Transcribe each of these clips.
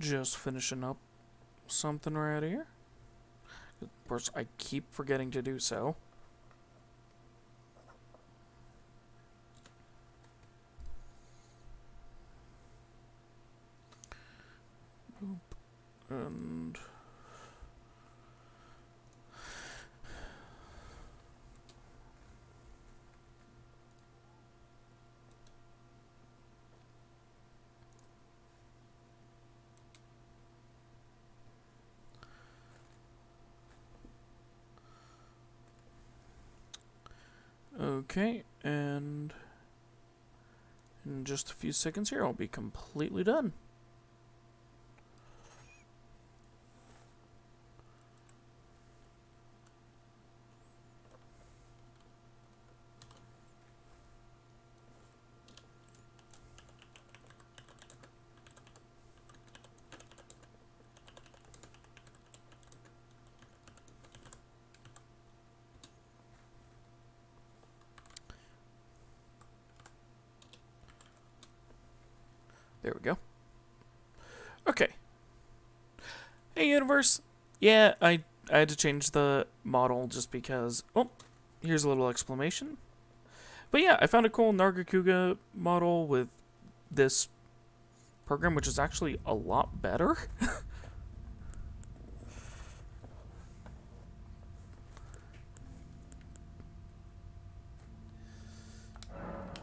Just finishing up something right here. Of course, I keep forgetting to do so. And okay, and in just a few seconds here, I'll be completely done. There we go. Okay. Hey, universe. Yeah, I had to change the model just because... Oh, here's a little exclamation. But yeah, I found a cool Nargacuga model with this program, which is actually a lot better.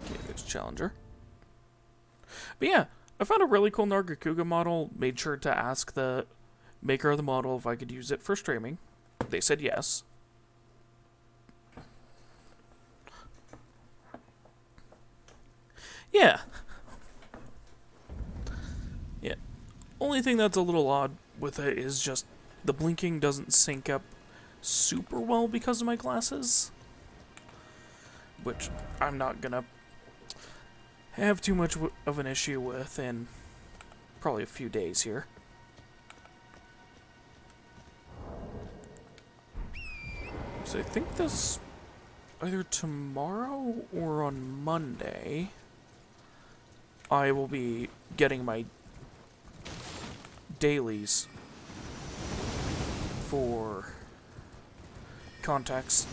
Okay, there's Challenger. But yeah, I found a really cool Nargacuga model, made sure to ask the maker of the model if I could use it for streaming. They said yes. Yeah. Yeah. Only thing that's a little odd with it is just the blinking doesn't sync up super well because of my glasses. Which I'm not gonna have too much of an issue with in probably a few days here. So I think this either tomorrow or on Monday I will be getting my dailies for contacts.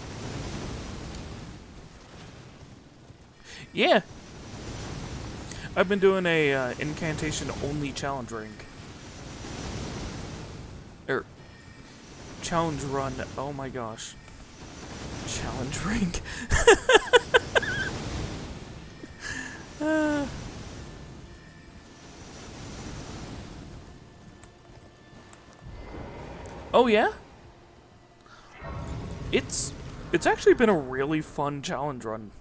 Yeah. I've been doing a Incantation only challenge ring. Challenge run. Oh my gosh. Challenge ring. Oh yeah? It's actually been a really fun challenge run.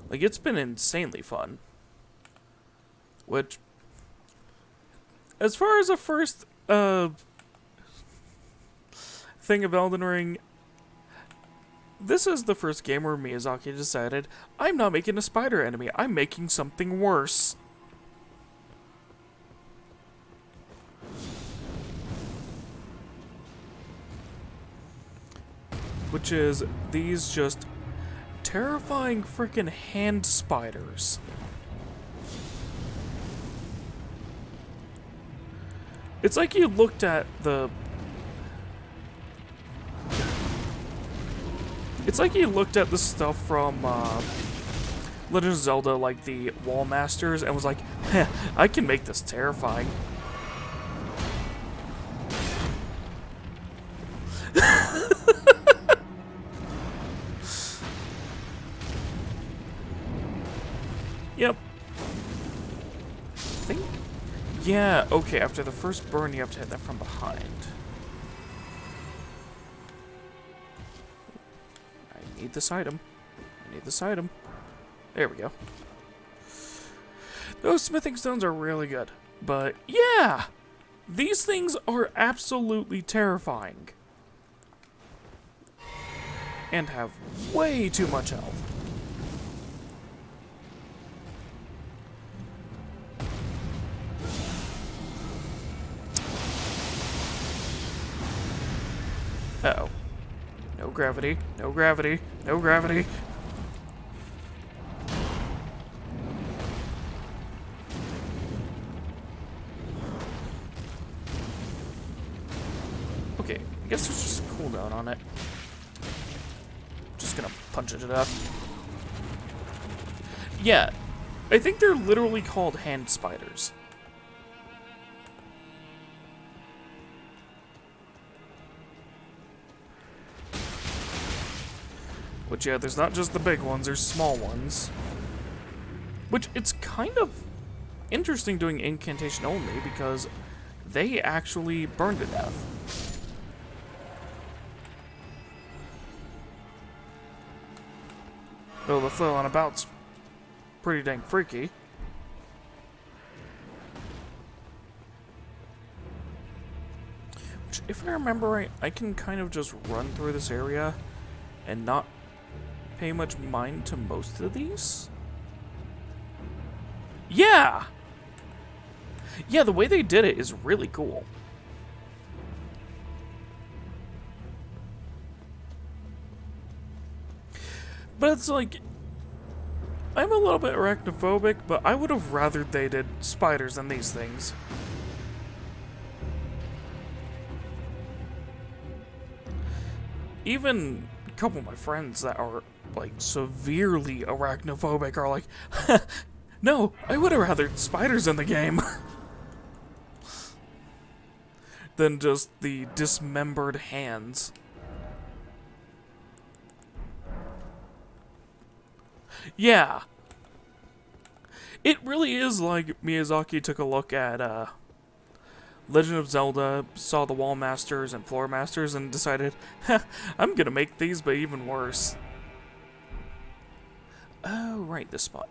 Like, it's been insanely fun. Which, as far as a first thing of Elden Ring, this is the first game where Miyazaki decided, I'm not making a spider enemy, I'm making something worse. Which is these just terrifying freaking hand spiders. It's like you looked at the... It's like you looked at the stuff from Legend of Zelda, like the Wall Masters, and was like, heh, I can make this terrifying. Yep. I think... Yeah, okay, after the first burn, you have to hit them from behind. I need this item. I need this item. There we go. Those smithing stones are really good. But, yeah! These things are absolutely terrifying. And have way too much health. Uh-oh. No gravity, no gravity, no gravity. guess there's just a cooldown on it. Just gonna punch it to death. Yeah, I think they're literally called hand spiders. Which, yeah, there's not just the big ones, there's small ones. Which, it's kind of interesting doing Incantation only, because they actually burn to death. Though the flailing about's pretty dang freaky. Which, if I remember right, I can kind of just run through this area and not pay much mind to most of these. Yeah! Yeah, the way they did it is really cool. But it's like, I'm a little bit arachnophobic, but I would have rather they did spiders than these things. Even a couple of my friends that are, like, severely arachnophobic are like, no, I would have rather spiders in the game than just the dismembered hands. Yeah. It really is like Miyazaki took a look at Legend of Zelda, saw the Wall Masters and Floor Masters, and decided, I'm gonna make these, but even worse. Oh, right, this spot.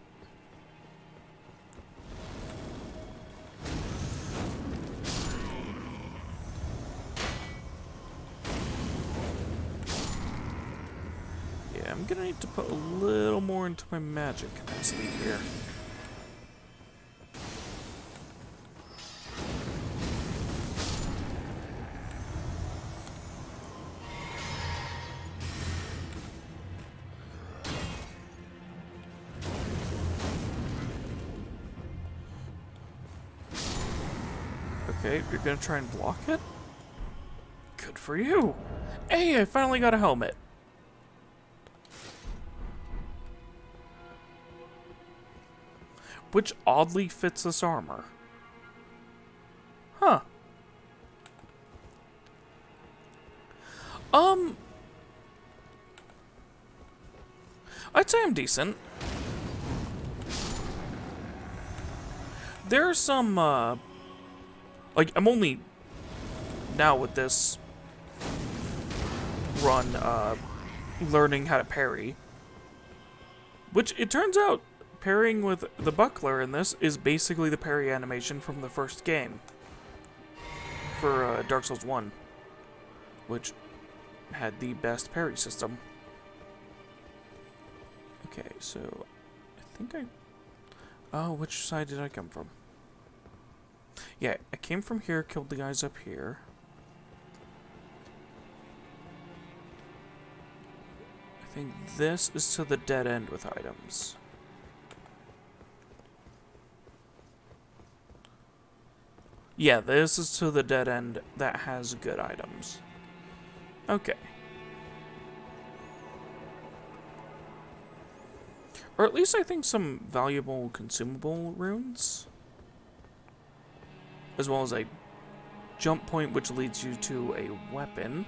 Yeah, I'm gonna need to put a little more into my magic capacity here. Okay, you're gonna try and block it? Good for you! Hey, I finally got a helmet! Which oddly fits this armor. Huh. I'd say I'm decent. There's some, like, I'm only now with this run, learning how to parry. Which, it turns out, parrying with the buckler in this is basically the parry animation from the first game. For, Dark Souls 1. Which had the best parry system. Okay, so, I think oh, which side did I come from? Yeah, I came from here, killed the guys up here. I think this is to the dead end with items. Yeah, this is to the dead end that has good items. Okay. Or at least I think some valuable consumable runes. As well as a jump point which leads you to a weapon.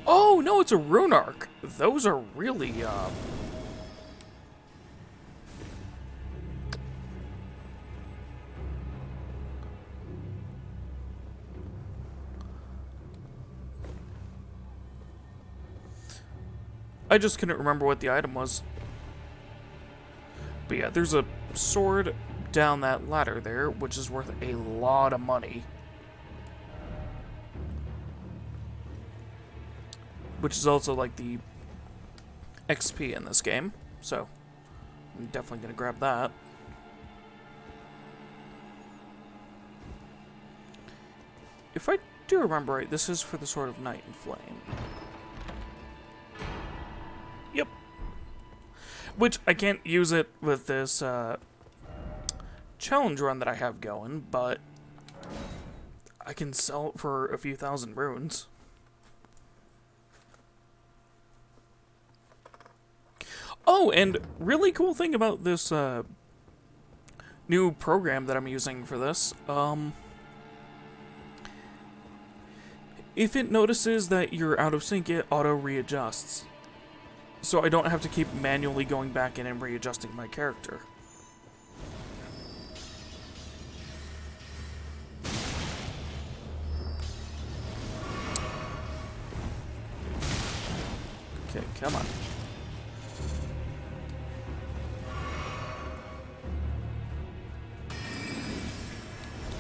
Oh, no, it's a rune arc. Those are really, I just couldn't remember what the item was. But yeah, there's a sword down that ladder there, which is worth a lot of money. Which is also like the XP in this game, so I'm definitely gonna grab that. If I do remember right, this is for the Sword of Night and Flame. Yep. Which, I can't use it with this, challenge run that I have going, but I can sell it for a few thousand runes. Oh, and really cool thing about this new program that I'm using for this, if it notices that you're out of sync, it auto-readjusts. So I don't have to keep manually going back in and readjusting my character. Okay, come on.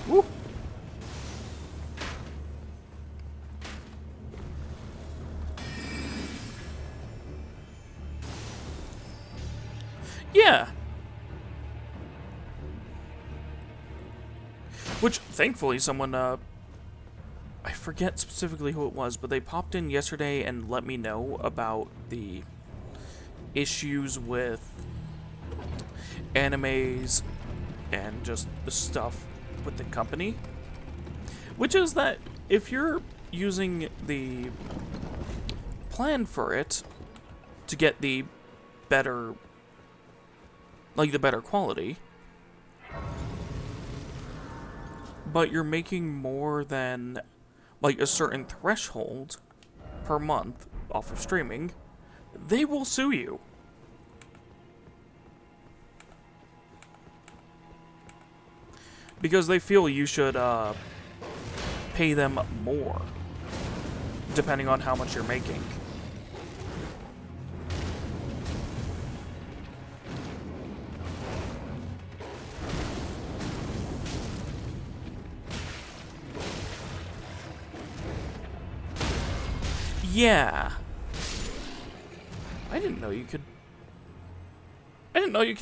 Woo! Yeah. Which, thankfully, someone, I forget specifically who it was, but they popped in yesterday and let me know about the issues with animes and just the stuff with the company. Which is that if you're using the plan for it to get the better, like the better quality, but you're making more than like a certain threshold per month off of streaming, they will sue you. Because they feel you should pay them more, depending on how much you're making. Yeah. I didn't know you could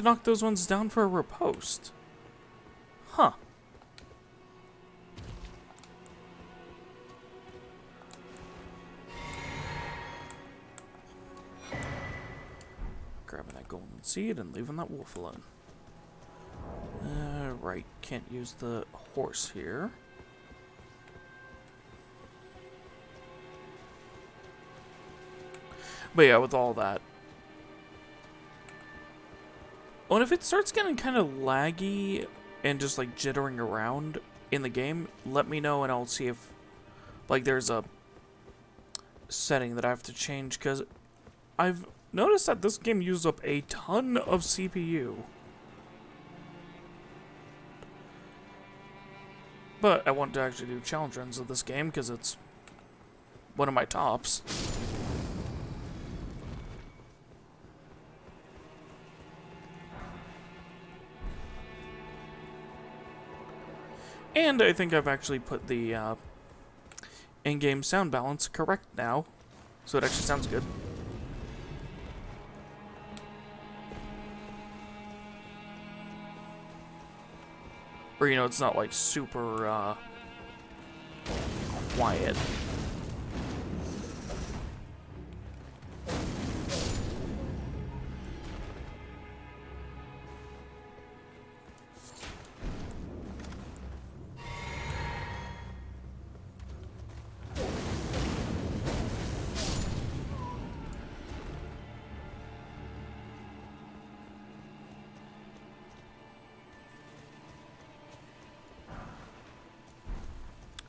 knock those ones down for a riposte. Huh. Grabbing that golden seed and leaving that wolf alone. Right, can't use the horse here. But yeah, with all that. Oh, and if it starts getting kind of laggy and just like jittering around in the game, let me know and I'll see if like there's a setting that I have to change, because I've noticed that this game uses up a ton of CPU. But I want to actually do challenge runs of this game because it's one of my tops. And I think I've actually put the in-game sound balance correct now, so it actually sounds good. Or, you know, it's not like super quiet.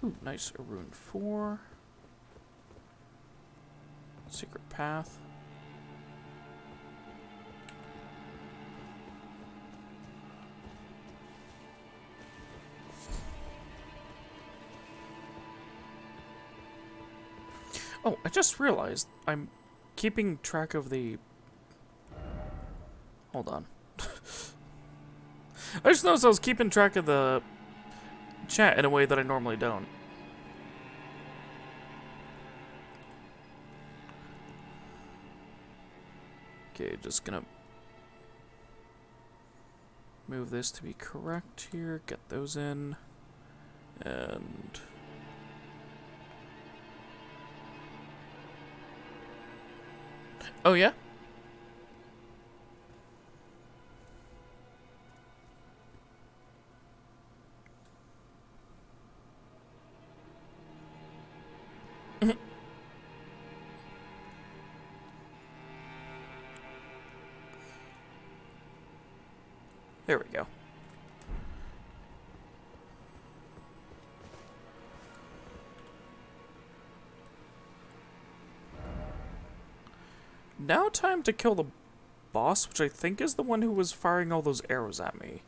Ooh, nice. A rune 4. Secret path. Oh, I just realized I'm keeping track of the... Hold on. I just noticed I was keeping track of the chat in a way that I normally don't. Okay, just gonna move this to be correct here, get those in, and... Oh, yeah? There we go. Now time to kill the boss, which I think is the one who was firing all those arrows at me.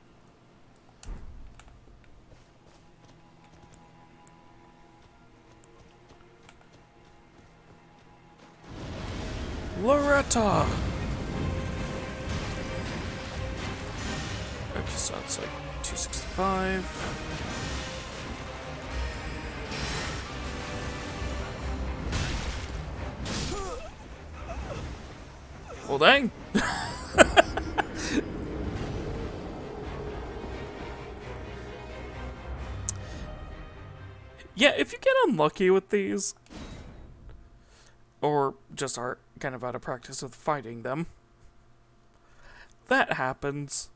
Loretta! Okay, so it's like 265. Well, dang. Yeah, if you get unlucky with these, or just are kind of out of practice with fighting them, that happens.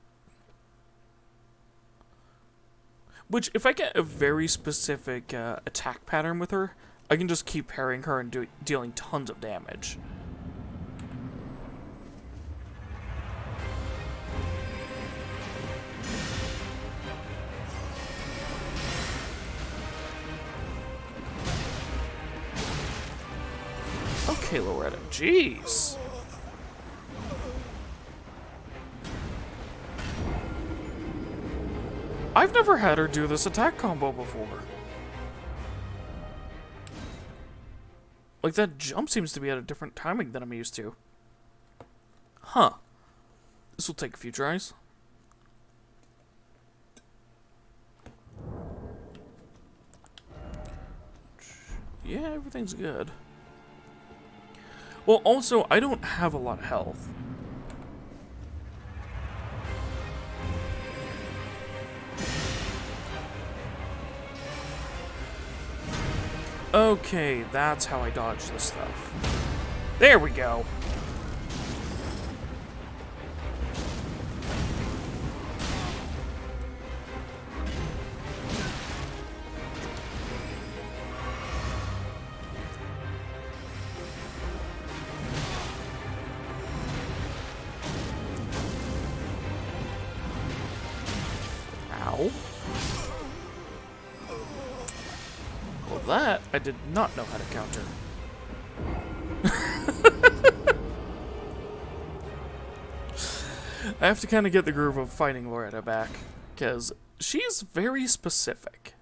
Which, if I get a very specific attack pattern with her, I can just keep parrying her and dealing tons of damage. Okay, Loretta, jeez. I've never had her do this attack combo before. Like, that jump seems to be at a different timing than I'm used to. Huh. This will take a few tries. Yeah, everything's good. Well, also, I don't have a lot of health. Okay, that's how I dodge this stuff. There we go. Ow. Well, that I did not know how to counter. I have to kind of get the groove of fighting Loretta back, because she's very specific.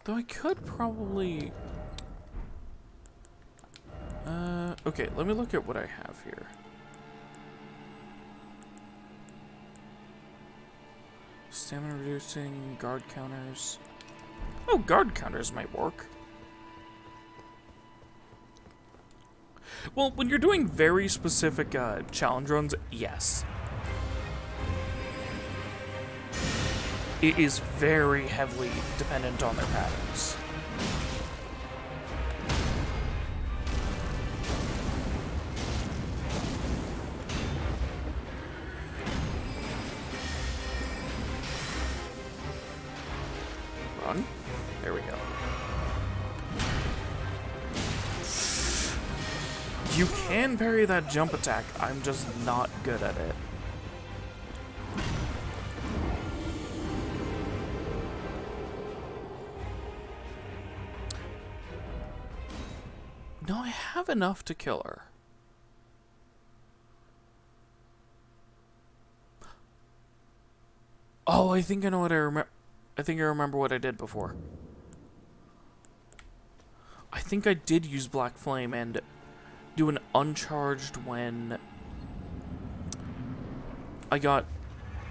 Though I could probably... okay, let me look at what I have here. Stamina reducing, guard counters. Oh, guard counters might work. Well, when you're doing very specific challenge runs, yes. It is very heavily dependent on their patterns. Run. There we go. You can parry that jump attack, I'm just not good at it. No, I have enough to kill her. Oh, I think I know what I remember. I think I remember what I did before. I think I did use Black Flame and do an uncharged when I got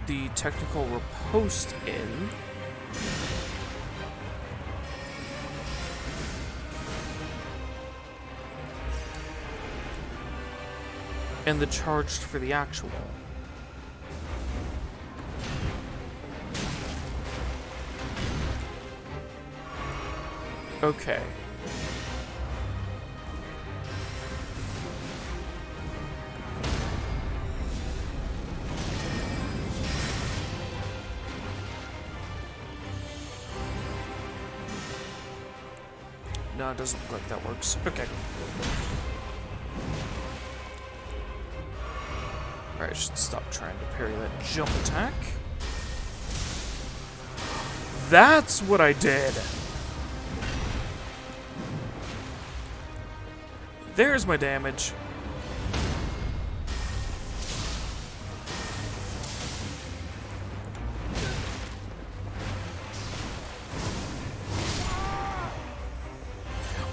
the technical riposte in. And the charged for the actual. Okay. No, it doesn't look like that works. Okay. Alright, I should stop trying to parry that jump attack. That's what I did! There's my damage.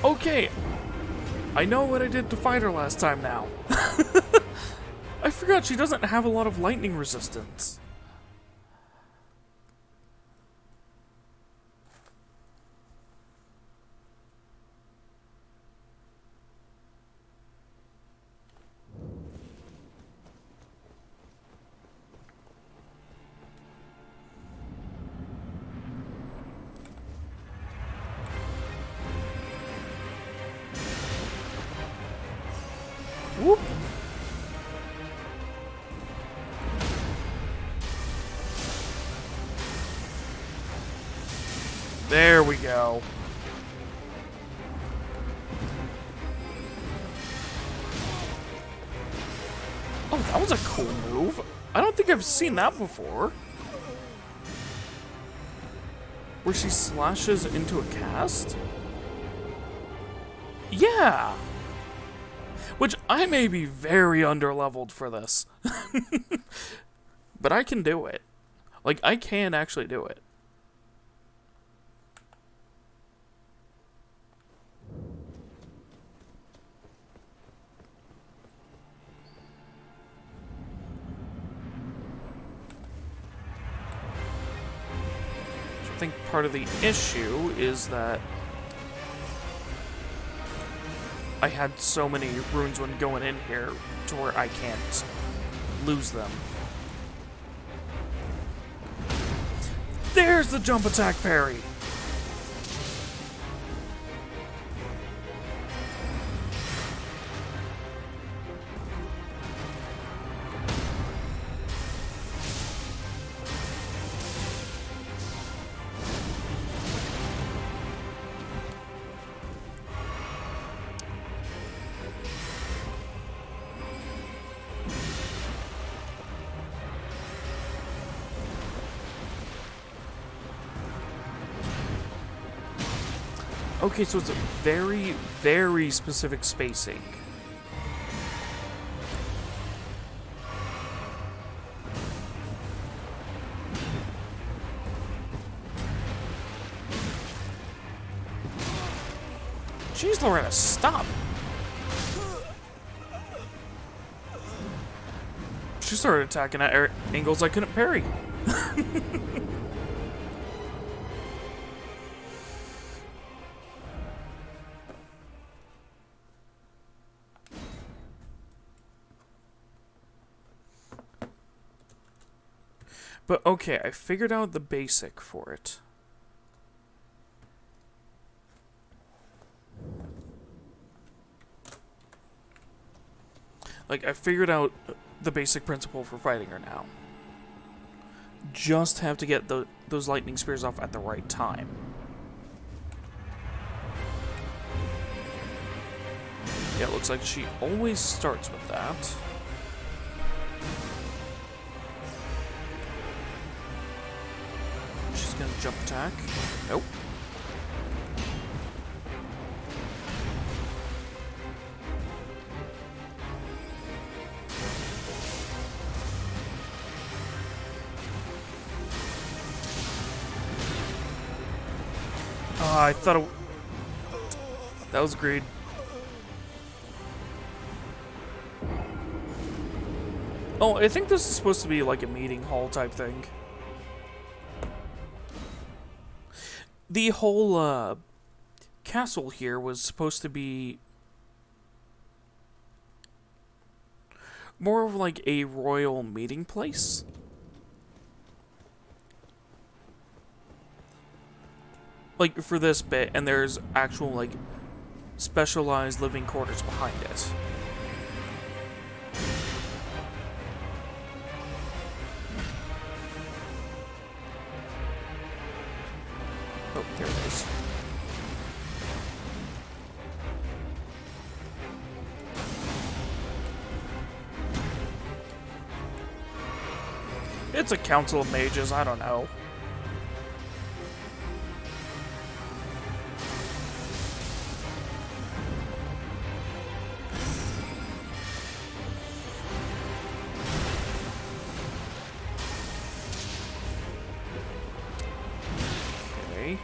Okay, I know what I did to fight her last time now. I forgot she doesn't have a lot of lightning resistance. Whoop. There we go. Oh, that was a cool move. I don't think I've seen that before. Where she slashes into a cast? Yeah! Which I may be very underleveled for this. But I can do it. Like, I can actually do it. I think part of the issue is that I had so many runes when going in here to where I can't lose them. There's the jump attack parry! Okay, so it's a very, very specific spacing. Jeez, Loretta, stop! She started attacking at angles I couldn't parry. But okay, I figured out the basic for it. Like, I figured out the basic principle for fighting her now. Just have to get those lightning spears off at the right time. Yeah, it looks like she always starts with that. She's gonna jump attack. Nope. I thought that was great. Oh, I think this is supposed to be like a meeting hall type thing. The whole castle here was supposed to be more of like a royal meeting place. Like for this bit, and there's actual like specialized living quarters behind it. Oh, there it is. It's a council of mages, I don't know. Okay.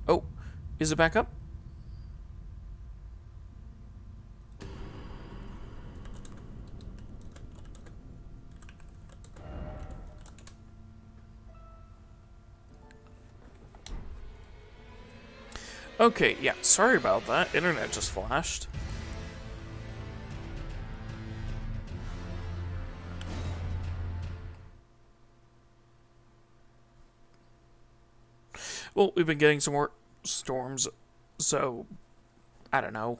Oh, is it back up? Okay, yeah, sorry about that. Internet just flashed. Well, we've been getting some more storms, so I don't know.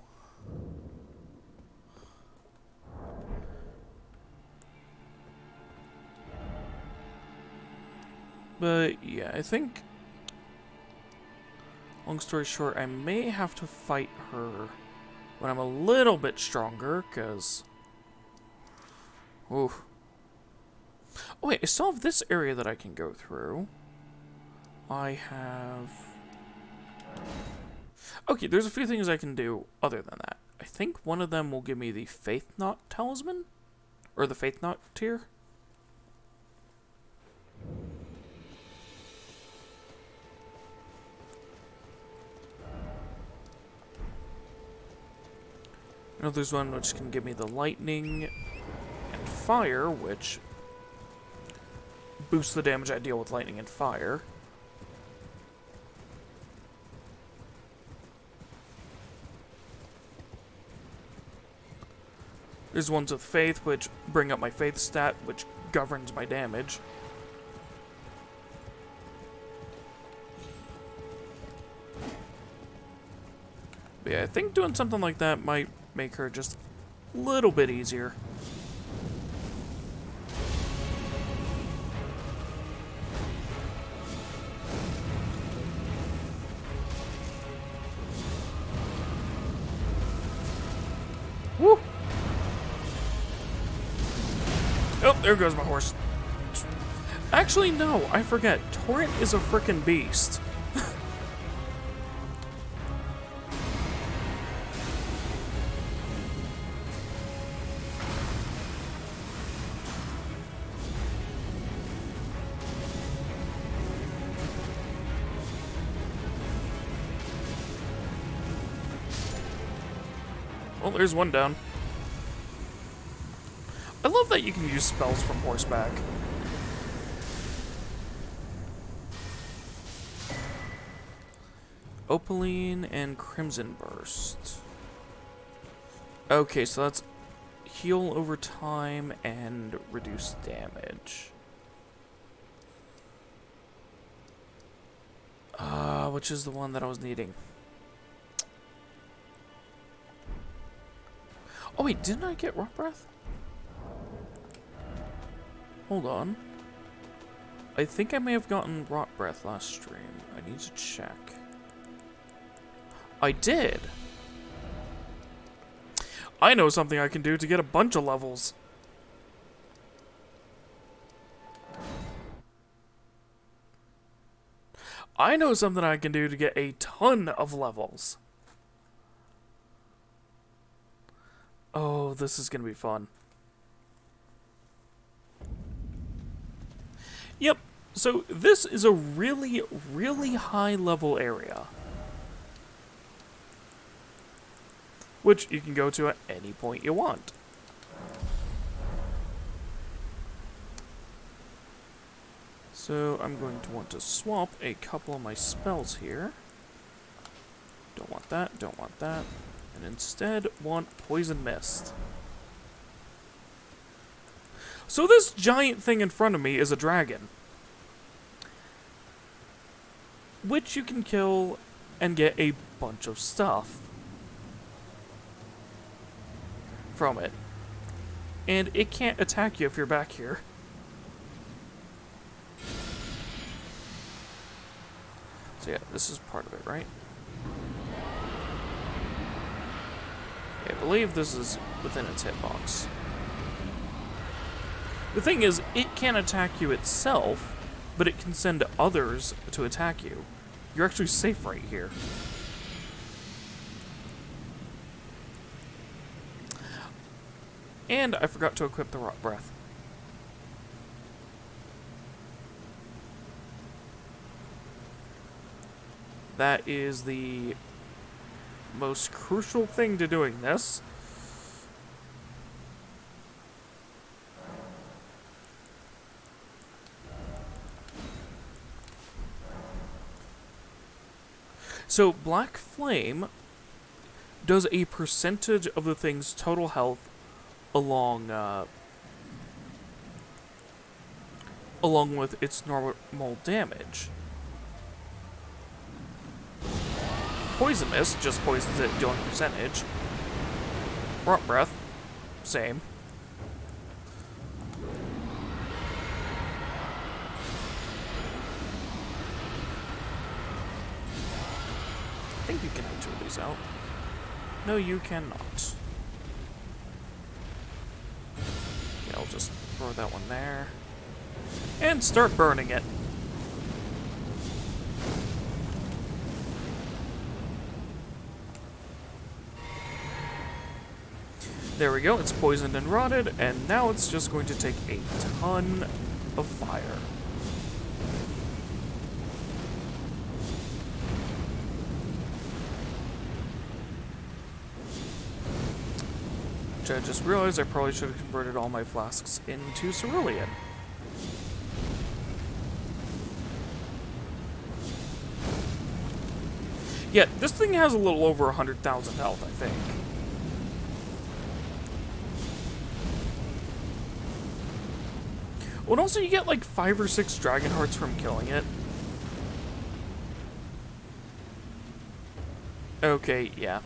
But yeah, I think, long story short, I may have to fight her when I'm a little bit stronger, because... Ooh. Oh wait, I still have this area that I can go through. I have... Okay, there's a few things I can do other than that. I think one of them will give me the Faith Knot Talisman? Or the Faith Knot tier? I know there's one which can give me the lightning and fire, which boosts the damage I deal with lightning and fire. There's ones with faith, which bring up my faith stat, which governs my damage. But yeah, I think doing something like that might make her just a little bit easier. Woo! Oh, there goes my horse. Actually, no, I forget. Torrent is a frickin' beast. Well, there's one down. I love that you can use spells from horseback. Opaline and Crimson Burst. Okay, so that's heal over time and reduce damage. Which is the one that I was needing? Oh wait, didn't I get Rock Breath? Hold on. I think I may have gotten Rot Breath last stream. I need to check. I did! I know something I can do to get a bunch of levels. I know something I can do to get a ton of levels. Oh, this is gonna be fun. Yep, so this is a really, really high level area, which you can go to at any point you want. So I'm going to want to swap a couple of my spells here. Don't want that, don't want that. And instead want Poison Mist. So this giant thing in front of me is a dragon, which you can kill and get a bunch of stuff from it. And it can't attack you if you're back here. So yeah, this is part of it, right? I believe this is within its hitbox. The thing is, it can't attack you itself, but it can send others to attack you. You're actually safe right here. And I forgot to equip the Rot Breath. That is the most crucial thing to doing this. So Black Flame does a percentage of the thing's total health along with its normal damage. Poison Mist just poisons it, dealing percentage. Rot Breath, same. I think you can have two of these out. No, you cannot. Okay, I'll just throw that one there. And start burning it. There we go, it's poisoned and rotted, and now it's just going to take a ton of fire. Which I just realized I probably should have converted all my flasks into cerulean. Yeah, this thing has a little over 100,000 health, I think. Well, and also you get like 5 or 6 dragon hearts from killing it. Okay, yeah.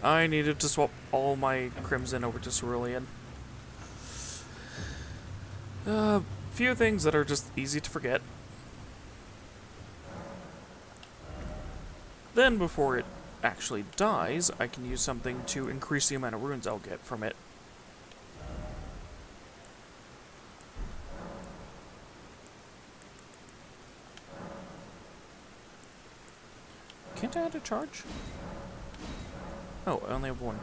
I needed to swap all my Crimson over to Cerulean. Few things that are just easy to forget. Then, before it actually dies, I can use something to increase the amount of runes I'll get from it. Can't I add a charge? Oh, I only have one.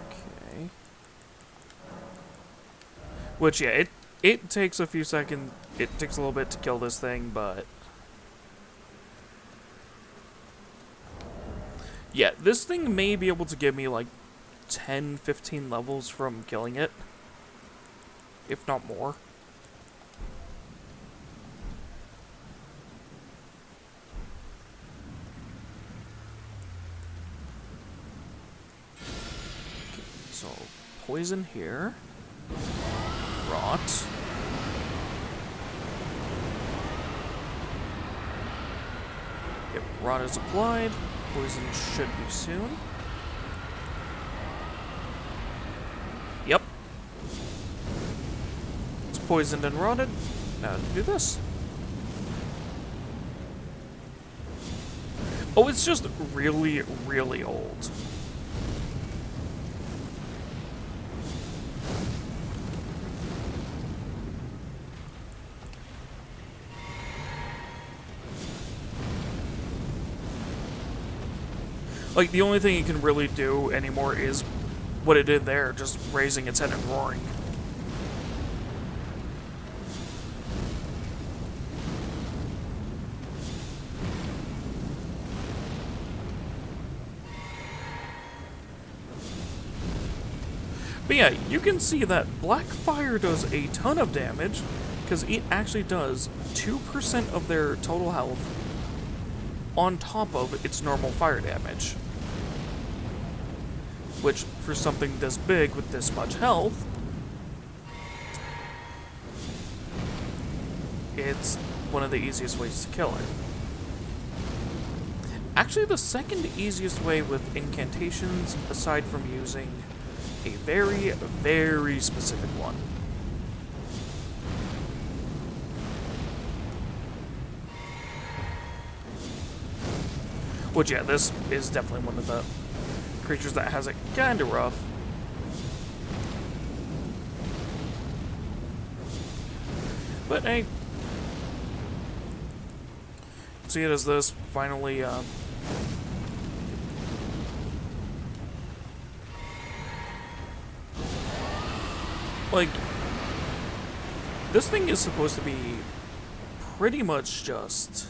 Okay. Which, yeah, it takes a few seconds. It takes a little bit to kill this thing, but... yeah, this thing may be able to give me, like, 10, 15 levels from killing it. If not more. So, poison here. Rot. Yep, rot is applied. Poison should be soon. Yep. It's poisoned and rotted. Now to do this. Oh, it's just really, really old. Like, the only thing you can really do anymore is what it did there, just raising its head and roaring. But yeah, you can see that black fire does a ton of damage, because it actually does 2% of their total health on top of its normal fire damage. Which, for something this big with this much health, it's one of the easiest ways to kill it. Actually, the second easiest way with incantations, aside from using a very, very specific one. Which, yeah, this is definitely one of the creatures that has it kinda rough. But hey. See it as this finally, like, this thing is supposed to be pretty much just,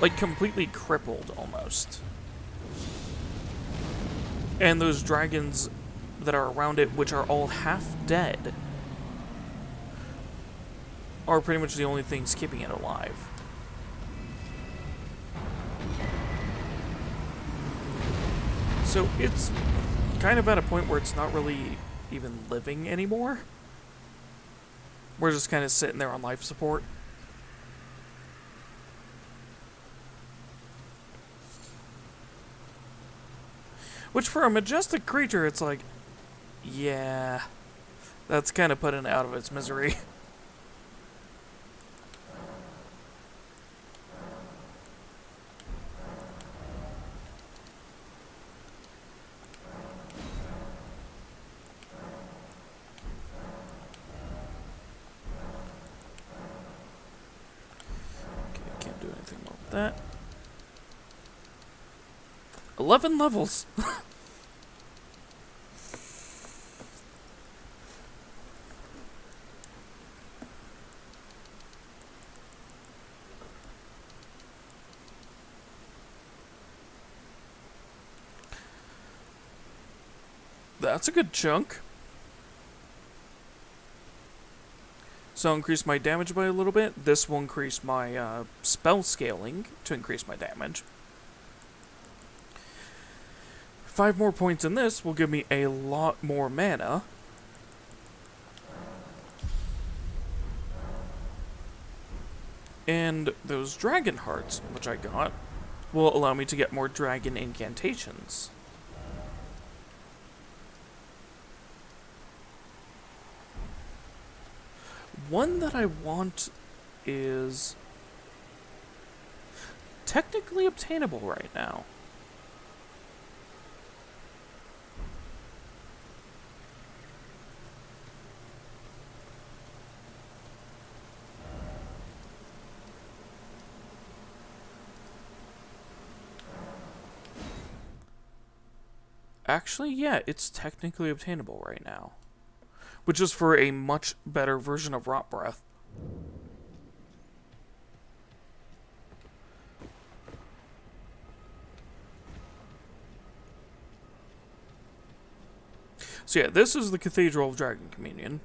like, completely crippled, almost. And those dragons that are around it, which are all half dead, are pretty much the only things keeping it alive. So it's kind of at a point where it's not really even living anymore. We're just kind of sitting there on life support. Which, for a majestic creature, it's like, yeah, that's kind of putting it out of its misery. Okay, can't do anything about that. 11 levels! That's a good chunk. So I'll increase my damage by a little bit. This will increase my spell scaling to increase my damage. 5 more points in this will give me a lot more mana. And those dragon hearts, which I got, will allow me to get more dragon incantations. One that I want is technically obtainable right now. Actually, yeah, it's technically obtainable right now. Which is for a much better version of Rot Breath. So yeah, this is the Cathedral of Dragon Communion.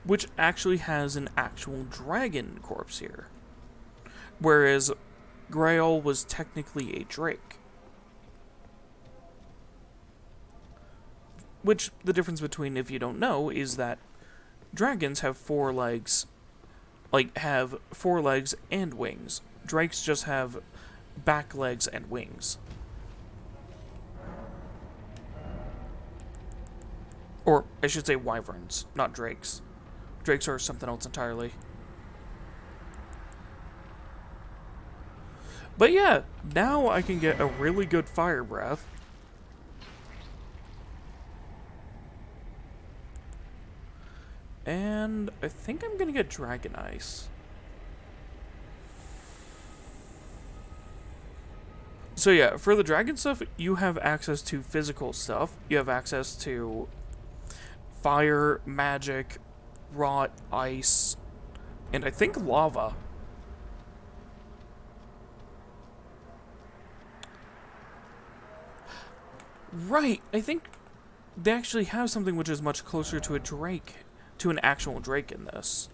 Which actually has an actual dragon corpse here. Whereas Grail was technically a drake. Which, the difference between, if you don't know, is that dragons have 4 legs. Like, have 4 legs and wings. Drakes just have back legs and wings. Or, I should say wyverns, not drakes. Drakes are something else entirely. But yeah, now I can get a really good fire breath. And I think I'm gonna get Dragon Ice. So yeah, for the dragon stuff, you have access to physical stuff. You have access to fire, magic, rot, ice, and I think lava. Right, I think they actually have something which is much closer to a drake, to an actual drake in this.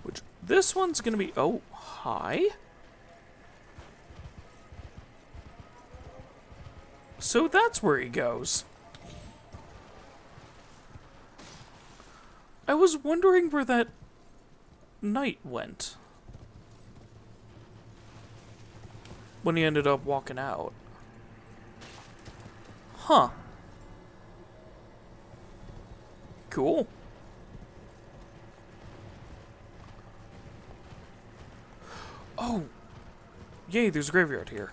Which, this one's gonna be, oh, hi? So that's where he goes. I was wondering where that knight went when he ended up walking out. Huh. Cool. Oh. Yay, there's a graveyard here.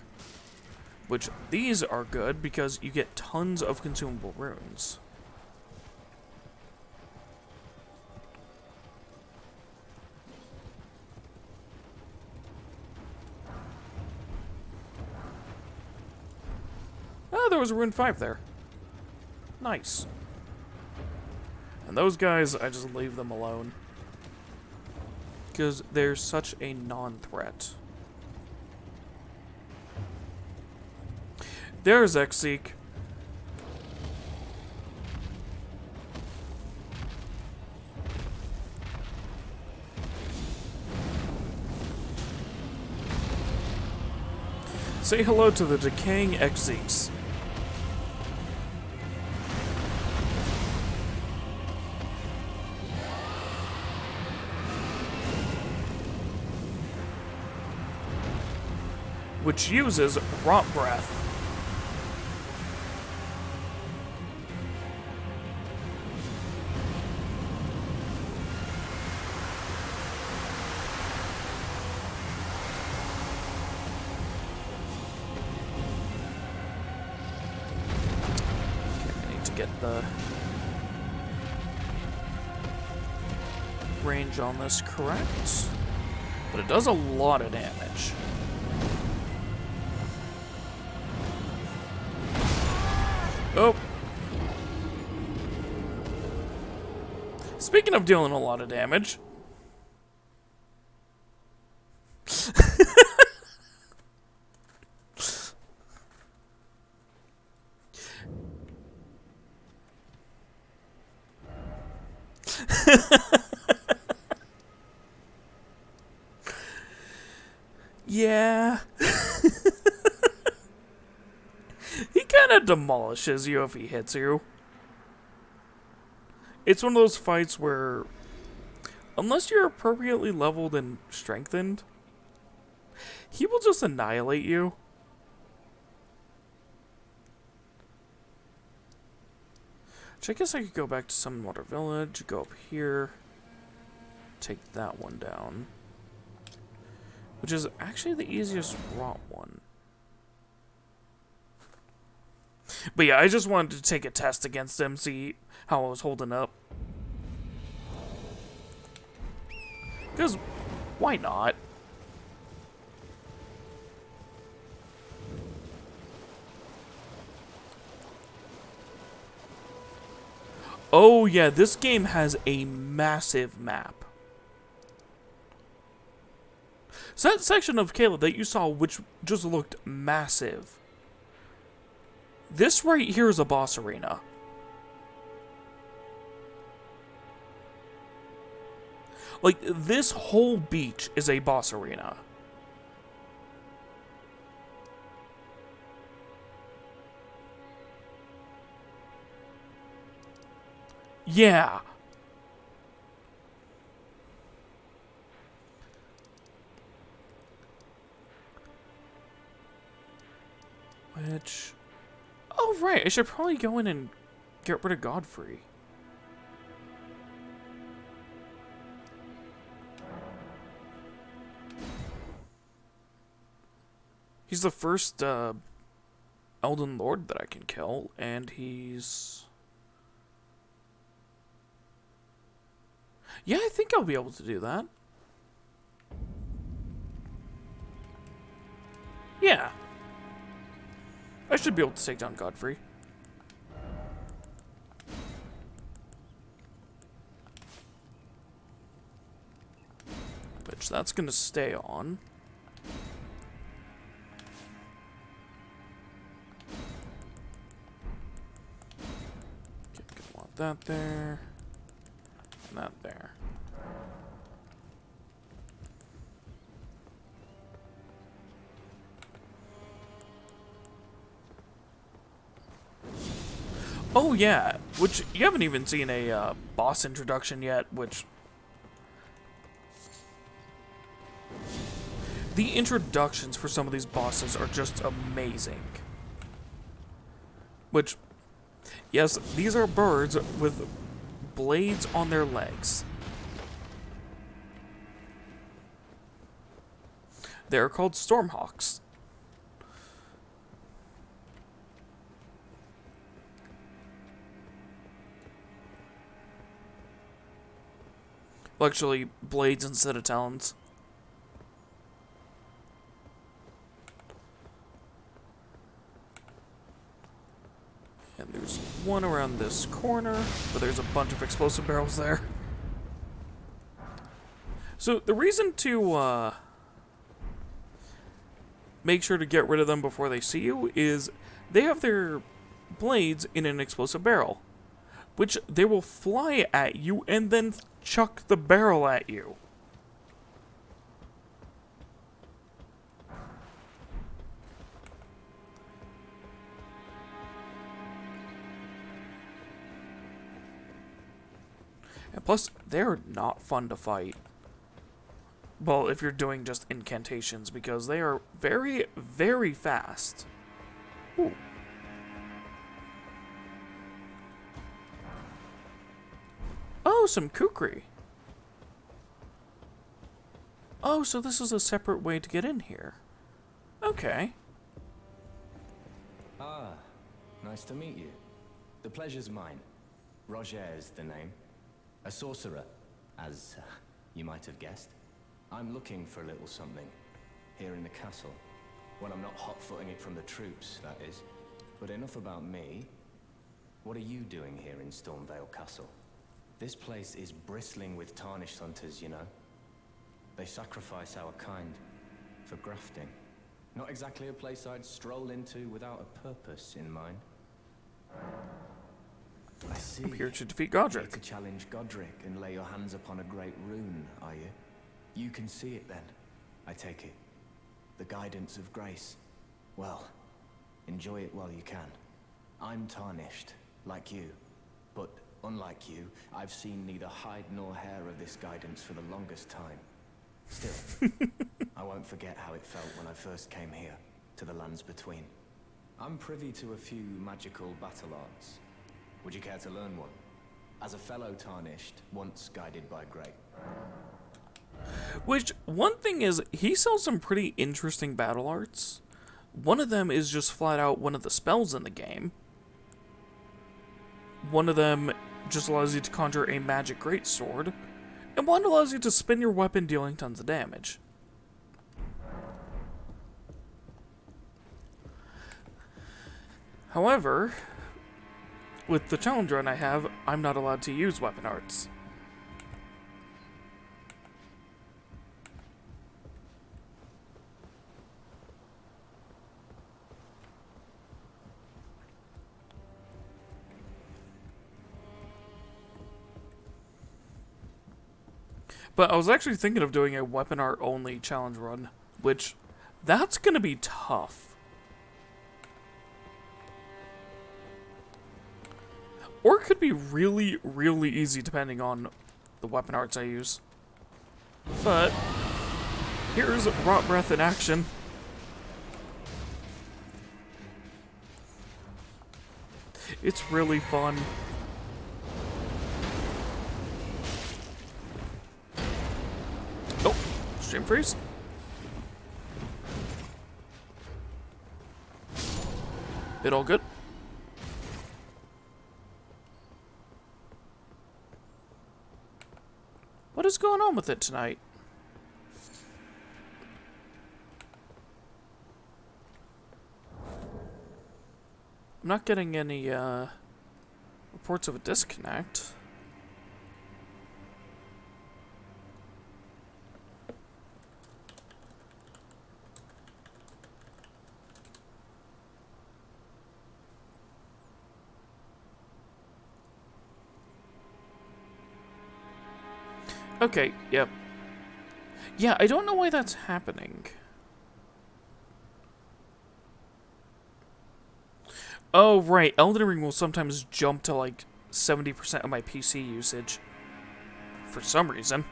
Which, these are good because you get tons of consumable runes. Oh, there was a rune 5 there. Nice. And those guys, I just leave them alone. Because they're such a non-threat. There's X-Seek. Say hello to the decaying X-Seeks. Which uses Rot Breath. Get the range on this correct, but it does a lot of damage. Oh. Speaking of dealing a lot of damage. Yeah. He kind of demolishes you if he hits you. It's one of those fights where, unless you're appropriately leveled and strengthened, he will just annihilate you. Which I guess I could go back to Summonwater Village, go up here, take that one down. Which is actually the easiest rot one. But yeah, I just wanted to take a test against him, see how I was holding up. Because, why not? Oh yeah, this game has a massive map. So that section of Caleb that you saw, which just looked massive, this right here is a boss arena. Like, this whole beach is a boss arena. Yeah. Which... Oh, right. I should probably go in and get rid of Godfrey. He's the first Elden Lord that I can kill, and he's... Yeah, I think I'll be able to do that. Yeah. I should be able to take down Godfrey. Which, that's gonna stay on. Okay, gonna want that there. And that there. Oh yeah, which you haven't even seen a boss introduction yet, which... The introductions for some of these bosses are just amazing. Which, yes, these are birds with blades on their legs. They're called Stormhawks. Well, actually, blades instead of talons. And there's one around this corner, but there's a bunch of explosive barrels there. So the reason to make sure to get rid of them before they see you is they have their blades in an explosive barrel, which they will fly at you and then chuck the barrel at you. And plus, they're not fun to fight. Well, if you're doing just incantations, because they are very, very fast. Ooh. Oh, some kukri. Oh, so this is a separate way to get in here. Okay. Ah, nice to meet you. The pleasure's mine. Roger is the name. A sorcerer, as you might have guessed. I'm looking for a little something here in the castle. When I'm not hot-footing it from the troops, that is. But enough about me. What are you doing here in Stormvale Castle? This place is bristling with tarnished hunters, you know. They sacrifice our kind for grafting. Not exactly a place I'd stroll into without a purpose in mind. I see. I'm here to defeat Godric. Here to challenge Godric and lay your hands upon a great rune, are you? You can see it then, I take it. The guidance of grace. Well, enjoy it while you can. I'm tarnished, like you. But unlike you, I've seen neither hide nor hair of this guidance for the longest time. Still, I won't forget how it felt when I first came here, to the lands between. I'm privy to a few magical battle arts. Would you care to learn one? As a fellow tarnished, once guided by Grey. Which, one thing is, he sells some pretty interesting battle arts. One of them is just flat out one of the spells in the game. One of them just allows you to conjure a magic greatsword. And one allows you to spin your weapon, dealing tons of damage. However, with the challenge run I have, I'm not allowed to use weapon arts. But I was actually thinking of doing a weapon art only challenge run, which, that's gonna be tough. Or it could be really, really easy depending on the weapon arts I use. But, here's Rot Breath in action. It's really fun. Oh, stream freeze. It all good? What is going on with it tonight? I'm not getting any reports of a disconnect. Okay, yep. Yeah, I don't know why that's happening. Oh, right. Elden Ring will sometimes jump to like 70% of my PC usage. For some reason.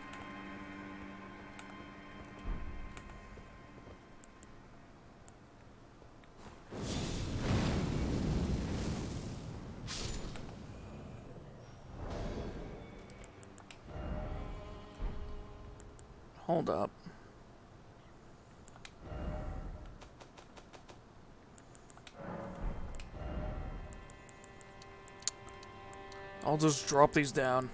Hold up. I'll just drop these down.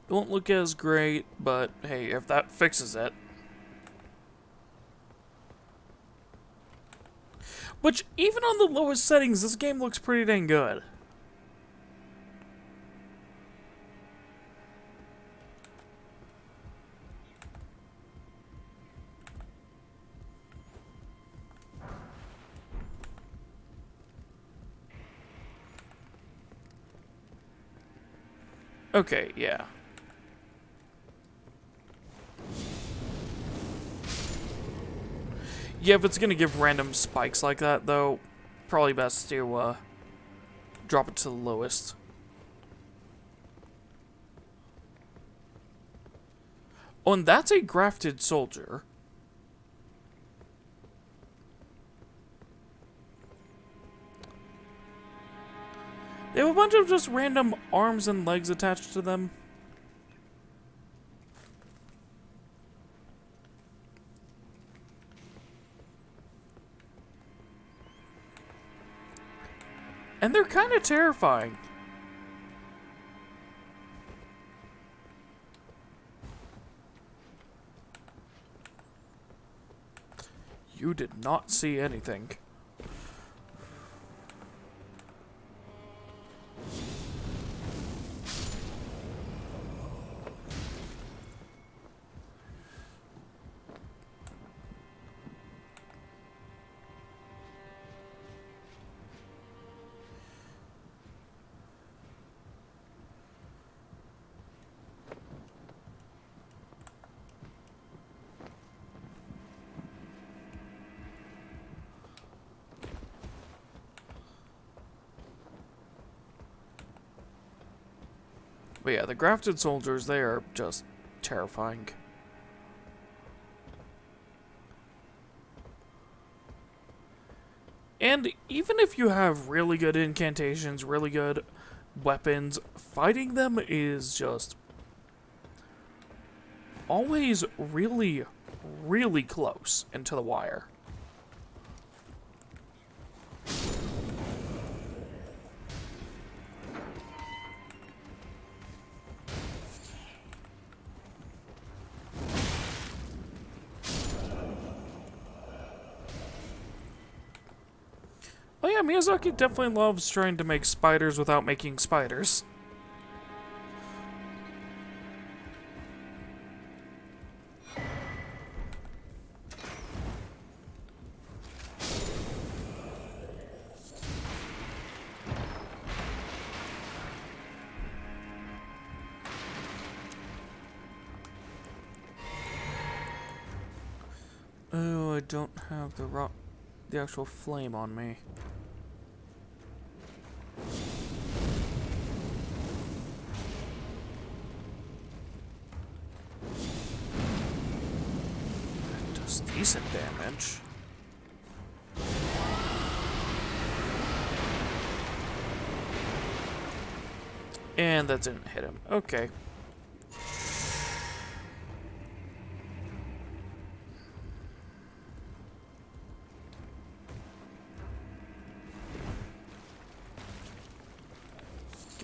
It won't look as great, but hey, if that fixes it. Which, even on the lowest settings, this game looks pretty dang good. Okay, yeah. Yeah, if it's gonna give random spikes like that, though, probably best to, drop it to the lowest. Oh, and that's a grafted soldier. They have a bunch of just random arms and legs attached to them. And they're kind of terrifying. You did not see anything. But yeah, the grafted soldiers, they are just terrifying. And even if you have really good incantations, really good weapons, fighting them is just always really, really close and to the wire. Oh yeah, Miyazaki definitely loves trying to make spiders without making spiders. Oh, I don't have the actual flame on me. That does decent damage. And that didn't hit him. Okay.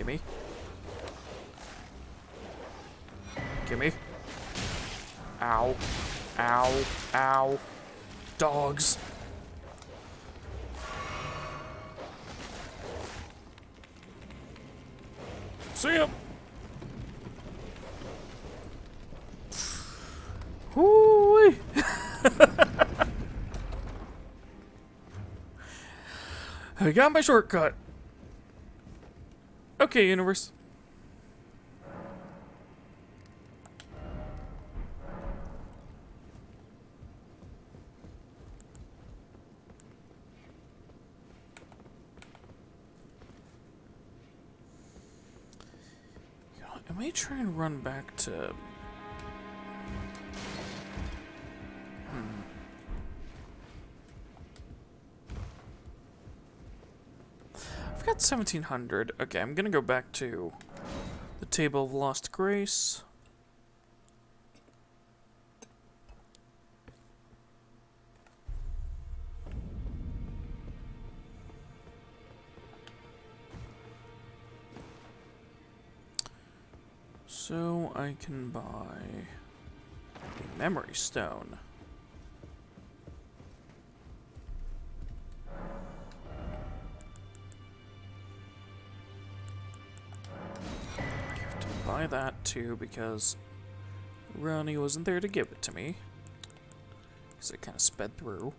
Gimme. Gimme. Ow. Ow. Ow. Dogs. See ya. Hoo-wee. I got my shortcut. Okay, universe. I may try and run back to... I've got 1700. Okay, I'm gonna go back to the Table of Lost Grace. So I can buy a memory stone. I have to buy that too because Ronnie wasn't there to give it to me. Because it kind of sped through.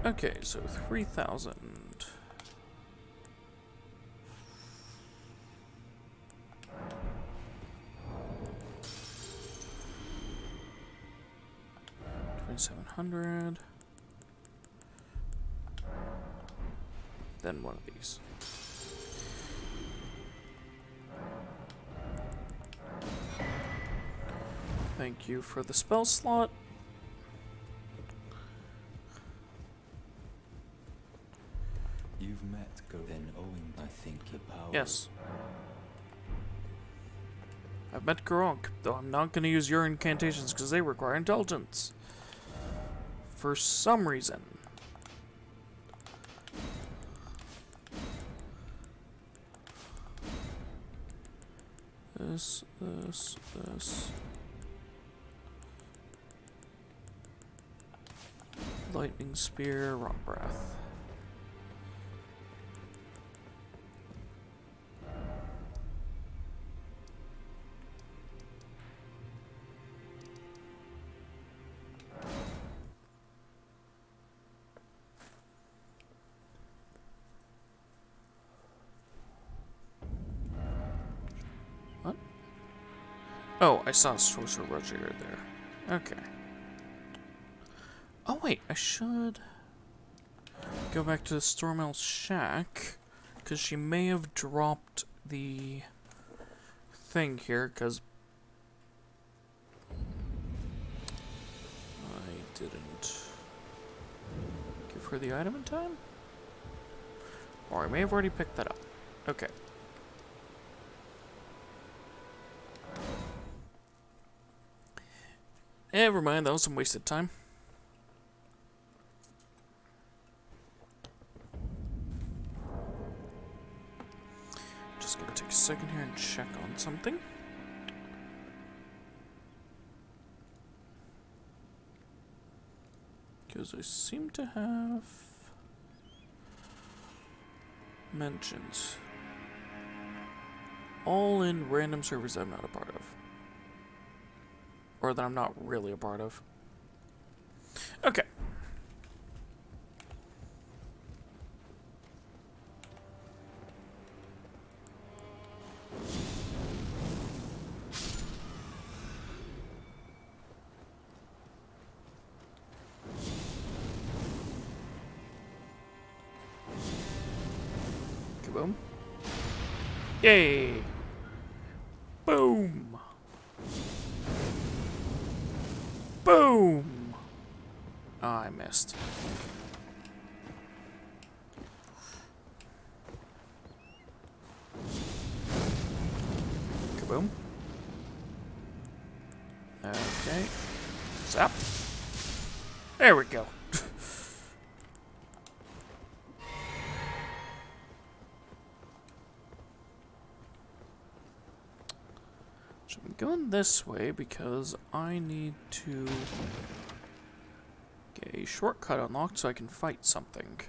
Okay, so 3,000. $2,700. Then one of these. Thank you for the spell slot. You've met Go. Then owing, I think, your power. Yes. I've met Garunk, though I'm not going to use your incantations because they require intelligence. For some reason. This. Lightning Spear, Raw Breath. What? Oh, I saw Sorcerer Roger there. Okay. Oh wait, I should go back to the Stormel's shack, because she may have dropped the thing here, because I didn't give her the item in time? Or I may have already picked that up. Okay. Never mind, that was some wasted time. Just gonna take a second here and check on something. Because I seem to have mentions all in random servers I'm not a part of. Or that I'm not really a part of. Okay. Kaboom. Yay! Boom! Boom! Oh, I missed. Kaboom. Okay. Zap. There we go. going this way because I need to get a shortcut unlocked so I can fight something.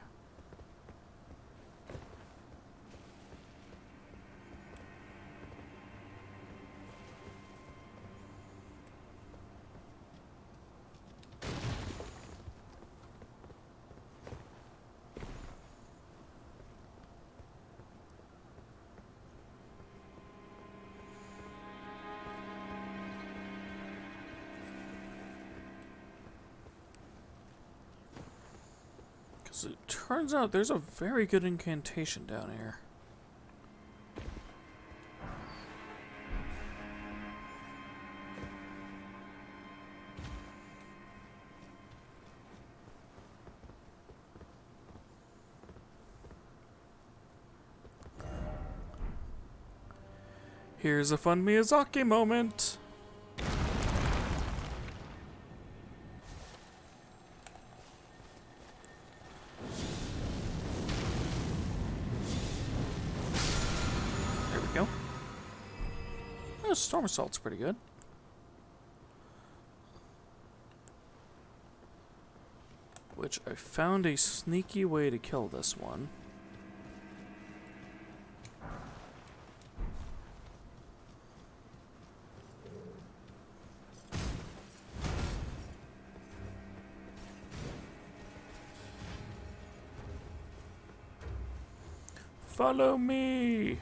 It turns out there's a very good incantation down here. Here's a fun Miyazaki moment. Storm Assault's pretty good. Which I found a sneaky way to kill this one. Follow me!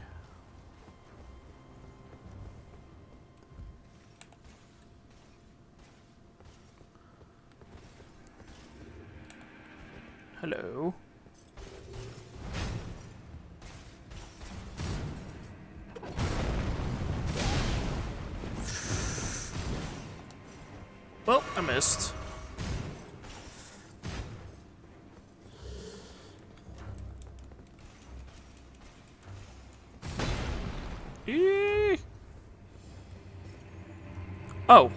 Hello. Well, I missed. Eee! Oh.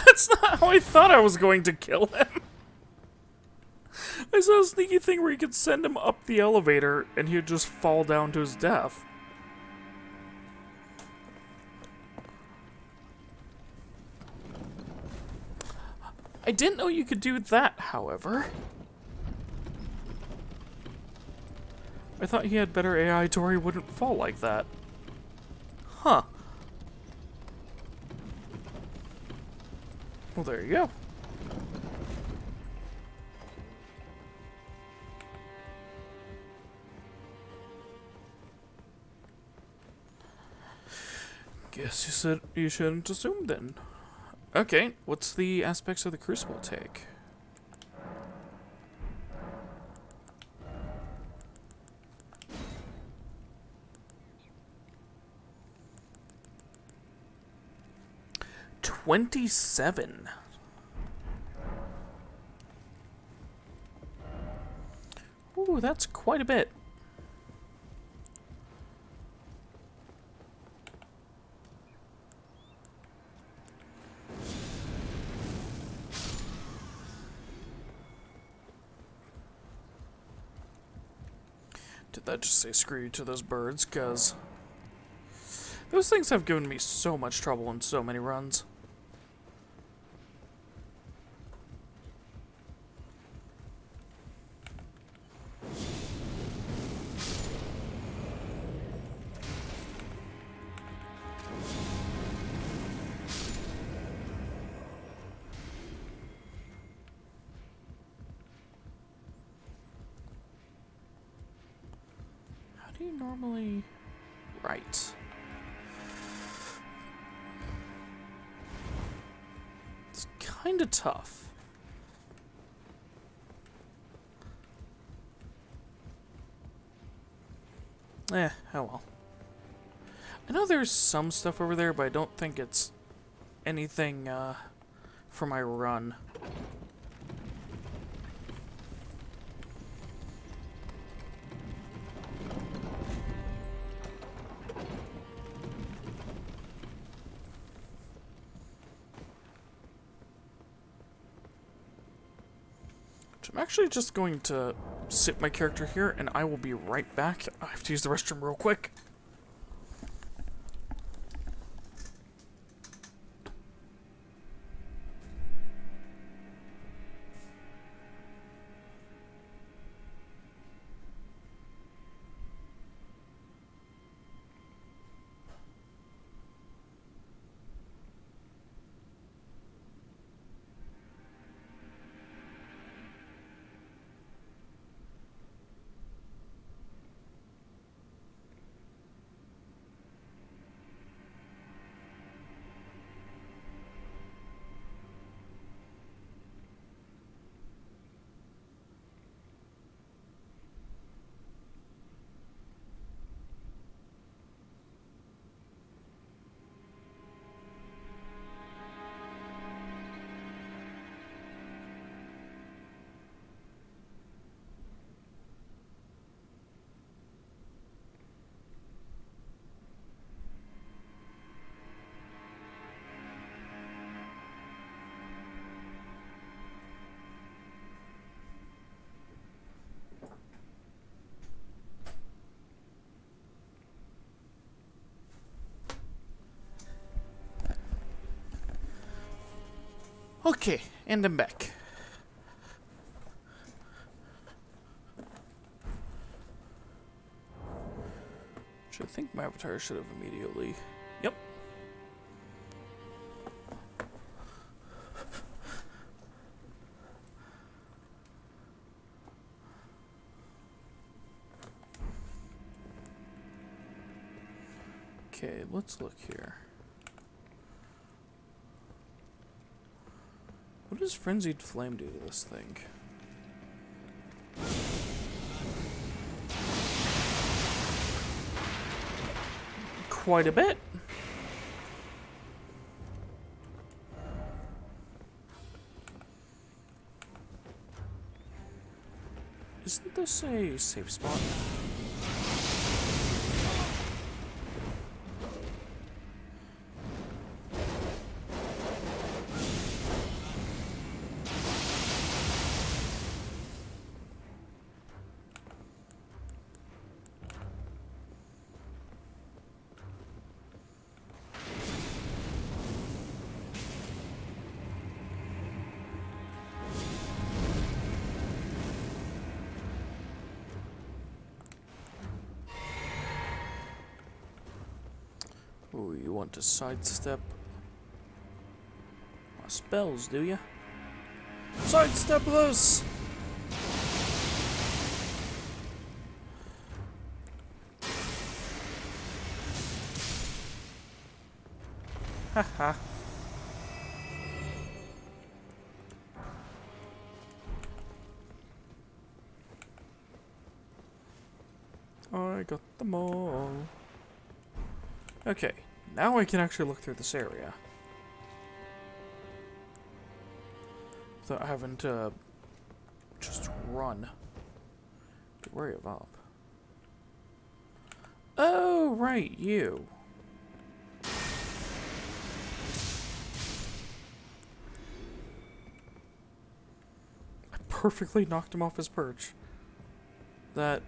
That's not how I thought I was going to kill him. I saw a sneaky thing where you could send him up the elevator and he'd just fall down to his death. I didn't know you could do that, however. I thought he had better AI to where he wouldn't fall like that. Huh. Well, there you go. Guess you said you shouldn't assume then. Okay, what's the aspects of the Crucible take? $27. Ooh, that's quite a bit. Did that just say screw you to those birds? Because those things have given me so much trouble in so many runs. How do you normally... Right. It's kind of tough. Oh well. I know there's some stuff over there, but I don't think it's anything, for my run. I'm actually just going to sit my character here, and I will be right back. I have to use the restroom real quick. Okay, and I'm back. I think my avatar should have immediately... Yep. Okay, let's look here. What does Frenzied Flame do to this thing? Quite a bit. Isn't this a safe spot? Ooh, you want to sidestep my spells, do you? Sidestep this! Haha. I got them all. Okay, now I can actually look through this area without having to just run. Be wary of up. Oh, right, you. I perfectly knocked him off his perch. That's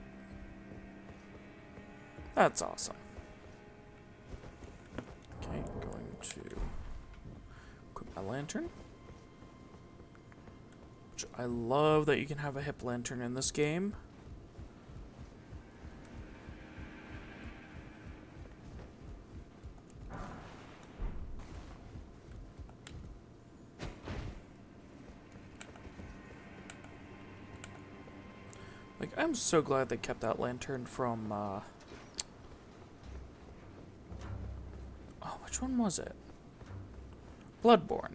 awesome. Okay, going to equip my lantern. Which I love that you can have a hip lantern in this game. Like, I'm so glad they kept that lantern from, oh, which one was it? Bloodborne.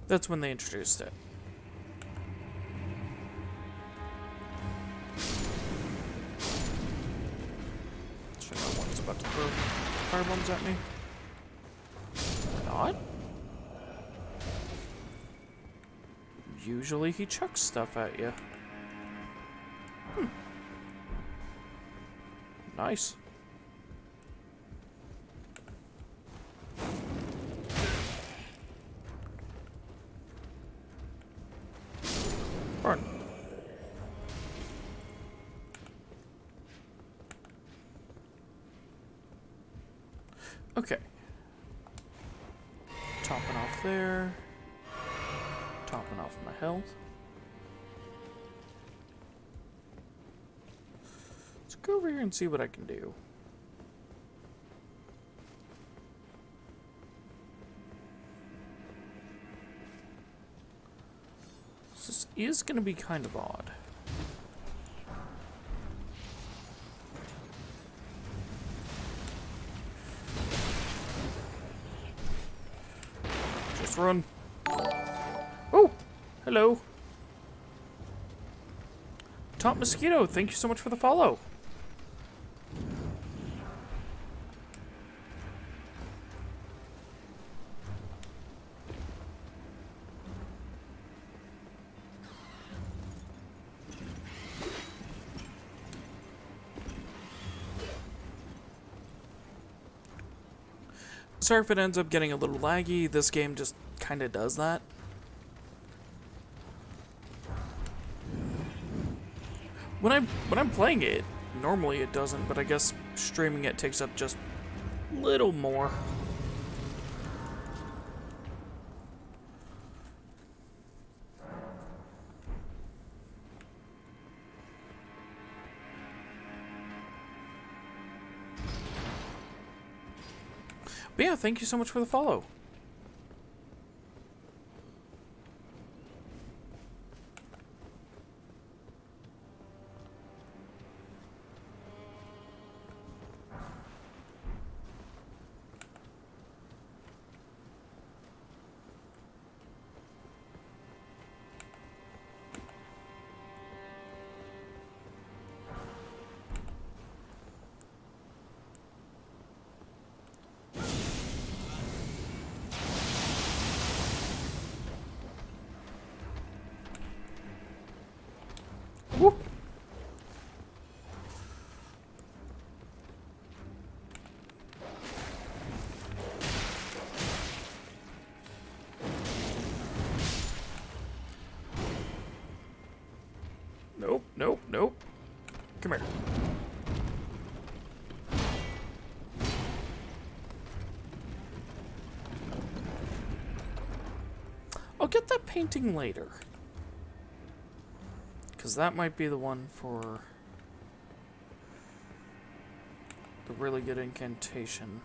That's when they introduced it. Sure, no one's about to throw firebombs at me. Not? Usually he chucks stuff at you. Nice. Burn. Okay. Topping off there. Topping off my health. Let's go over here and see what I can do. This is going to be kind of odd. Just run. Oh! Hello. Top Mosquito, thank you so much for the follow. Sorry if it ends up getting a little laggy. This game just kind of does that. When I'm playing it, normally it doesn't, but I guess streaming it takes up just a little more. But yeah, thank you so much for the follow. Whoop. Nope, nope, nope. Come here. I'll get that painting later. Because that might be the one for the really good incantation.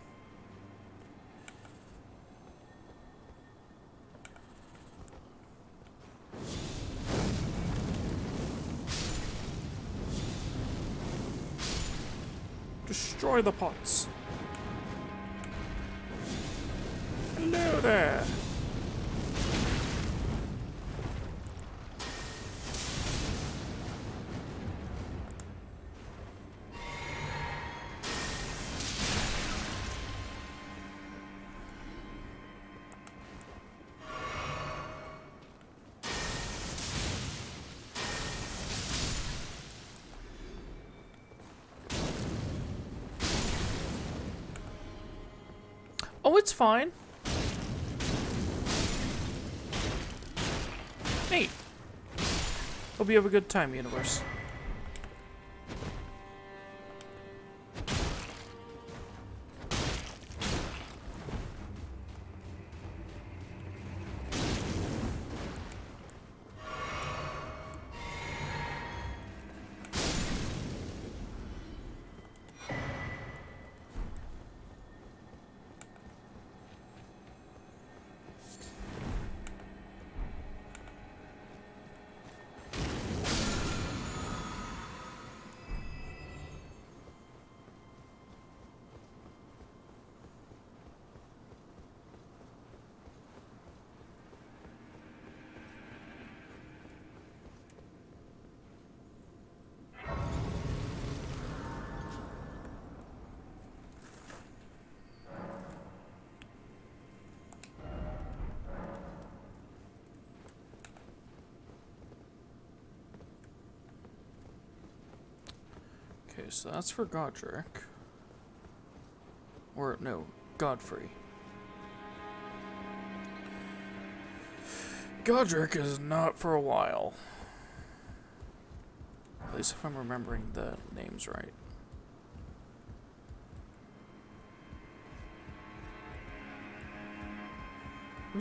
Destroy the pots. Hello there. Oh, it's fine. Neat. Hope you have a good time, universe. Okay, so that's for Godric. Or, no, Godfrey. Godric is not for a while. At least if I'm remembering the names right.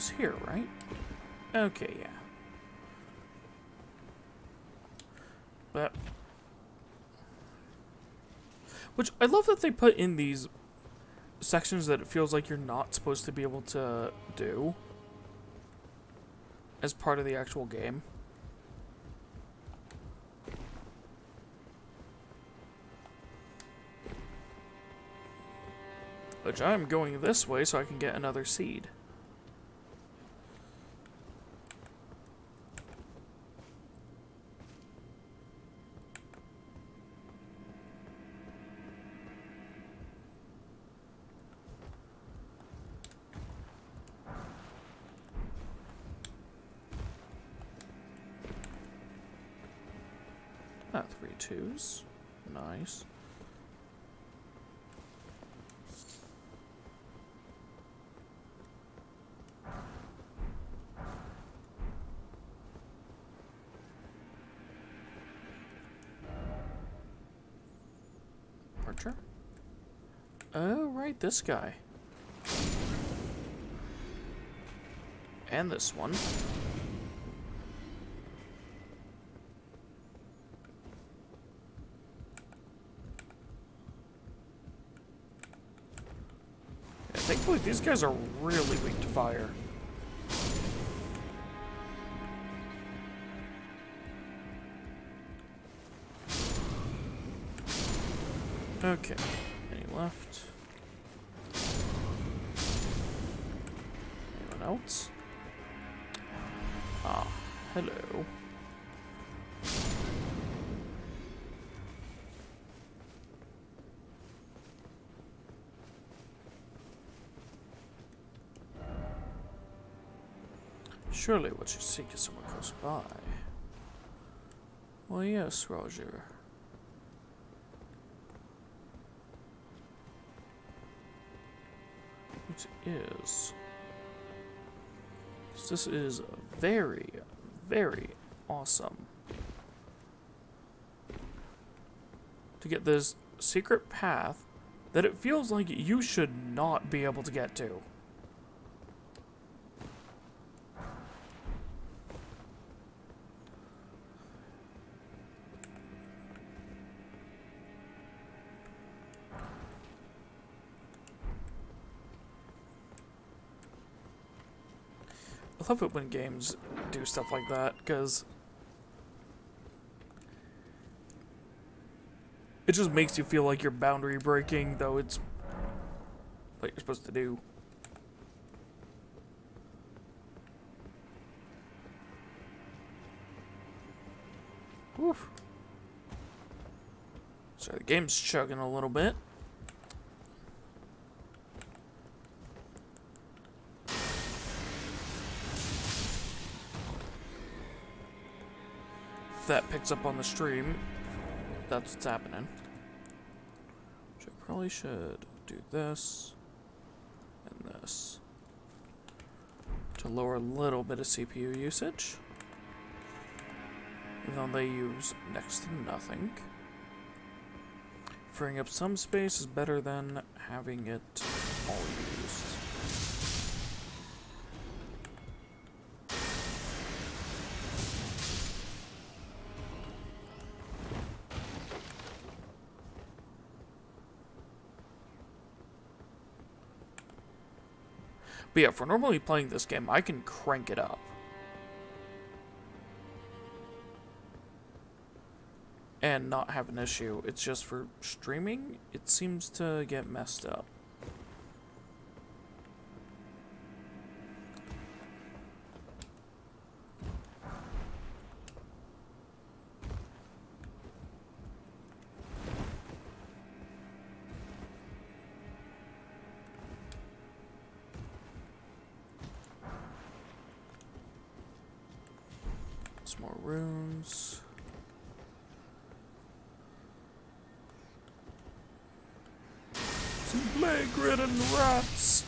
was here, right? Okay, yeah. But... Which, I love that they put in these sections that it feels like you're not supposed to be able to do as part of the actual game. Which I'm going this way so I can get another seed. Ah, 3 2s. Nice. Archer? Oh, right, this guy. And this one. Yeah, thankfully, these guys are really weak to fire. Okay, any left? Anyone else? Ah, hello. Surely what you seek is somewhere close by. Well, yes, Roger. It is. This is very, very awesome. To get this secret path that it feels like you should not be able to get to. I love it when games do stuff like that, because it just makes you feel like you're boundary breaking, though it's what you're supposed to do. Woof. Sorry, the game's chugging a little bit. If that picks up on the stream, that's what's happening. Which I probably should do this and this to lower a little bit of CPU usage. Even though they use next to nothing. Freeing up some space is better than having it all used. But yeah, if we're normally playing this game, I can crank it up. And not have an issue. It's just for streaming, it seems to get messed up. Some more runes. Some plague-ridden rats.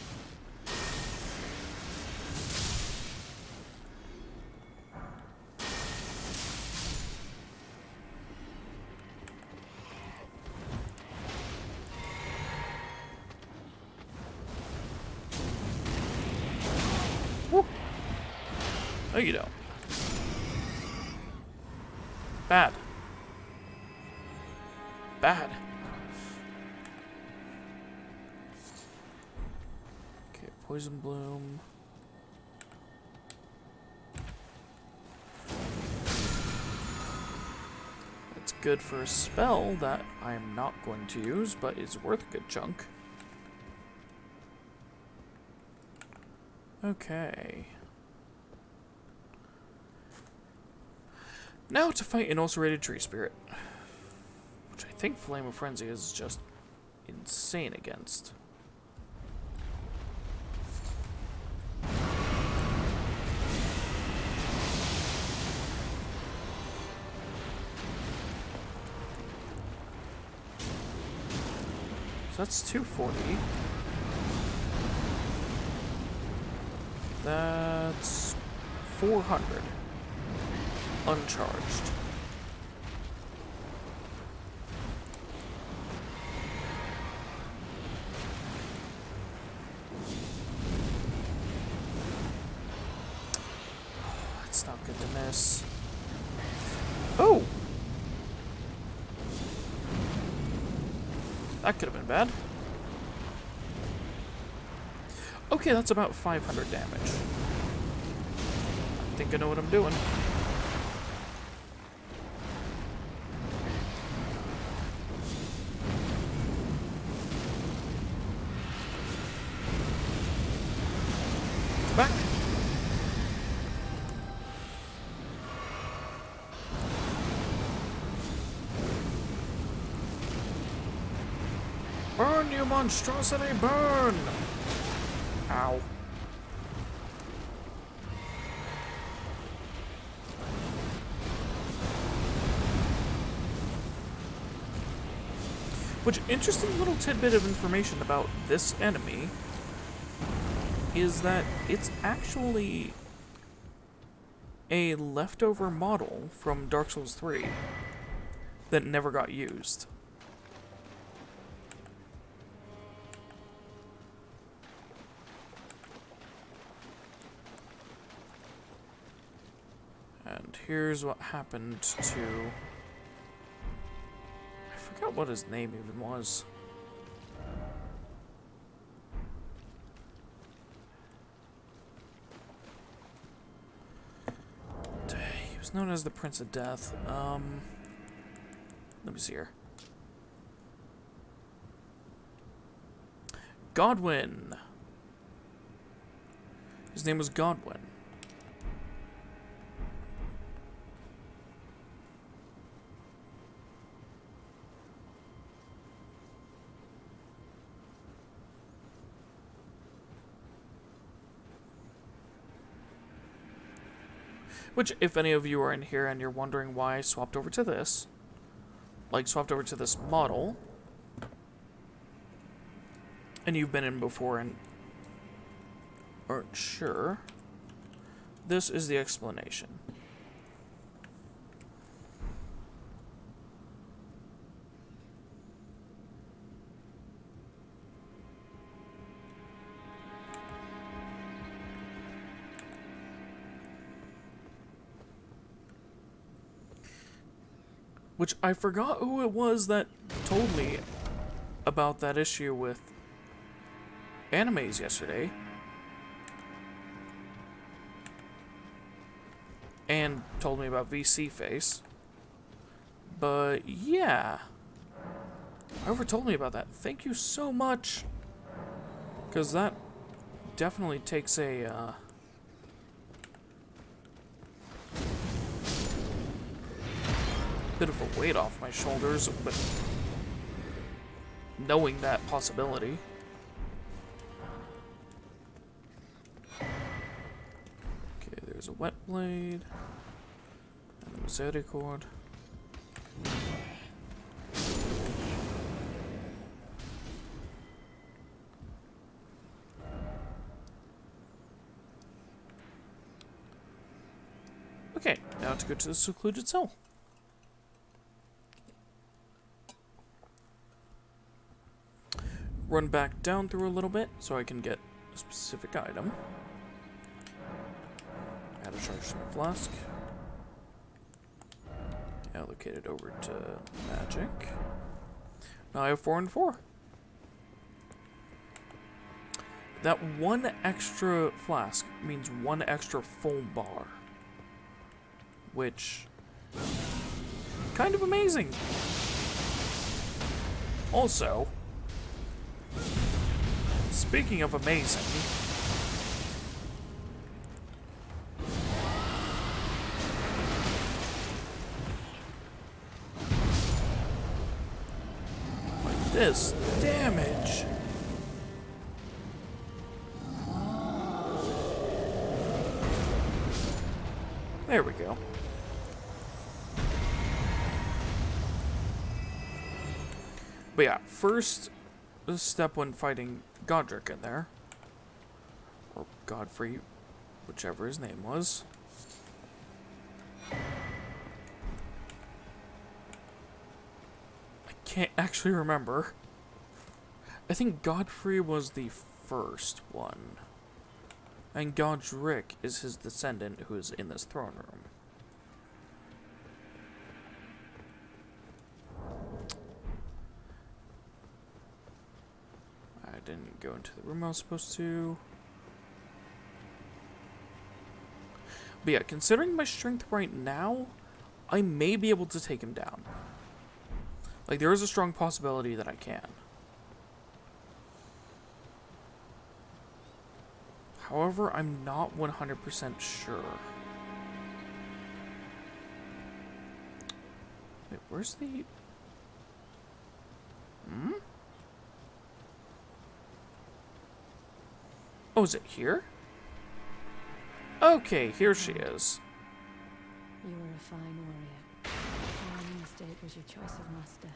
Woo. No, you don't. Bad. Bad. Okay, Poison Bloom. It's good for a spell that I am not going to use, but is worth a good chunk. Okay. Now to fight an ulcerated tree spirit, which I think Flame of Frenzy is just insane against. So that's 240. That's 400. Uncharged. That's not good to miss. Oh! That could have been bad. Okay, that's about 500 damage. I think I know what I'm doing. Back. Burn, you monstrosity, burn! Ow. Which, interesting little tidbit of information about this enemy is that it's actually a leftover model from Dark Souls 3 that never got used. And here's what happened to... I forgot what his name even was. He was known as the Prince of Death. Let me see here. Godwin. His name was Godwin. Which, if any of you are in here and you're wondering why I swapped over to this, swapped over to this model, and you've been in before and aren't sure, this is the explanation. Which I forgot who it was that told me about that issue with animes yesterday. And told me about VC Face. But yeah. Whoever told me about that, thank you so much. Because that definitely takes a bit of a weight off my shoulders, but knowing that possibility. Okay, there's a wet blade and a misericord. Okay, now to go to the secluded cell. Run back down through a little bit so I can get a specific item. Add a Charge my flask. Allocate it over to magic. Now I have 4 and 4. That one extra flask means one extra full bar. Which... kind of amazing. Also, speaking of amazing... this damage. There we go. But yeah, first step when fighting Godric in there, or Godfrey, whichever his name was. Can't actually remember. I think Godfrey was the first one. And Godric is his descendant who is in this throne room. I didn't go into the room I was supposed to. But yeah, considering my strength right now, I may be able to take him down. Like, there is a strong possibility that I can. However, I'm not 100% sure. Wait, where's the... Oh, is it here? Okay, here she is. You were a fine warrior. Our mistake was your choice of master.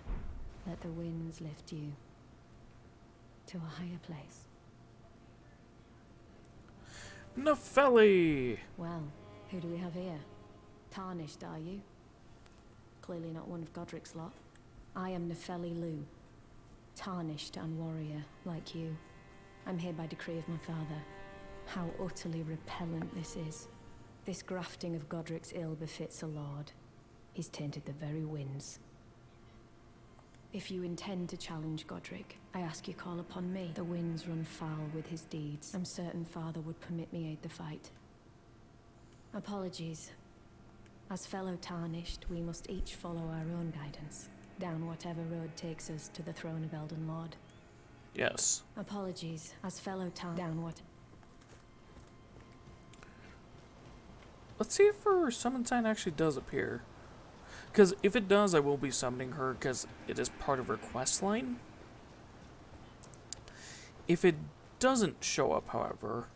Let the winds lift you to a higher place. Nepheli! Well, who do we have here? Tarnished, are you? Clearly not one of Godric's lot. I am Nepheli Lu. Tarnished and warrior, like you. I'm here by decree of my father. How utterly repellent this is. This grafting of Godric's ill befits a lord. He's tainted the very winds. If you intend to challenge Godric, I ask you call upon me. The winds run foul with his deeds. I'm certain father would permit me aid the fight. Apologies. As fellow tarnished, we must each follow our own guidance, down whatever road takes us to the throne of Elden Lord. Yes. Apologies. As fellow down what... Let's see if her summon sign actually does appear. Because if it does, I will be summoning her because it is part of her quest line. If it doesn't show up, however,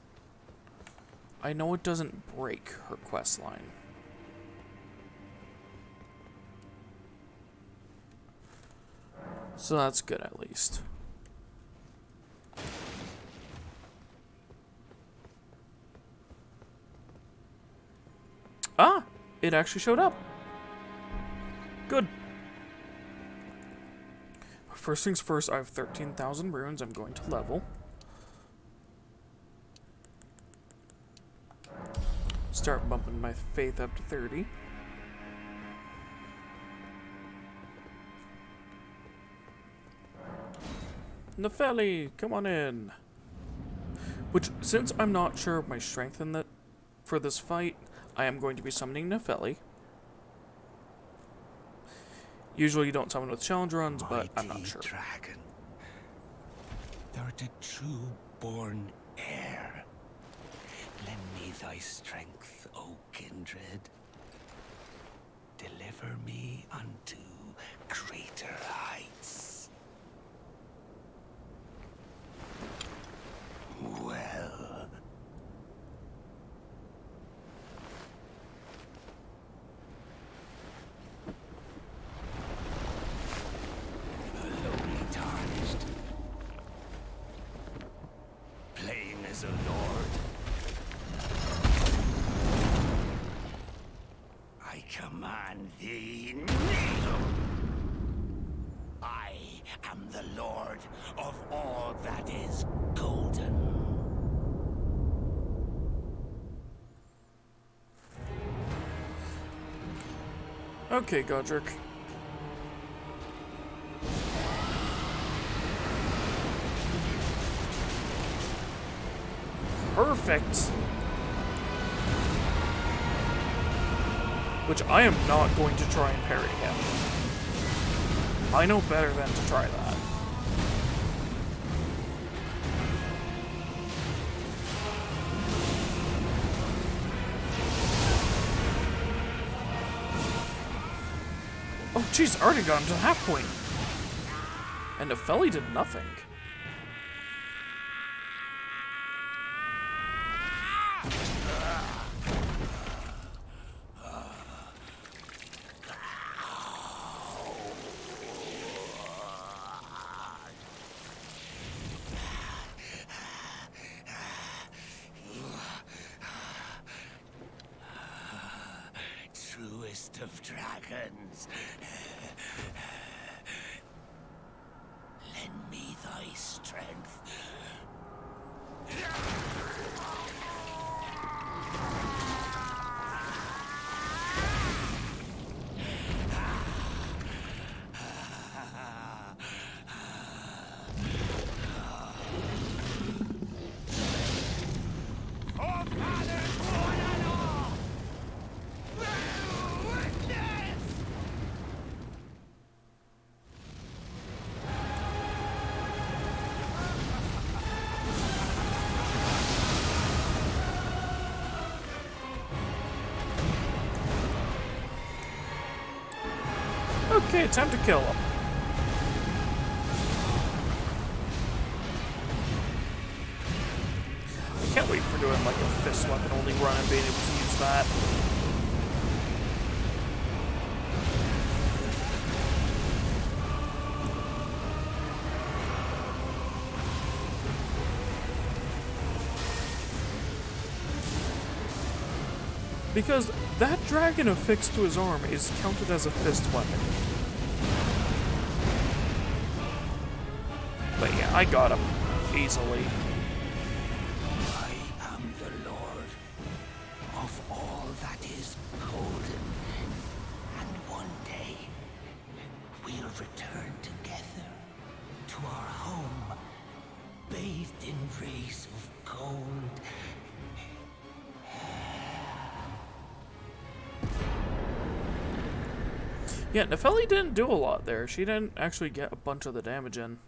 I know it doesn't break her quest line. So that's good at least. Ah! It actually showed up. Good. First things first, I have 13,000 runes I'm going to level. Start bumping my faith up to 30. Nepheli, come on in. Which, since I'm not sure of my strength in that for this fight, I am going to be summoning Nepheli. Usually you don't summon with challenge runs, but I'm not sure. Dragon, thou art a true-born heir. Lend me thy strength, O kindred. Deliver me unto greater heights. Well... lowly tarnished, plain as a lord. I command thee, kneel! I Okay, Godric. Perfect. Which I am not going to try and parry him. I know better than to try that. Oh jeez, already got him to the half point. And Nepheli did nothing. Truest of dragons. Lend me thy strength. Okay, time to kill him. I can't wait for doing like a fist weapon only run and being able to use that. Because that dragon affixed to his arm is counted as a fist weapon. But yeah, I got him easily. I am the Lord of all that is golden. And one day, we'll return together to our home, bathed in rays of gold. Yeah, Nepheli didn't do a lot there. She didn't actually get a bunch of the damage in.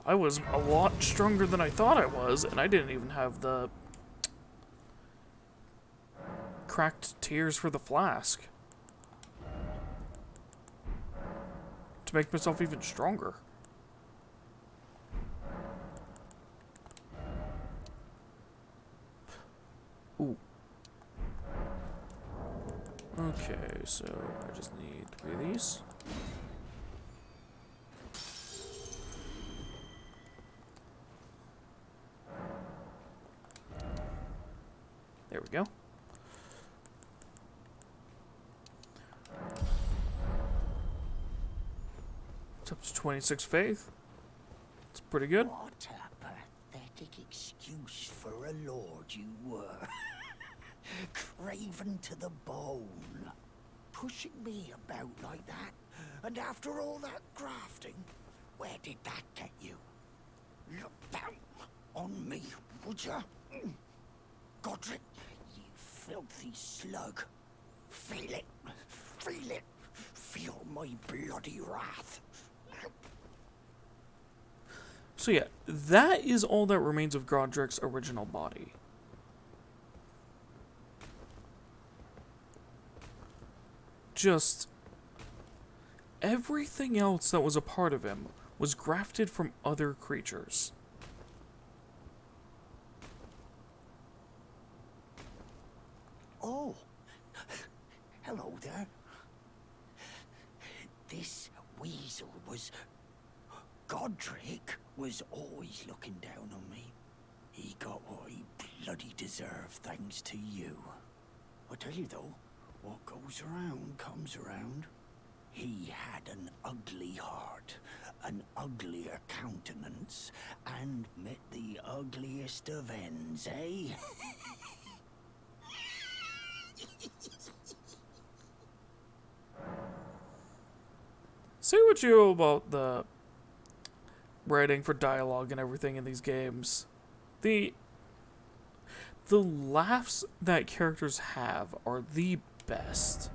I was a lot stronger than I thought I was, and I didn't even have the cracked tears for the flask to make myself even stronger. Ooh. Okay, so I just need 3 of these. There we go. It's up to 26 faith. It's pretty good. What a pathetic excuse for a lord you were. Craven to the bone. Pushing me about like that. And after all that grafting, where did that get you? Look down on me, would ya? Godric, you filthy slug. Feel it. Feel it. Feel my bloody wrath. So yeah, that is all that remains of Godric's original body. Just everything else that was a part of him was grafted from other creatures. Oh, hello there. This weasel was... Godric was always looking down on me. He got what he bloody deserved thanks to you. I tell you though, what goes around comes around. He had an ugly heart, an uglier countenance, and met the ugliest of ends, eh? Say what you know about the writing for dialogue and everything in these games. The laughs that characters have are the best.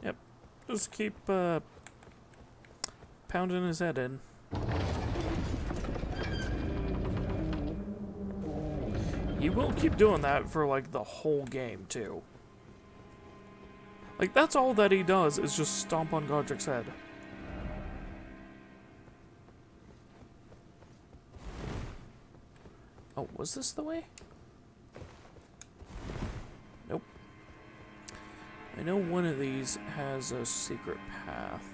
Yep. Just keep pounding his head in. He will keep doing that for, like, the whole game, too. Like, that's all that he does, is just stomp on Godric's head. Oh, was this the way? Nope. I know one of these has a secret path.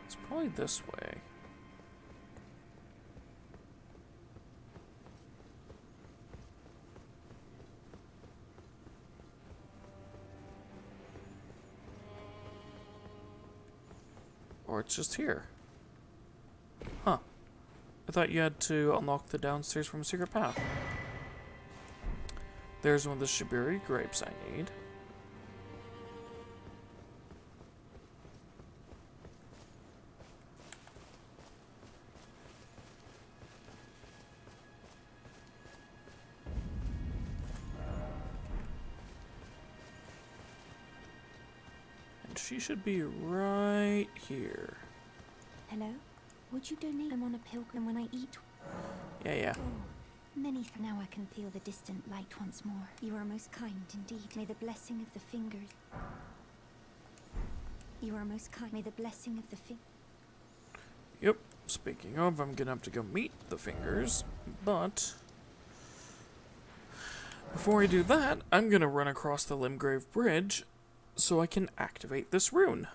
It's probably this way. Or it's just here. Huh. I thought you had to unlock the downstairs from a secret path. There's one of the Shibiri grapes I need. She should be right here. Hello? Would you donate them on a pilgrim when I eat? Yeah. Many now I can feel the distant light once more. You are most kind indeed. May the blessing of the fingers. You are most kind. May the blessing of the Yep. Speaking of, I'm gonna have to go meet the fingers, but before I do that, I'm gonna run across the Limgrave Bridge so I can activate this rune.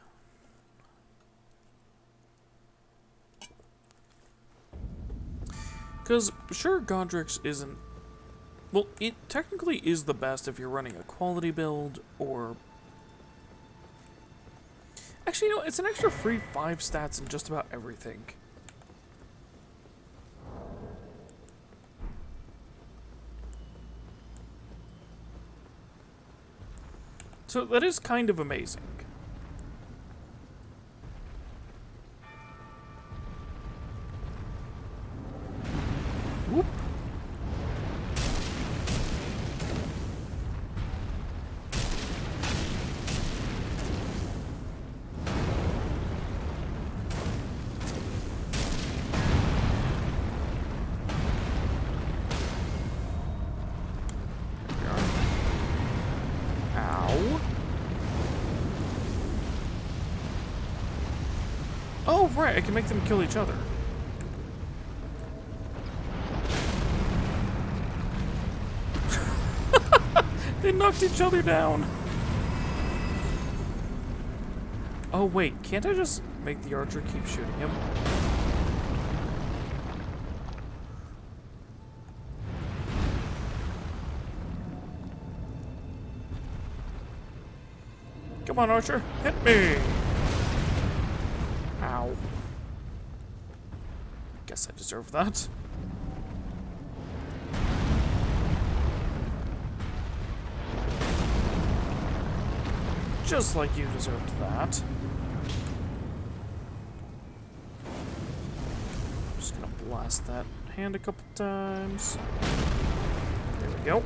Because, sure, Godric's isn't... Well, it technically is the best if you're running a quality build, or... Actually, no, it's an extra free 5 stats in just about everything. So that is kind of amazing. Whoop. Oh, right, I can make them kill each other. They knocked each other down. Oh, wait, can't I just make the archer keep shooting him? Come on, archer, hit me! Ow. Guess I deserve that. Just like you deserved that. Just gonna blast that hand a couple times. There we go.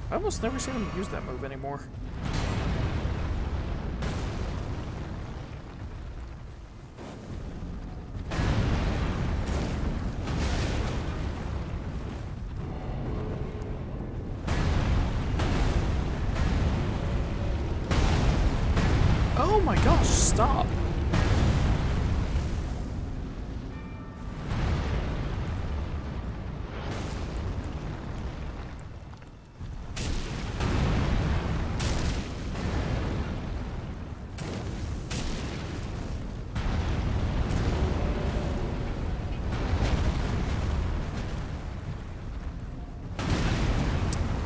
I almost never see them use that move anymore. Oh my gosh, stop!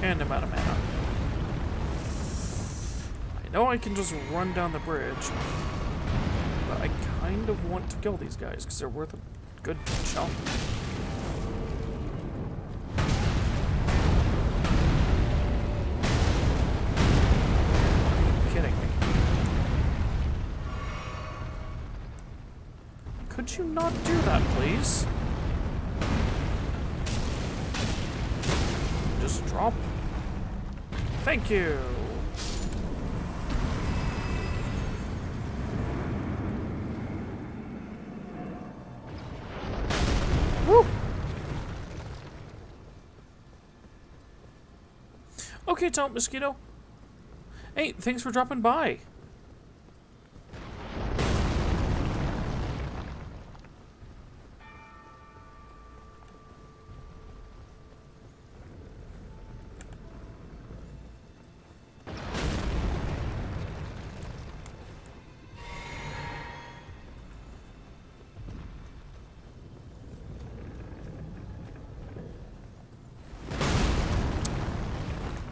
And I'm out of mana. I know I can just run down the bridge, but I kind of want to kill these guys because they're worth a good chunk. Are you kidding me? Could you not do that, please? Just drop. Thank you. Woo. Okay, Tom Mosquito. Hey, thanks for dropping by.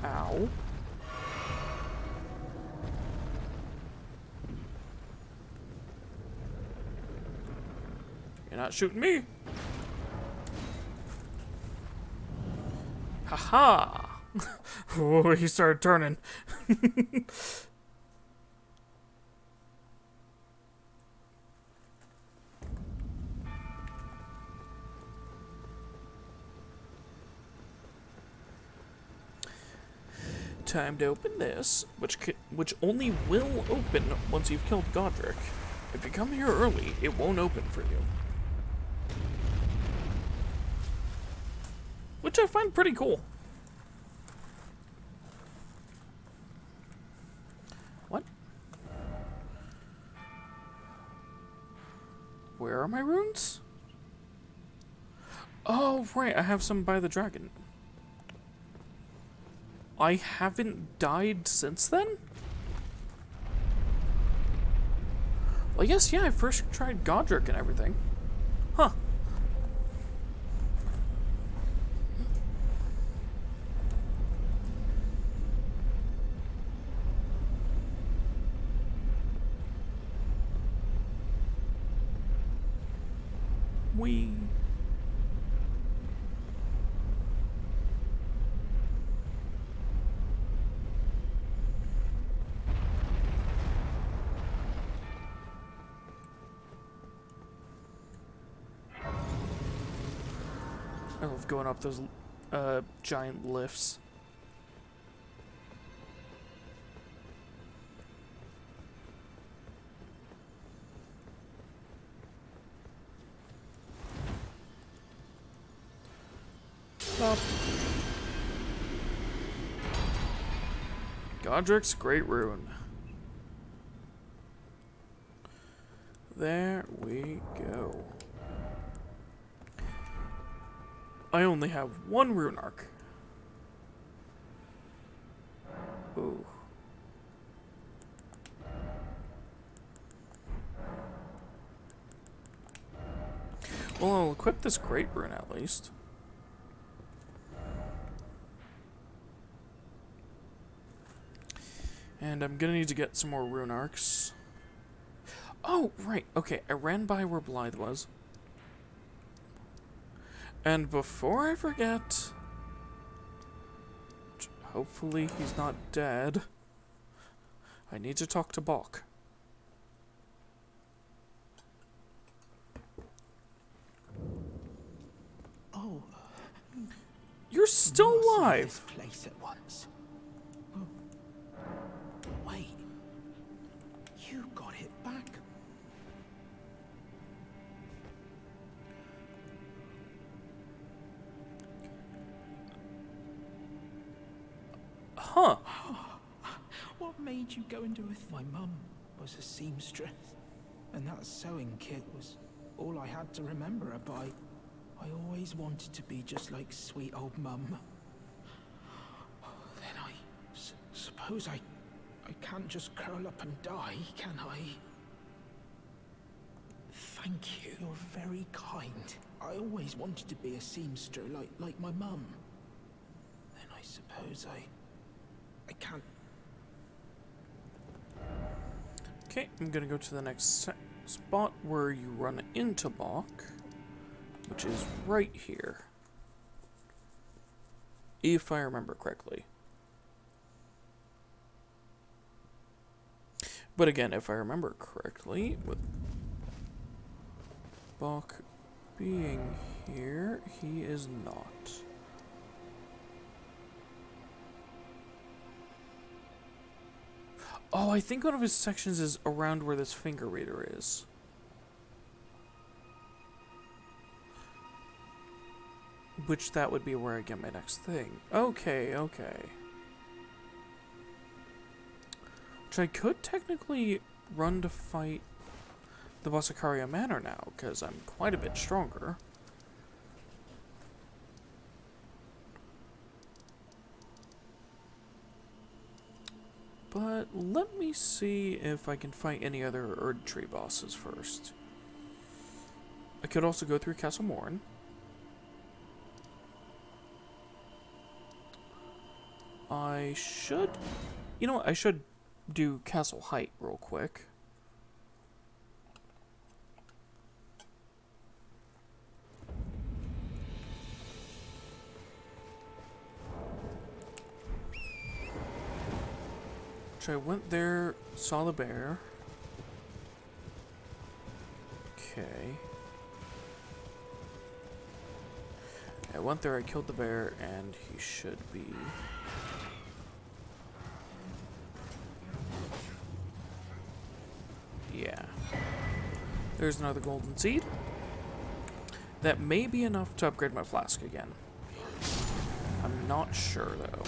Ow. You're not shooting me. Haha. Oh, he started turning. Time to open this, which only will open once you've killed Godric. If you come here early, it won't open for you. Which I find pretty cool. What? Where are my runes? Oh, right, I have some by the dragon. I haven't died since then? Well, yes, yeah, I first tried Godric and everything. Huh. Wee. I love going up those giant lifts. Stop. Godric's Great Rune. There we go. I only have one rune arc. Ooh. Well, I'll equip this great rune at least. And I'm gonna need to get some more rune arcs. Oh, right. Okay, I ran by where Blythe was. And before I forget, hopefully he's not dead, I need to talk to Bok. Oh, You're still alive. This place at once. Oh. Wait, you got it back. Huh. What made you go into it? My mum was a seamstress, and that sewing kit was all I had to remember her by. I always wanted to be just like sweet old mum. Then I suppose I can't just curl up and die, can I? Thank you. You're very kind. I always wanted to be a seamster like my mum. Then I suppose I can't. Okay, I'm gonna go to the next spot where you run into Bach, which is right here. If I remember correctly. But again, if I remember correctly, with Bach being here, he is not. Oh, I think one of his sections is around where this finger reader is. Which that would be where I get my next thing. Okay, okay. Which I could technically run to fight the Bossicaria Manor now, because I'm quite a bit stronger. But let me see if I can fight any other Erdtree bosses first. I could also go through Castle Morn. I should... You know what? I should do Castle Height real quick. So I went there, saw the bear. Okay. I went there, I killed the bear, and he should be... Yeah. There's another golden seed. That may be enough to upgrade my flask again. I'm not sure, though.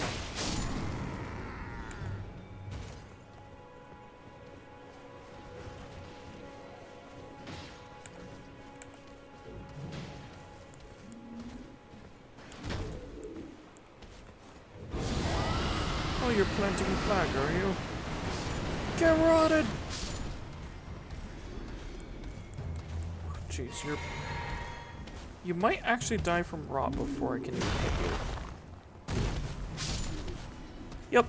Oh, you're planting a flag, are you? Get rotted! Jeez, you might actually die from rot before I can even hit you. Yep.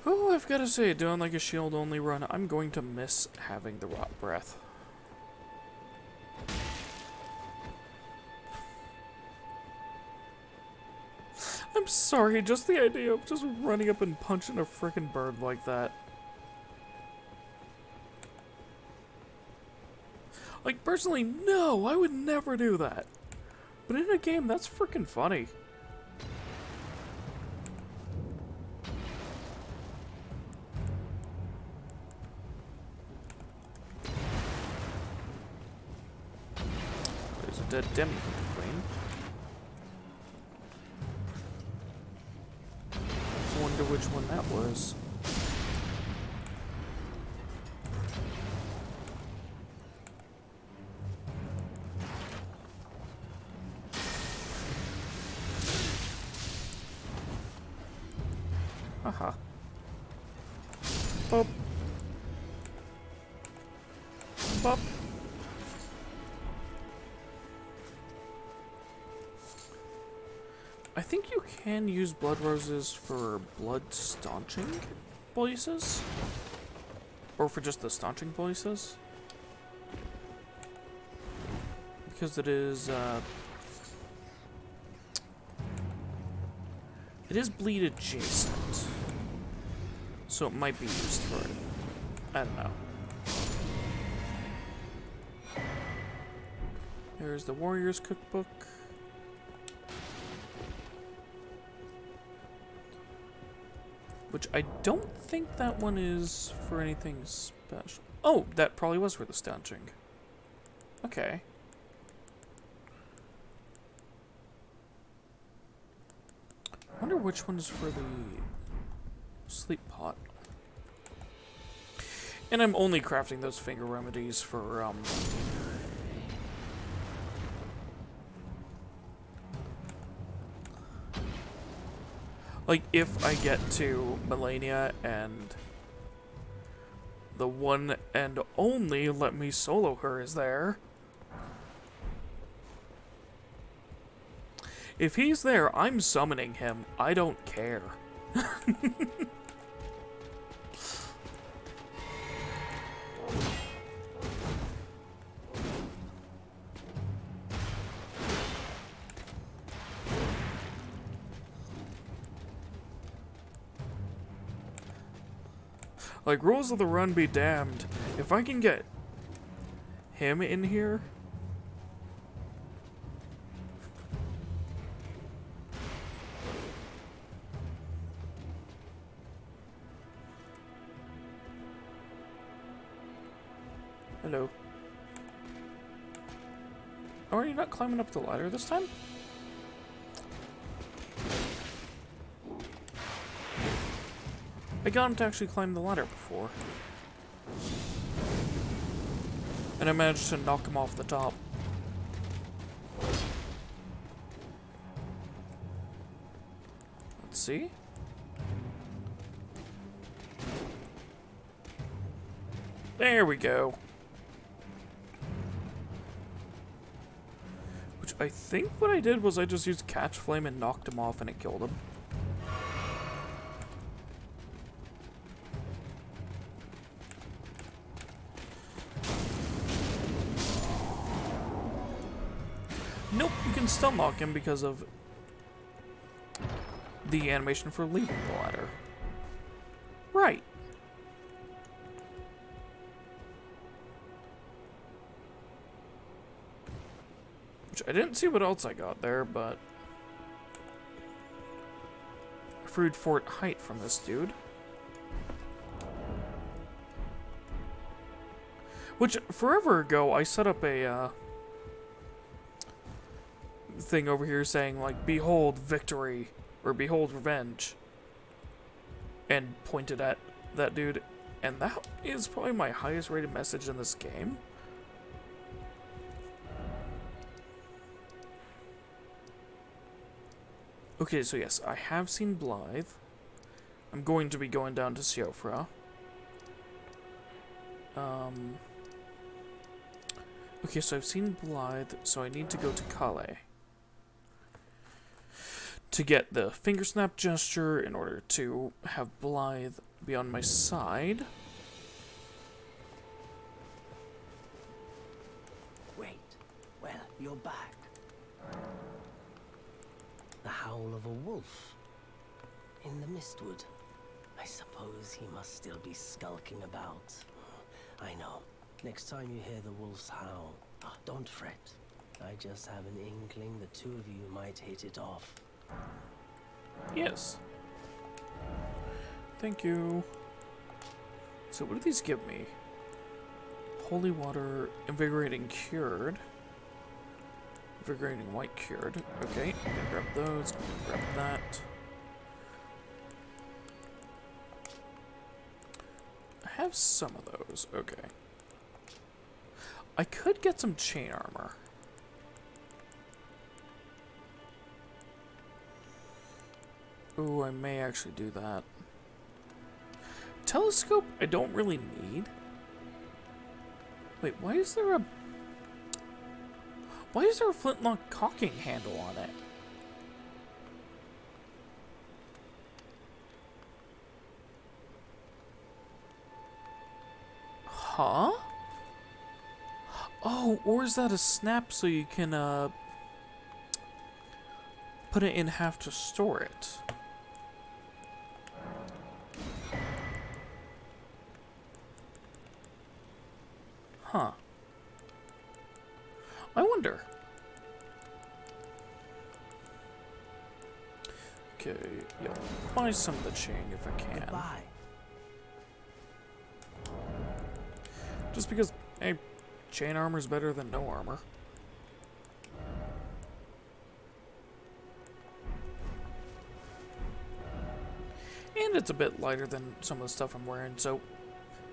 Oh, I've got to say, doing like a shield-only run, I'm going to miss having the rot breath. I'm sorry, just the idea of just running up and punching a frickin' bird like that. Like, personally, no, I would never do that. But in a game, that's freaking funny. There's a dead demi queen. I wonder which one that was. Haha. Bop. Bop. I think you can use blood roses for blood staunching places? Or for just the staunching places? Because it is bleed adjacent. So it might be used for it. I don't know. There's the Warrior's Cookbook. Which I don't think that one is for anything special. Oh, that probably was for the staunching. Okay. I wonder which one is for the sleep pot. And I'm only crafting those finger remedies for, like, if I get to Melania and the one and only Let Me Solo Her is there. If he's there, I'm summoning him. I don't care. Like, rules of the run be damned. If I can get him in here... Hello. Oh, are you not climbing up the ladder this time? I got him to actually climb the ladder before. And I managed to knock him off the top. Let's see. There we go. Which I think what I did was I just used Catch Flame and knocked him off and it killed him. Nope, you can still knock him because of the animation for leaving the ladder. Right. Which I didn't see what else I got there, but... Fruit Fort height from this dude. Which, forever ago, I set up a, thing over here saying, like, behold victory, or behold revenge. And pointed at that dude. And that is probably my highest rated message in this game. Okay, so yes, I have seen Blythe. I'm going to be going down to Siofra. Okay, so I've seen Blythe, so I need to go to Calais to get the finger snap gesture in order to have Blythe be on my side. Wait, well, you're back. The howl of a wolf in the mistwood. I suppose he must still be skulking about. I know. Next time you hear the wolf's howl, don't fret. I just have an inkling the two of you might hit it off. Yes. Thank you. So what do these give me? Holy water, invigorating cured. Invigorating white cured. Okay, I'm gonna grab those. I'm gonna grab that. I have some of those. Okay. I could get some chain armor. Ooh, I may actually do that. Telescope, I don't really need. Wait, why is there a flintlock cocking handle on it? Huh? Oh, or is that a snap so you can, put it in half to store it? Huh. I wonder. Okay, yeah, buy some of the chain if I can. Goodbye. Just because, hey, chain armor's better than no armor. And it's a bit lighter than some of the stuff I'm wearing, so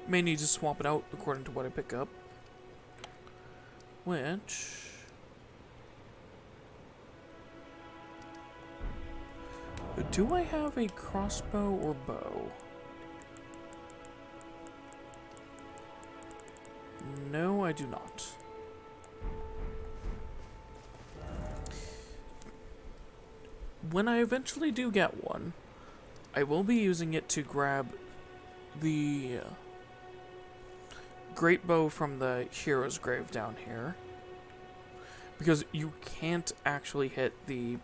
may need to swap it out according to what I pick up. Which... do I have a crossbow or bow? No, I do not. When I eventually do get one, I will be using it to grab the great bow from the hero's grave down here. Because you can't actually hit the...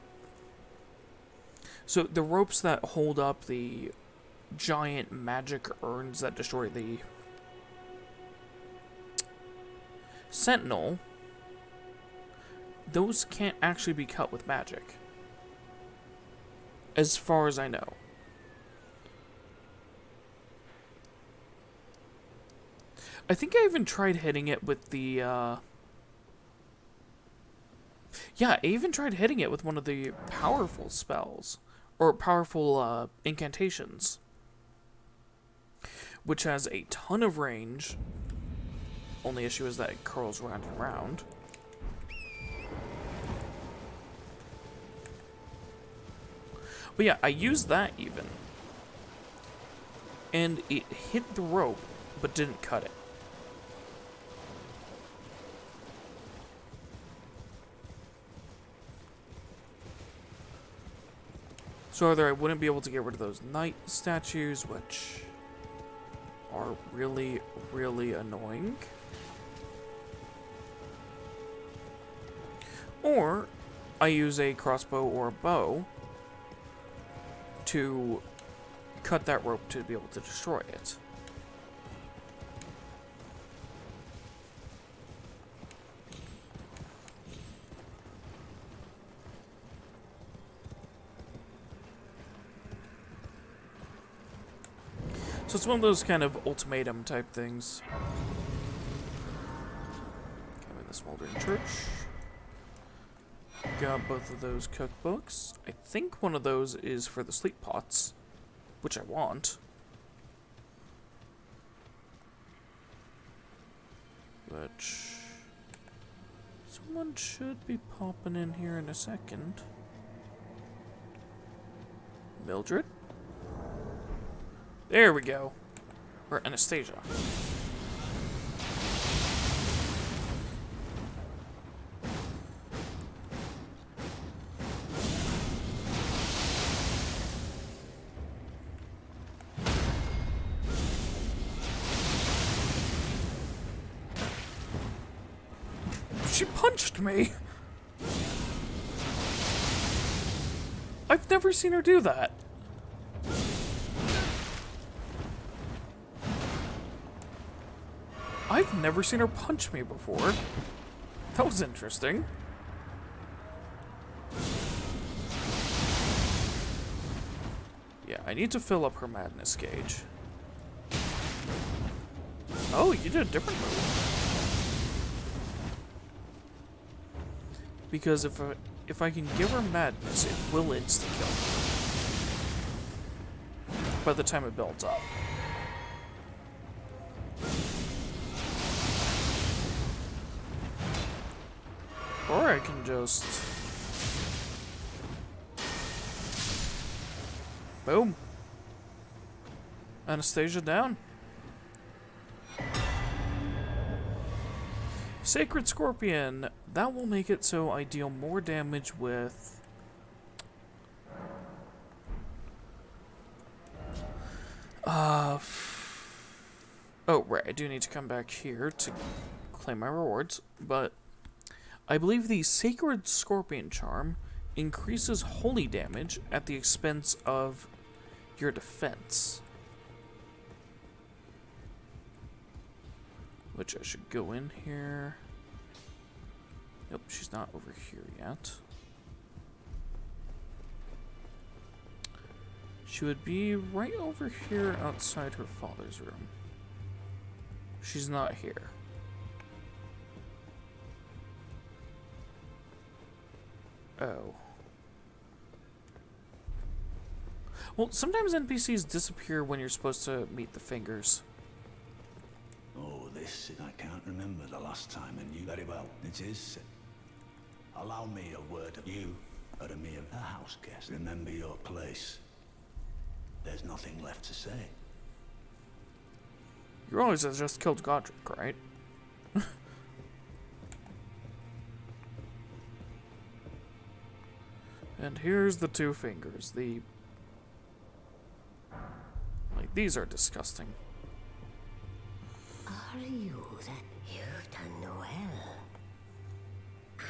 So the ropes that hold up the giant magic urns that destroy the Sentinel, those can't actually be cut with magic. As far as I know. I think I even tried hitting it with the, yeah, I even tried hitting it with one of the powerful spells. Or powerful, incantations. Which has a ton of range. Only issue is that it curls round and round. But yeah, I used that even. And it hit the rope, but didn't cut it. So either I wouldn't be able to get rid of those knight statues, which are really, really annoying. Or I use a crossbow or a bow to cut that rope to be able to destroy it. So it's one of those kind of ultimatum type things. I'm in the Smoldering Church. Got both of those cookbooks. I think one of those is for the sleep pots, which I want. Which someone should be popping in here in a second. Mildred? There we go. Or Anastasia. She punched me! I've never seen her do that. I've never seen her punch me before. That was interesting. Yeah, I need to fill up her madness gauge. Oh, you did a different move. Because if I can give her madness, it will insta-kill her by the time it builds up. Or I can just... boom. Anastasia down. Sacred Scorpion. That will make it so I deal more damage with... oh, right. I do need to come back here to claim my rewards, but... I believe the Sacred Scorpion Charm increases holy damage at the expense of your defense. Which I should go in here. Nope, she's not over here yet. She would be right over here outside her father's room. She's not here. Oh. Well, sometimes NPCs disappear when you're supposed to meet the fingers. Oh, this, I can't remember the last time I knew very well. It is. Allow me a word of you, are a mere house guest. Remember your place. There's nothing left to say. You always just killed Godric, right? And here's the two fingers. The... like, these are disgusting. Are you then? You've done well. I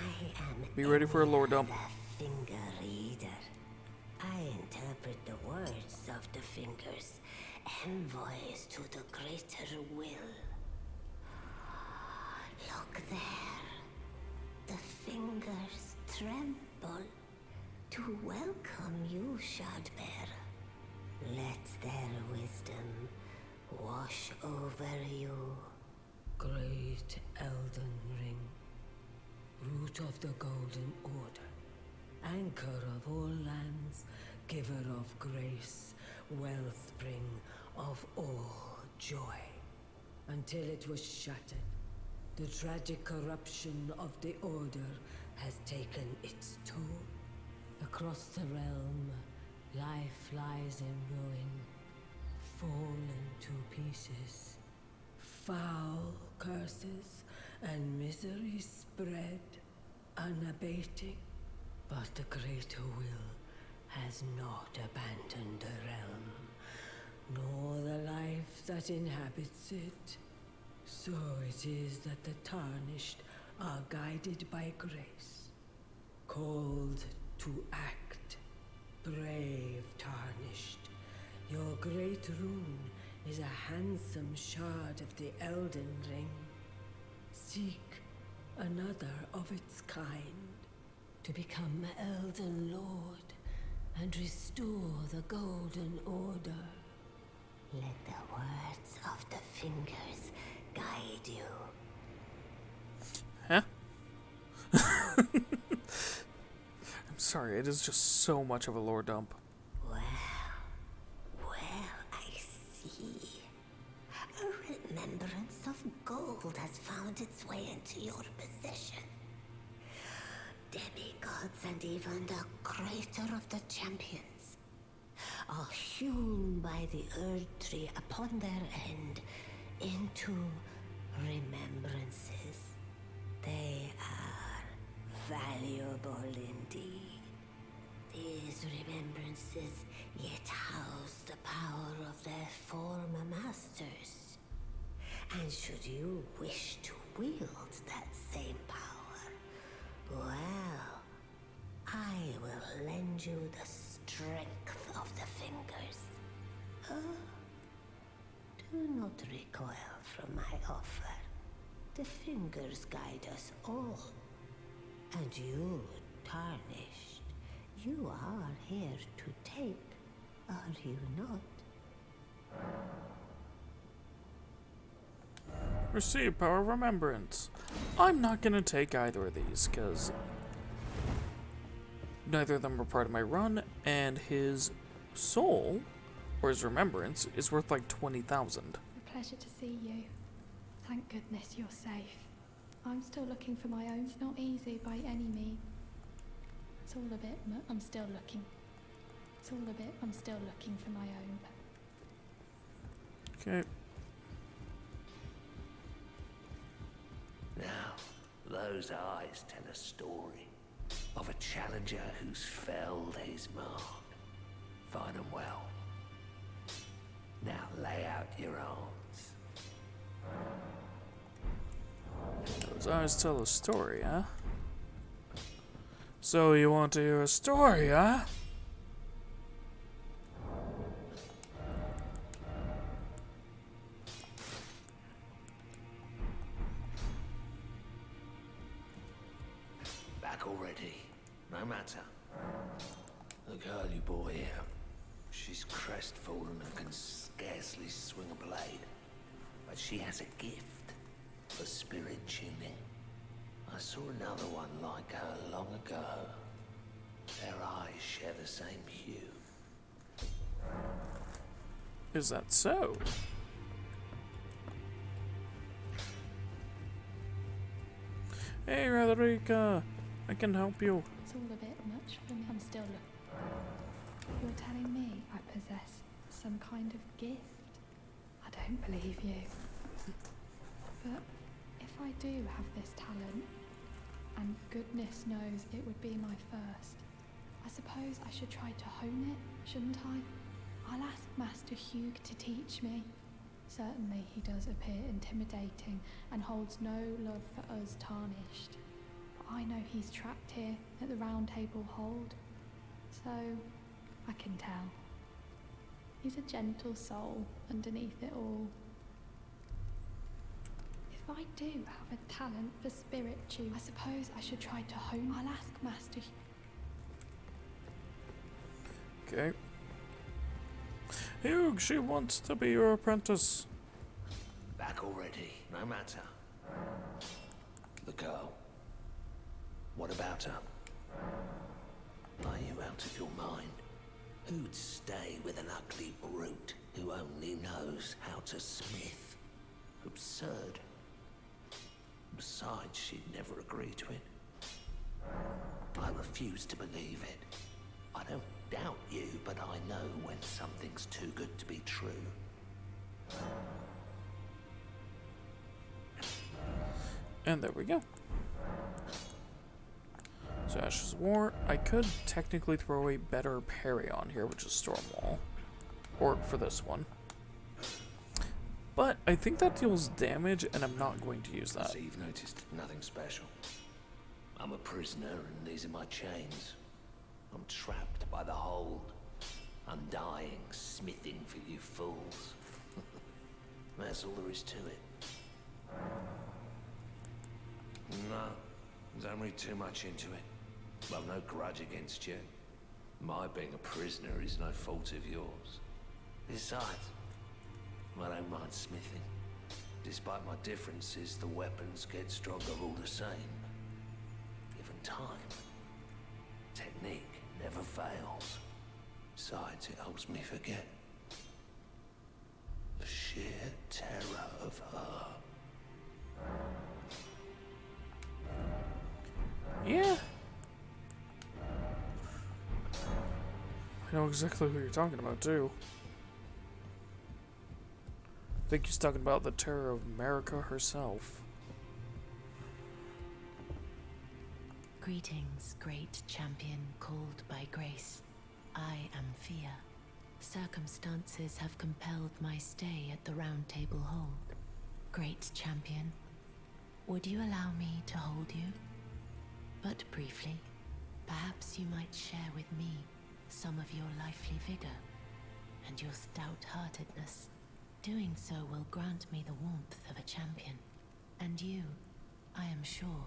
am Be ready for a lore dump. the finger reader. I interpret interpret the words of the fingers, envoys to the greater will. Look there. The fingers tremble to welcome you, Shardbearer. Let their wisdom wash over you. Great Elden Ring, root of the Golden Order, anchor of all lands, giver of grace, wellspring of all joy. Until it was shattered, the tragic corruption of the Order has taken its toll. Across the realm, life lies in ruin, fallen to pieces. Foul curses and misery spread, unabating. But the greater will has not abandoned the realm, nor the life that inhabits it. So it is that the Tarnished are guided by grace, called to act. Brave Tarnished, your great rune is a handsome shard of the Elden Ring. Seek another of its kind, to become Elden Lord and restore the Golden Order. Let the words of the fingers guide you. Huh? I'm sorry, it is just so much of a lore dump. Well, I see. A remembrance of gold has found its way into your possession. Demigods and even the greater of the champions are hewn by the Earth Tree upon their end into remembrances. They are valuable indeed. These remembrances yet house the power of their former masters. And should you wish to wield that same power, well, I will lend you the strength of the fingers. Do not recoil from my offer. The fingers guide us all. And you, Tarnished, you are here to take, are you not? Receive power of remembrance. I'm not gonna take either of these, because neither of them are part of my run, and his soul, or his remembrance, is worth like 20,000. A pleasure to see you. Thank goodness you're safe. I'm still looking for my own. It's not easy by any means. It's all a bit, I'm still looking. It's all a bit, I'm still looking for my own. Okay. Now, those eyes tell a story of a challenger who's felled his mark. Find them well. Now lay out your arms. Those eyes tell a story, huh? So you want to hear a story, huh? Back already. No matter. The girl you brought here, she's crestfallen and can scarcely swing a blade. But she has a gift for spirit tuning. I saw another one like her long ago. Their eyes share the same hue. Is that so? Hey, Roderica, I can help you. It's all a bit much for me. I'm still looking. You're telling me I possess some kind of gift? I don't believe you. But if I do have this talent, and goodness knows it would be my first, I suppose I should try to hone it, shouldn't I? I'll ask Master Hugh to teach me. Certainly he does appear intimidating and holds no love for us Tarnished. But I know he's trapped here at the Round Table Hold. So I can tell. He's a gentle soul underneath it all. If I do have a talent for spirit tune, I suppose I should try to hone. I'll ask Master. Okay. Hugh, she wants to be your apprentice. Back already, no matter. The girl. What about her? Are you out of your mind? Who'd stay with an ugly brute who only knows how to smith? Absurd. Besides, she'd never agree to it. I refuse to believe it. I don't doubt you, but I know when something's too good to be true. And there we go. So Ashes of War. I could technically throw a better parry on here, which is Stormwall. Or for this one. But I think that deals damage, and I'm not going to use that. So you've noticed nothing special. I'm a prisoner, and these are my chains. I'm trapped by the hold. I'm dying, smithing for you fools. That's all there is to it. No, don't read too much into it. I've no grudge against you. My being a prisoner is no fault of yours. Besides, I don't mind smithing. Despite my differences, the weapons get stronger all the same. Given time, technique never fails. Besides, it helps me forget the sheer terror of her. Yeah. I know exactly who you're talking about, too. I think he's talking about the terror of America herself. Greetings, great champion called by grace. I am Fia. Circumstances have compelled my stay at the Round Table Hold. Great champion, would you allow me to hold you? But briefly, perhaps you might share with me some of your lively vigor and your stout-heartedness. Doing so will grant me the warmth of a champion, and you, I am sure,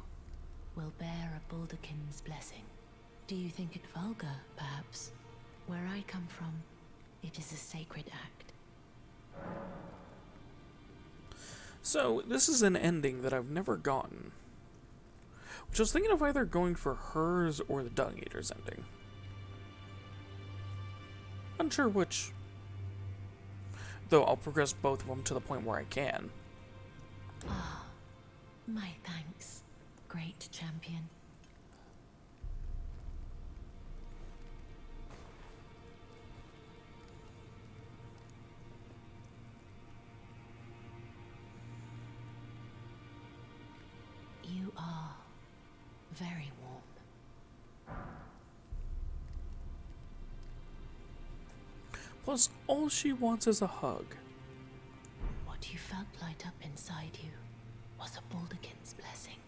will bear a Baldakin's blessing. Do you think it vulgar, perhaps? Where I come from, it is a sacred act. So, this is an ending that I've never gotten. Which I was thinking of either going for hers or the Dung Eater's ending. Unsure which. Though I'll progress both of them to the point where I can. Ah, my thanks, great champion. You are very warm. Plus, all she wants is a hug. What you felt light up inside you was a Baldakin's blessing.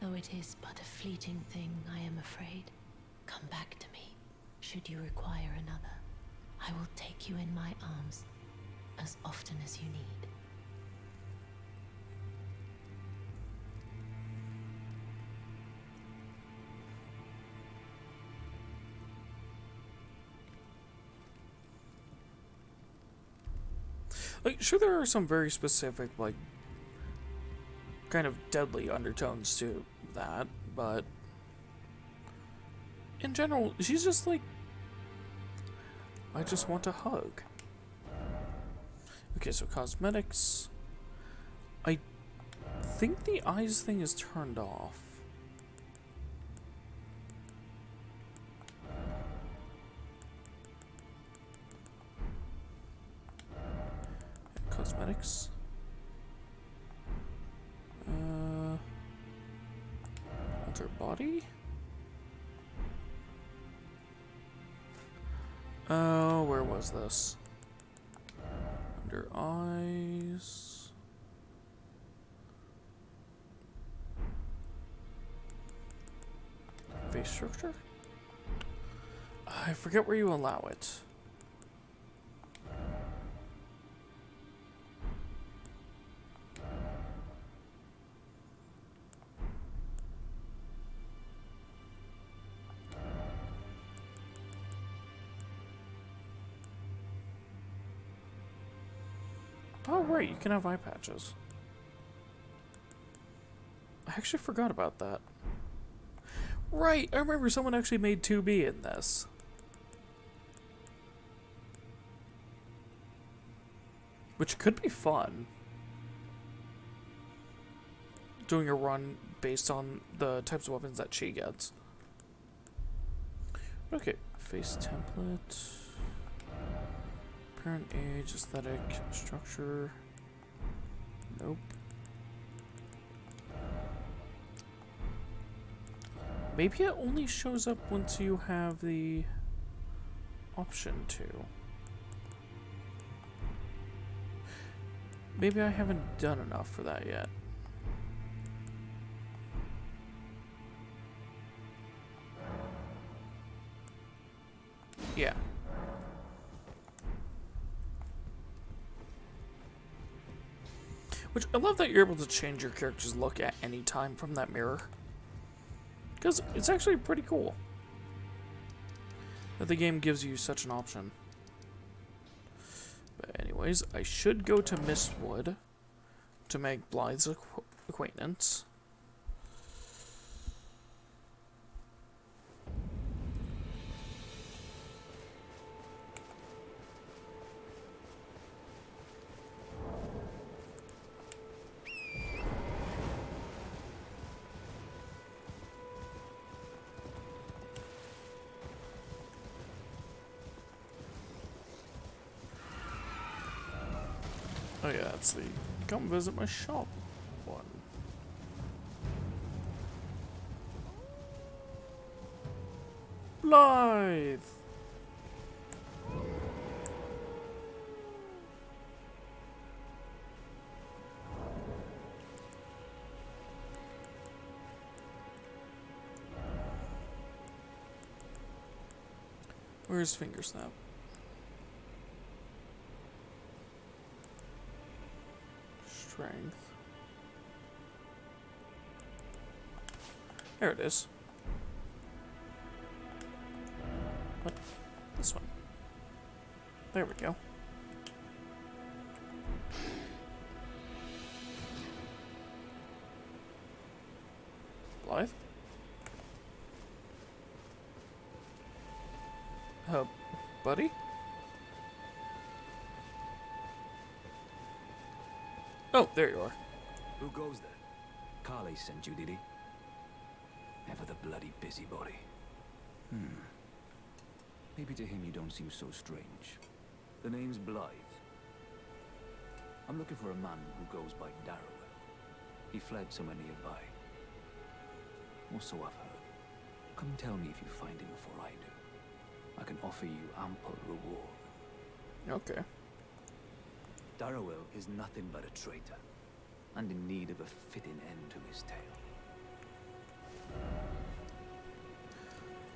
Though it is but a fleeting thing, I am afraid. Come back to me, should you require another. I will take you in my arms as often as you need. Like, sure, there are some very specific, like, kind of deadly undertones to that, but in general, she's just like, I just want a hug. Okay, so cosmetics. I think the eyes thing is turned off. Cosmetics. Alter body. Oh, where was this? Under eyes. Face structure? I forget where you allow it. Oh, right, you can have eye patches. I actually forgot about that. Right, I remember someone actually made 2B in this. Which could be fun. Doing a run based on the types of weapons that she gets. Okay, face template. Parent age, aesthetic, structure. Nope. Maybe it only shows up once you have the option to. Maybe I haven't done enough for that yet. Yeah. Which, I love that you're able to change your character's look at any time from that mirror. Because it's actually pretty cool that the game gives you such an option. But anyways, I should go to Mistwood to make Blythe's acquaintance. Oh yeah, that's the come visit my shop one. Blythe! Where's Fingersnap? Strength. There it is. What? This one. There we go. Blythe? Buddy? Oh, there you are. Who goes there? Carly sent you, did he? Ever the bloody busybody. Maybe to him you don't seem so strange. The name's Blythe. I'm looking for a man who goes by Darrowell. He fled somewhere nearby. Or so I've heard. Come tell me if you find him before I do. I can offer you ample reward. Okay. Darrowell is nothing but a traitor, and in need of a fitting end to his tale.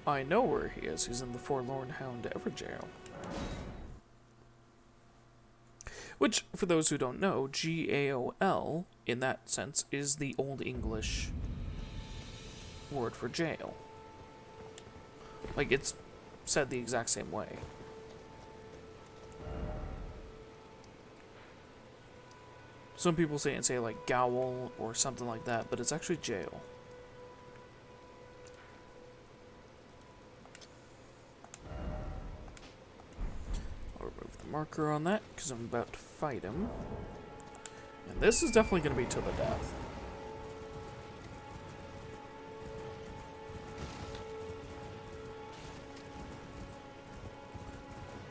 I know where he is. He's in the Forlorn Hound Ever Jail. Which, for those who don't know, G-A-O-L, in that sense, is the Old English word for jail. Like, it's said the exact same way. Some people say like Gowl or something like that, but it's actually jail. I'll remove the marker on that because I'm about to fight him. And this is definitely going to be to the death.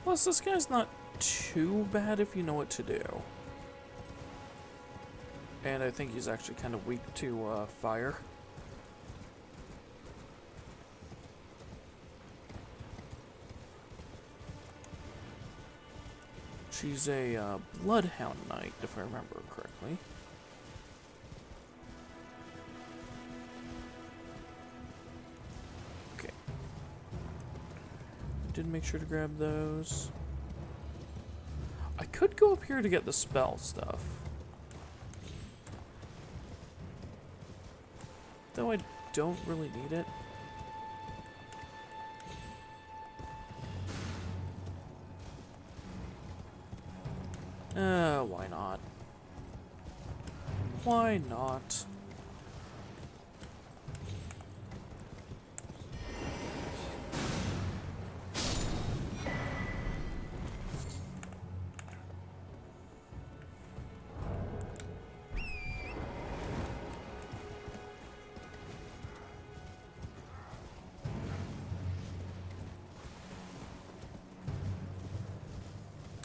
Plus, this guy's not too bad if you know what to do. And I think he's actually kind of weak to fire. She's a Bloodhound Knight, if I remember correctly. Didn't make sure to grab those. I could go up here to get the spell stuff. Though I don't really need it. Why not? Why not?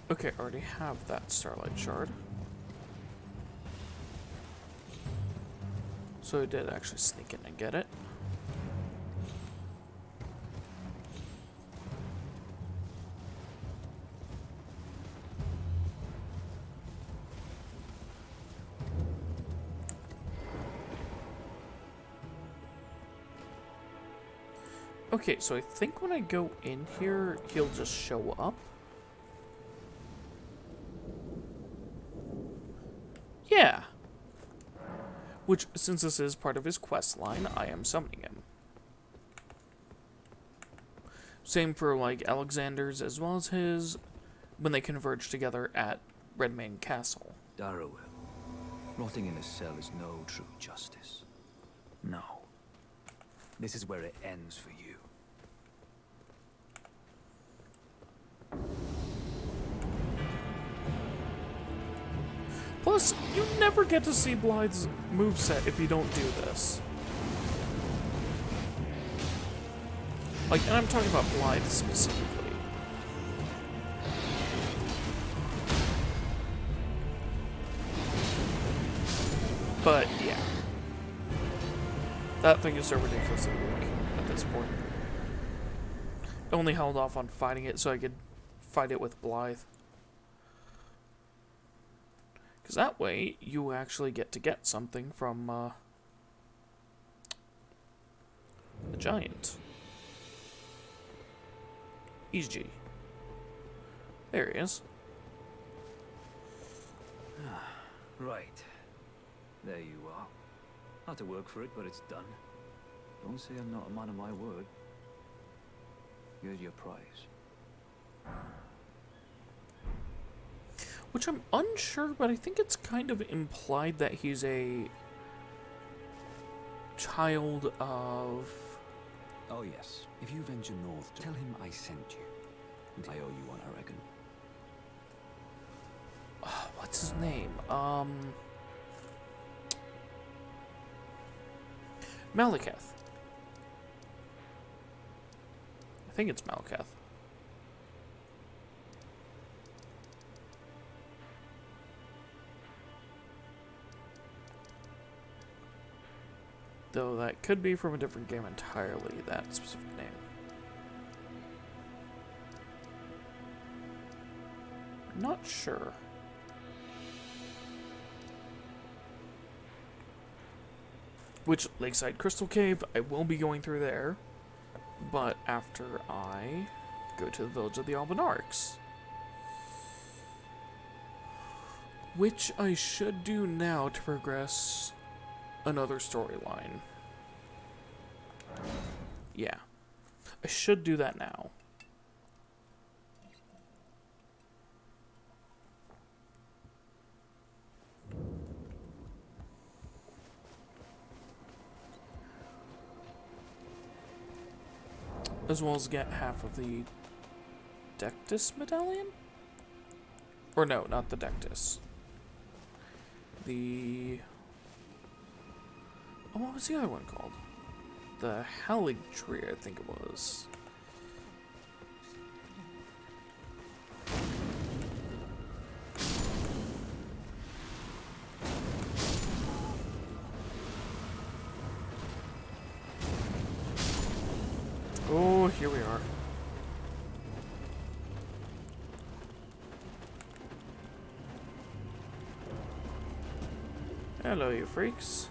Okay, I already have that Starlight Shard. So I did actually sneak in and get it. Okay, so I think when I go in here, he'll just show up. Yeah. Which, since this is part of his quest line, I am summoning him. Same for, like, Alexander's as well as his, when they converge together at Redmane Castle. Darrowell. Rotting in a cell is no true justice. No. This is where it ends for you. Plus, you never get to see Blythe's moveset if you don't do this. Like, and I'm talking about Blythe specifically. But, yeah. That thing is so ridiculously weak at this point. I only held off on fighting it so I could fight it with Blythe. Because that way, you actually get to get something from the giant. EG. There he is. Right. There you are. Had to work for it, but it's done. Don't say I'm not a man of my word. Here's your prize. Which I'm unsure, but I think it's kind of implied that he's a child of... Oh yes, if you venture north, tell him I sent you. I owe you one, I reckon. What's his name? Malekith. I think it's Malekith. Though that could be from a different game entirely, that specific name. Not sure. Which, Lakeside Crystal Cave, I will be going through there, but after I go to the village of the Albinarchs. Which I should do now to progress another storyline. Yeah. I should do that now. As well as get half of the Dectus medallion? Or no, not the Dectus. The... Oh, what was the other one called? The Howling Tree, I think it was. Oh, here we are. Hello, you freaks.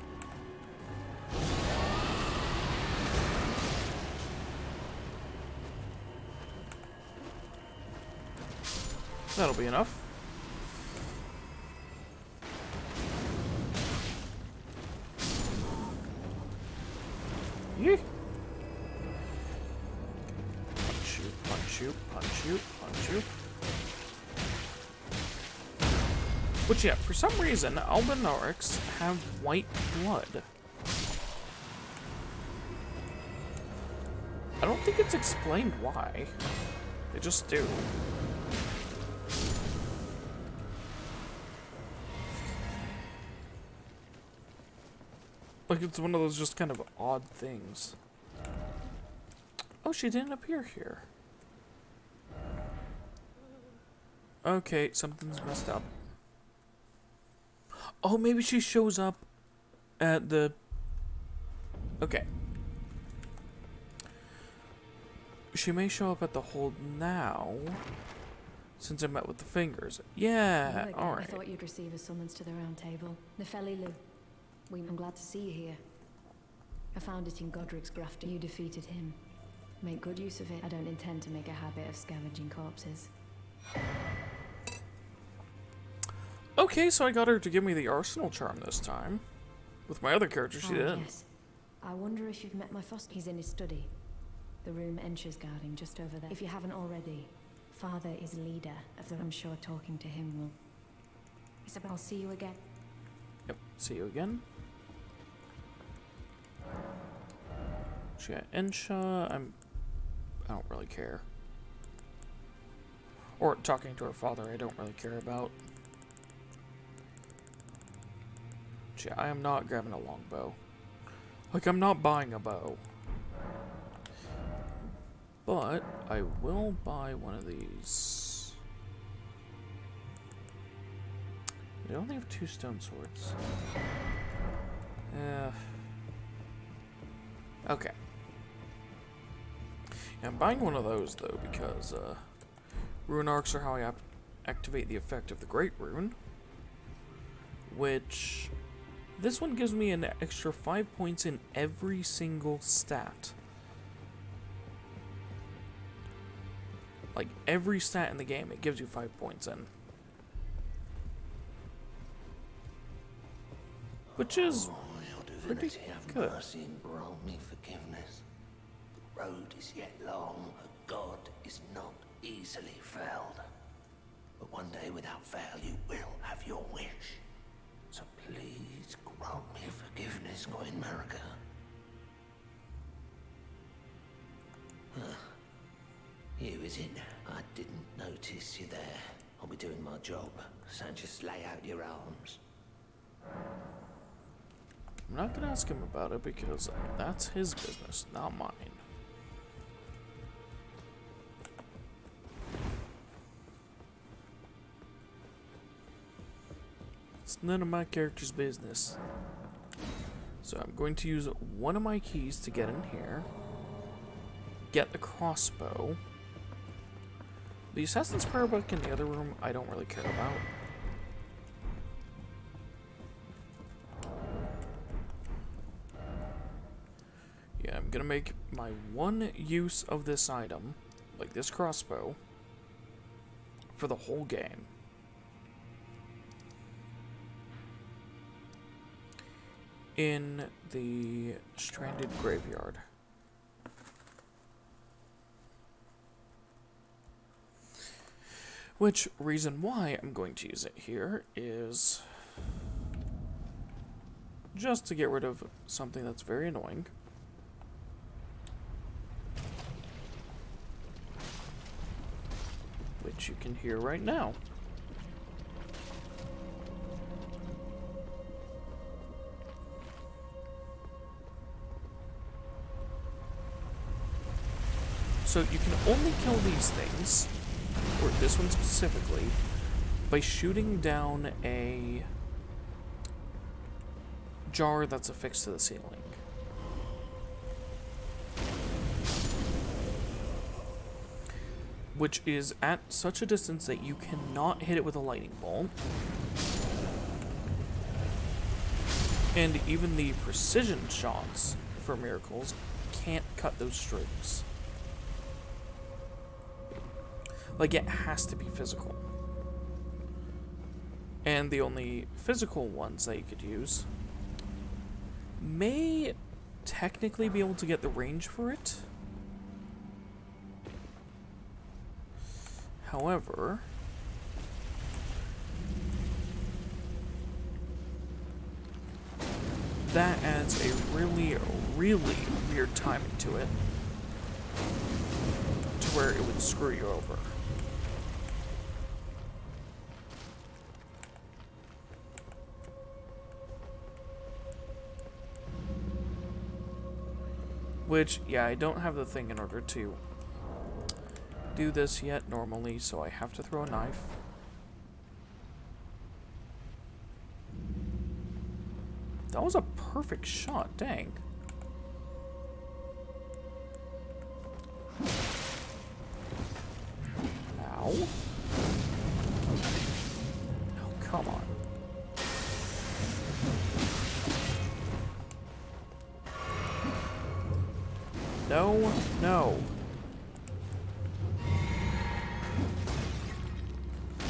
That'll be enough. Yeah. Punch you, punch you, punch you, punch you. Which, yeah, for some reason, Albinorics have white blood. I don't think it's explained why. They just do. Like, it's one of those just kind of odd things. Oh, she didn't appear here. Okay, something's messed up. Oh, maybe she shows up at the... Okay. She may show up at the hold now, since I met with the fingers. Yeah, alright. I thought you'd receive a summons to the round table. Nepheli Lu. I'm glad to see you here. I found it in Godric's grafting. You defeated him. Make good use of it. I don't intend to make a habit of scavenging corpses. Okay, so I got her to give me the arsenal charm this time. With my other character, she didn't. Yes. I wonder if you've met my foster. He's in his study. The room Encher's guarding just over there. If you haven't already, Father is leader of the... I'm sure talking to him will... I'll see you again. Yep, see you again. She got Ensha. I don't really care. Or talking to her father, I don't really care about. Yeah, I am not grabbing a longbow. Like, I'm not buying a bow. But I will buy one of these. We only have 2 stone swords. Okay. Yeah, I'm buying one of those, though, because rune arcs are how I activate the effect of the Great Rune. Which... This one gives me an extra 5 points in every single stat. Like, every stat in the game, it gives you 5 points in. Which is pretty good. Mercy and grant me forgiveness. The road is yet long, a god is not easily felled. But one day without fail you will have your wish. So please grant me forgiveness, Queen Marika. You, is it? I didn't notice you there. I'll be doing my job, so just lay out your arms. I'm not gonna ask him about it because that's his business, not mine. It's none of my character's business. So I'm going to use one of my keys to get in here. Get the crossbow. The Assassin's Prayer book in the other room, I don't really care about. Yeah, I'm gonna make my one use of this item, like this crossbow, for the whole game. In the Stranded Graveyard. Which, reason why I'm going to use it here is just to get rid of something that's very annoying. Which you can hear right now. So you can only kill these things, or this one specifically, by shooting down a jar that's affixed to the ceiling. Which is at such a distance that you cannot hit it with a lightning bolt. And even the precision shots for miracles can't cut those strings. Like, it has to be physical. and the only physical ones that you could use, may technically be able to get the range for it. However, that adds a really, really weird timing to it, to where it would screw you over. Which, yeah, I don't have the thing in order to do this yet normally, so I have to throw a knife. That was a perfect shot, dang. Ow. Oh, come on. No, no.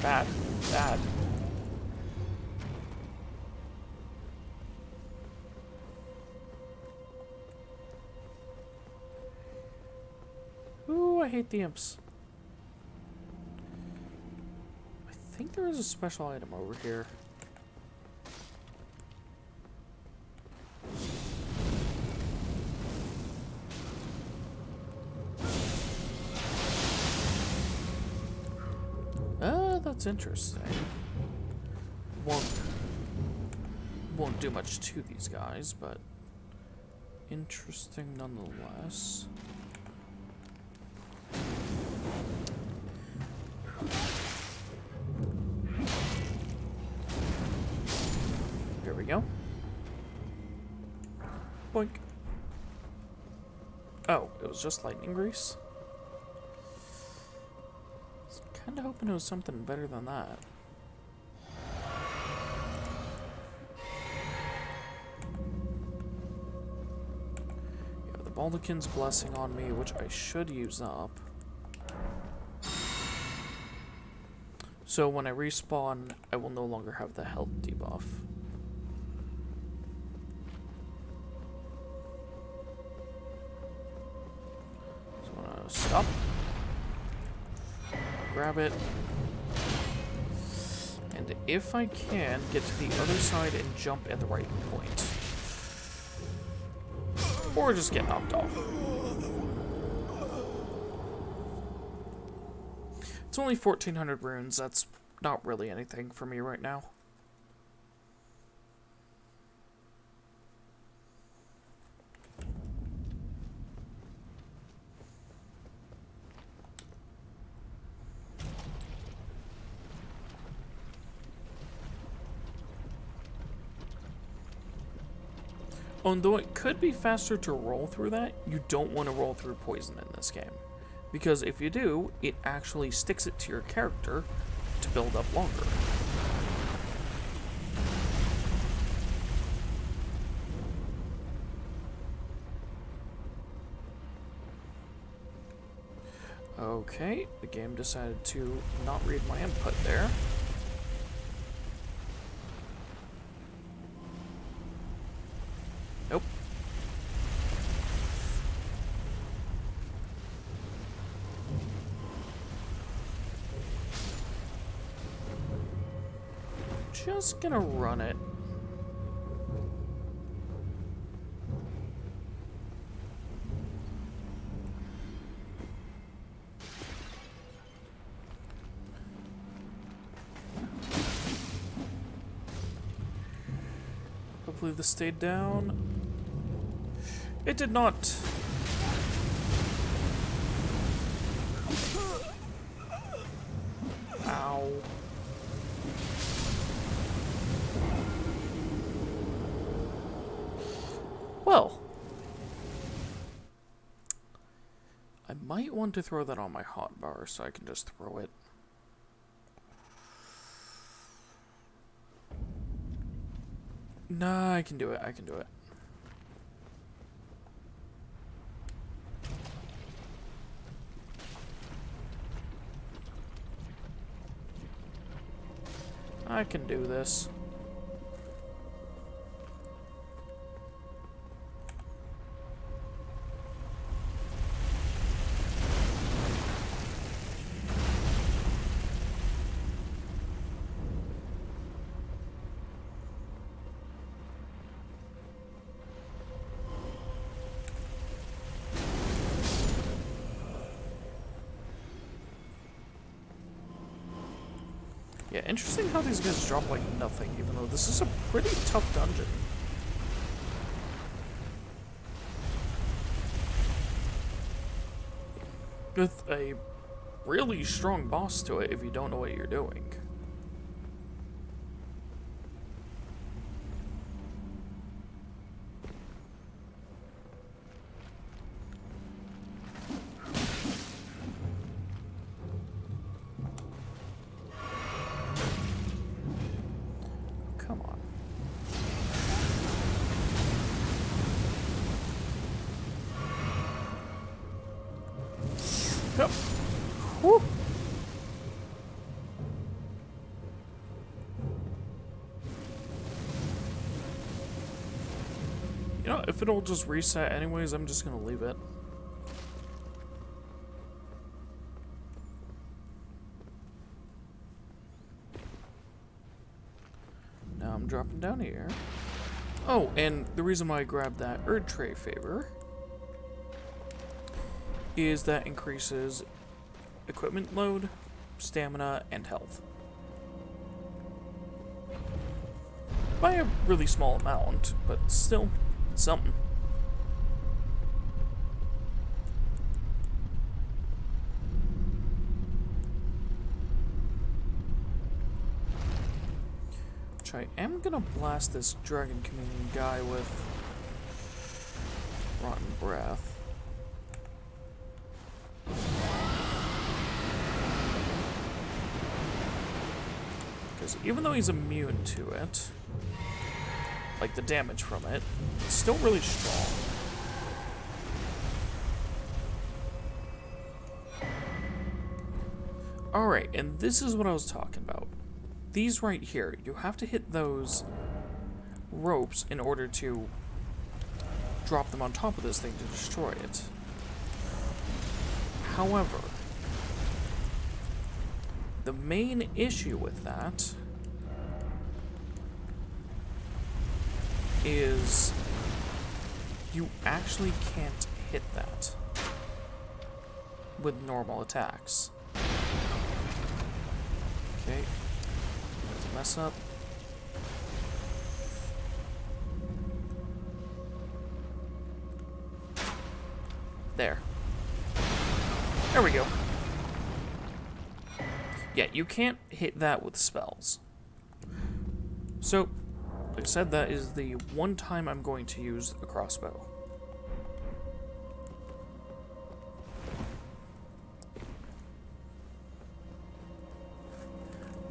Bad, bad. Ooh, I hate the imps. I think there is a special item over here. That's interesting. Won't do much to these guys, but interesting nonetheless. Here we go. Boink. Oh, it was just lightning grease? Kinda hoping it was something better than that. Yeah, the Baldachin's blessing on me, which I should use up. So when I respawn, I will no longer have the health debuff. So I'm gonna stop. Grab it. And if I can, get to the other side and jump at the right point. Or just get knocked off. It's only 1,400 runes. That's not really anything for me right now. Although it could be faster to roll through that, you don't want to roll through poison in this game. Because if you do, it actually sticks it to your character to build up longer. Okay, the game decided to not read my input there. Nope. Just gonna run it. Hopefully this stayed down. It did not. Ow. Well. I might want to throw that on my hotbar so I can just throw it. Nah, I can do it. I can do it. I can do this. Yeah, interesting how these guys drop like nothing, even though this is a pretty tough dungeon. With a really strong boss to it if you don't know what you're doing. Come on. Yep. Whew. You know, if it'll just reset anyways, I'm just gonna leave it. Now I'm dropping down here. Oh, and the reason why I grabbed that Erd Tray favor is that increases equipment load, stamina, and health. By a really small amount, but still something. Which I am gonna blast this Dragon Communion guy with Rotten Breath. Because even though he's immune to it, like the damage from it, it's still really strong. Alright, and this is what I was talking about. These right here, you have to hit those ropes in order to drop them on top of this thing to destroy it. However, the main issue with that is you actually can't hit that with normal attacks. Okay, that's a mess up. There. There we go. Yeah, you can't hit that with spells. So, like I said, that is the one time I'm going to use a crossbow.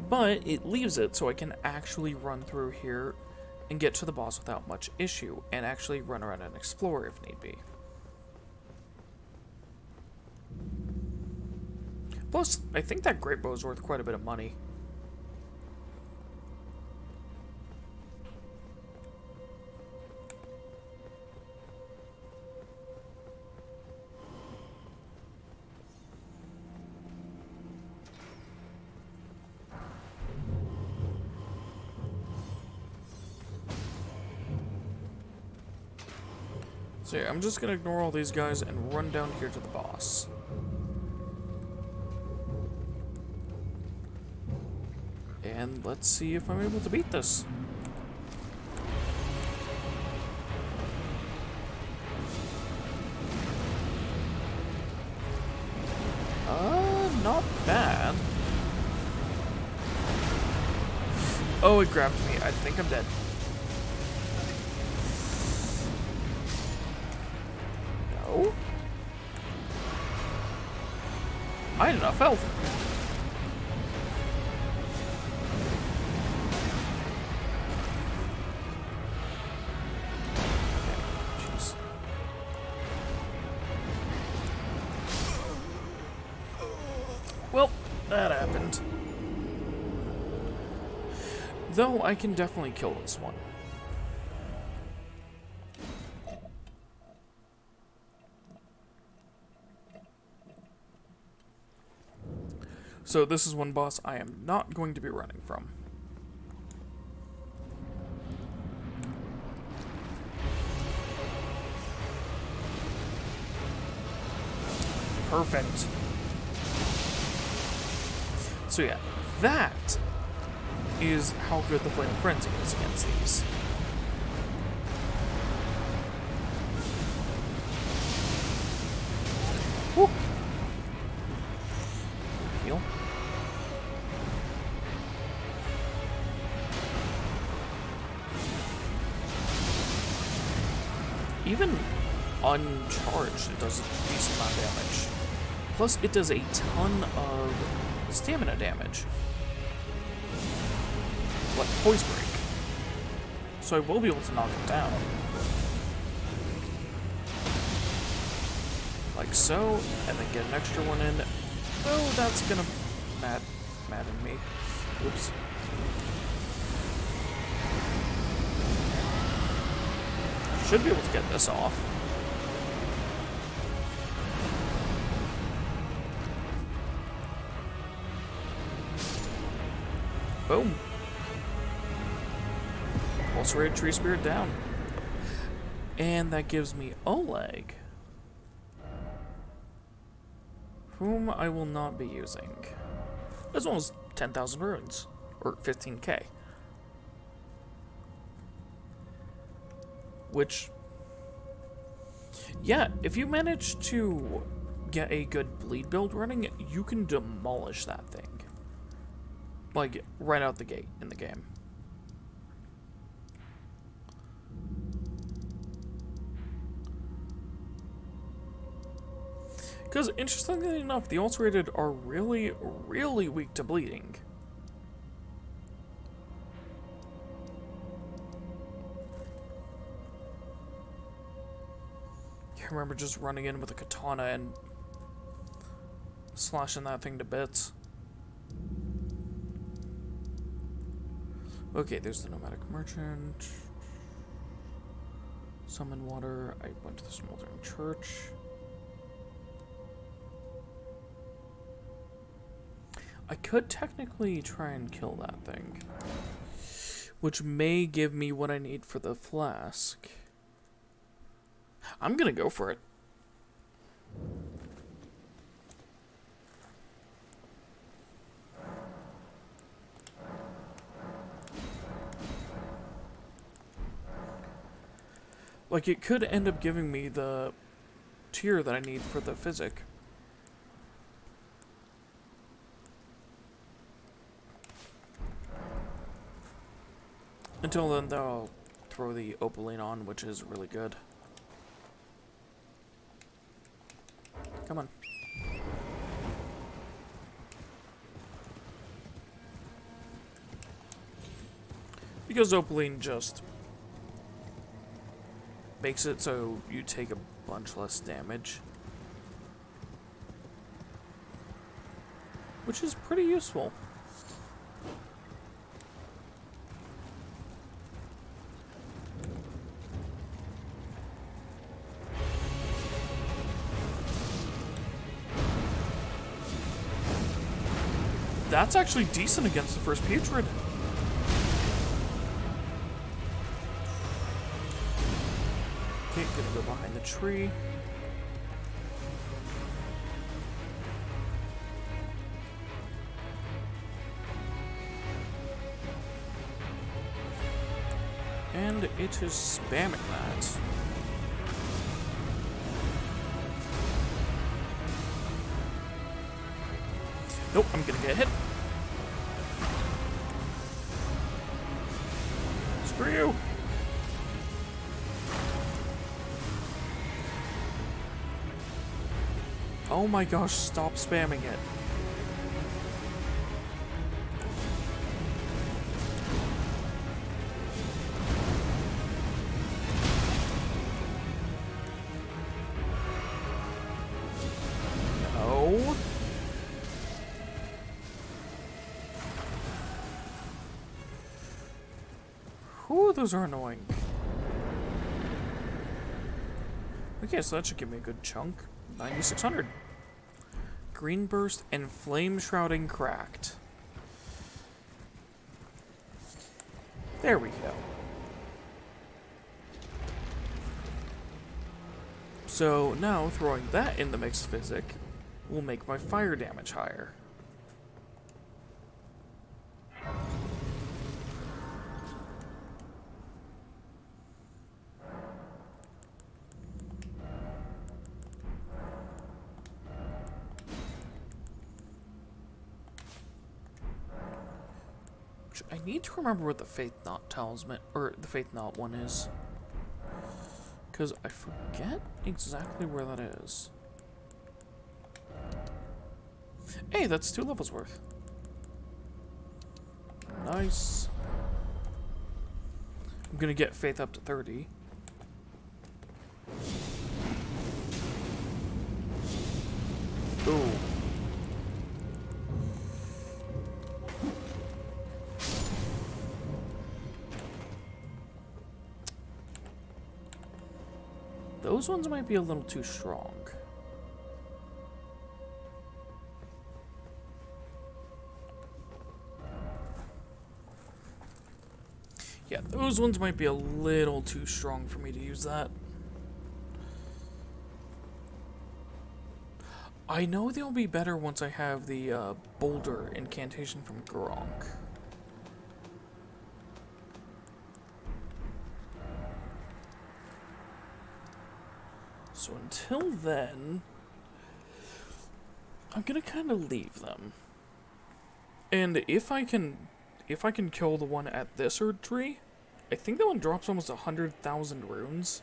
But it leaves it so I can actually run through here and get to the boss without much issue, and actually run around and explore if need be. Plus, I think that great bow is worth quite a bit of money. So yeah, I'm just gonna ignore all these guys and run down here to the boss. And let's see if I'm able to beat this. Not bad. Oh, it grabbed me. I think I'm dead. No. I had enough health. Well, that happened. Though I can definitely kill this one. So this is one boss I am not going to be running from. Perfect. So yeah, that is how good the Flame Frenzy is against these. Woo! Heal. Even uncharged, it does a decent amount of damage. Plus, it does a ton of stamina damage. Like Poise Break. So I will be able to knock it down. Like so, and then get an extra one in. Oh, that's gonna madden me. Oops. Should be able to get this off. Boom. Ulcerated Tree Spirit down. And that gives me Oleg, whom I will not be using. As well as 10,000 runes. Or 15k. Which, yeah, if you manage to get a good bleed build running, you can demolish that thing. Like, right out the gate in the game. Because, interestingly enough, the Ulcerated are really, really weak to bleeding. I remember just running in with a katana and slashing that thing to bits. Okay, there's the Nomadic Merchant. Summon Water. I went to the Smoldering Church. I could technically try and kill that thing, which may give me what I need for the flask. I'm gonna go for it. Like, it could end up giving me the tier that I need for the physic. Until then, though, I'll throw the Opaline on, which is really good. Come on. Because Opaline just makes it so you take a bunch less damage. Which is pretty useful. That's actually decent against the first Putrid. Okay, gonna go behind the tree. And it is spamming that. Nope, I'm gonna get hit. Screw you. Oh my gosh, stop spamming it. No. those are annoying. Okay, so that should give me a good chunk. 9,600. Green Burst and Flame Shrouding Cracked. There we go. So now throwing that in the mixed physic will make my fire damage higher. I need to remember what the Faith Knot talisman, or the Faith Knot one is. Because I forget exactly where that is. Hey, that's 2 levels worth. Nice. I'm gonna get Faith up to 30. Ooh. Those ones might be a little too strong. Yeah, those ones might be a little too strong for me to use that. I know they'll be better once I have the Boulder Incantation from Gronk. So until then, I'm gonna kind of leave them. And if I can kill the one at this Erd tree, I think that one drops almost 100,000 runes.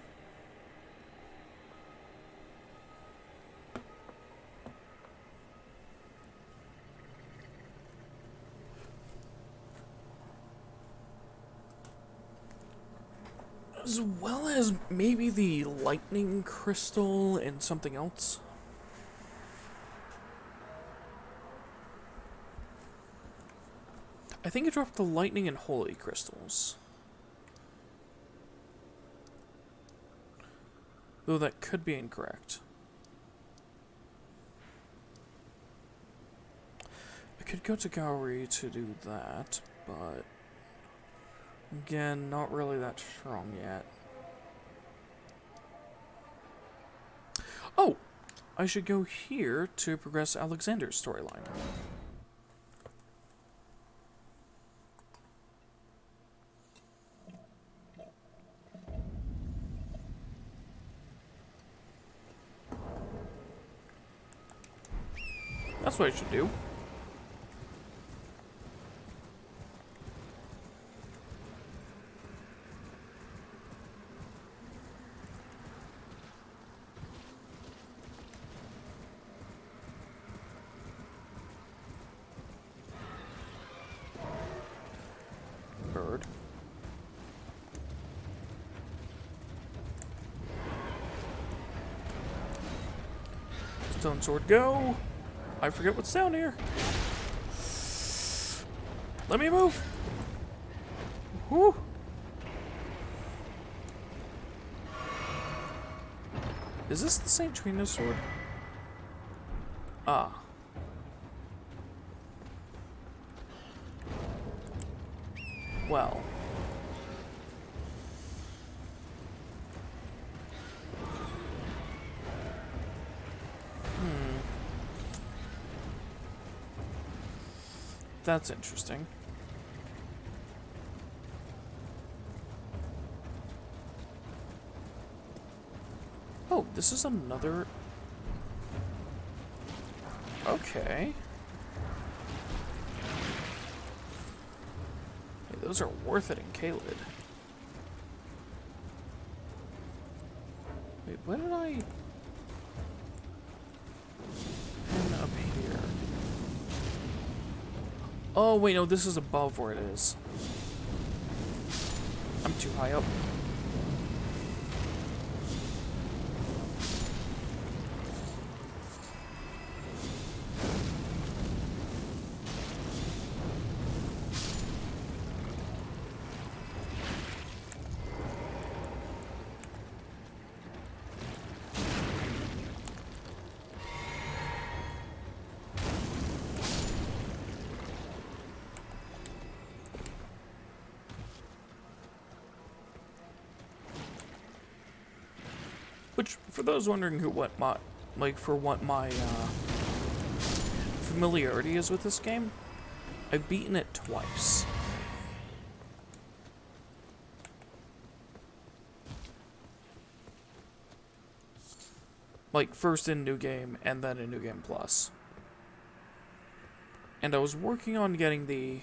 As well as maybe the lightning crystal and something else. I think it dropped the lightning and holy crystals. Though that could be incorrect. I could go to Gowrie to do that, but again, not really that strong yet. Oh! I should go here to progress Alexander's storyline. That's what I should do. Bird. Stone sword, go! I forget what's down here. Let me move. Whoo! Is this the same Trina sword? Ah. Well. That's interesting. Oh, this is another... Okay. Hey, those are worth it in Caelid. Wait, what did I... Pin up here? Oh, wait, no, this is above where it is. I'm too high up. Which, for those wondering what my familiarity is with this game, I've beaten it twice. Like, first in New Game, and then in New Game Plus. And I was working on getting the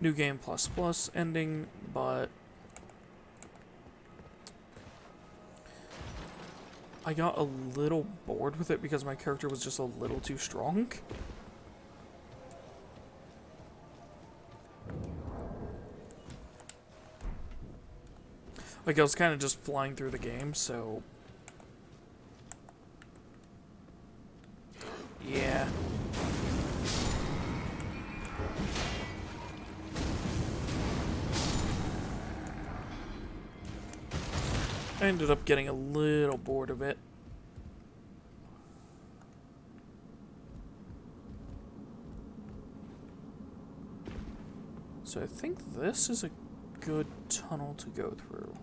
New Game Plus Plus ending, but I got a little bored with it because my character was just a little too strong. Like, I was kind of just flying through the game, so yeah. I ended up getting a little bored of it. So I think this is a good tunnel to go through.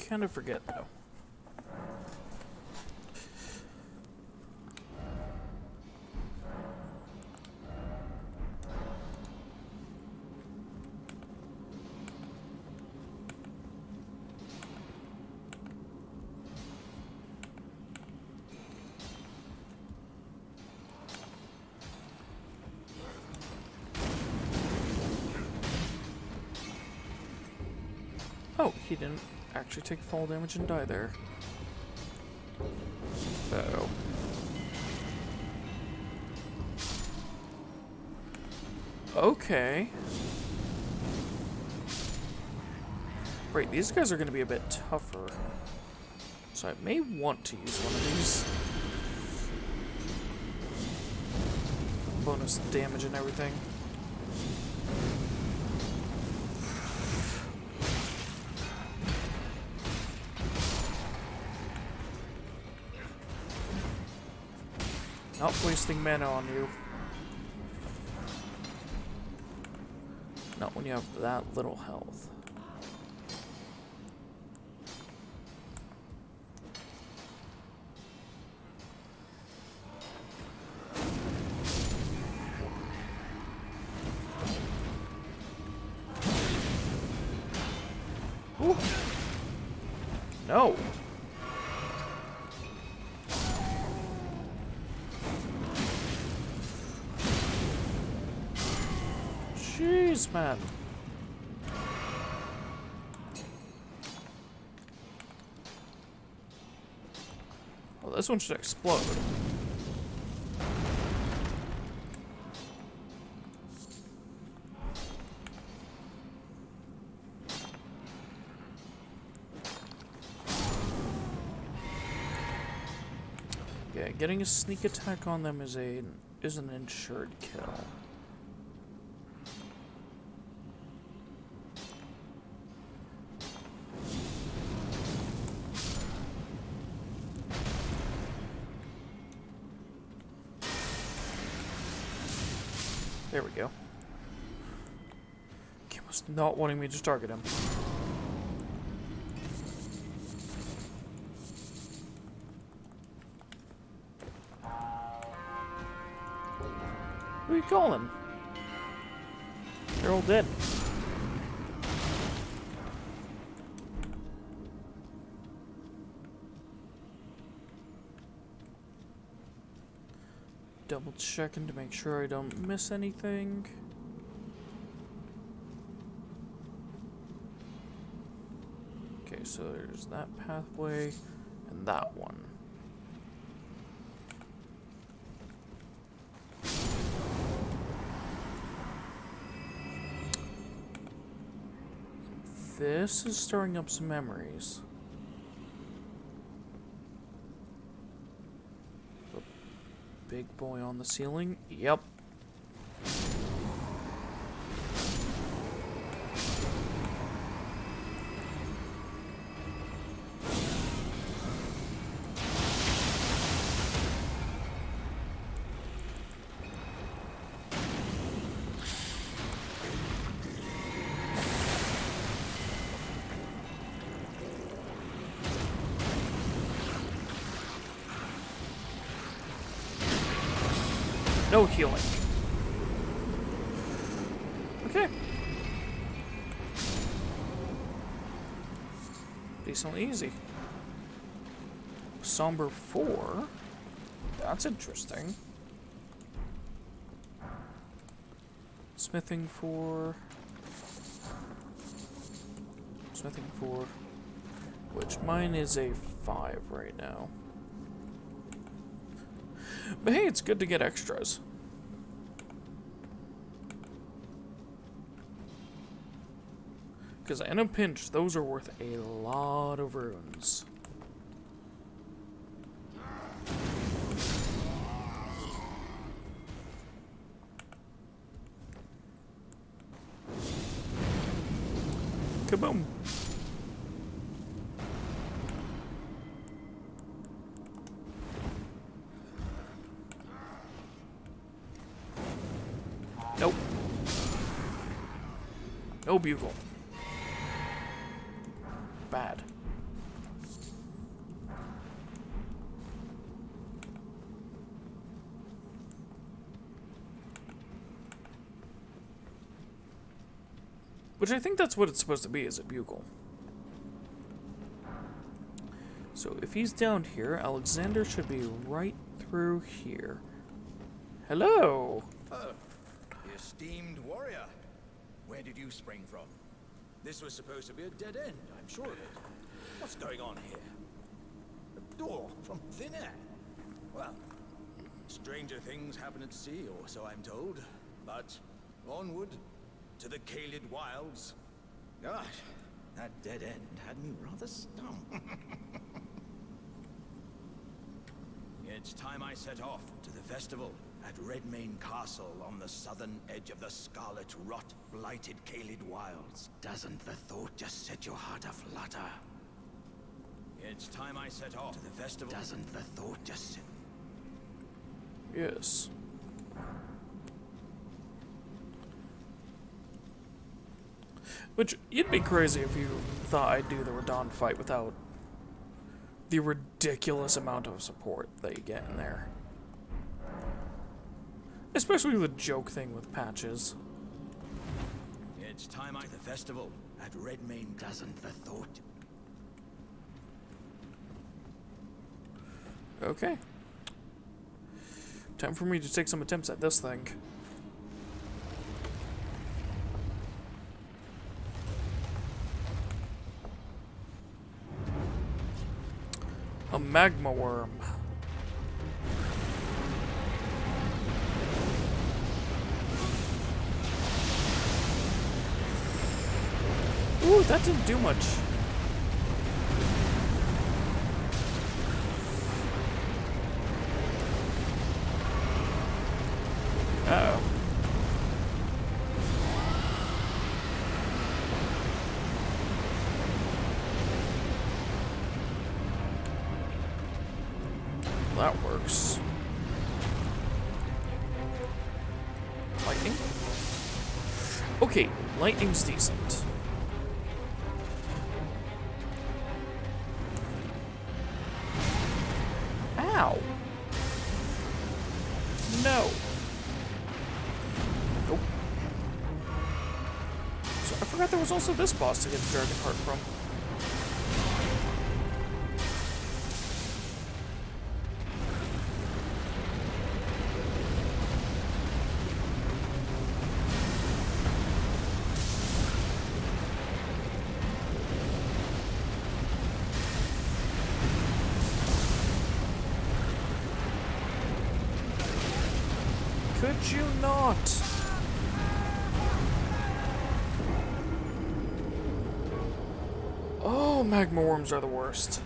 Kind of forget though. Oh, he didn't actually take fall damage and die there. Uh-oh. Okay. Right, these guys are going to be a bit tougher. So I may want to use one of these. Bonus damage and everything. Not wasting mana on you. Not when you have that little health. Ooh. No. Jeez, man. Well, this one should explode. Yeah, getting a sneak attack on them is an ensured kill. There we go. Game was not wanting me to target him. Who are you calling? They're all dead. Double checking to make sure I don't miss anything. Okay, so there's that pathway and that one. This is stirring up some memories. Big boy on the ceiling. Yep. no healing. Okay. Decently easy. Somber 4. That's interesting. Smithing 4. Smithing 4. Which mine is a 5 right now. But hey, it's good to get extras. Because in a pinch, those are worth a lot of runes. Kaboom! Nope. No bugle. Bad. Which I think that's what it's supposed to be, is a bugle. So if he's down here, Alexander should be right through here. Hello! Oh, the esteemed warrior. Where did you spring from? This was supposed to be a dead end, I'm sure of it. What's going on here? A door from thin air. Well, stranger things happen at sea, or so I'm told. But onward to the Caelid wilds. Gosh, that dead end had me rather stumped. It's time I set off to the festival at Redmane Castle on the southern edge of the scarlet rot blighted Caelid wilds. Doesn't the thought just set your heart aflutter? It's time I set off to the festival. Doesn't the thought just set... Yes. Which, you'd be crazy if you thought I'd do the Radon fight without the ridiculous amount of support that you get in there. Especially the joke thing with patches. It's time I... The festival at Redmane. Doesn't the thought... Okay. Time for me to take some attempts at this thing. A magma worm. Ooh, that didn't do much. Uh-oh. That works. Lightning? Okay, lightning's decent. Ow! No. Nope. So I forgot there was also this boss to get the Dragon Heart from. Could you not? Oh, magma worms are the worst.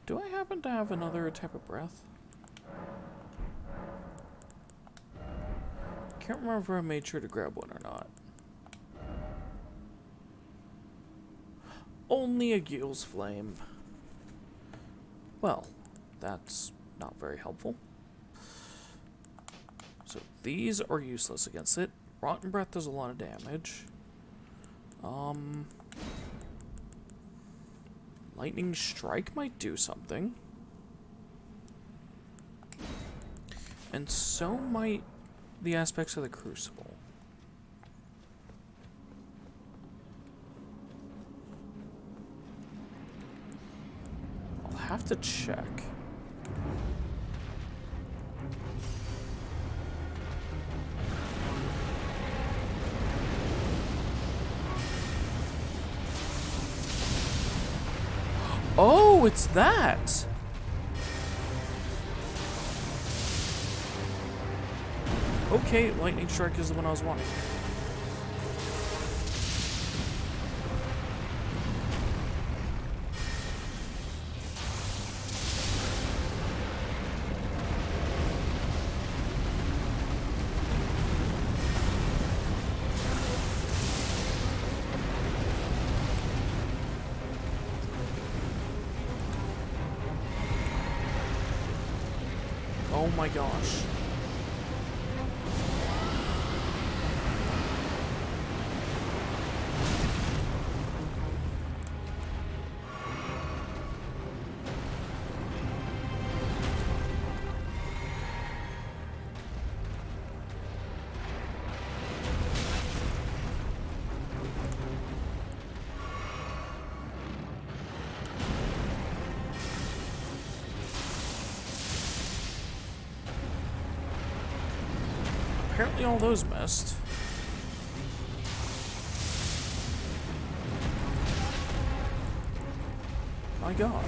Do I happen to have another type of breath? Can't remember if I made sure to grab one or not. Only a Gil's Flame. Well, that's not very helpful. So these are useless against it. Rotten Breath does a lot of damage. Lightning Strike might do something. And so might the aspects of the Crucible. I'll have to check. Oh, it's that! Okay, Lightning Strike is the one I was wanting. Oh my gosh. Apparently all those missed. My god.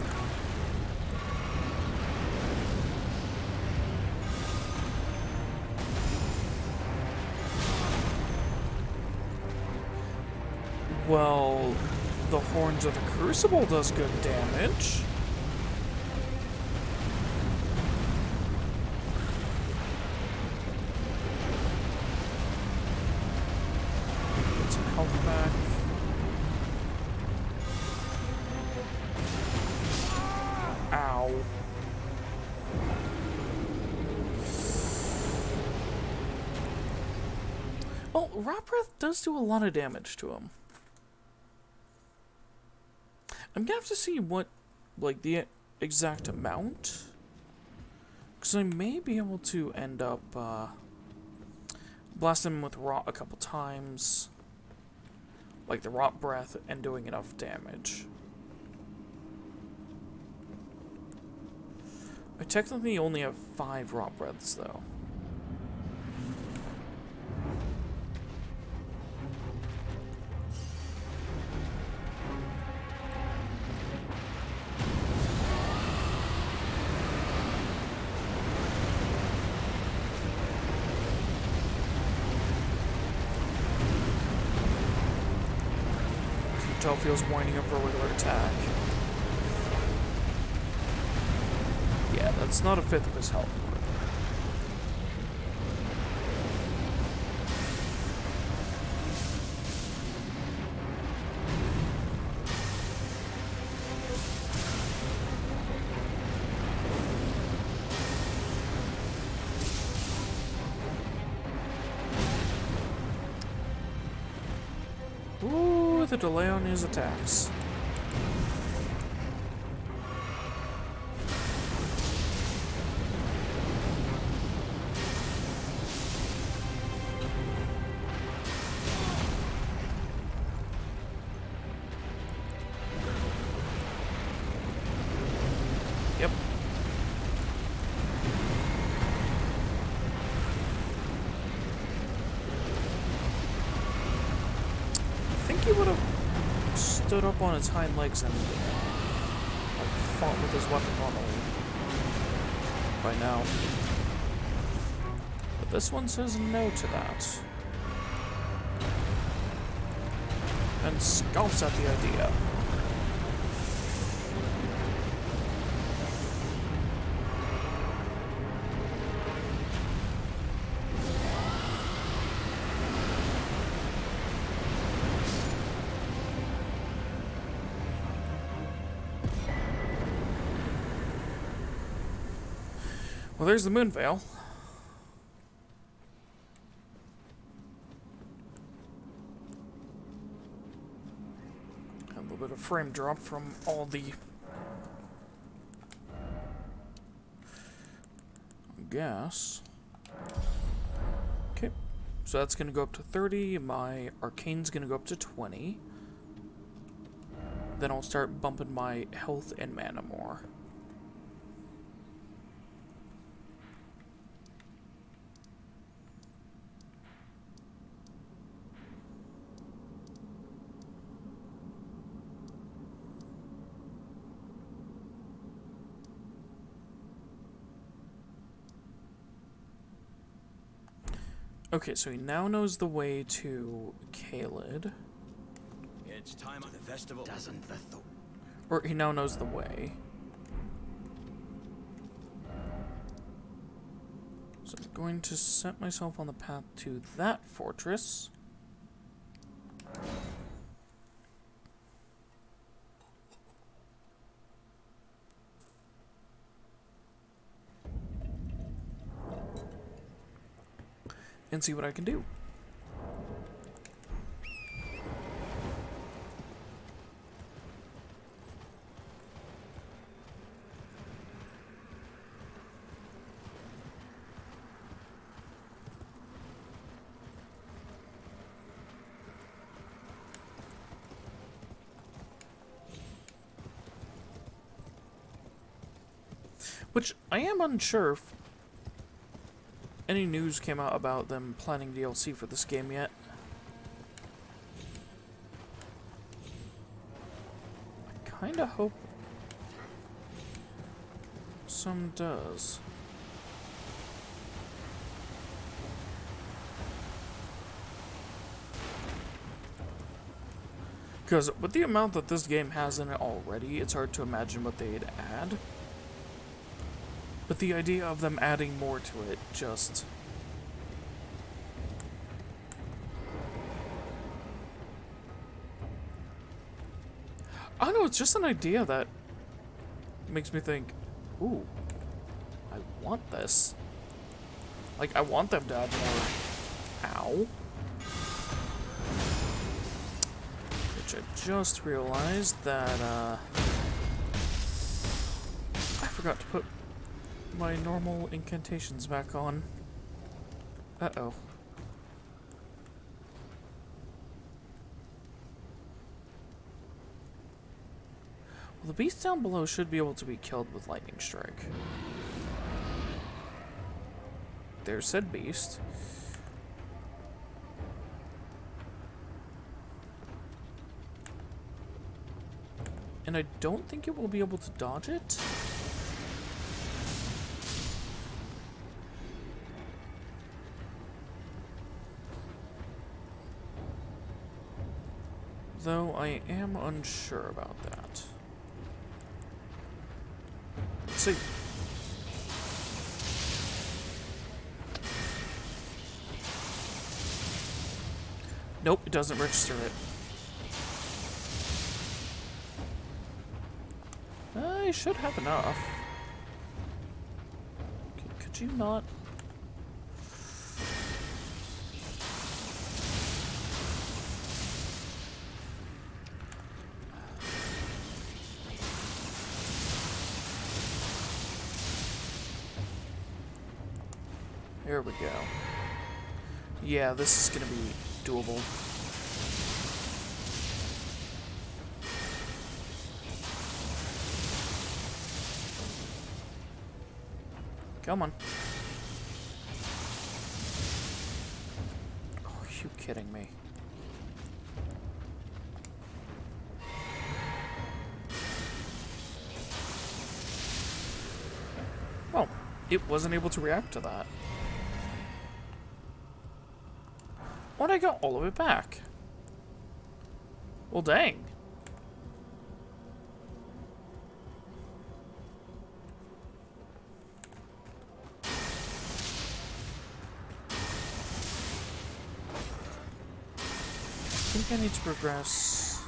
Well, the Horns of the Crucible does good damage. Health back. Ow. Well, Rot Breath does do a lot of damage to him. I'm gonna have to see what, like, the exact amount. Because I may be able to end up, blasting him with Rot a couple times. Like the Rot Breath, and doing enough damage. I technically only have 5 Rot Breaths, though. Feels winding up for a regular attack. Yeah, that's not a fifth of his health. Ooh, the delay on his attacks. Yep. I think he would have stood up on its hind legs and like, fought with his weapon normally by now. But this one says no to that. And scoffs at the idea. Well, there's the Moon Veil. frame drop from all the... gas. Okay, so that's going to go up to 30. My arcane's going to go up to 20. Then I'll start bumping my health and mana more. Okay, so he now knows the way to Caelid. It's time of the festival. Doesn't the Or he now knows the way. So I'm going to set myself on the path to that fortress. And see what I can do. Which I am unsure if any news came out about them planning DLC for this game yet. I kinda hope some does. Because with the amount that this game has in it already, it's hard to imagine what they'd add. But the idea of them adding more to it just... I don't know, it's just an idea that makes me think, ooh, I want this. Like, I want them to add more. Ow. Which I just realized that, I forgot to put my normal incantations back on. Uh-oh. Well, the beast down below should be able to be killed with lightning strike. There's said beast. And I don't think it will be able to dodge it. Though I am unsure about that. Let's see. Nope, it doesn't register it. I should have enough. Okay, could you not? There we go. Yeah, this is gonna be doable. Come on. Oh, are you kidding me? Well, it wasn't able to react to that. Why'd I got all of it back? Well, dang. I think I need to progress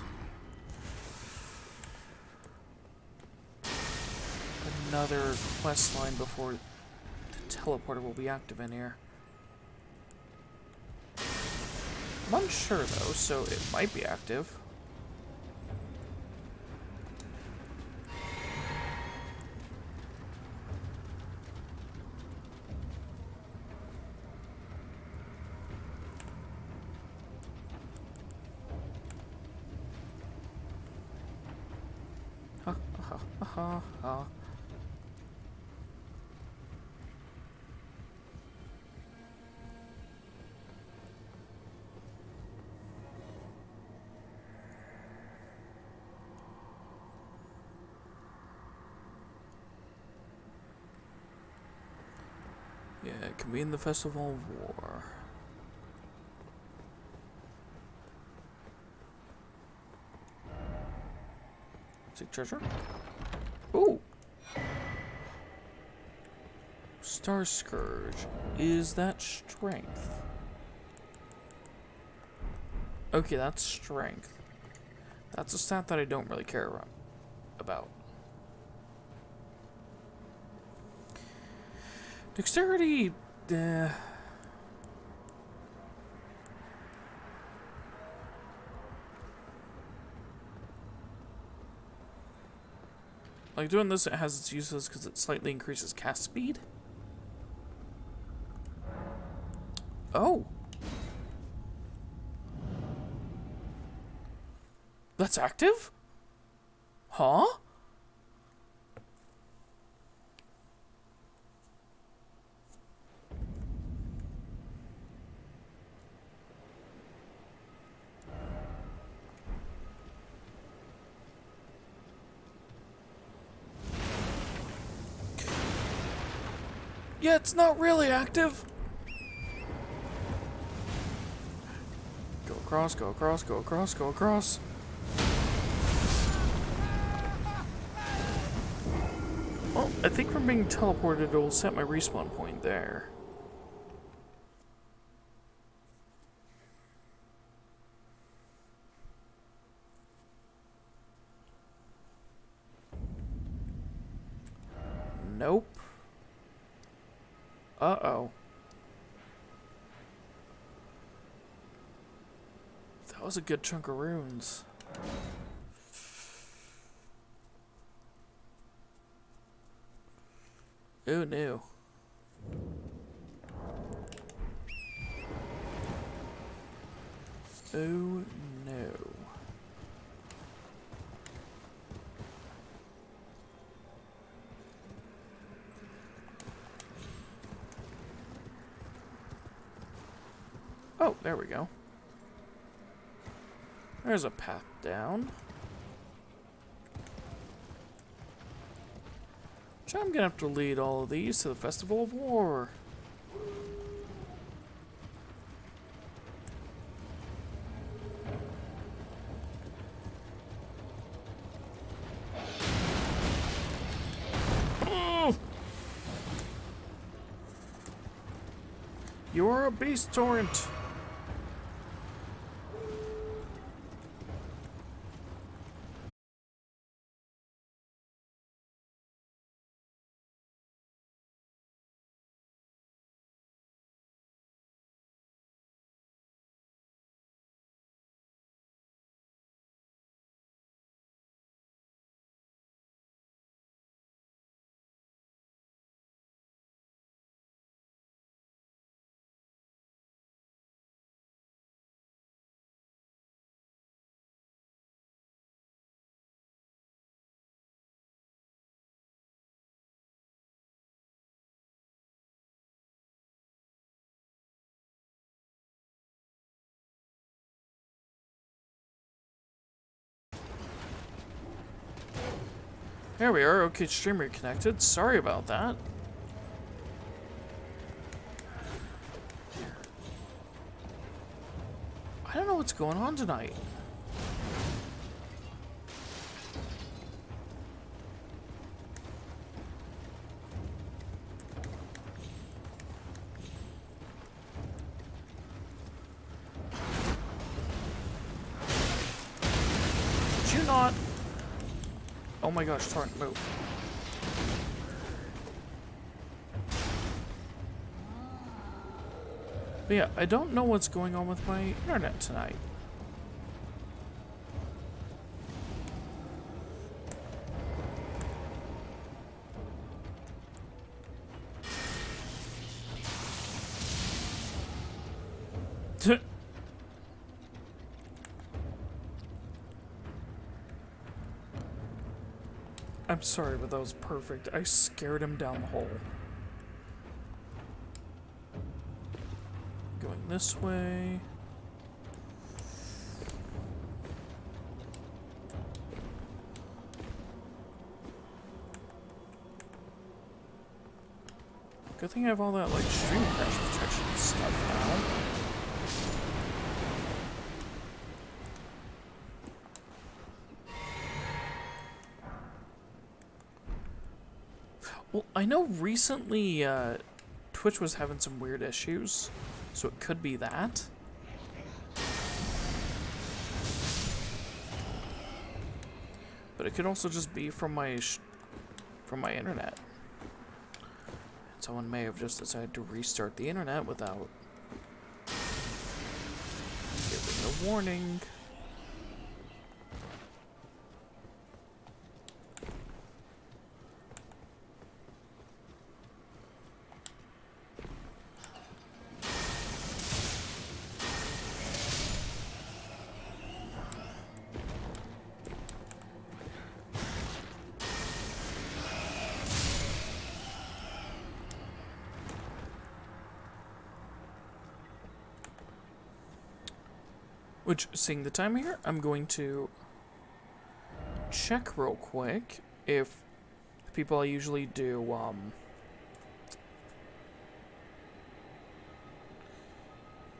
another quest line before the teleporter will be active in here. I'm unsure though, so it might be active. ha ha ha ha. Yeah, convene the Festival of War. Seek treasure? Ooh! Star Scourge. Is that strength? Okay, that's strength. That's a stat that I don't really care about. Dexterity, like doing this, it has its uses because it slightly increases cast speed. Oh. That's active? Huh? Yeah, it's not really active. Go across, go across, go across, go across. Well, I think from being teleported, it will set my respawn point there. Nope. Uh-oh. That was a good chunk of runes. Oh no. Oh no. Oh, there we go. There's a path down. Which I'm gonna have to lead all of these to the Festival of War. Oh! You're a beast torrent. There we are. Okay, streamer connected. Sorry about that. I don't know what's going on tonight. Did you not? Oh my gosh, torrent, move. But yeah, I don't know what's going on with my internet tonight. I'm sorry, but that was perfect. I scared him down the hole. Going this way. Good thing I have all that, like, stream crash protection stuff now. Well, I know recently, Twitch was having some weird issues, so it could be that. But it could also just be from my internet. Someone may have just decided to restart the internet without giving a warning. Which, seeing the time here, I'm going to check real quick if the people I usually do,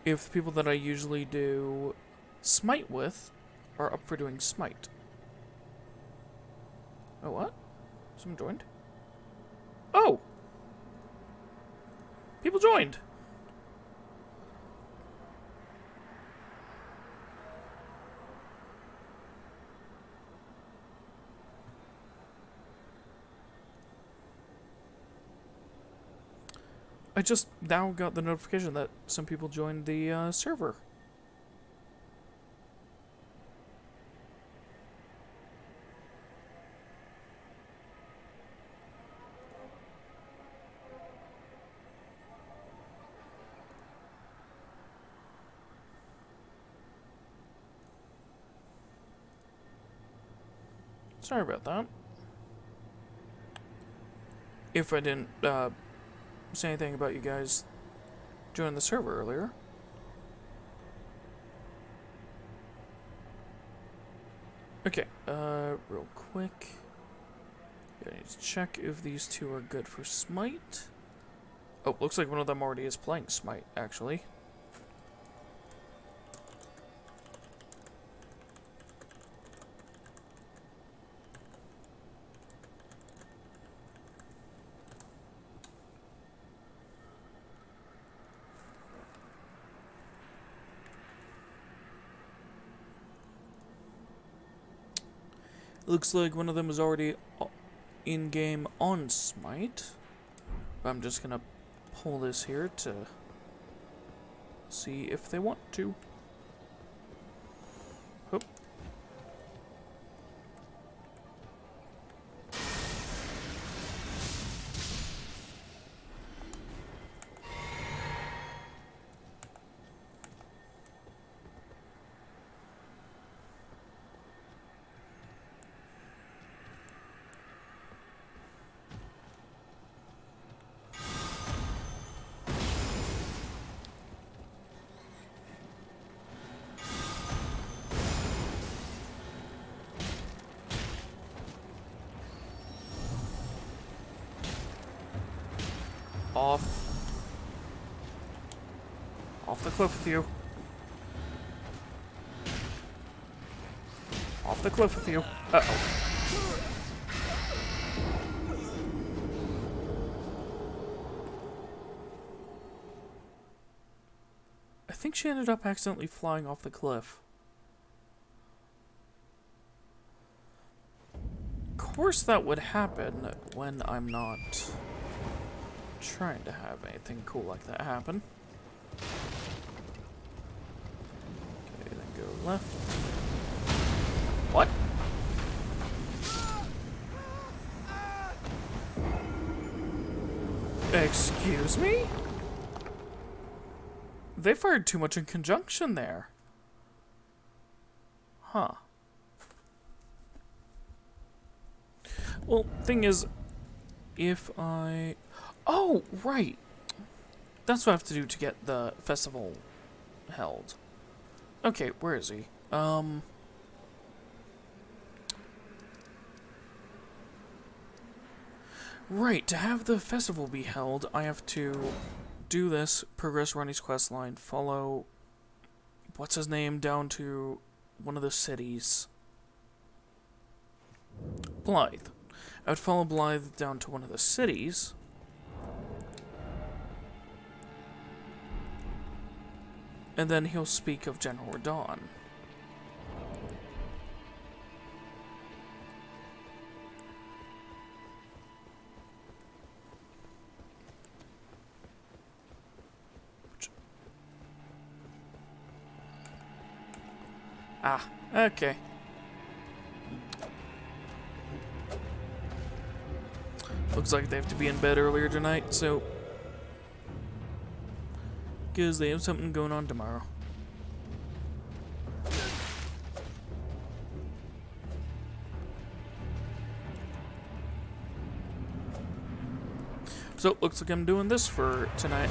if the people that I usually do Smite with are up for doing Smite. Oh, what? Someone joined? Oh! People joined! I just now got the notification that some people joined the server. Sorry about that. If I didn't say anything about you guys joining the server earlier. Okay, real quick. I need to check if these two are good for Smite. Oh, looks like one of them already is playing Smite, actually. Looks like one of them is already in-game on Smite. I'm just gonna pull this here to see if they want to. Oop. Off the cliff with you. Off the cliff with you. Uh-oh. I think she ended up accidentally flying off the cliff. Of course that would happen when I'm not trying to have anything cool like that happen. Okay, then go left. What? Excuse me? They fired too much in conjunction there. Huh. Well, thing is, if I... Oh, right! That's what I have to do to get the festival held. Okay, where is he? Right, to have the festival be held, I have to do this, progress Ronnie's quest line, follow... what's his name down to one of the cities. Blythe. I would follow Blythe down to one of the cities. And then he'll speak of General Radon. Ah, okay. Looks like they have to be in bed earlier tonight, so... because they have something going on tomorrow. So, looks like I'm doing this for tonight.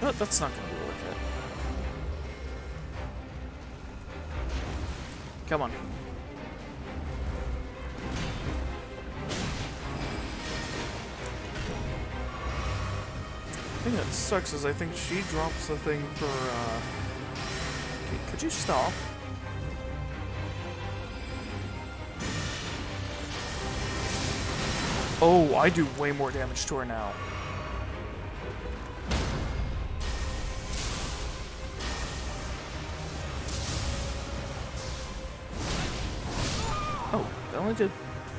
But that's not gonna be worth it. Come on. The thing that sucks is I think she drops the thing for, could you stop? Oh, I do way more damage to her now. Oh, that only did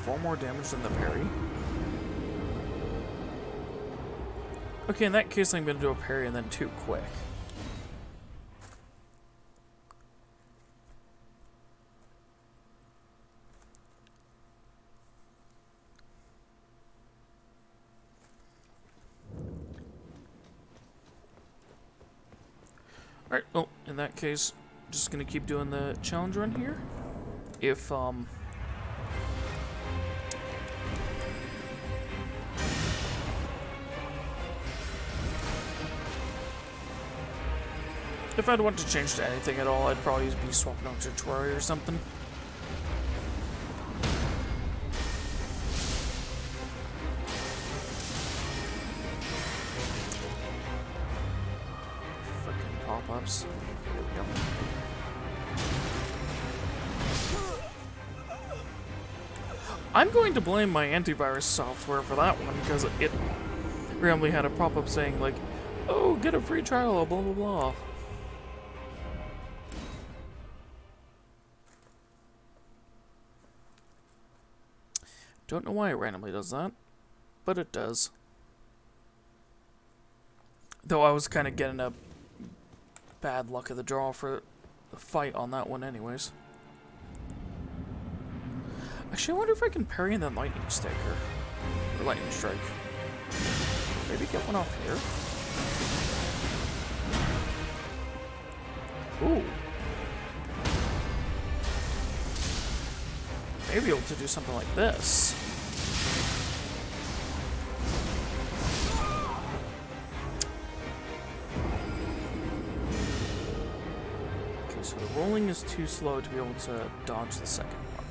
4 more damage than the parry. Okay, in that case I'm gonna do a parry and then 2 quick. Alright, well, in that case, just gonna keep doing the challenge run here. If, if I'd want to change to anything at all, I'd probably be swapping out to Terraria or something. Freaking pop-ups. There we go. I'm going to blame my antivirus software for that one, because it randomly had a pop-up saying, like, oh, get a free trial, blah blah blah. Don't know why it randomly does that, but it does. Though I was kind of getting a bad luck of the draw for the fight on that one anyways. Actually, I wonder if I can parry in that lightning stick or lightning strike. Maybe get one off here. Ooh. Maybe able to do something like this. Okay, so the rolling is too slow to be able to dodge the second one.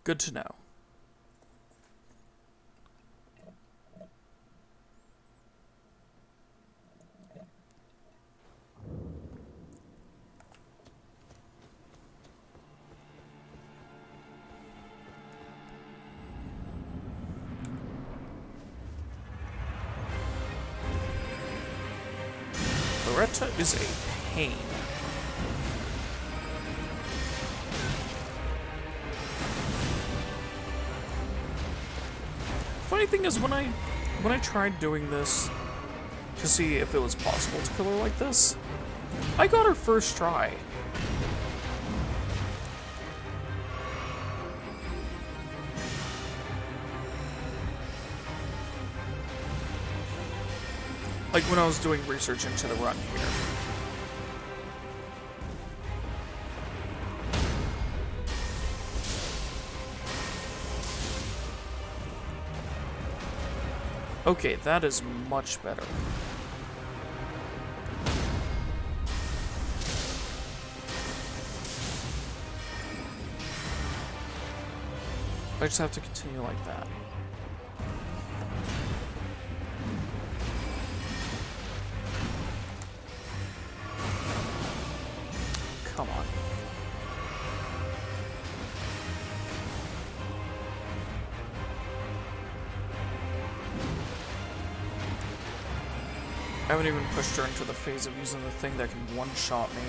Good to know. Loretta is a pain. Funny thing is, when I tried doing this to see if it was possible to kill her like this, I got her first try. Like when I was doing research into the run here. Okay, that is much better. I just have to continue like that. Come on. I haven't even pushed her into the phase of using the thing that can one-shot me.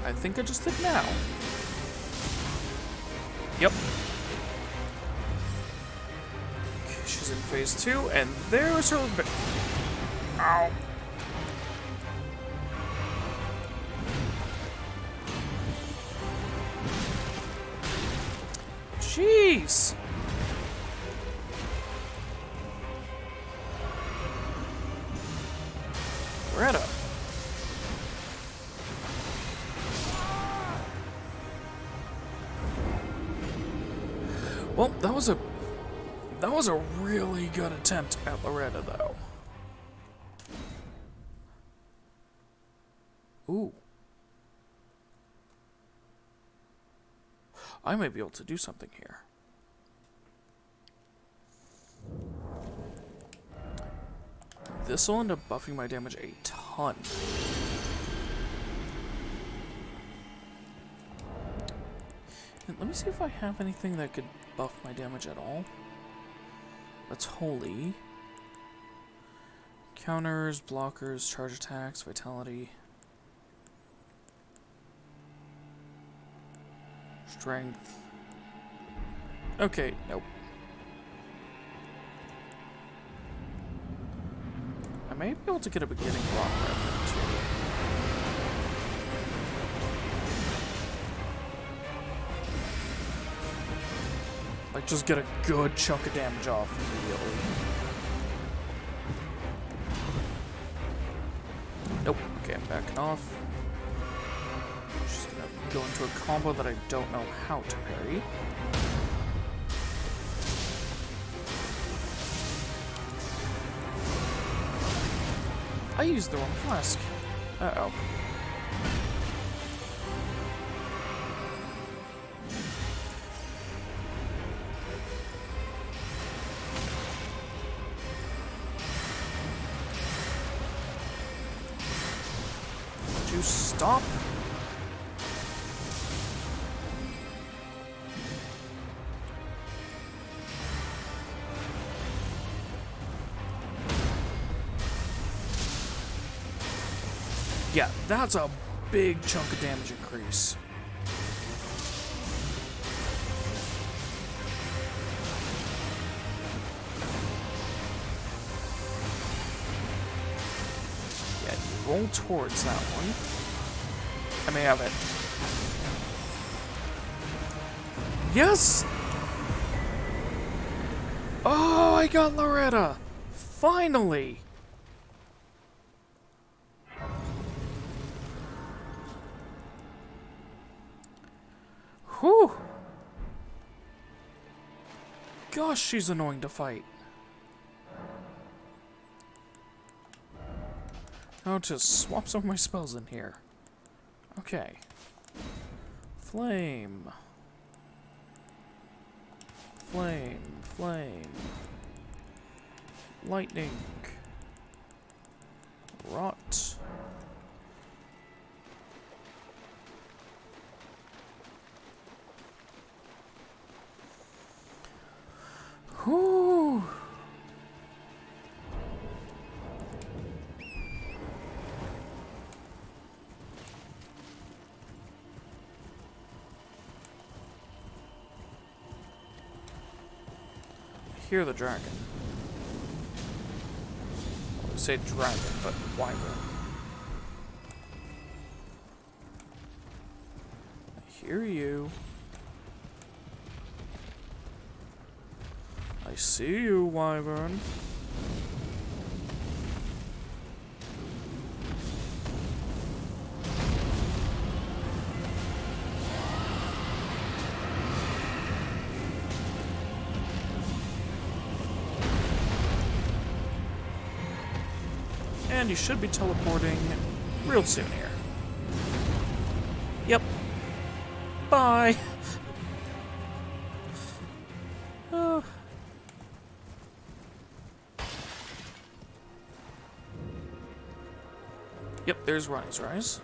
I think I just did now. Yep. Okay, she's in phase 2, and there's her. Ow. Jeez. Greta. Well, that was a really good attempt at Loretta, though. Ooh. I might be able to do something here. This will end up buffing my damage a ton. And let me see if I have anything that could buff my damage at all. That's holy. Counters, blockers, charge attacks, vitality. Strength. Okay, nope. I may be able to get a beginning block right too. Like, just get a good chunk of damage off immediately. Nope. Okay, I'm backing off. Just gonna go into a combo that I don't know how to parry. I used the wrong flask. Uh-oh. Would you stop? Yeah, that's a big chunk of damage increase. Yeah, you roll towards that one. I may have it. Yes! Oh, I got Loretta! Finally! Whew! Gosh, she's annoying to fight. I'll just swap some of my spells in here. Okay. Flame. Flame. Flame. Lightning. Rot. Whew. I hear the dragon. I would say dragon, but wyvern. hear you. I see you, Wyvern. And you should be teleporting real soon here. Yep. Bye. Yep, there's Ronnie's Rise.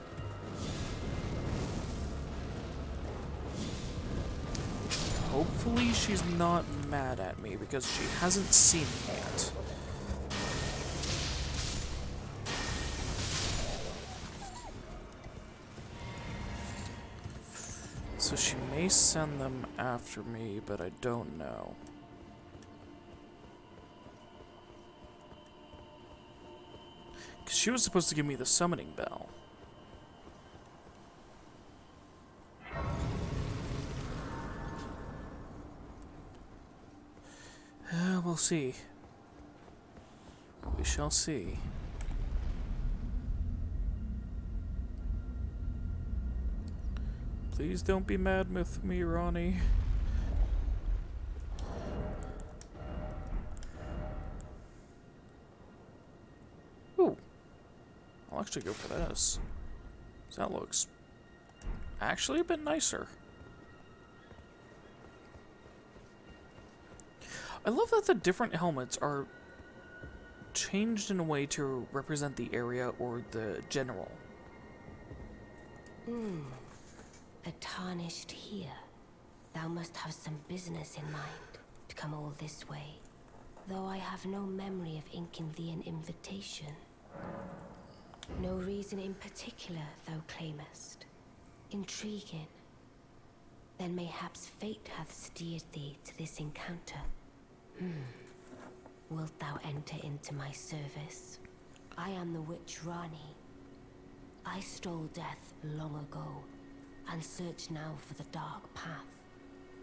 Hopefully she's not mad at me because she hasn't seen me yet. So she may send them after me, but I don't know. Because she was supposed to give me the summoning bell. We'll see. We shall see. Please don't be mad with me, Ronnie. Ooh. I'll actually go for this. That looks actually a bit nicer. I love that the different helmets are changed in a way to represent the area or the general. A tarnished here. Thou must have some business in mind to come all this way, though I have no memory of inking thee an invitation. No reason in particular thou claimest. Intriguing. Then mayhaps fate hath steered thee to this encounter. Wilt thou enter into my service? I am the witch Rani. I stole death long ago, and search now for the dark path,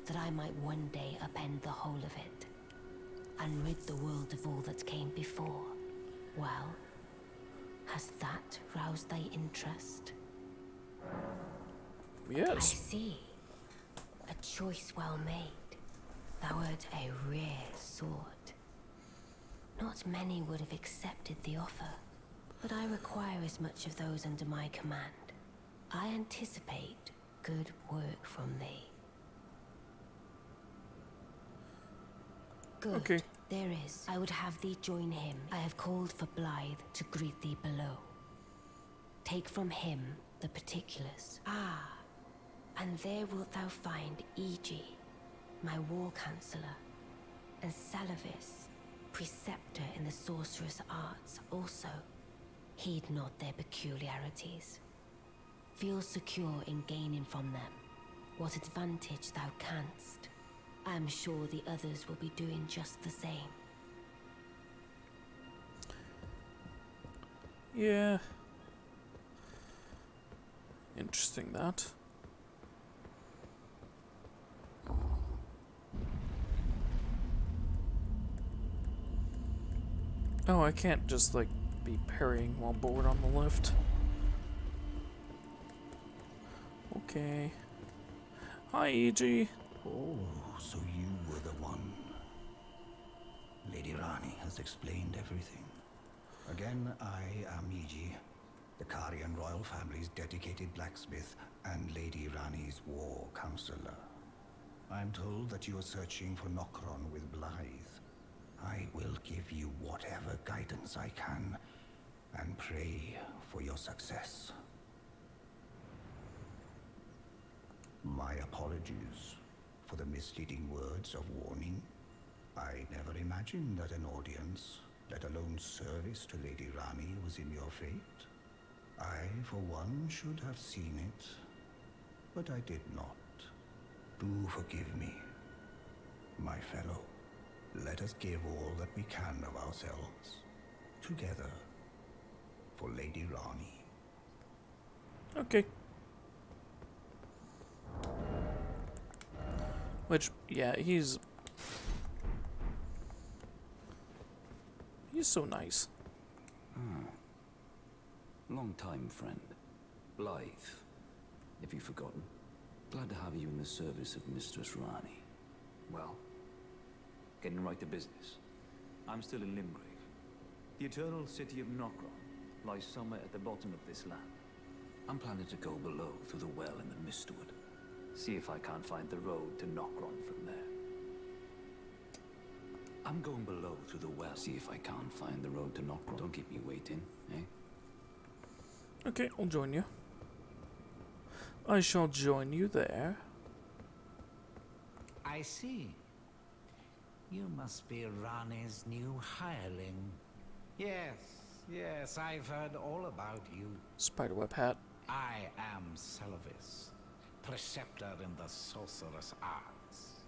that I might one day upend the whole of it, and rid the world of all that came before. Well, has that roused thy interest? Yes. I see. A choice well made. Thou art a rare sword. Not many would have accepted the offer, but I require as much of those under my command. I anticipate good work from thee. Good. Okay. There is. I would have thee join him. I have called for Blythe to greet thee below. Take from him the particulars. Ah, and there wilt thou find Iji, my war counselor, and Salavis, preceptor in the sorcerous arts also. Heed not their peculiarities. Feel secure in gaining from them what advantage thou canst. I am sure the others will be doing just the same. Yeah. Interesting, that. Oh, I can't just, like, be parrying while bored on the lift. Okay. Hi, E.G. Oh, so you were the one. Lady Rani has explained everything. Again, I am Iji, the Karian royal family's dedicated blacksmith and Lady Rani's war counselor. I'm told that you are searching for Nokron with Blythe. I will give you whatever guidance I can, and pray for your success. My apologies for the misleading words of warning. I never imagined that an audience, let alone service to Lady Rani, was in your fate. I, for one, should have seen it, but I did not. Do forgive me, my fellow. Let us give all that we can of ourselves, together, for Lady Rani. Okay. Which, yeah, he's so nice. Long time friend. Blythe. Have you forgotten? Glad to have you in the service of Mistress Rani. Well, getting right to business. I'm still in Limgrave. The eternal city of Nokron lies somewhere at the bottom of this land. I'm planning to go below through the well in the Mistwood. See if I can't find the road to Nokron from there. I'm going below through the well. See if I can't find the road to Nokron. Don't keep me waiting, eh? Okay, I'll join you. I shall join you there. I see. You must be Rani's new hireling. Yes, I've heard all about you. Spiderweb hat. I am Selvis, preceptor in the sorcerous arts.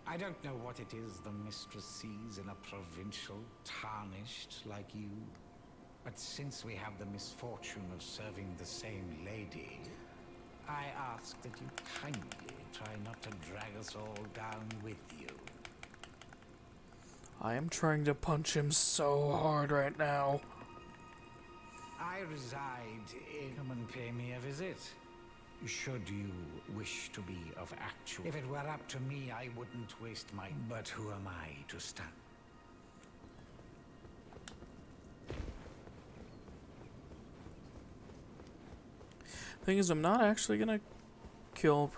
I don't know what it is the mistress sees in a provincial tarnished like you, but since we have the misfortune of serving the same lady, I ask that you kindly try not to drag us all down with you. I am trying to punch him so hard right now. I reside in... Come and pay me a visit. Should you wish to be of actual... If it were up to me, I wouldn't waste my... But who am I to stand? Thing is, I'm not actually gonna kill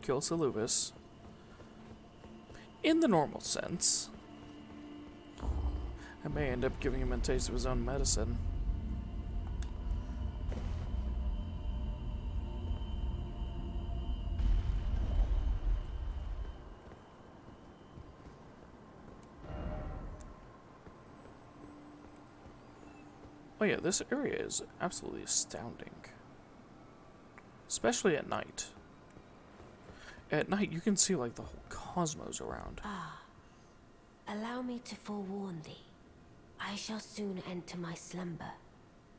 kill Seleucus in the normal sense. I may end up giving him a taste of his own medicine. Oh yeah, this area is absolutely astounding. Especially at night. At night, you can see, like, the whole cosmos around. Allow me to forewarn thee. I shall soon enter my slumber,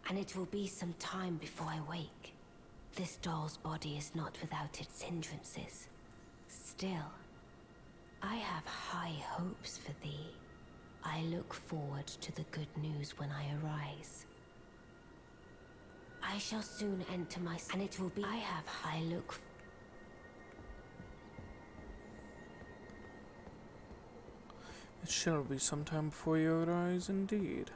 and it will be some time before I wake. This doll's body is not without its hindrances. Still, I have high hopes for thee. I look forward to the good news when I arise. I shall soon enter my... And it will be... I have high look... It shall be some time before your eyes, indeed.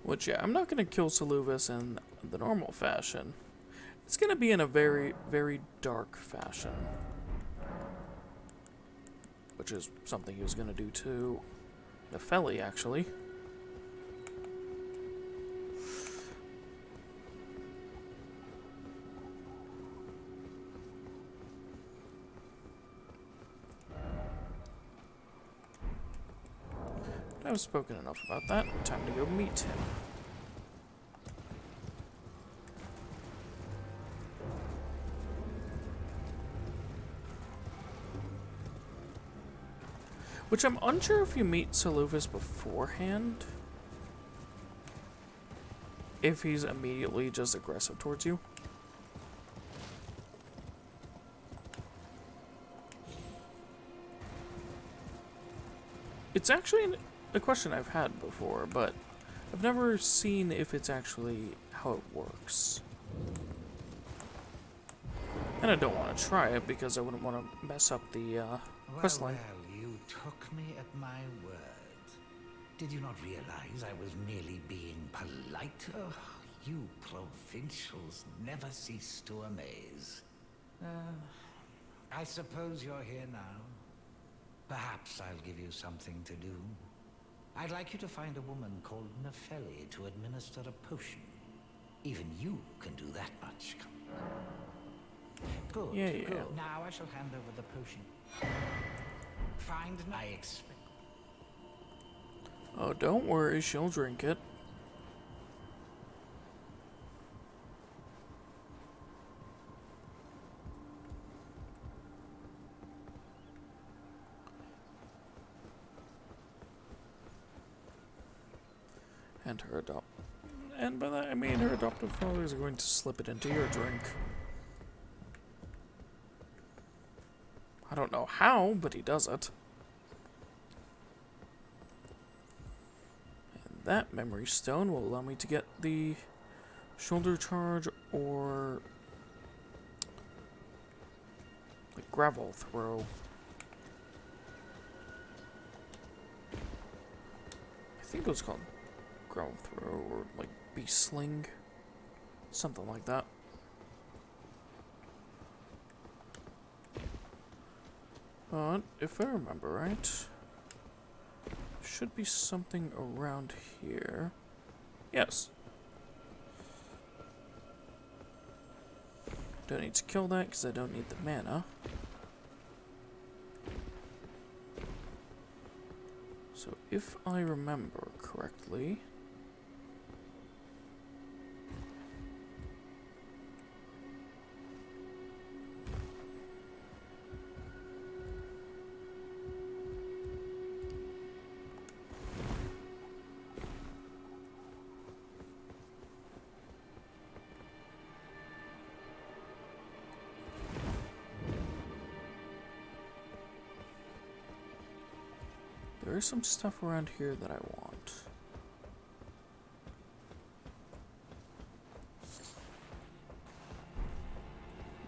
Which, yeah, I'm not going to kill Seleucus in the normal fashion. It's going to be in a very, very dark fashion. Which is something he was going to do to Nefeli, actually. I've spoken enough about that. Time to go meet him. Which I'm unsure if you meet Seleucus beforehand. If he's immediately just aggressive towards you. It's actually a question I've had before, but I've never seen if it's actually how it works. And I don't want to try it because I wouldn't want to mess up the quest line. Well, you took me at my word. Did you not realize I was merely being polite? Oh, you provincials never cease to amaze. I suppose you're here now. Perhaps I'll give you something to do. I'd like you to find a woman called Nefeli to administer a potion. Even you can do that much. Good, yeah. good. Now I shall hand over the potion. Find I expect. Oh, don't worry, she'll drink it. And her and by that I mean her adoptive fathers are going to slip it into your drink. I don't know how, but he does it. And that memory stone will allow me to get the shoulder charge or the gravel throw. I think it was called gravel throw or like beast sling. Something like that. But if I remember right, should be something around here. Yes. Don't need to kill that because I don't need the mana. So if I remember correctly, there is some stuff around here that I want.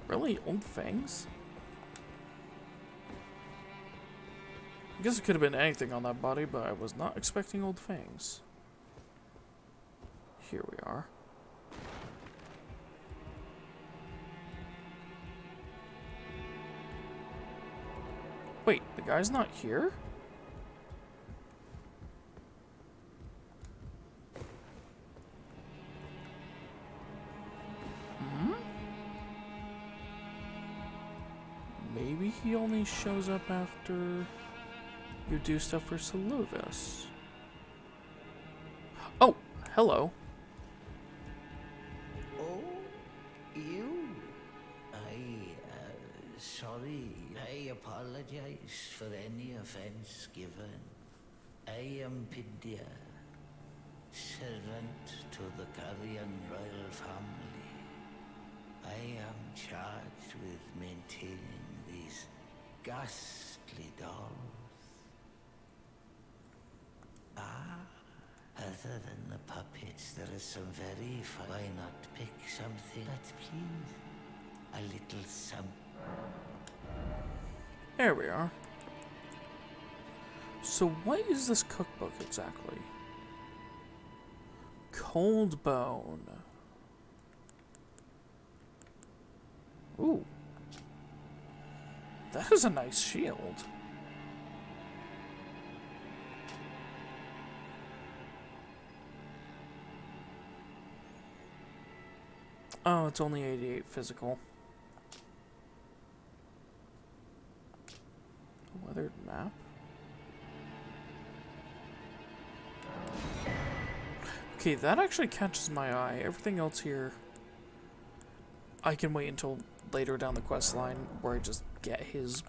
Really? Old fangs? I guess it could have been anything on that body, but I was not expecting old fangs. Here we are. Wait, the guy's not here? Maybe he only shows up after you do stuff for Saluvis. Oh, hello. Oh, you? Sorry. I apologize for any offense given. I am Pidia, servant to the Carrion royal family. I am charged with maintaining these ghastly dolls. Other than the puppets, there is some very fun. Why not pick something that please? A little something. There we are. So what is this cookbook exactly? Cold Bone. Ooh. That is a nice shield. Oh, it's only 88 physical. Weathered map? Okay, that actually catches my eye. Everything else here, I can wait until later down the quest line where I just get his...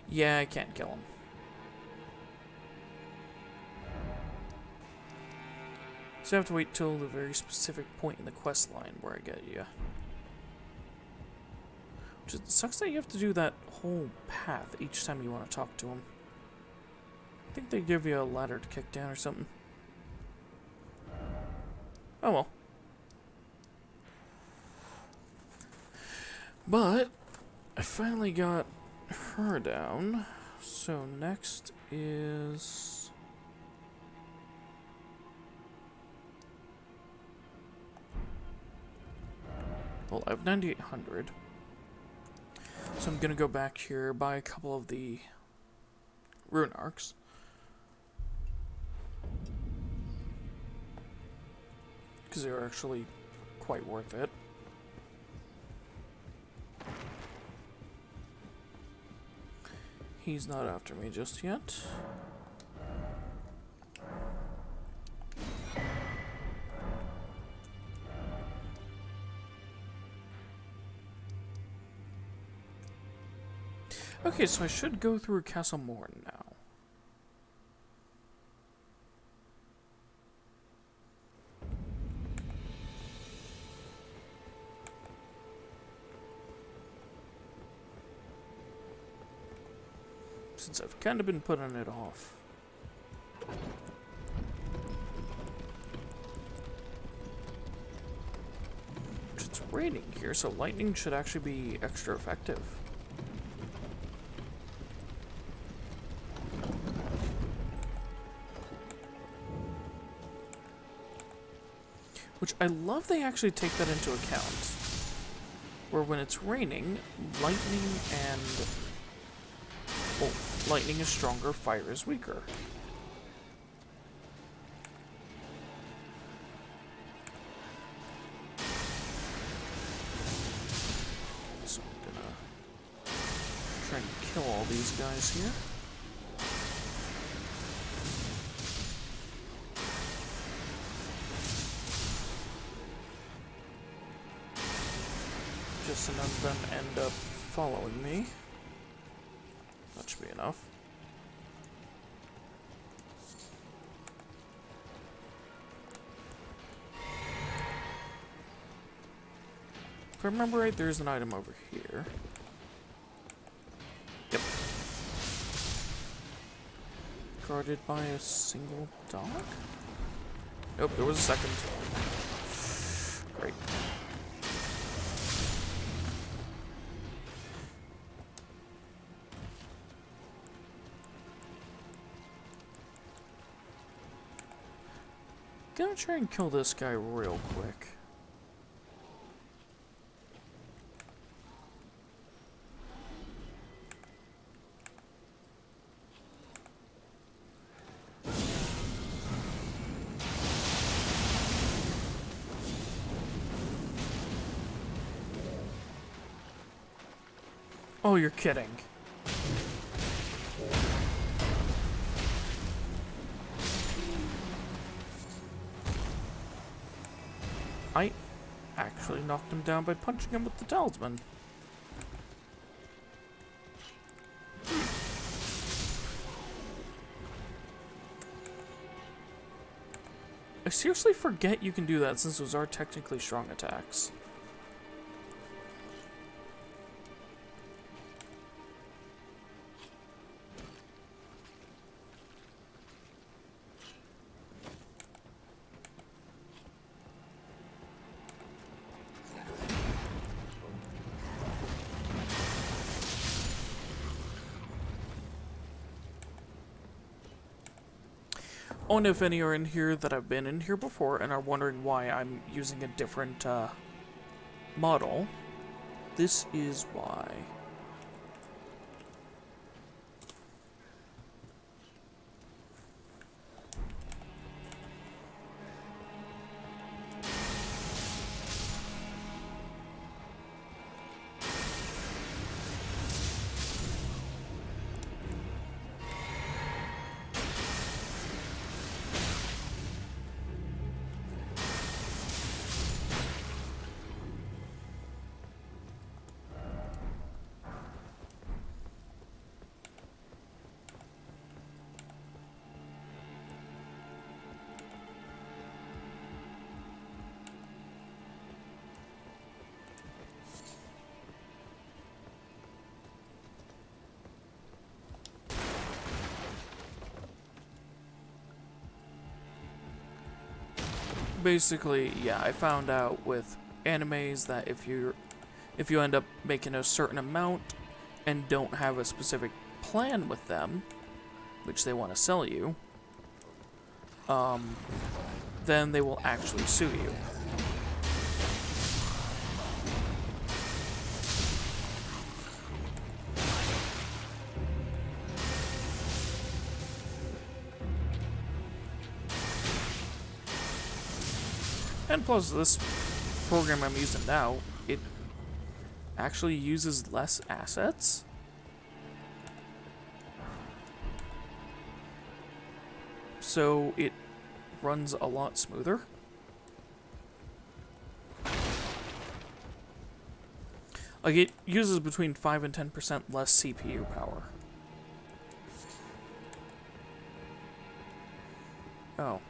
Yeah, I can't kill him. So I have to wait till the very specific point in the quest line where I get you. Which sucks that you have to do that whole path each time you want to talk to him. I think they give you a ladder to kick down or something. Oh well. But I finally got her down. So next is... Well, I have 9,800. So I'm gonna go back here, buy a couple of the rune arcs. Because they're actually quite worth it. He's not after me just yet. Okay, so I should go through Castle Morn now. since I've kind of been putting it off. It's raining here, so lightning should actually be extra effective. Which I love they actually take that into account. Where when it's raining, lightning and... well, lightning is stronger, fire is weaker. So I'm gonna try and kill all these guys here. Just none of them end up following me. That should be enough. If I remember right, there's an item over here. Yep. Guarded by a single dog? Nope, there was a second. Great. Gonna try and kill this guy real quick. Oh, you're kidding. I actually knocked him down by punching him with the talisman. I seriously forget you can do that since those are technically strong attacks. Oh, and if any are in here that have been in here before and are wondering why I'm using a different model, this is why. Basically, yeah, I found out with animes that if you end up making a certain amount and don't have a specific plan with them, which they want to sell you, then they will actually sue you. And plus, this program I'm using now, it actually uses less assets. So it runs a lot smoother. Like, it uses between 5 and 10% less CPU power. Oh.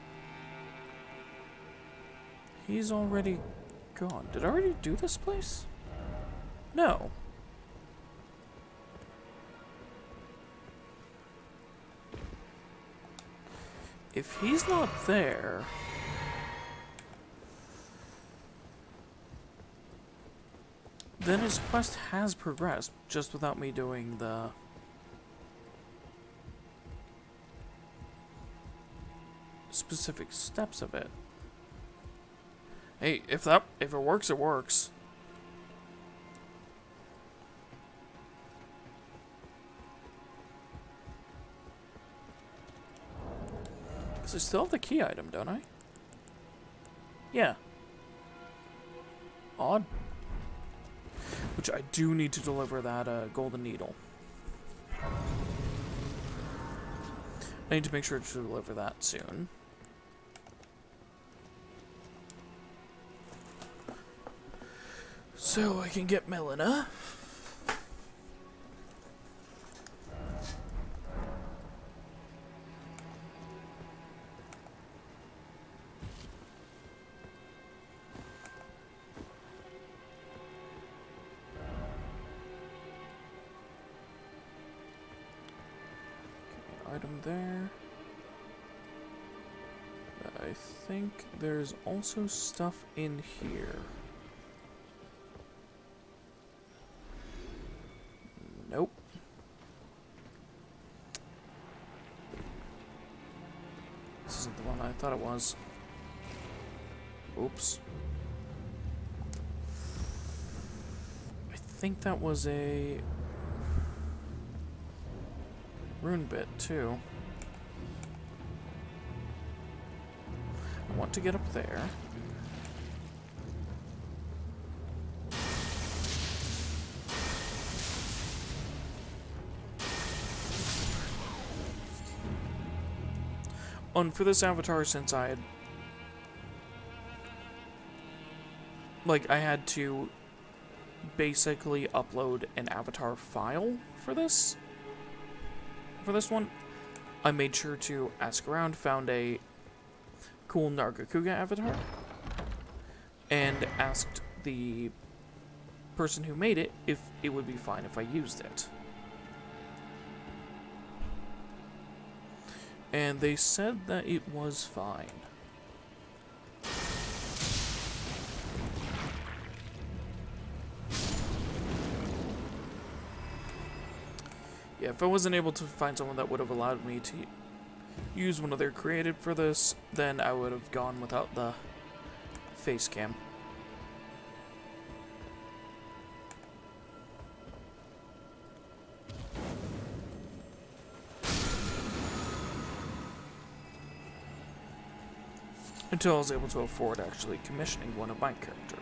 He's already gone. Did I already do this place? No. if he's not there... then his quest has progressed, just without me doing the... specific steps of it. Hey, if it works, it works. Because I still have the key item, don't I? Yeah. Odd. Which I do need to deliver that golden needle. I need to make sure to deliver that soon. So I can get Melina. Item there. I think there's also stuff in here. Nope. This isn't the one I thought it was. Oops. I think that was a rune bit too. I want to get up there. And for this avatar, since I had... I had to basically upload an avatar file for this. For this one, I made sure to ask around, found a cool Nargacuga avatar, and asked the person who made it if it would be fine if I used it. And they said that it was fine. Yeah, if I wasn't able to find someone that would have allowed me to use one of their created for this, then I would have gone without the face cam. Until I was able to afford actually commissioning one of my character.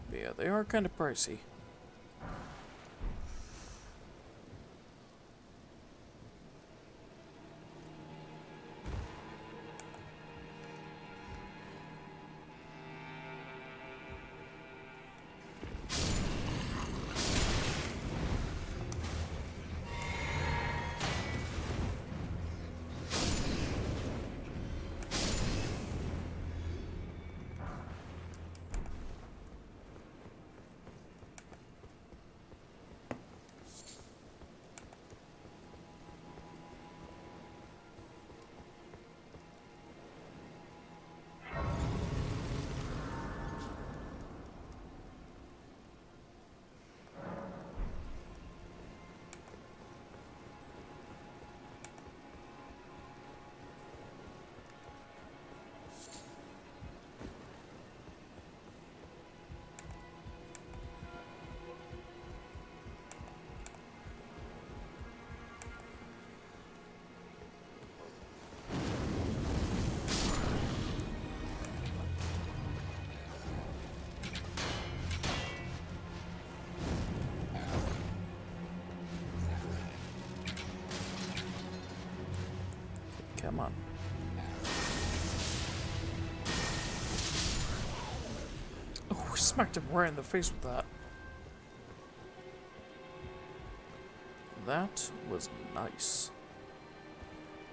But yeah, they are kind of pricey. Come on. Oh, smacked him right in the face with that. That was nice.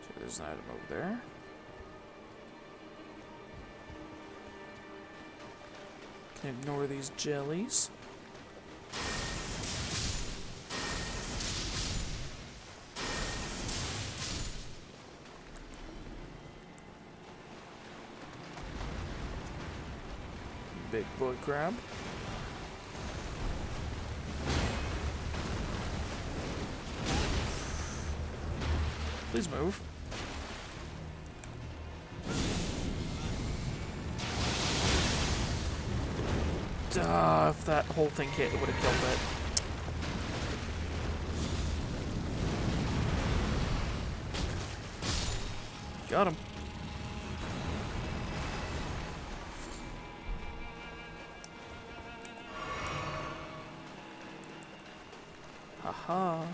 So there's an item over there. Can ignore these jellies. Big boy crab. Please move. Duh, if that whole thing hit, it would have killed it. Got him. Haha.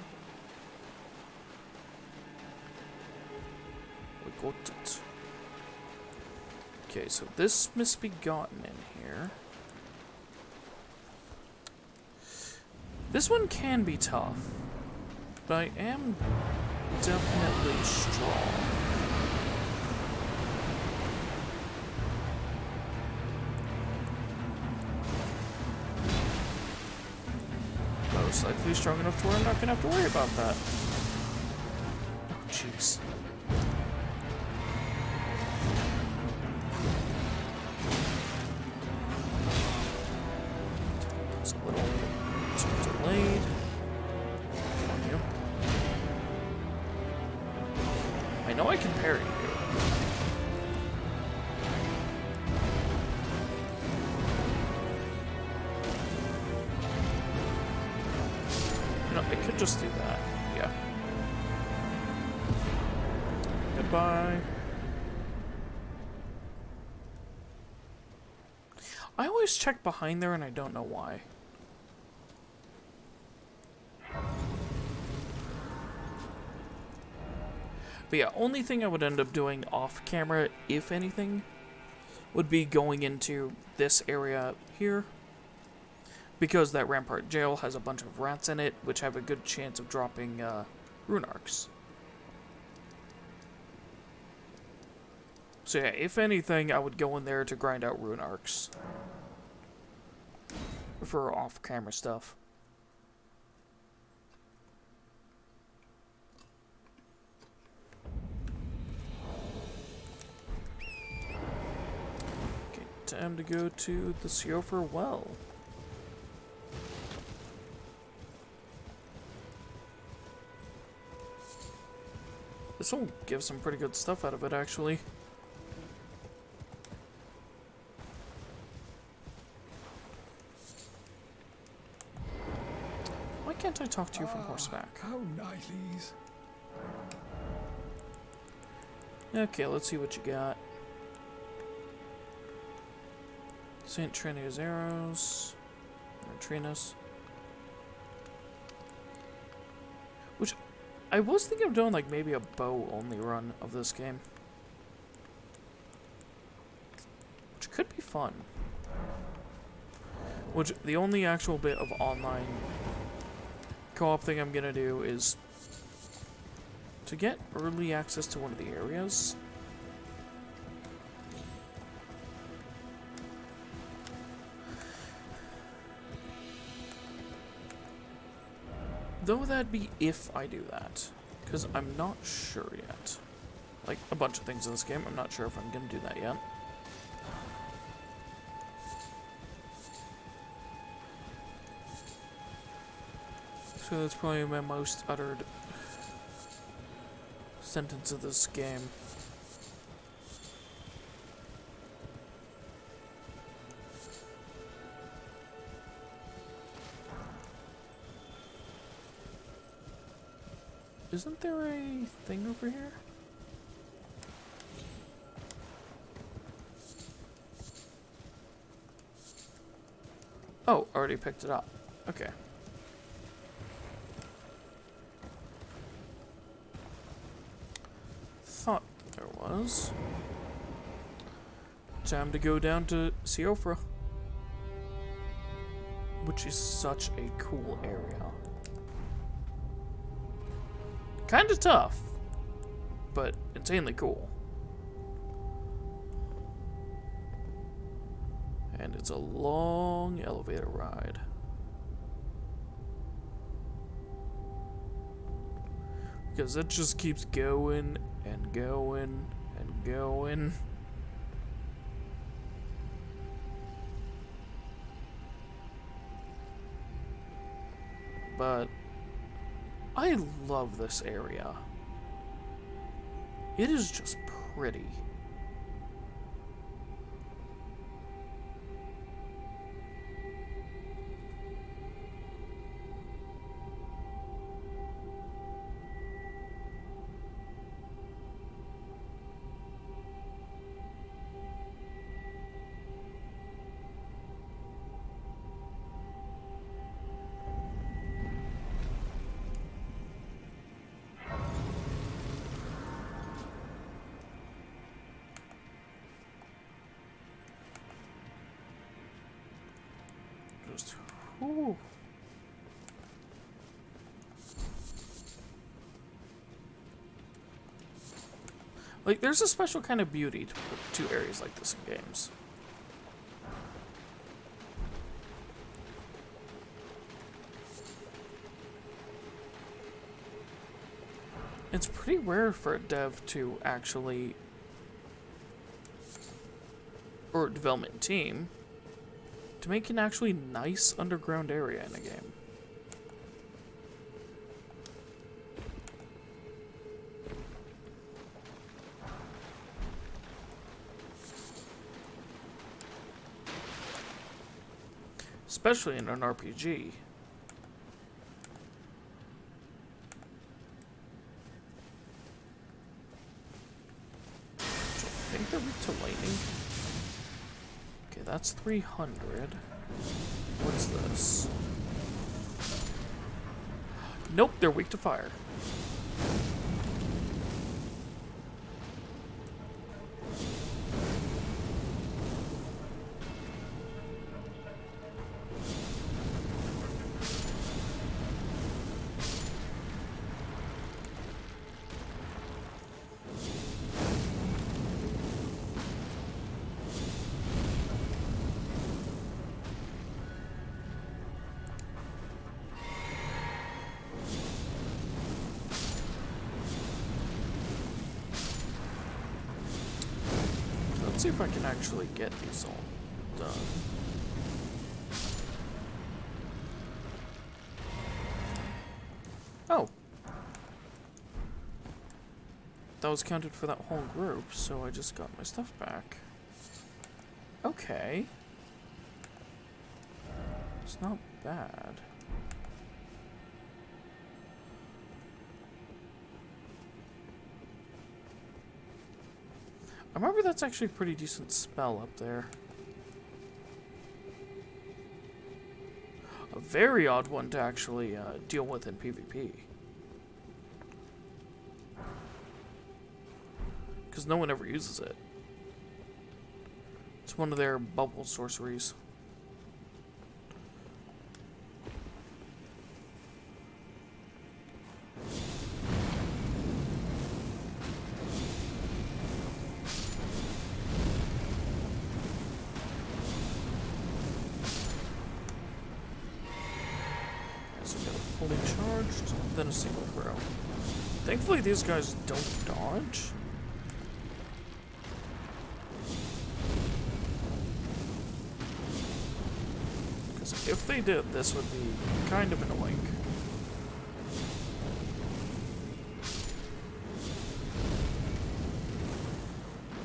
We got it. Okay, so this misbegotten in here. This one can be tough, but I am definitely strong. Most likely strong enough to where I'm not gonna have to worry about that. Oh, jeez. It's a little too delayed. On you. I know I can parry you. I could just do that. Yeah. Goodbye. I always check behind there and I don't know why. But yeah, only thing I would end up doing off camera, if anything, would be going into this area here. Because that Rampart Jail has a bunch of rats in it, which have a good chance of dropping rune arcs. So yeah, if anything, I would go in there to grind out rune arcs. For off-camera stuff. Okay, time to go to the Siofra Well. This will give some pretty good stuff out of it, actually. Why can't I talk to you from horseback? How nice. Okay, let's see what you got. St. Trinia's arrows. Or Trinas. Which I was thinking of doing like maybe a bow only run of this game. Which could be fun. Which the only actual bit of online co-op thing I'm gonna do is to get early access to one of the areas. Though that'd be if I do that. Because I'm not sure yet. Like a bunch of things in this game, I'm not sure if I'm gonna do that yet. So that's probably my most uttered sentence of this game. Isn't there a thing over here? Oh, already picked it up. Okay. Thought there was. Time to go down to Siofra. Which is such a cool area. Kind of tough, but insanely cool. And it's a long elevator ride. Because it just keeps going and going and going. But I love this area. It is just pretty. Ooh. Like, there's a special kind of beauty to areas like this in games. It's pretty rare for a dev to actually, or development team, to make an actually nice underground area in a game. Especially in an RPG. I think they're weak to lightning. Okay, that's 300. What's this? Nope, they're weak to fire. Let's see if I can actually get these all done. Oh. That was counted for that whole group, so I just got my stuff back. Okay. It's not bad. I remember that's actually a pretty decent spell up there. A very odd one to actually deal with in PvP. Because no one ever uses it. It's one of their bubble sorceries. Fully charged, then a single throw. Thankfully these guys don't dodge. Because if they did, this would be kind of annoying.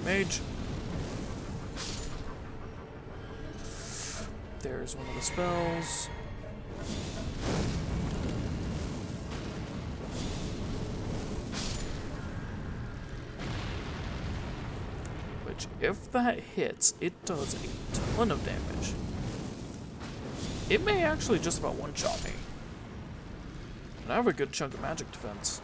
Mage. There's one of the spells. If that hits, it does a ton of damage. It may actually just about one-shot me. And I have a good chunk of magic defense.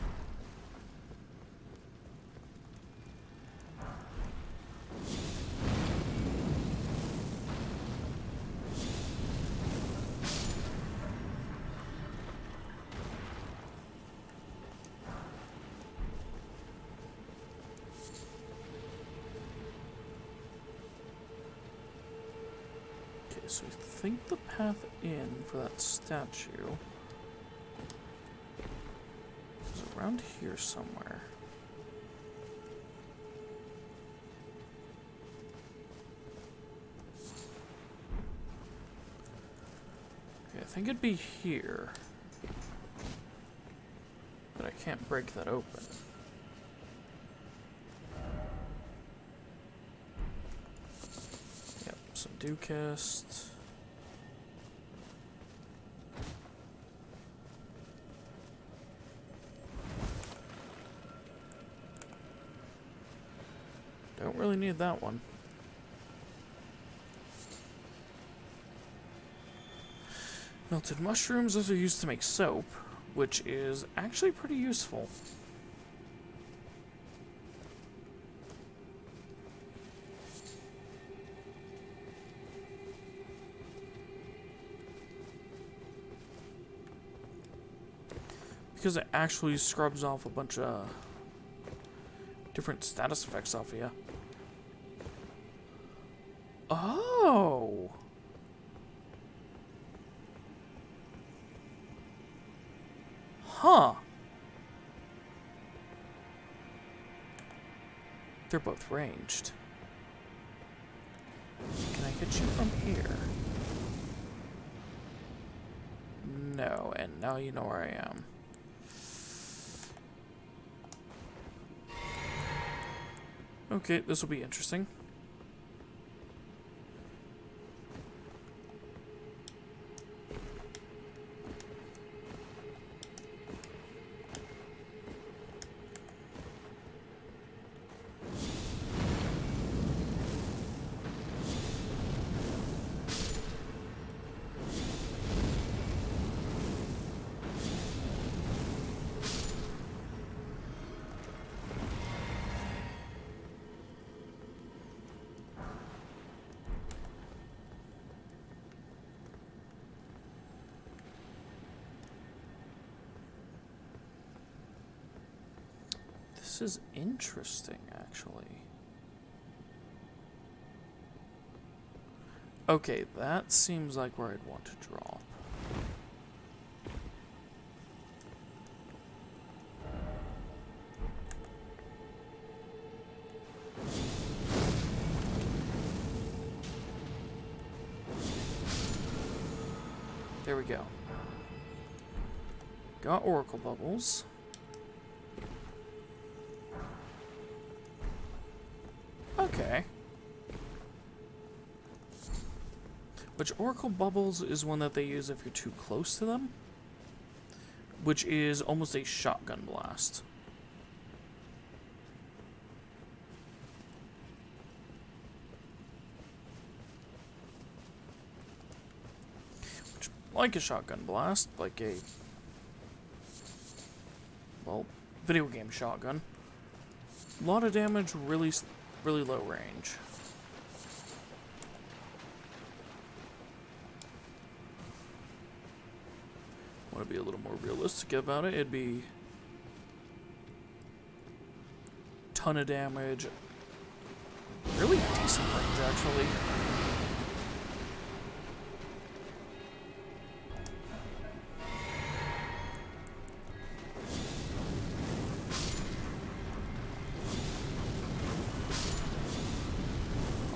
so I think the path in for that statue is around here somewhere. Okay, I think it'd be here. But I can't break that open. Yep, some Ducast. Don't really need that one. Melted mushrooms, those are used to make soap, which is actually pretty useful. Because it actually scrubs off a bunch of different status effects off of you. Oh! Huh. They're both ranged. Can I hit you from here? No, and now you know where I am. Okay, this will be interesting. This is interesting, actually. Okay, that seems like where I'd want to drop. There we go. Got Oracle Bubbles. Okay. Which Oracle Bubbles is one that they use if you're too close to them, which is almost a shotgun blast. Which, like a shotgun blast, like a, well, video game shotgun. A lot of damage, really low range. Want to be a little more realistic about it, it'd be ton of damage, really decent range actually.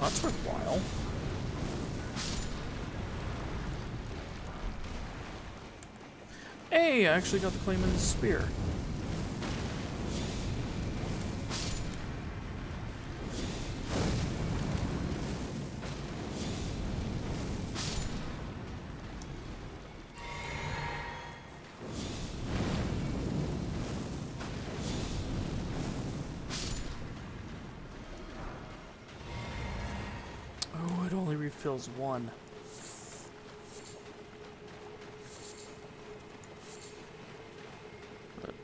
That's worthwhile. Hey, I actually got the Clayman's Spear. Oh, it only refills one.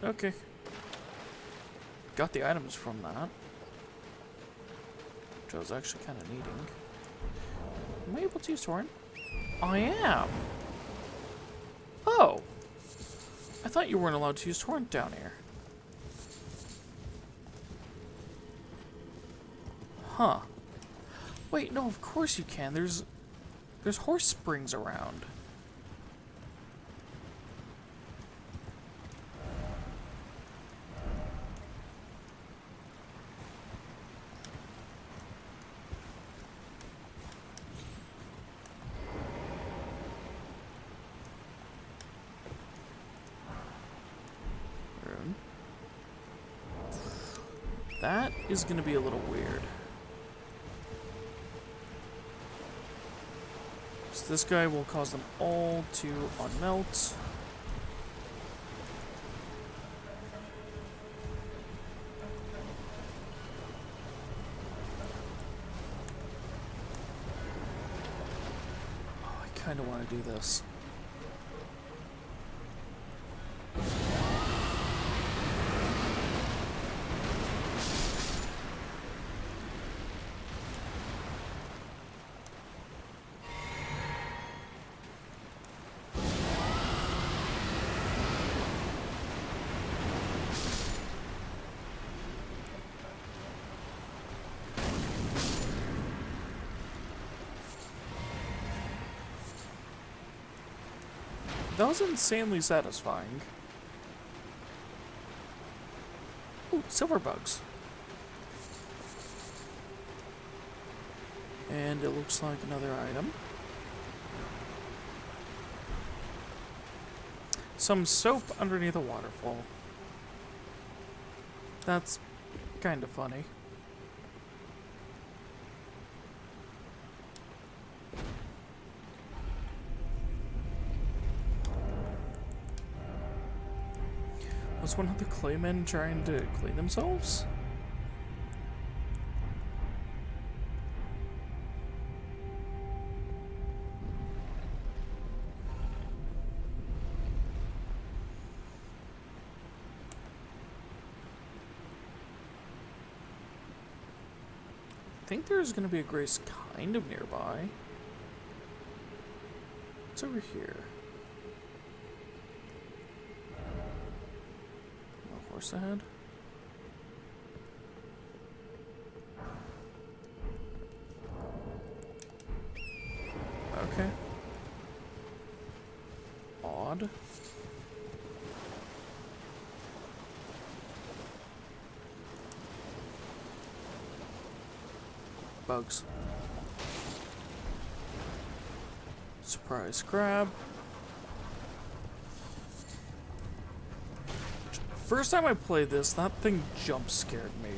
Okay. Got the items from that, which I was actually kind of needing. Am I able to use Torrent? I am! Oh! I thought you weren't allowed to use Torrent down here. Huh. Wait, no, of course you can. There's There's horse springs around. Rune. That is going to be a little weird. So this guy will cause them all to unmelt. Oh, I kind of want to do this. That was insanely satisfying. Ooh, silver bugs. And it looks like another item. Some soap underneath a waterfall. That's kind of funny. Was one of the claymen trying to clean themselves? I think there's going to be a grace kind of nearby. What's over here? A horse ahead? Okay. Odd. Bugs. Surprise crab. First time I played this, that thing jump scared me.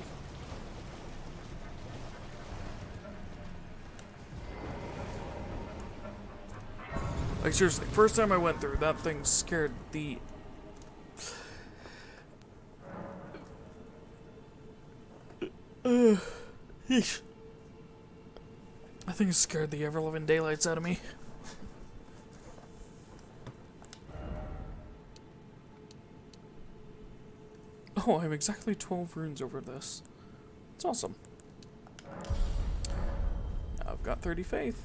Like seriously, first time I went through, that thing scared the... Yeesh. I think it scared the ever-living daylights out of me. Oh, I'm exactly 12 runes over this. It's awesome. Now I've got 30 faith.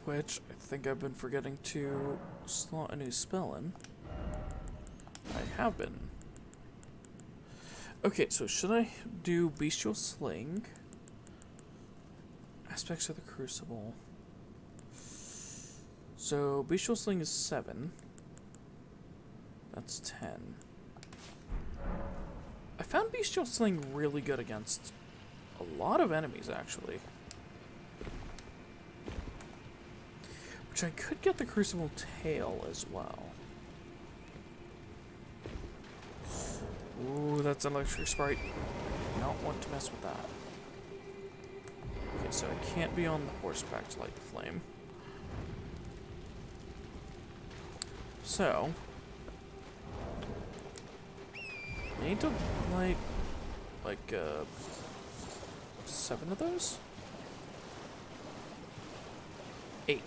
Which I think I've been forgetting to slot a new spell in. I have been. Okay, so should I do Bestial Sling? Aspects of the Crucible. So, Bestial Sling is 7. That's 10. I found Bestial Sling really good against a lot of enemies, actually. Which I could get the Crucible Tail as well. Ooh, that's an electric sprite. Not want to mess with that. Okay, so I can't be on the horseback to light the flame. So, I need to light like 7 of those? 8.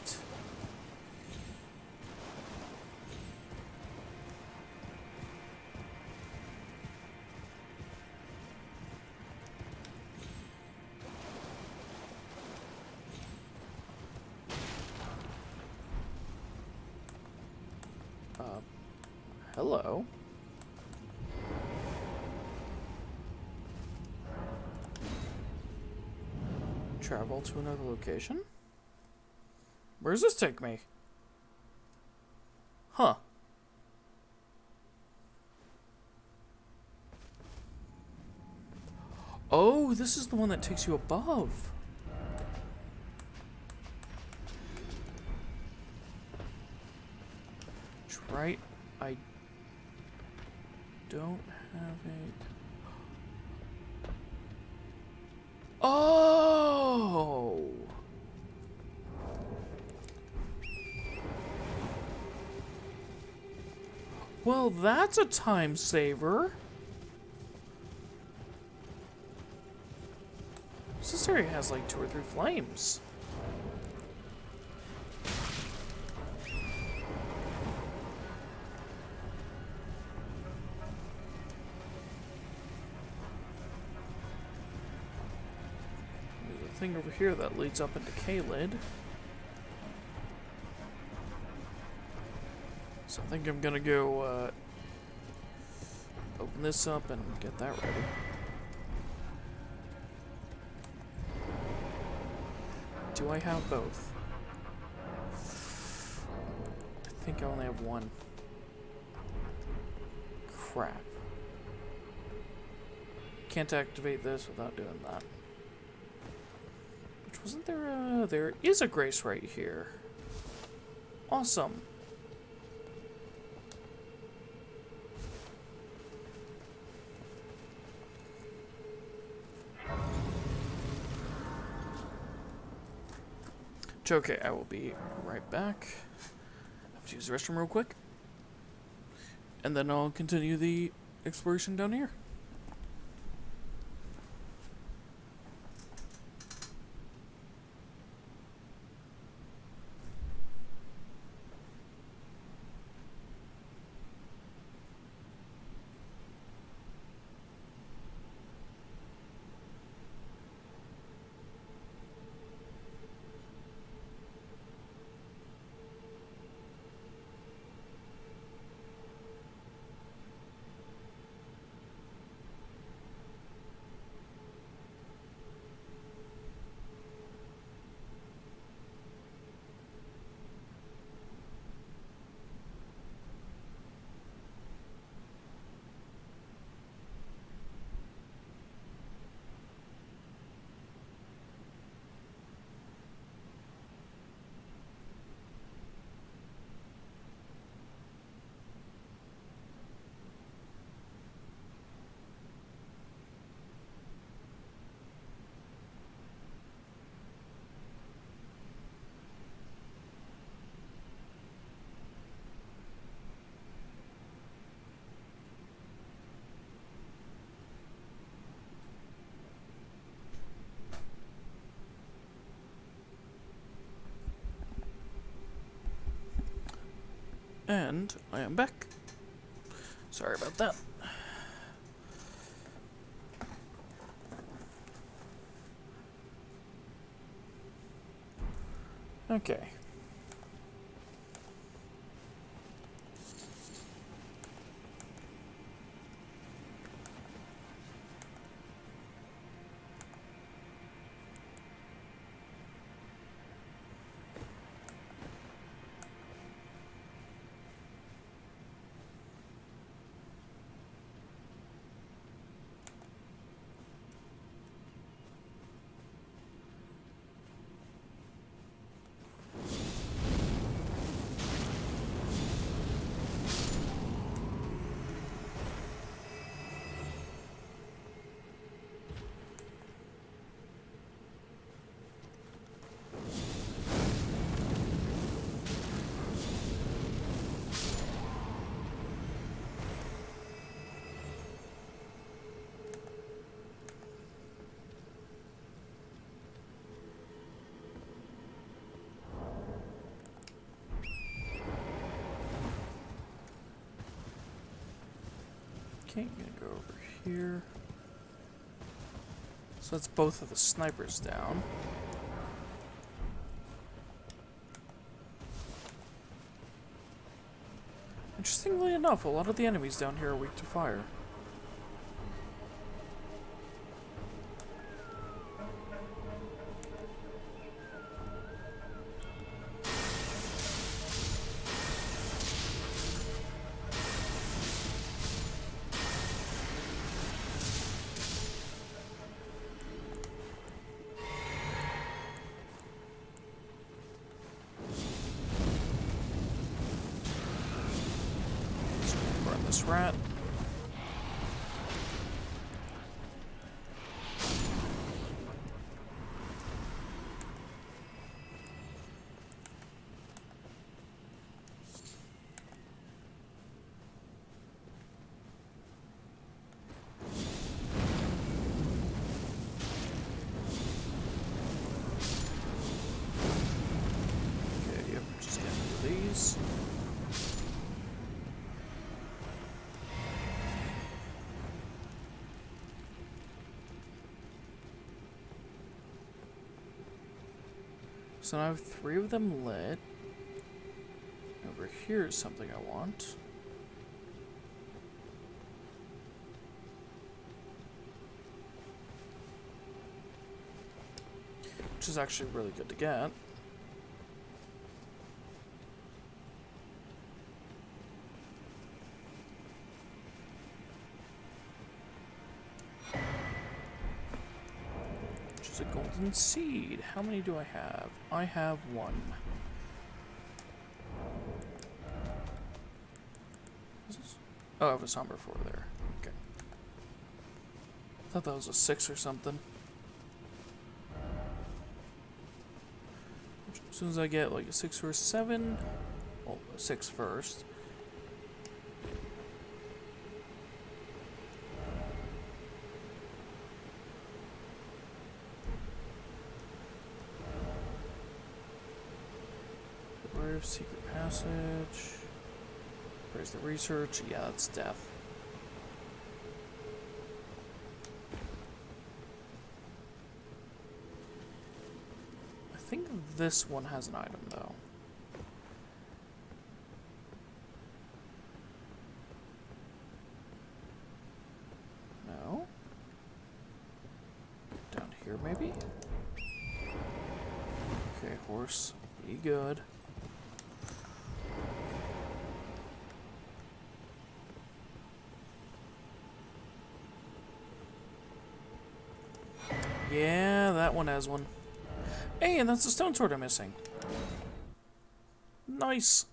Hello. Travel to another location. Where does this take me? Huh. Oh, this is the one that takes you above. That's right. I don't have a... Oh! Well, that's a time saver. This area has like 2 or 3 flames. There's a thing over here that leads up into Caelid. So I think I'm gonna go open this up and get that ready. Do I have both? I think I only have one. Crap. Can't activate this without doing that. Which wasn't there a... There is a grace right here. Awesome. Okay, I will be right back. I have to use the restroom real quick. And then I'll continue the exploration down here. And I am back. Sorry about that. Okay. Okay, I'm gonna go over here. So that's both of the snipers down. Interestingly enough, a lot of the enemies down here are weak to fire. dense rat. Okay, yep, just get rid of these. So now I have 3 of them lit. Over here is something I want. Which is actually really good to get. Which is a golden seed. How many do I have? I have 1. What's this? Oh, I have a somber 4 there. Okay. Thought that was a 6 or something. As soon as I get like a 6 or a 7, well, a 6 first. Word of secret passage. Praise the research. Yeah, that's death. I think this one has an item, though. No? Down here, maybe? Okay, horse. Be good. Yeah, that one has one. Hey, and that's the stone sword I'm missing. Nice.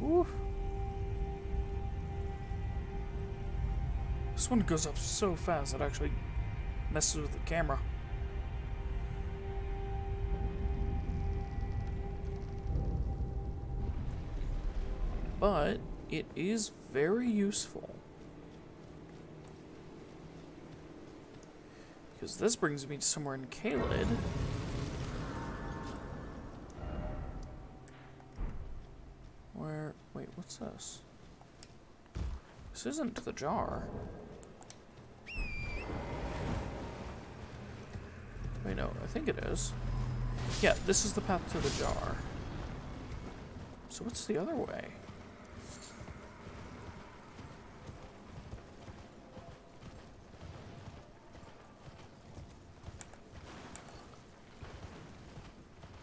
Oof. This one goes up so fast it actually messes with the camera. But it is very useful. Because this brings me to somewhere in Caelid. Where... Wait, what's this? This isn't the jar. Wait, no, I think it is. Yeah, this is the path to the jar. So what's the other way?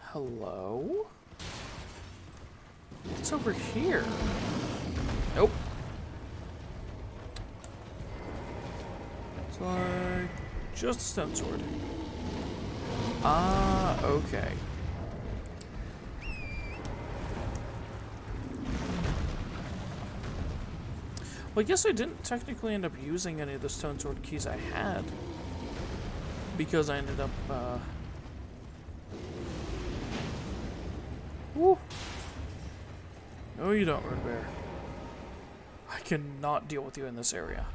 Hello? What's over here? Nope. It's like just a stone sword. Ah, okay. Well, I guess I didn't technically end up using any of the stone sword keys I had. Because I ended up, Woo! No, you don't, Red Bear. I cannot deal with you in this area.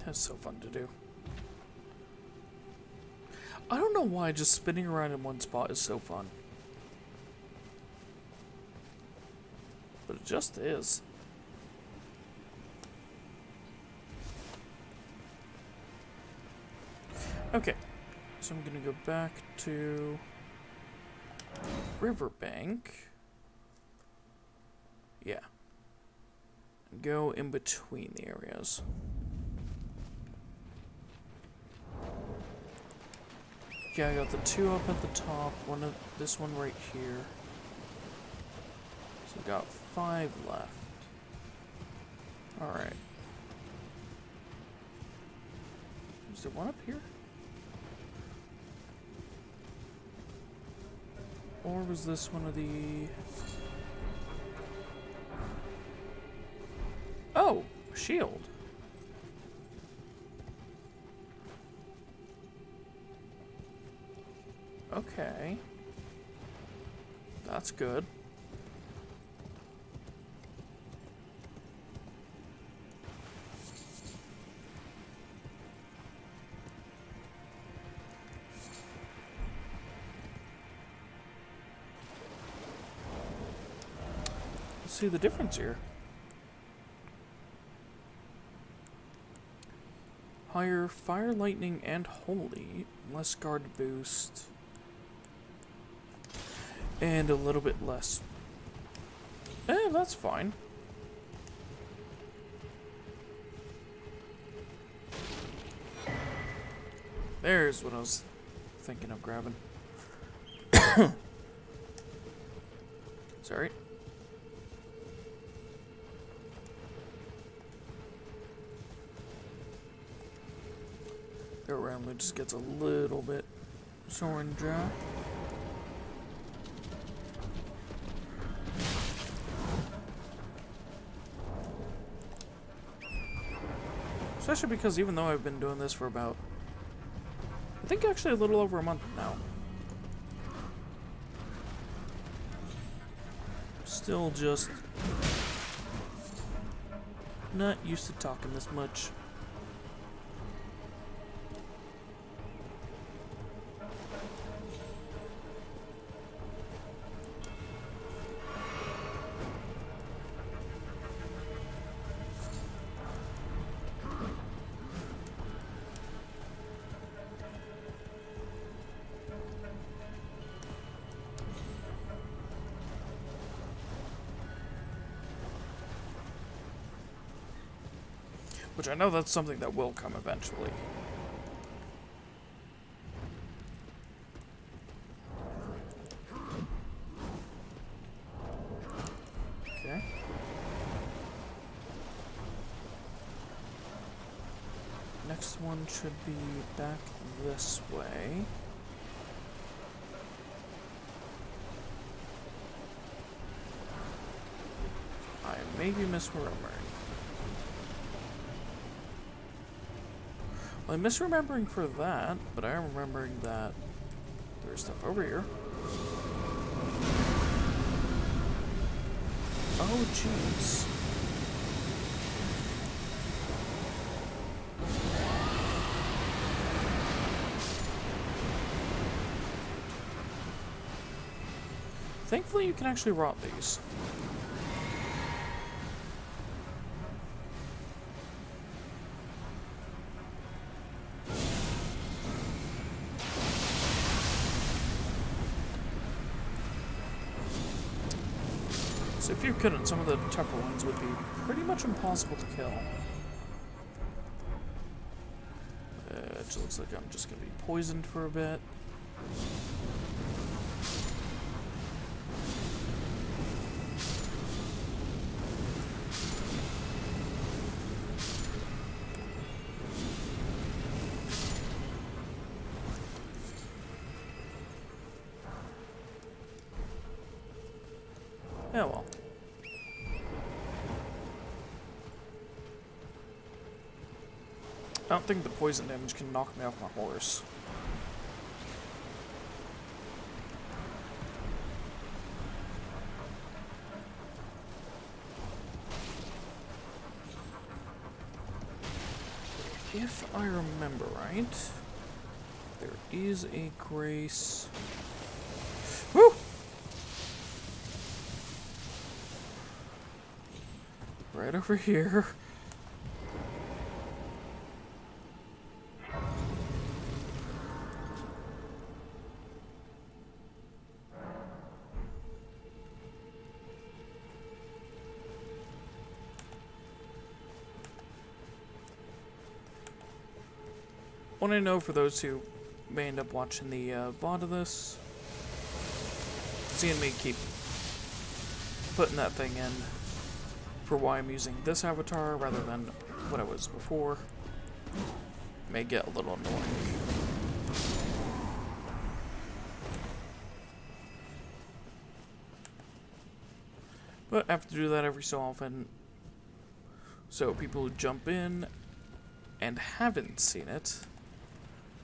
That's so fun to do. I don't know why just spinning around in one spot is so fun. But it just is. Okay, so I'm gonna go back to Riverbank. Yeah. And go in between the areas. Yeah, I got the 2 up at the top, this one right here. So we got 5 left. Alright. Is there one up here? Or was this one of the... Oh! Shield! Okay. That's good. Let's see the difference here. Higher fire, lightning, and holy. Less guard boost. And a little bit less. That's fine. There's what I was thinking of grabbing. Sorry. Their randomly just gets a little bit sore and dry. Especially because even though I've been doing this for about, I think actually a little over a month now, still just not used to talking this much. Which I know that's something that will come eventually. Okay. Next one should be back this way. I may be misremembering. Well, I'm misremembering for that, but I am remembering that there's stuff over here. Oh, jeez. Thankfully, you can actually rot these. So if you couldn't, some of the tougher ones would be pretty much impossible to kill. It looks like I'm just going to be poisoned for a bit. Yeah, well. I don't think the poison damage can knock me off my horse. if I remember right, there is a grace. Woo! Right over here. What I know for those who may end up watching the VOD of this, seeing me keep putting that thing in for why I'm using this avatar rather than what I was before may get a little annoying. But I have to do that every so often, so people who jump in and haven't seen it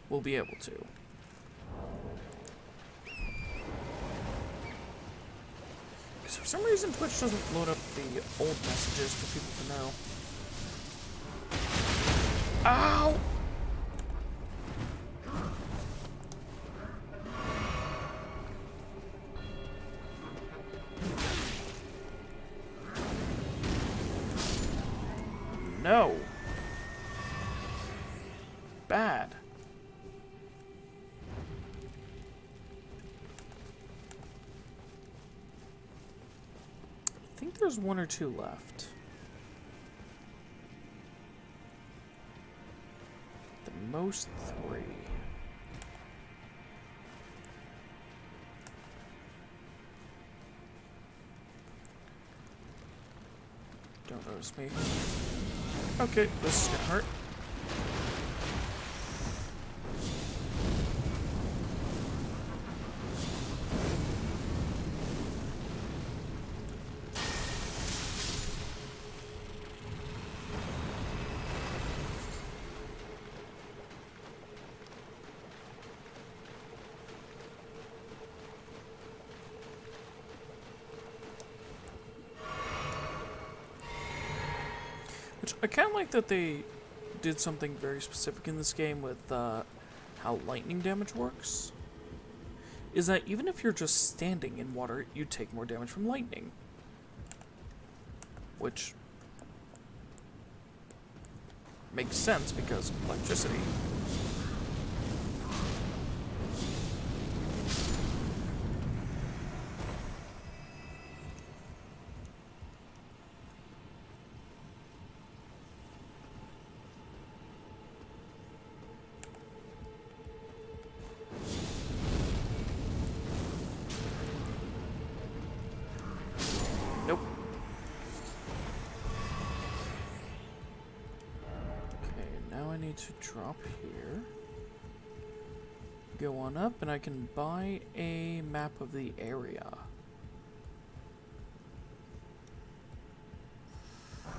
will be able to. Because for some reason Twitch doesn't load up the old messages for people to know. Ow! No. Bad. I think there's one or two left. The most 3. Don't notice me. Okay, this is gonna hurt. Which I kind of like that they did something very specific in this game with how lightning damage works. Is that even if you're just standing in water, you take more damage from lightning. Which makes sense because of electricity. Nope. Okay, now I need to drop here. Go on up and I can buy a map of the area. I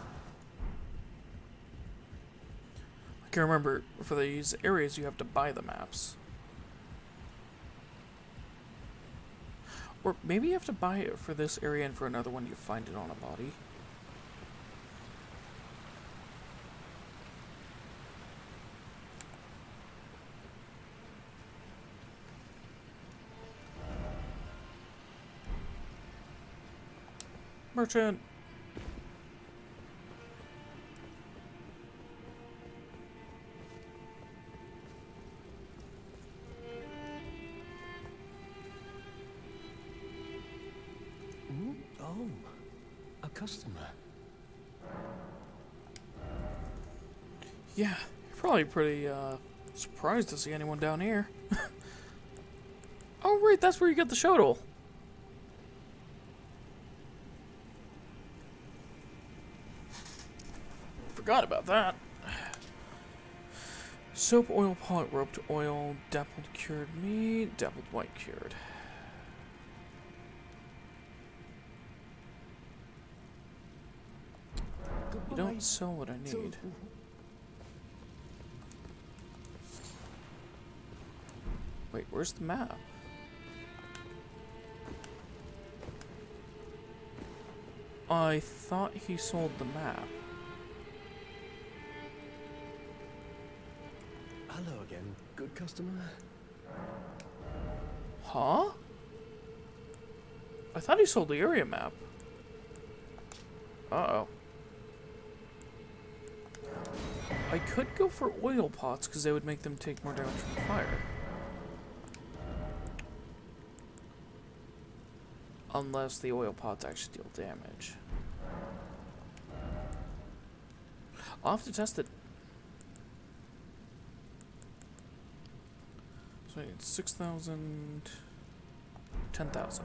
can remember for these areas you have to buy the maps. Or maybe you have to buy it for this area and for another one you find it on a body. Merchant! Oh, a customer. Yeah, you're probably pretty surprised to see anyone down here. Oh right, that's where you get the shuttle. Forgot about that. Soap, oil, pot, roped oil, dappled cured meat, dappled white cured. You don't sell what I need. Wait, where's the map? I thought he sold the map. Good customer? Huh? I thought he sold the area map. Uh-oh. I could go for oil pots because they would make them take more damage from fire. Unless the oil pots actually deal damage. I'll have to test it. So I need 6,000, 10,000.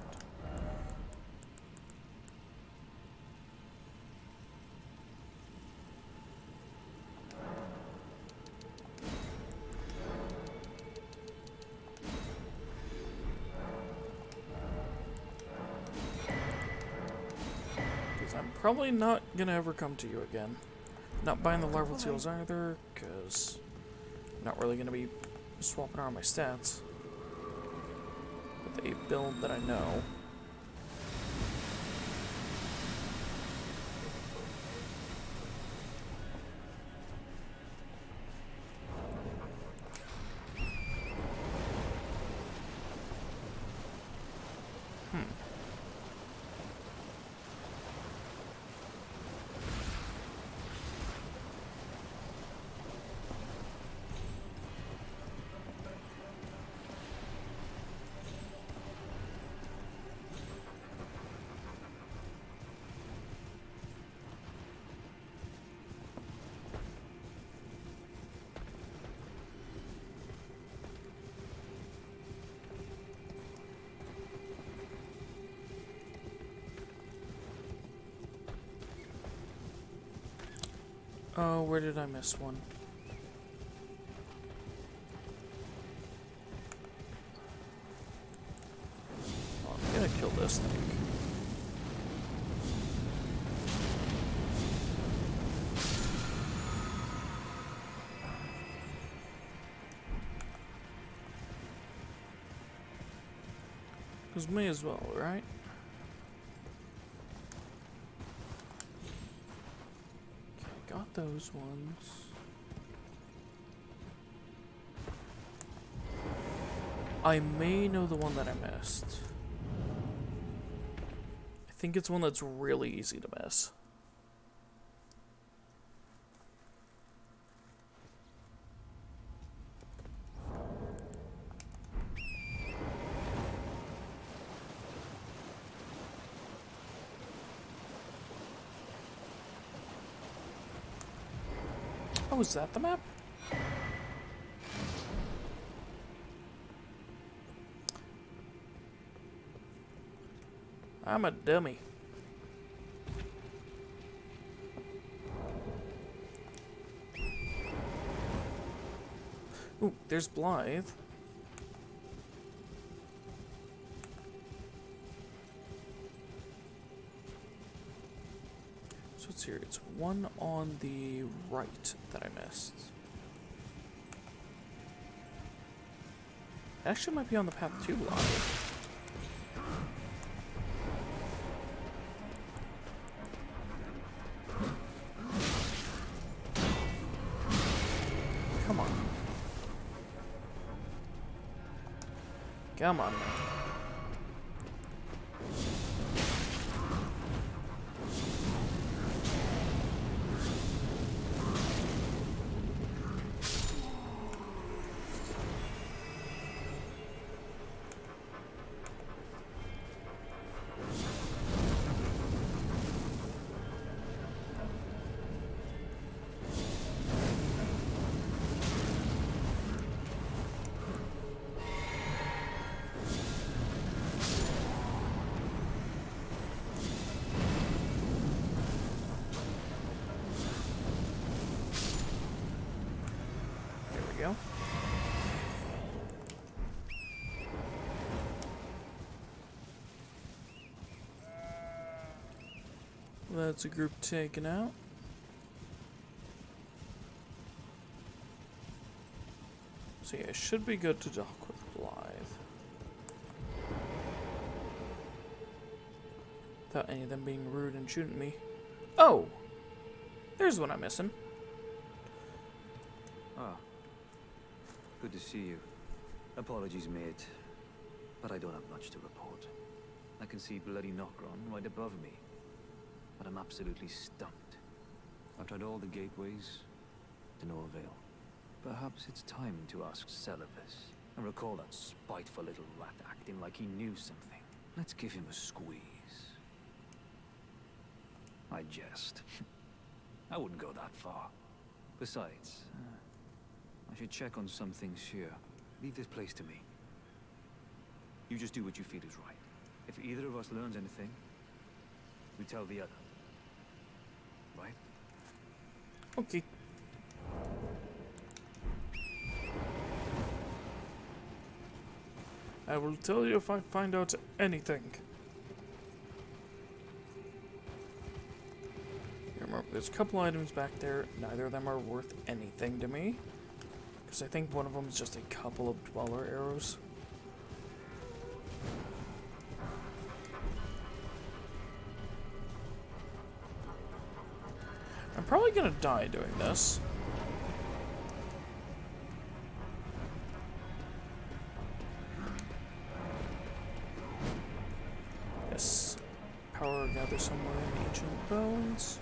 Because I'm probably not gonna ever come to you again. Not buying the larval seals either, because I'm not really gonna be swapping around my stats with a build that I know. Oh, where did I miss one? Oh, I'm gonna kill this thing. Because may as well, right? Got those ones. I may know the one that I missed. I think it's one that's really easy to miss. Oh, is that the map? I'm a dummy. Ooh, there's Blythe. So it's here. It's one on the right that I missed. It actually might be on the path to Blythe. Come on. Come on, man. Go. That's a group taken out. So yeah, it should be good to dock with Blythe. Without any of them being rude and shooting me. Oh! There's one I'm missing. Ah. Good to see you. Apologies, mate, but I don't have much to report. I can see bloody Nokron right above me, but I'm absolutely stumped. I've tried all the gateways, to no avail. Perhaps it's time to ask Celibus. I recall that spiteful little rat acting like he knew something. Let's give him a squeeze. I jest. I wouldn't go that far. Besides, I should check on some things here. Leave this place to me. You just do what you feel is right. If either of us learns anything, we tell the other. Right? Okay. I will tell you if I find out anything. Remember, there's a couple items back there. Neither of them are worth anything to me. Because I think one of them is just a couple of Dweller arrows. I'm probably gonna die doing this. Yes. Power gather somewhere in ancient bones.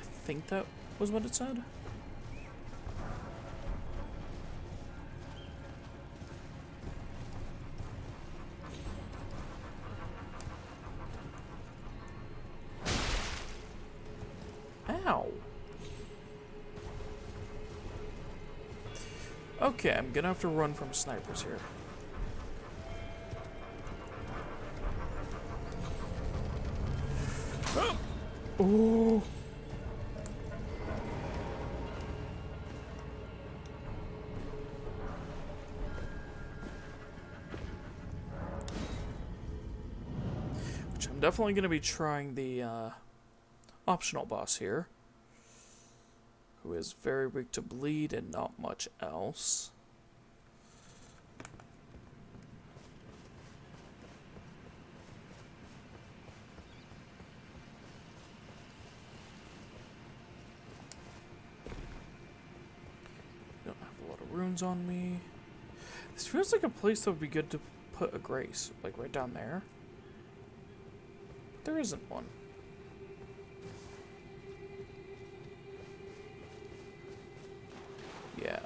I think that was what it said. Ow. Okay, I'm gonna have to run from snipers here. Oh. Which I'm definitely going to be trying the optional boss here, who is very weak to bleed and not much else. Don't have a lot of runes on me. This feels like a place that would be good to put a grace, like right down there. But there isn't one. Yeah.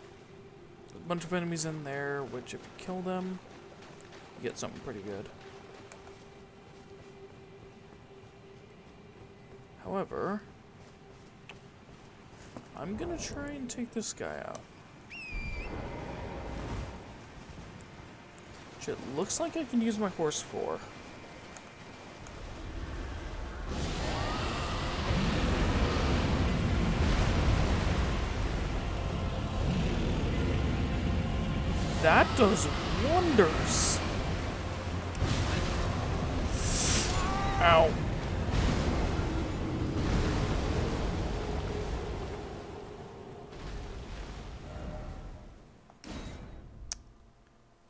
A bunch of enemies in there, which if you kill them, you get something pretty good. However, I'm gonna try and take this guy out. Which it looks like I can use my horse for. That does wonders. Ow.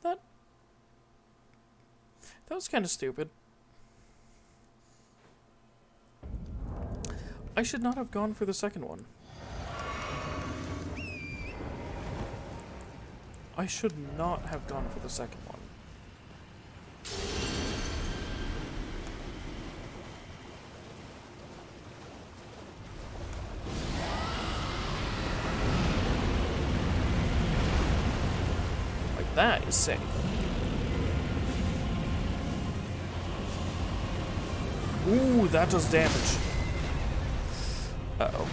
That was kind of stupid. I should not have gone for the second one. I should not have gone for the second one. Like, that is safe. Ooh, that does damage. Uh-oh.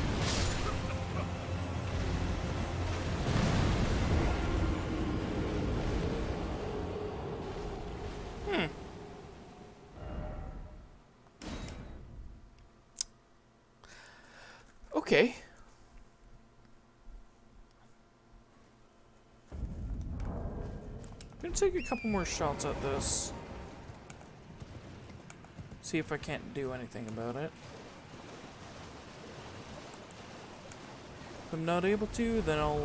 Okay. I'm gonna take a couple more shots at this. See if I can't do anything about it. If I'm not able to, then I'll,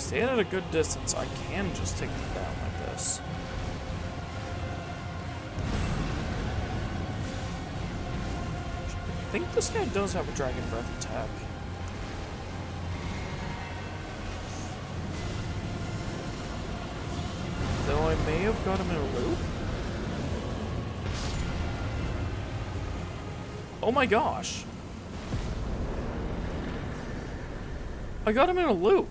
Staying at a good distance, I can just take them down like this. I think this guy does have a Dragon Breath attack. Though I may have got him in a loop. Oh my gosh. I got him in a loop.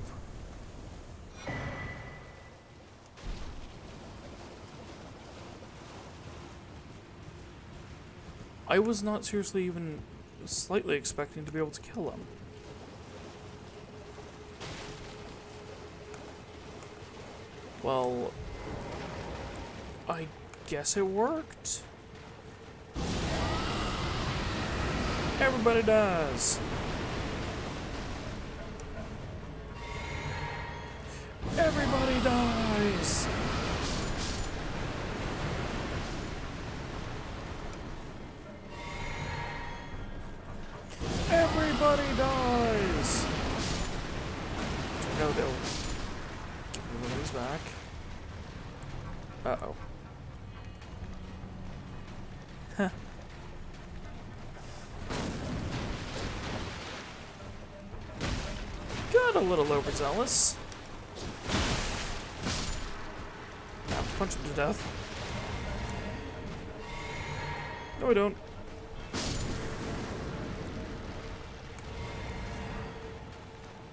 I was not seriously even slightly expecting to be able to kill him. Well, I guess it worked. Everybody dies. Everybody dies. Everybody dies. No, they'll give everybody's back. Uh-oh. Huh. Got a little overzealous. Now punch him to death. No, I don't.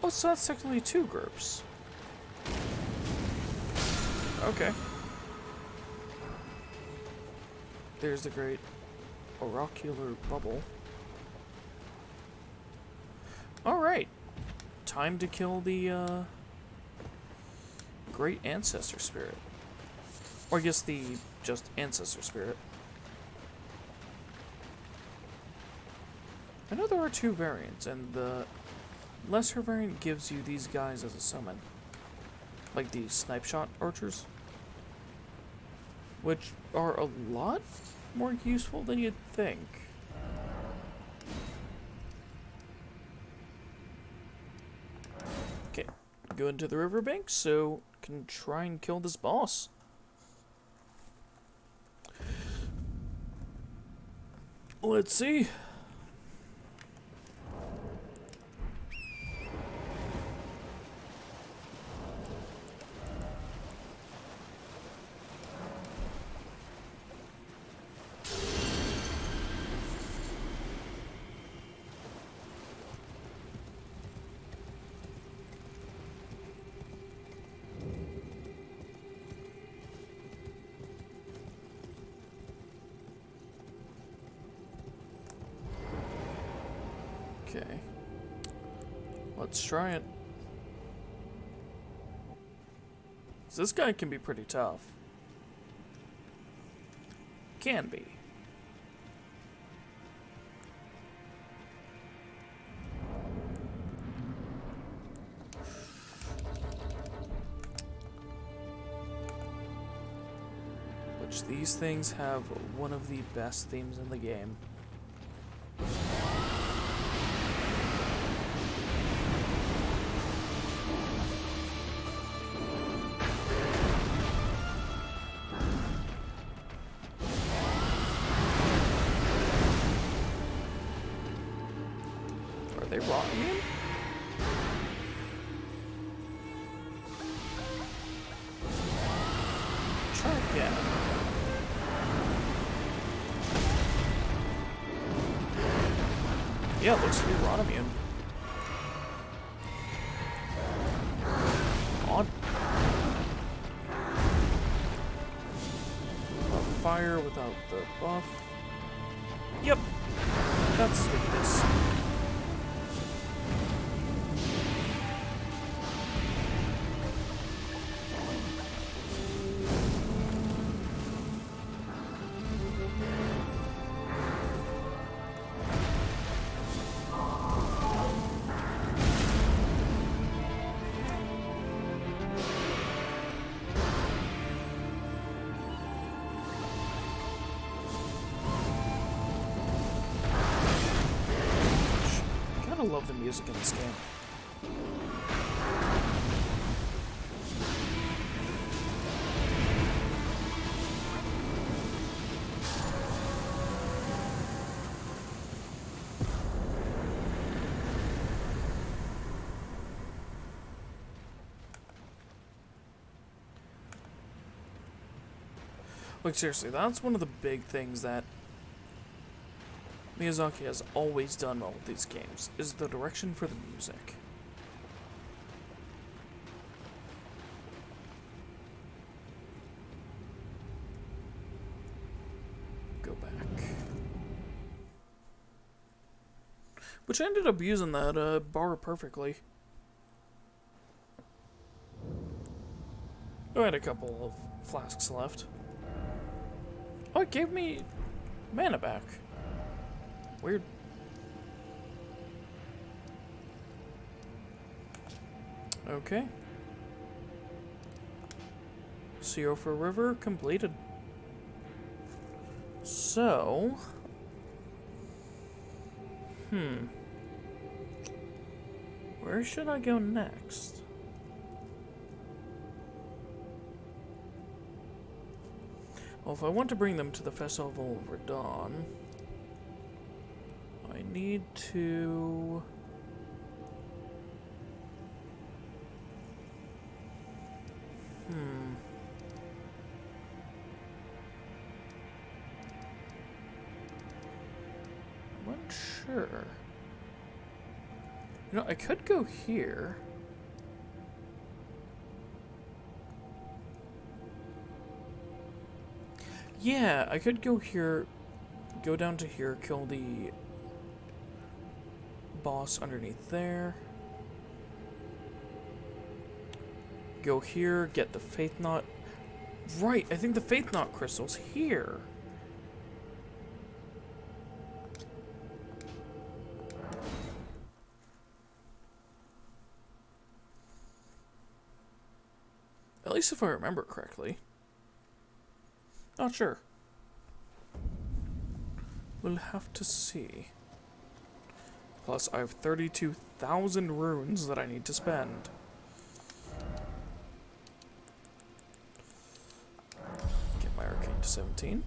Oh, so that's technically 2 groups. Okay. There's the great oracular bubble. Alright. Time to kill the, great ancestor spirit. Or I guess the just ancestor spirit. I know there are 2 variants, and the lesser variant gives you these guys as a summon. Like the snipe shot archers. Which are a lot more useful than you'd think. Okay, go into the riverbank so can try and kill this boss. Let's see. Okay. Let's try it. So this guy can be pretty tough. Can be. Which these things have one of the best themes in the game. They rotting him? Try again. Yeah, it looks to be rot immune. On. Fire without the buff. Yep. That's his weakness. I love the music in this game. Like, seriously, that's one of the big things that Miyazaki has always done well with these games, is the direction for the music. Go back. Which I ended up using that bar perfectly. I had a couple of flasks left. Oh, it gave me mana back. Weird. Okay. Seofa River completed. So... where should I go next? Well, if I want to bring them to the Festival of Radon, I need to... I'm not sure. You know, I could go here. Yeah, I could go here, go down to here, kill the boss underneath there. Go here, get the Faith Knot. Right, I think the Faith Knot crystal's here. At least if I remember correctly. Not sure. We'll have to see. Plus, I have 32,000 runes that I need to spend. Get my arcane to 17.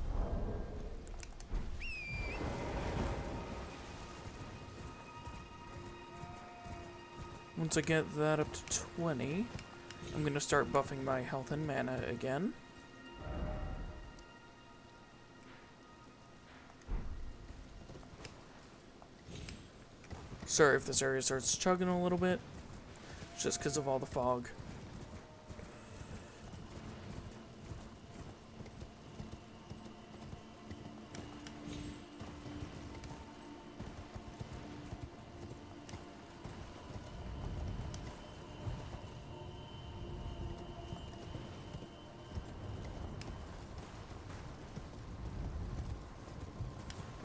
Once I get that up to 20, I'm going to start buffing my health and mana again. Sorry if this area starts chugging a little bit. It's just because of all the fog.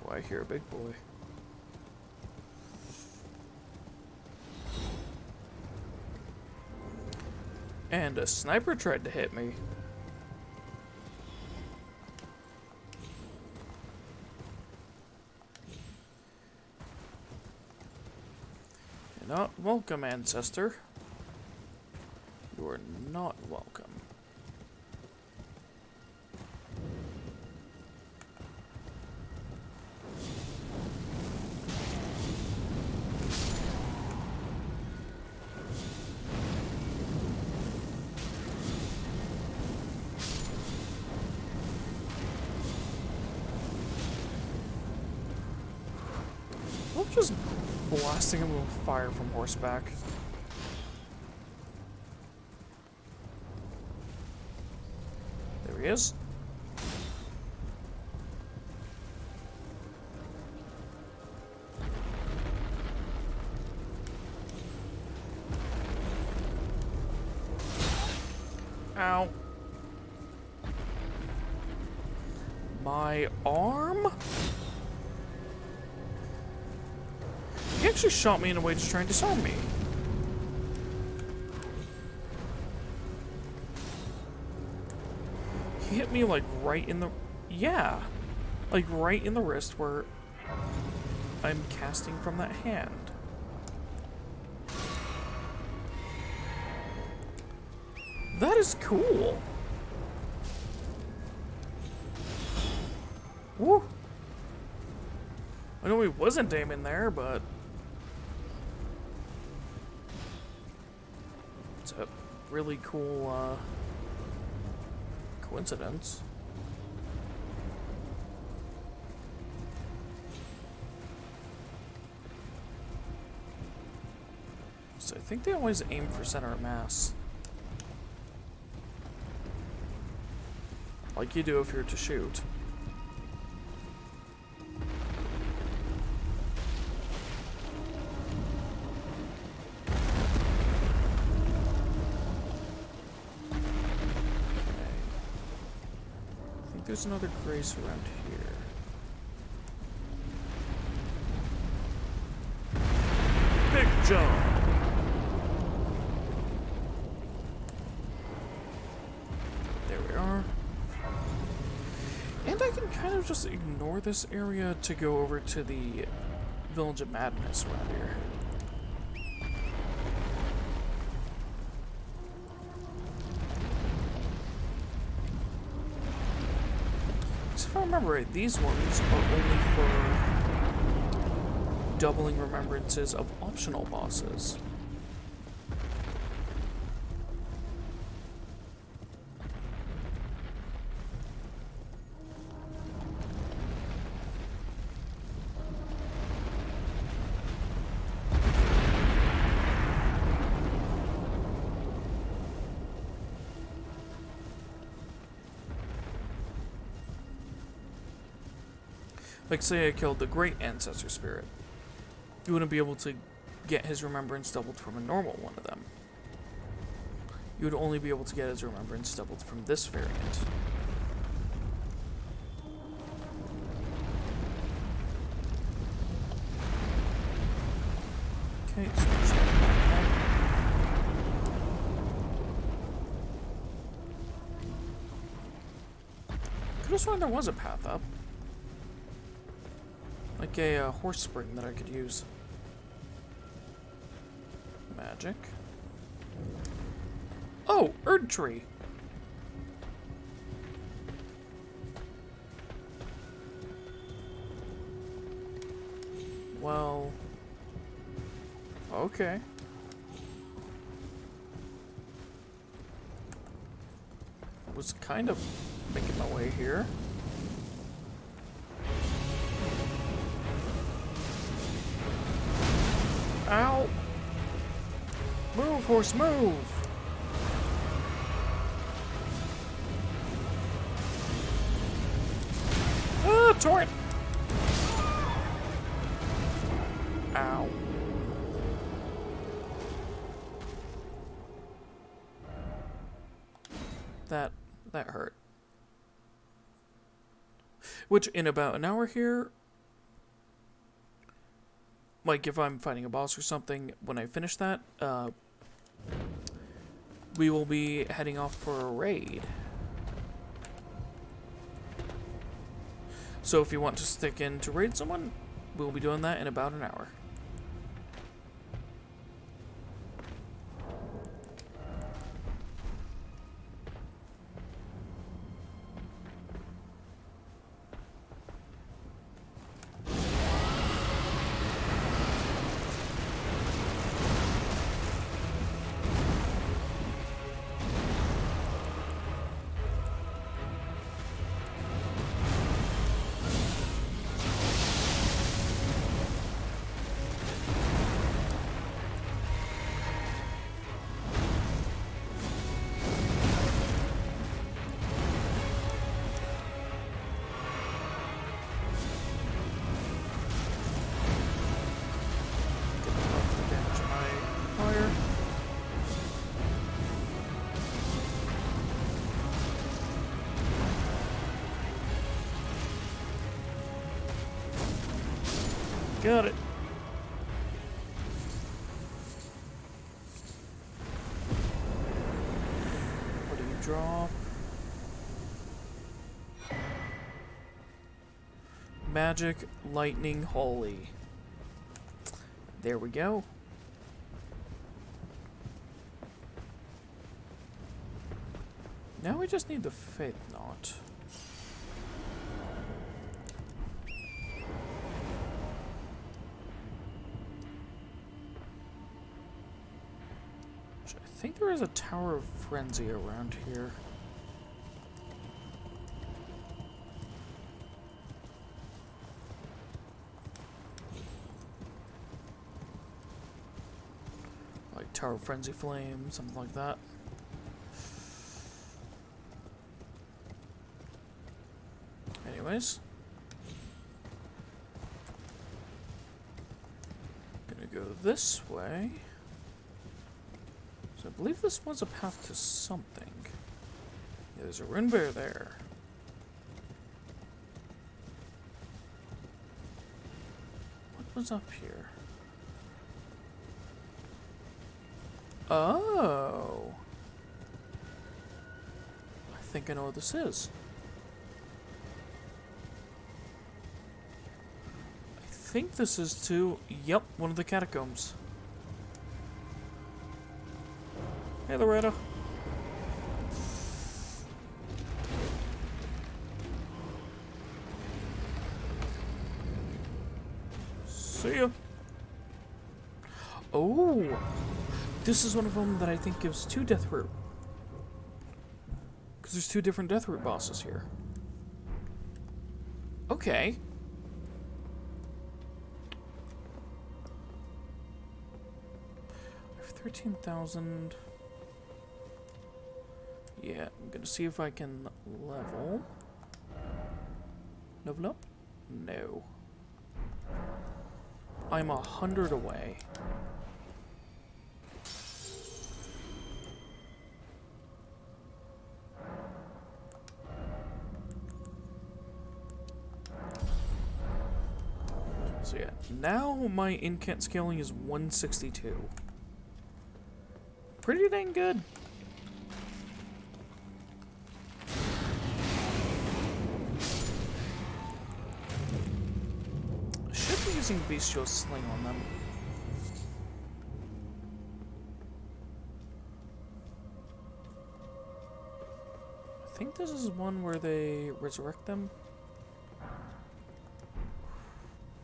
Oh, I hear a big boy. And a sniper tried to hit me. You're not welcome, ancestor. You are not welcome. Just blasting him with fire from horseback. There he is. Ow. My arm? He actually shot me in a way to try and disarm me. He hit me like right in the... Yeah. Like right in the wrist where I'm casting from that hand. That is cool. Woo. I know he wasn't aiming there, but... It's a really cool, coincidence. think they always aim for center of mass. Like you do if you're to shoot. There's another grace around here. Big jump! There we are. And I can kind of just ignore this area to go over to the Village of Madness around here. If I remember right, these ones are only for doubling remembrances of optional bosses. Like, say I killed the Great Ancestor Spirit. You wouldn't be able to get his remembrance doubled from a normal one of them. You would only be able to get his remembrance doubled from this variant. Okay, so let's go back. Could have sworn there was a path up. Like a horse spring that I could use. Magic. Oh, Erd Tree. Well, okay. Was kind of making my way here. Ow! Move, horse, move! Ah, torrent! Ow. That hurt. Which, in about an hour here, like if I'm fighting a boss or something, when I finish that, we will be heading off for a raid. So if you want to stick in to raid someone, we'll be doing that in about an hour. Got it. What do you draw? Magic, lightning, holy. There we go. Now we just need the Faith Knot. I think there is a Tower of Frenzy around here. Tower of Frenzy Flame, something like that. Anyways. Gonna go this way. So I believe this was a path to something. Yeah, there's a rune bear there. What was up here? Oh. I think I know what this is. I think this is to, yep, one of the catacombs. Hey, Loretta. See ya. Oh, this is one of them that I think gives 2 death root. Because there's 2 different death root bosses here. Okay. I have 13,000. Yeah, I'm gonna see if I can level. Level up? No. I'm 100 away. So yeah, now my incant scaling is 162. Pretty dang good. Should be using Bestial Sling on them. I think this is one where they resurrect them.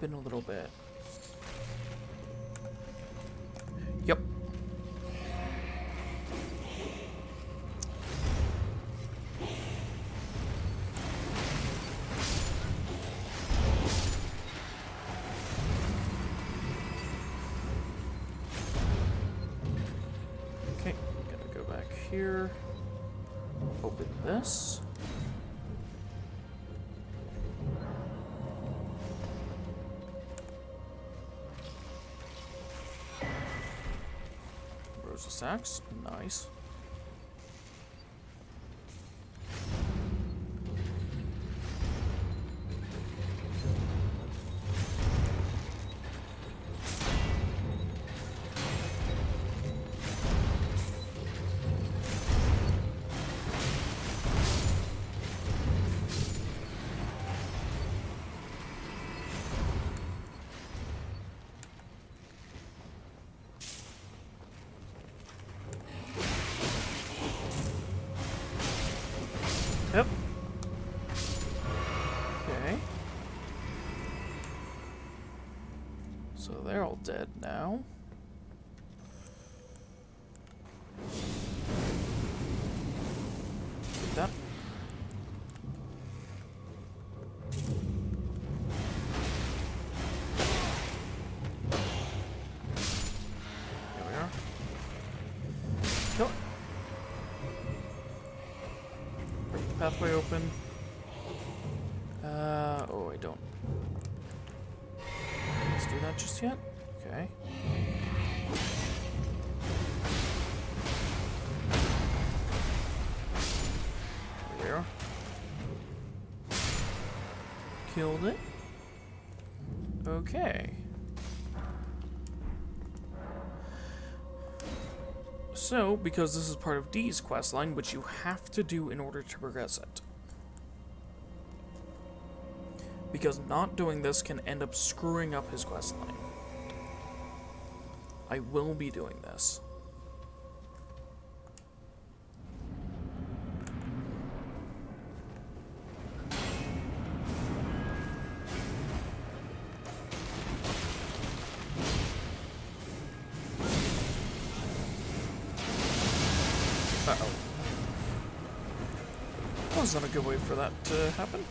Been a little bit. Yep. Okay, gonna go back here. Open this. Rose of Sacks, nice. Yep. Okay. So they're all dead now. Take that. There we are. Kill it. Pathway open. Oh, I don't. Let's do that just yet. Okay. There we are. Killed it. Okay. So, because this is part of Dee's questline, which you have to do in order to progress it. Because not doing this can end up screwing up his questline. I will be doing this. Uh-oh. That was not a good way for that to happen.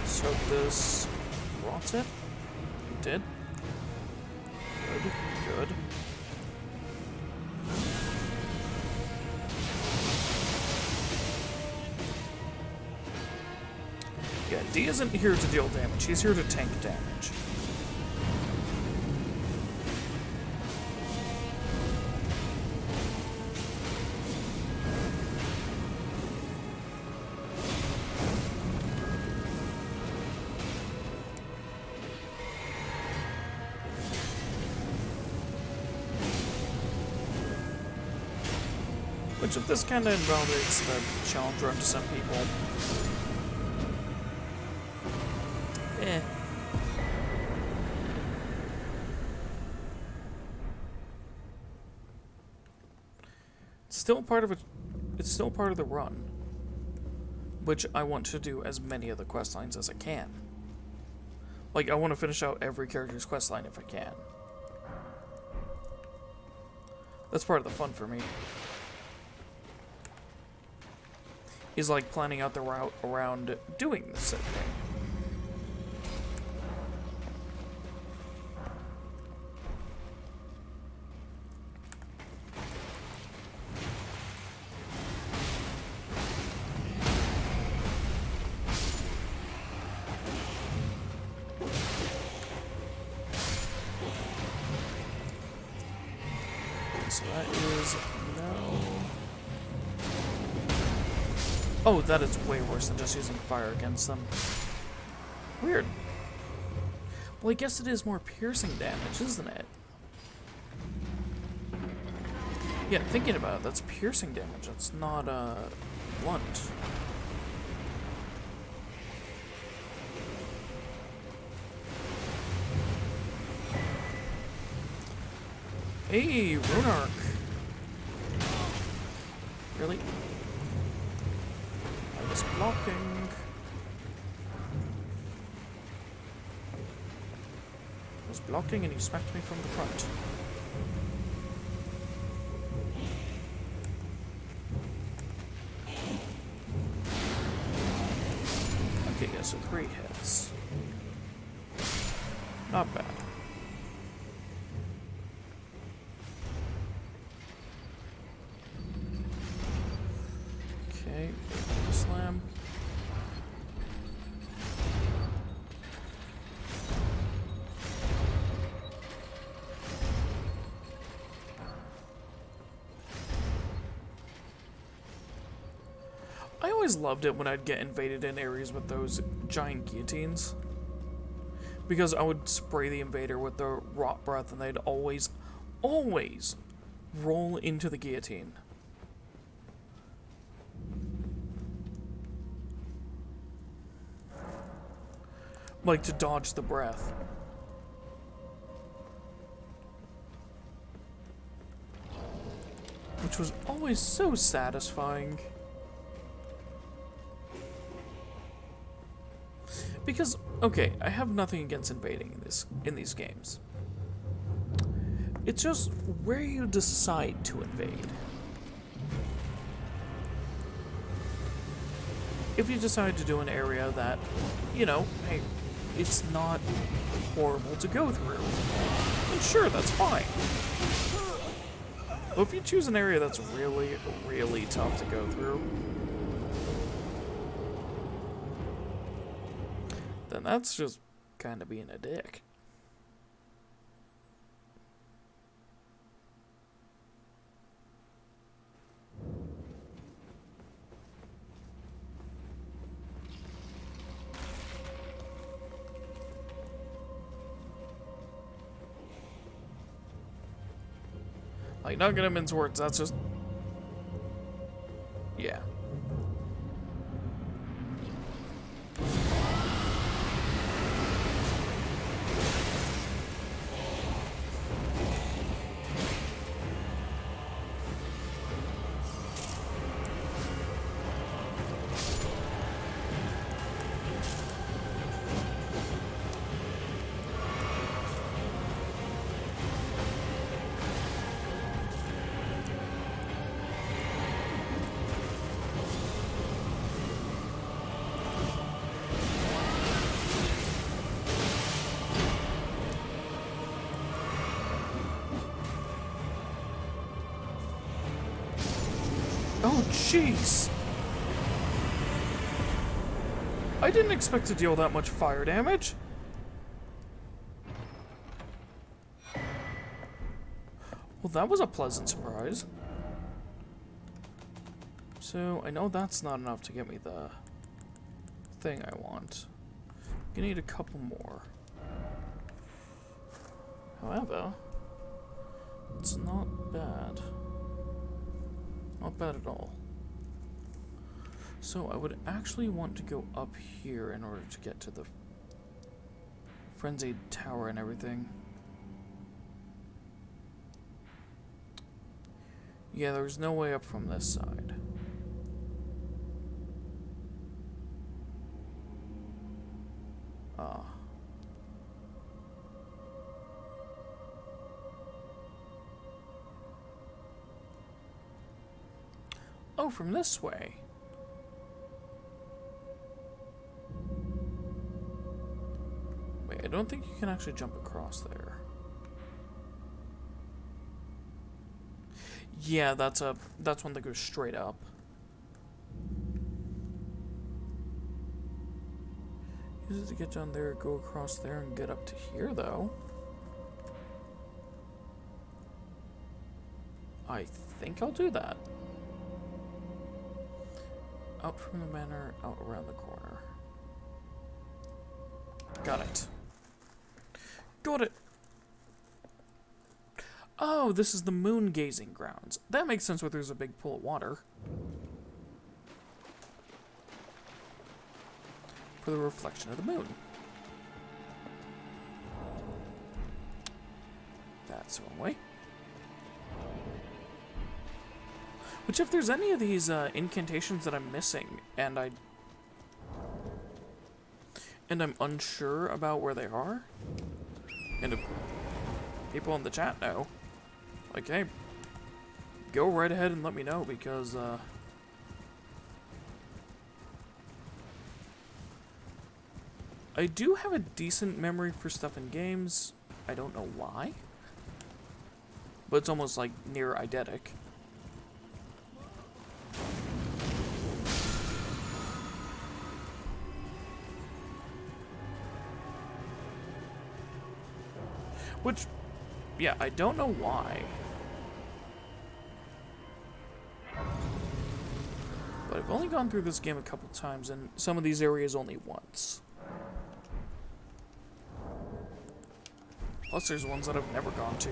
So this rots it. It did. Good. Yeah, D isn't here to deal damage. He's here to tank damage. Which of this kind of invalidates the challenge run to some people. Eh. It's still part of the run, which I want to do as many of the quest lines as I can. Like, I want to finish out every character's quest line if I can. That's part of the fun for me. Is like planning out the route around doing this said thing. Okay, so that is no. Oh, that is way worse than just using fire against them. Weird. Well, I guess it is more piercing damage, isn't it? Yeah, thinking about it, that's piercing damage. That's not, blunt. Hey, Runark. Really? Blocking. I was blocking and he smacked me from the front. Okay, yeah, so 3 hits. Not bad. Okay, slam. I always loved it when I'd get invaded in areas with those giant guillotines. Because I would spray the invader with the rot breath and they'd always roll into the guillotine. Like to dodge the breath. Which was always so satisfying. Because, okay, I have nothing against invading in these games. It's just where you decide to invade. If you decide to do an area that, you know, hey, it's not horrible to go through, then sure, that's fine. But if you choose an area that's really, really tough to go through, then that's just kind of being a dick. Like, not gonna mince words, that's just... yeah. Oh, jeez! I didn't expect to deal that much fire damage. Well, that was a pleasant surprise. So, I know that's not enough to get me the thing I want. I'm gonna need a couple more. However, it's not bad. Not bad at all. So, I would actually want to go up here in order to get to the Frenzied Tower and everything. Yeah, there's no way up from this side. Ah. Oh, from this way. Wait, I don't think you can actually jump across there. Yeah, that's one that goes straight up. Use it to get down there, go across there, and get up to here, though. I think I'll do that. Out from the manor, out around the corner. Got it. Got it! Oh, this is the moon gazing grounds. That makes sense where there's a big pool of water. For the reflection of the moon. That's one way. Which, if there's any of these incantations that I'm missing, and I'm unsure about where they are, and if people in the chat know, like, hey, go right ahead and let me know, because I do have a decent memory for stuff in games. I don't know why, but it's almost like near eidetic. Which, yeah, I don't know why. But I've only gone through this game a couple times, and some of these areas only once. Plus there's ones that I've never gone to.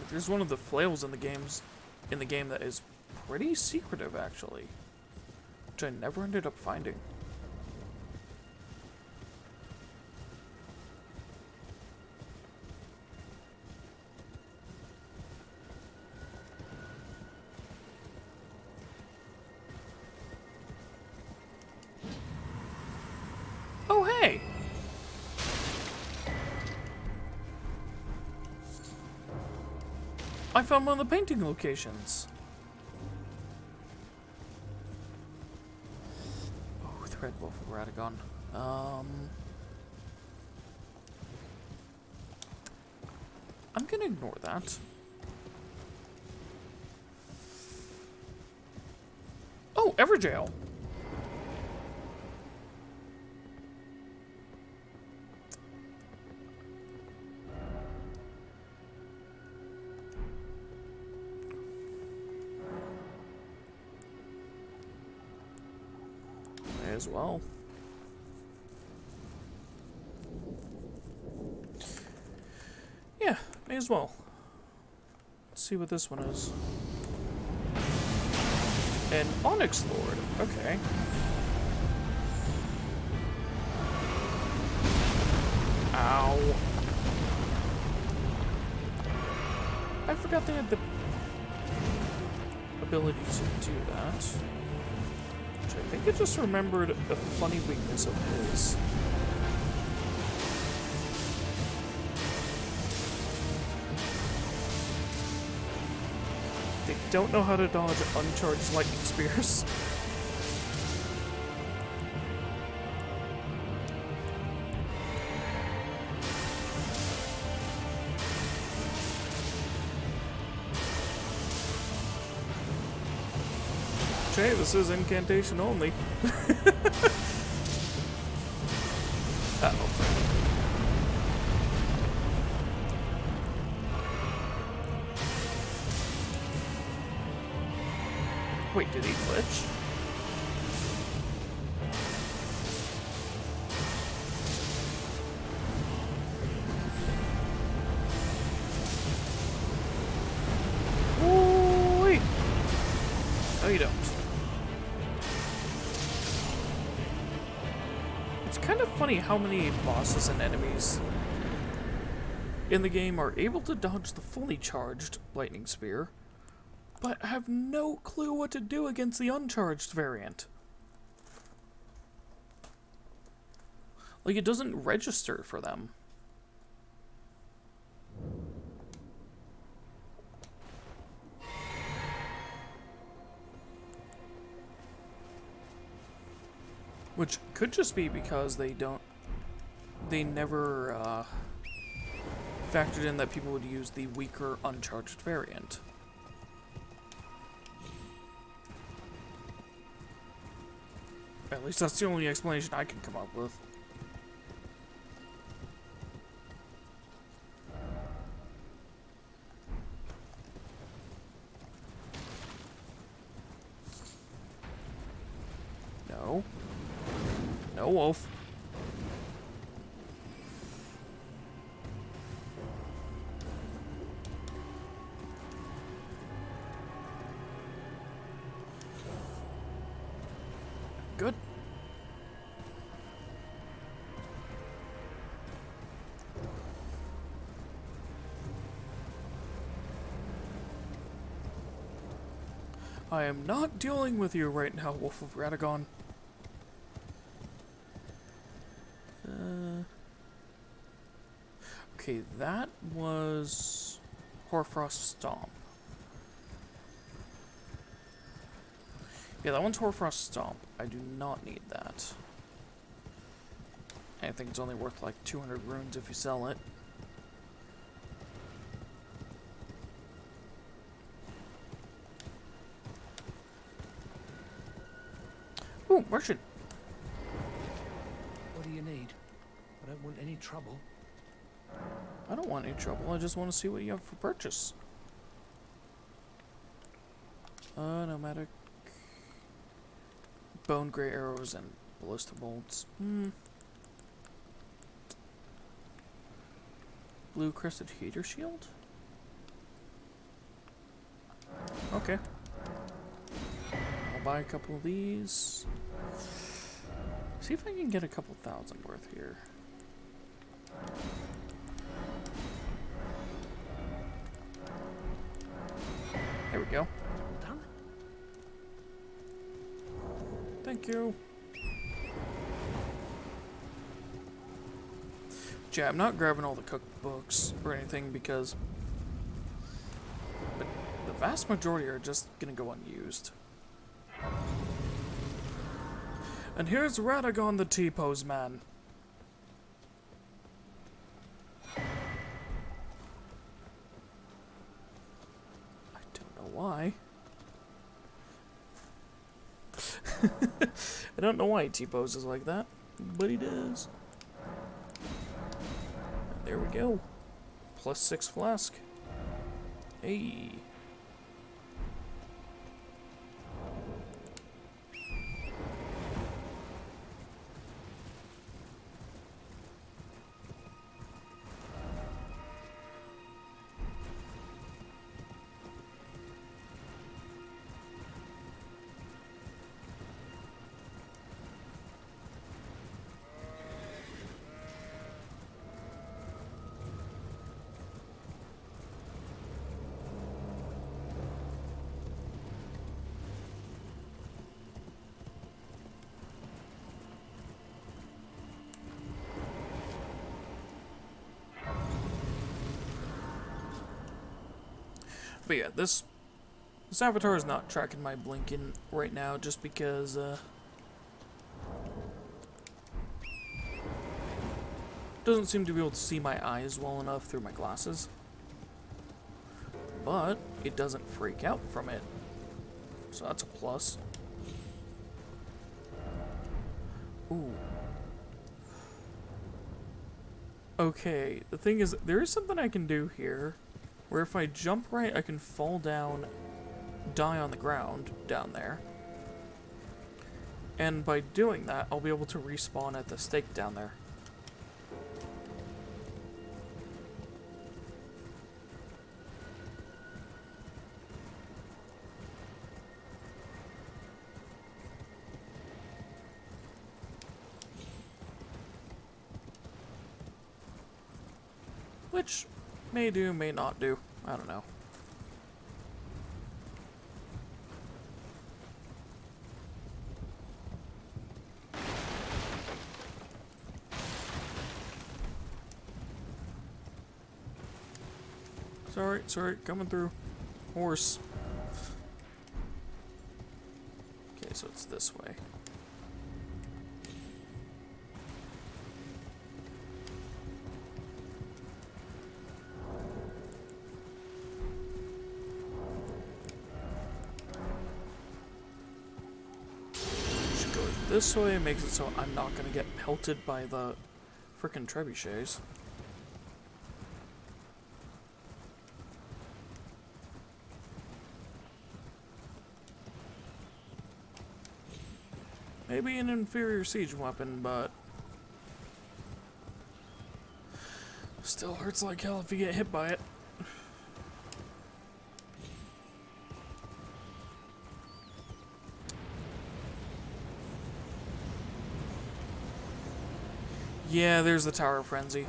There's one of the flails in the game that is pretty secretive, actually, which I never ended up finding. Oh, hey! I found one of the painting locations. Oh, Thread Wolf of Radagon. I'm gonna ignore that. Oh, Everjail. As well. Yeah, may as well. Let's see what this one is. An Onyx Lord. Okay. Ow. I forgot they had the ability to do that. I think I just remembered a funny weakness of his. They don't know how to dodge uncharged lightning spears. hey, this is incantation only. Uh-oh. Wait, did he glitch? Wait. No, you don't. It's kind of funny how many bosses and enemies in the game are able to dodge the fully charged lightning spear, but have no clue what to do against the uncharged variant. Like, it doesn't register for them. Which could just be because they never factored in that people would use the weaker uncharged variant. At least that's the only explanation I can come up with. No. No, wolf. Good. I am not dealing with you right now, Wolf of Radagon. Okay, that was Hoarfrost Stomp. Yeah, that one's Hoarfrost Stomp. I do not need that. I think it's only worth like 200 runes if you sell it. Ooh, merchant. What do you need? I don't want any trouble. I don't want any trouble. I just want to see what you have for purchase. Nomadic. Bone gray arrows and ballista bolts. Blue crested heater shield? Okay. I'll buy a couple of these. See if I can get a couple thousand worth here. There we go. Done? Thank you. Yeah, I'm not grabbing all the cookbooks or anything because the vast majority are just gonna go unused. And here's Radagon the T-Pose Man. I don't know why. I don't know why he T-poses like that, but he does. And there we go. +6 flask. Hey. But yeah, this avatar is not tracking my blinking right now just because doesn't seem to be able to see my eyes well enough through my glasses. But it doesn't freak out from it. So that's a plus. Okay, the thing is, there is something I can do here, where if I jump right, I can fall down, die on the ground down there. And by doing that, I'll be able to respawn at the stake down there. Which may do, may not do. I don't know. Sorry, coming through. Horse. Okay, so it's this way. Should go this way, makes it so I'm not gonna get pelted by the frickin' trebuchets. Maybe an inferior siege weapon, but still hurts like hell if you get hit by it. Yeah, there's the Tower of Frenzy.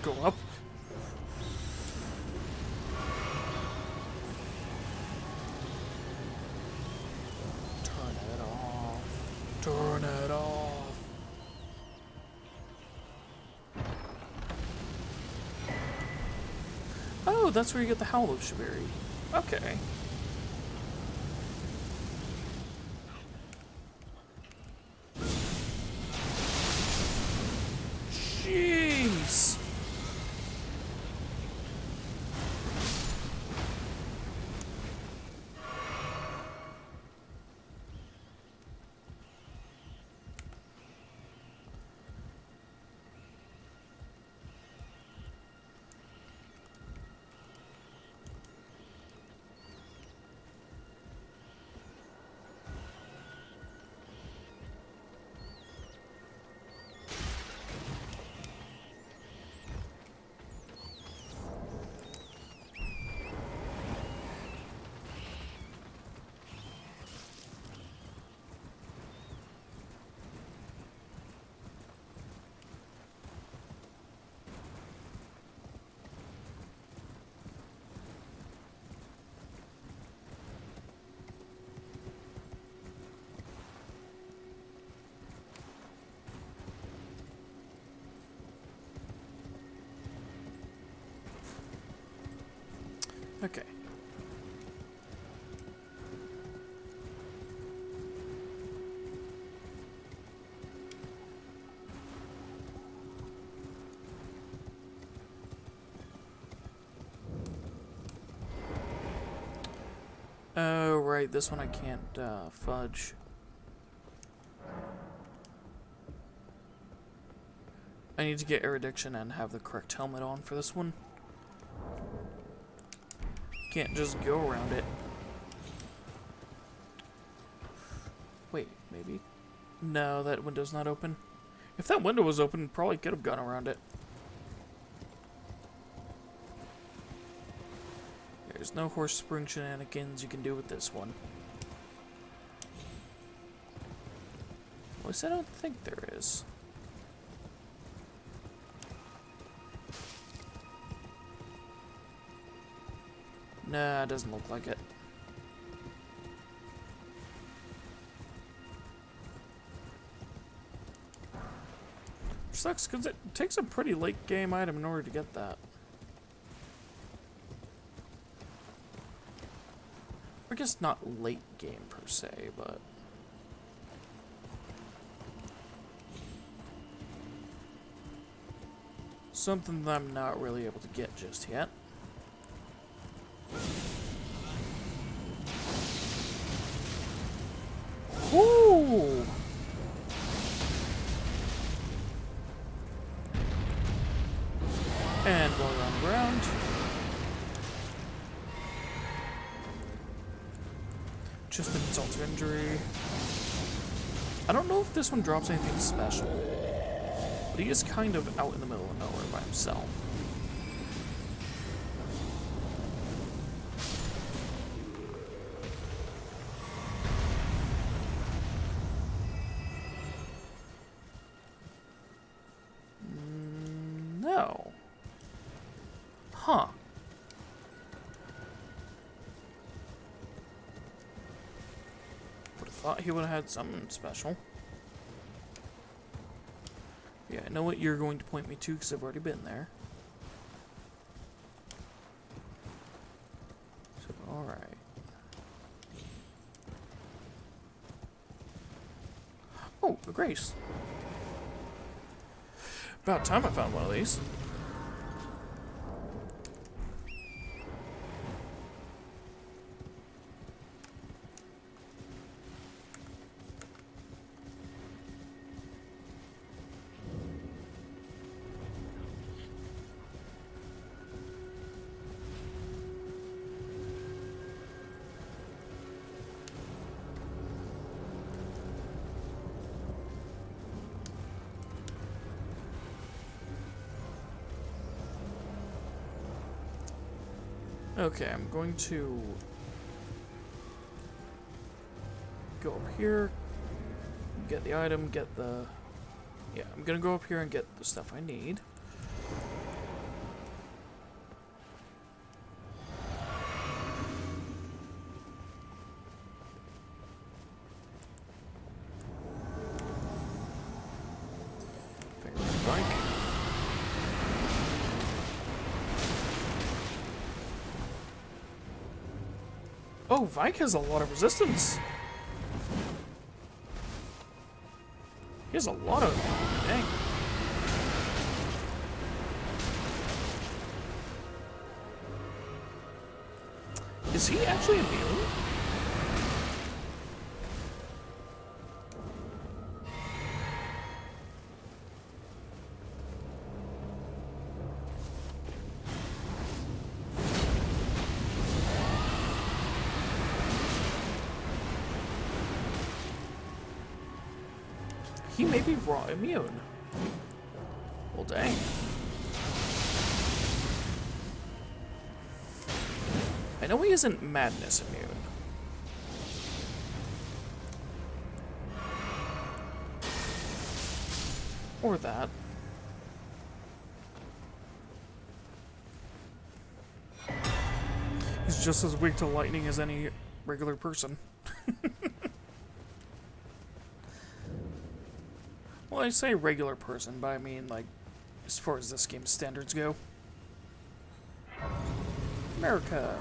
Go up. Turn it off. Oh, that's where you get the Howl of Shivering. Okay. Jeez. Okay. Oh, right, this one I can't fudge. I need to get Erudition and have the correct helmet on for this one. Can't just go around it. Wait, maybe? No, that window's not open. If that window was open, probably could have gone around it. There's no horse spring shenanigans you can do with this one. At least I don't think there is. Nah, it doesn't look like it. sucks because it takes a pretty late game item in order to get that. I guess not late game per se, but... something that I'm not really able to get just yet. Ooh! And while you're on the ground, just an insult to injury. I don't know if this one drops anything special, but he is kind of out in the middle of nowhere by himself. No. Huh. Would have thought he would have had something special. Yeah, I know what you're going to point me to because I've already been there. So, alright. Oh, a Grace. About time I found one of these. Okay, I'm going to go up here, get the item, get the... yeah, I'm gonna go up here and get the stuff I need. Oh, Vike has a lot of resistance. He has a lot of... dang. Is he actually immune? He may be raw immune. Well, dang. I know he isn't madness immune. Or that. He's just as weak to lightning as any regular person. Well, I say regular person, but I mean, like, as far as this game's standards go. America.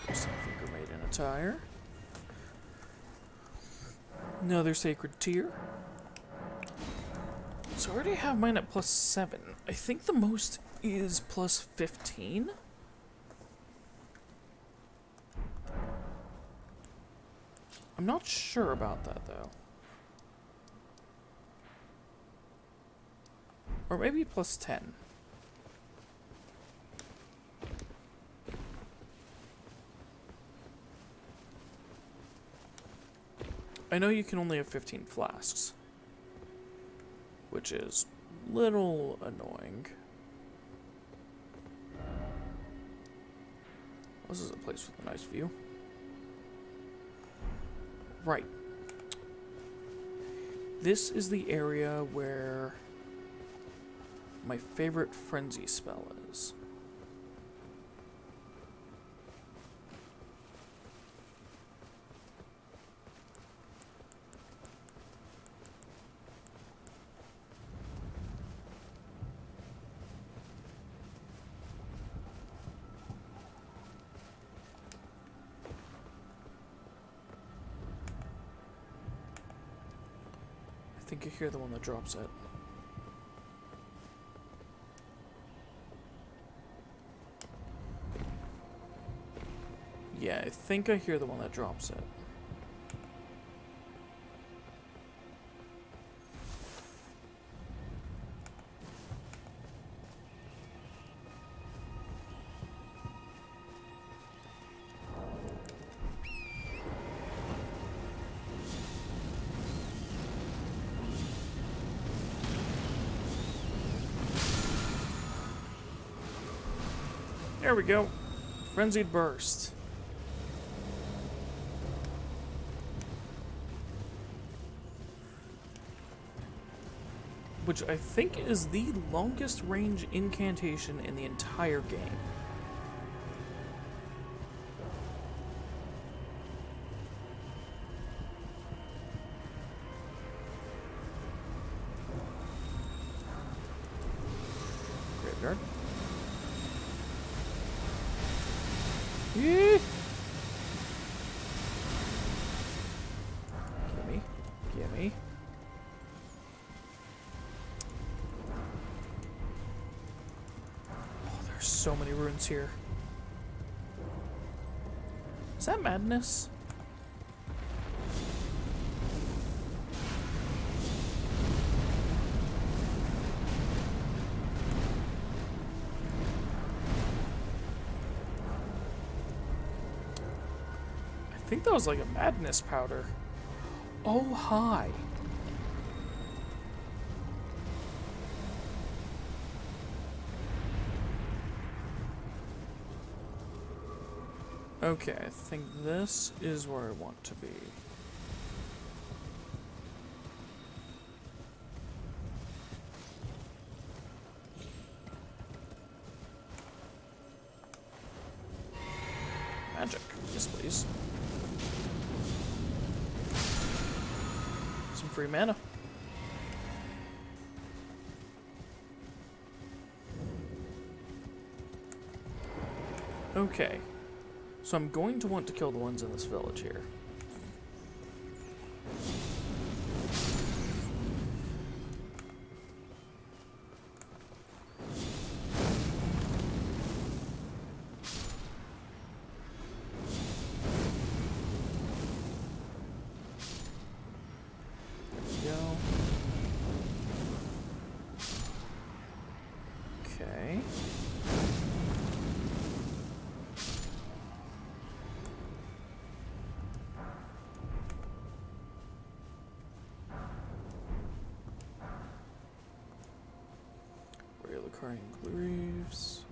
There's some finger maiden attire. Another sacred tear. So I already have mine at +7. I think the most is +15. I'm not sure about that, though. Or maybe +10. I know you can only have 15 flasks, which is a little annoying. This is a place with a nice view. Right. This is the area where my favorite frenzy spell is. think I hear the one that drops it. Yeah, I think I hear the one that drops it. There we go. Frenzied Burst. Which I think is the longest range incantation in the entire game. Graveyard. Yeah. Gimme. Gimme. Oh, there's so many runes here. Is that madness? I think that was like a madness powder. Oh, hi. Okay, I think this is where I want to be. Magic. Yes, please. Some free mana. Okay. So I'm going to want to kill the ones in this village here. There we go. Okay. Recurring Greaves,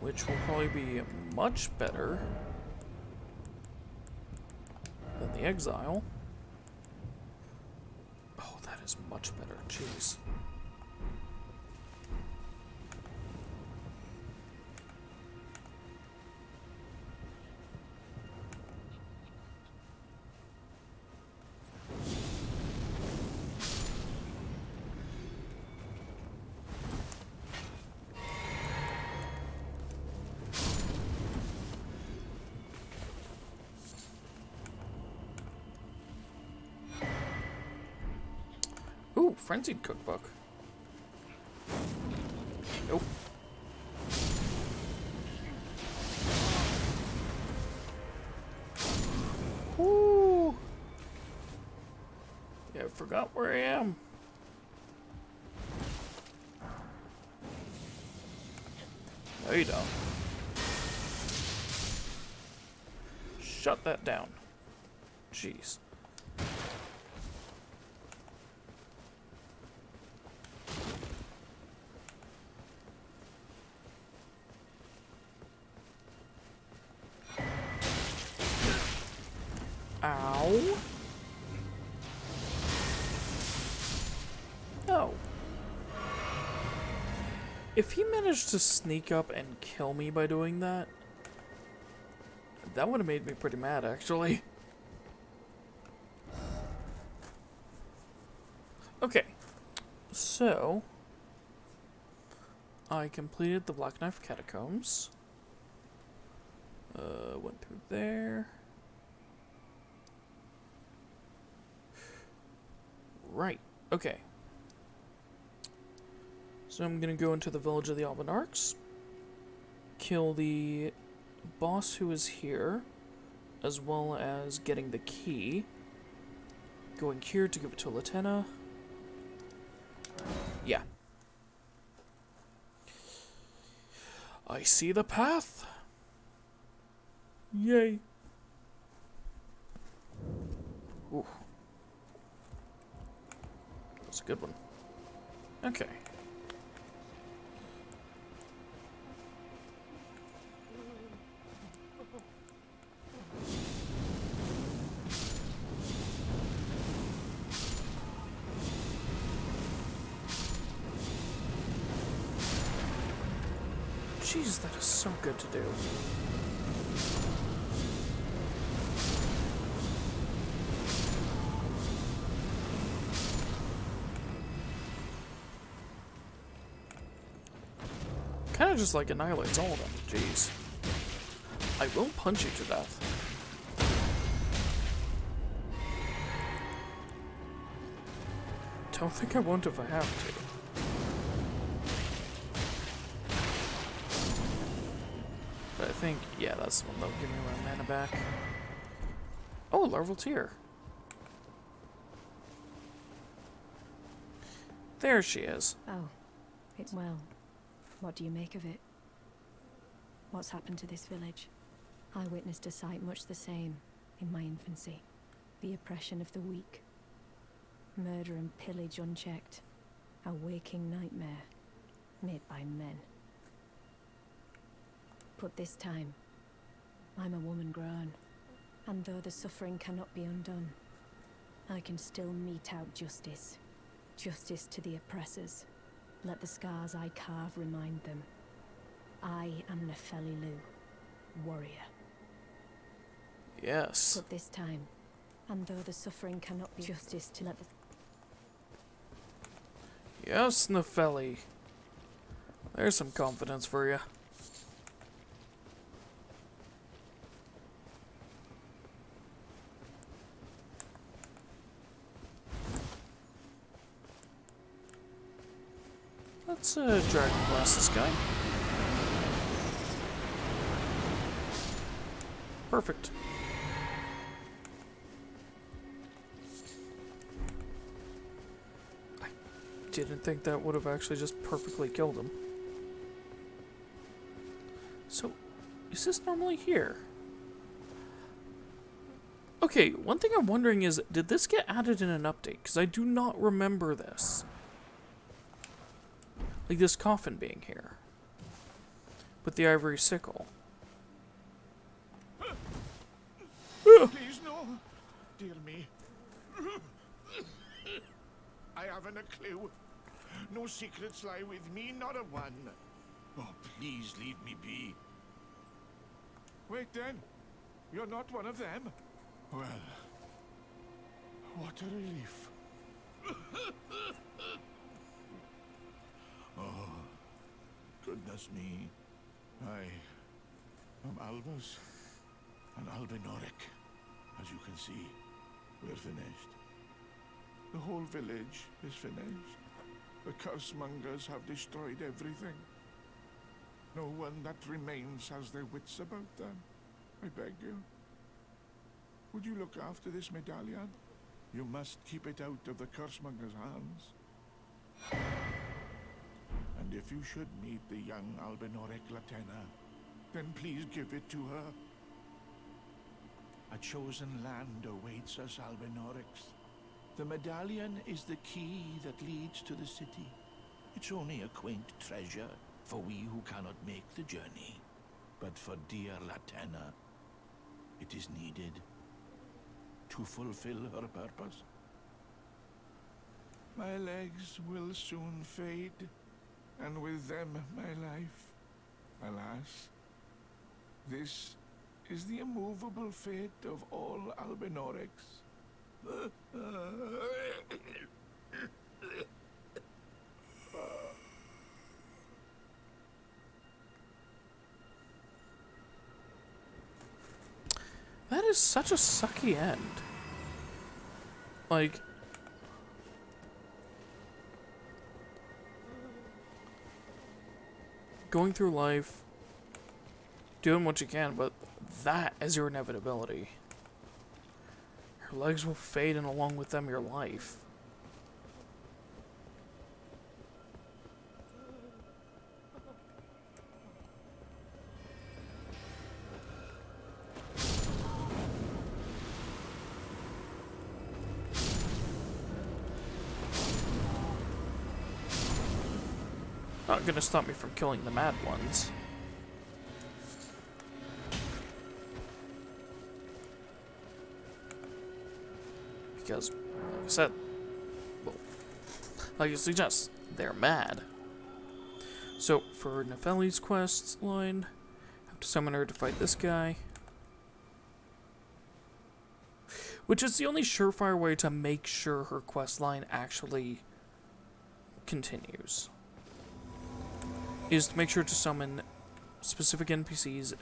which will probably be much better than the Exile. Oh, that is much better. Jeez. Ooh, Frenzied Cookbook. Nope. Woo! Yeah, I forgot where I am. No, you don't. Shut that down. Jeez. Ow. No. If he managed to sneak up and kill me by doing that, that would have made me pretty mad, actually. Okay. So, I completed the Black Knife Catacombs. Went through there. Right. Okay. So I'm gonna go into the village of the Albinarchs, kill the boss who is here, as well as getting the key. Going here to give it to Latenna. Yeah. I see the path. Yay. Ooh. That's a good one. Okay. Jeez, that is so good to do. Kind of just like annihilates all of them. Jeez. I will punch you to death. Don't think I won't if I have to. But I think, yeah, that's the one that'll give me my mana back. Oh, larval tear. There she is. Oh, well, what do you make of it? What's happened to this village? I witnessed a sight much the same in my infancy. The oppression of the weak. Murder and pillage unchecked. A waking nightmare made by men. But this time, I'm a woman grown, and though the suffering cannot be undone, I can still mete out justice. Justice to the oppressors. Let the scars I carve remind them. I am Nepheli Lu, warrior. Yes. But this time, and though the suffering cannot be justice to let the... Yes, Nepheli. There's some confidence for you. Let's Dragon Blast this guy. Perfect. I didn't think that would have actually just perfectly killed him. So, is this normally here? Okay, one thing I'm wondering is, did this get added in an update? Because I do not remember this. Like this coffin being here. With the ivory sickle. Please, no. Dear me. I haven't a clue. No secrets lie with me, not a one. Oh, please leave me be. Wait then. You're not one of them. Well, what a relief. Oh, goodness me. I am Albus and Albinoric. As you can see, we're finished. The whole village is finished. The cursemongers have destroyed everything. No one that remains has their wits about them. I beg you. Would you look after this medallion? You must keep it out of the cursemongers' hands. And if you should meet the young Albinoric Latenna, then please give it to her. A chosen land awaits us, Albinorics. The medallion is the key that leads to the city. It's only a quaint treasure for we who cannot make the journey. But for dear Latenna, it is needed to fulfill her purpose. My legs will soon fade, and with them my life. Alas, this is the immovable fate of all Albinorics. That is such a sucky end. Like, going through life, doing what you can, but that is your inevitability. Your legs will fade, and along with them, your life. Not gonna stop me from killing the mad ones. Because, like I said, well, like you suggest, they're mad. So, for Nefeli's quest line, I have to summon her to fight this guy. Which is the only surefire way to make sure her quest line actually continues. Is to make sure to summon specific NPCs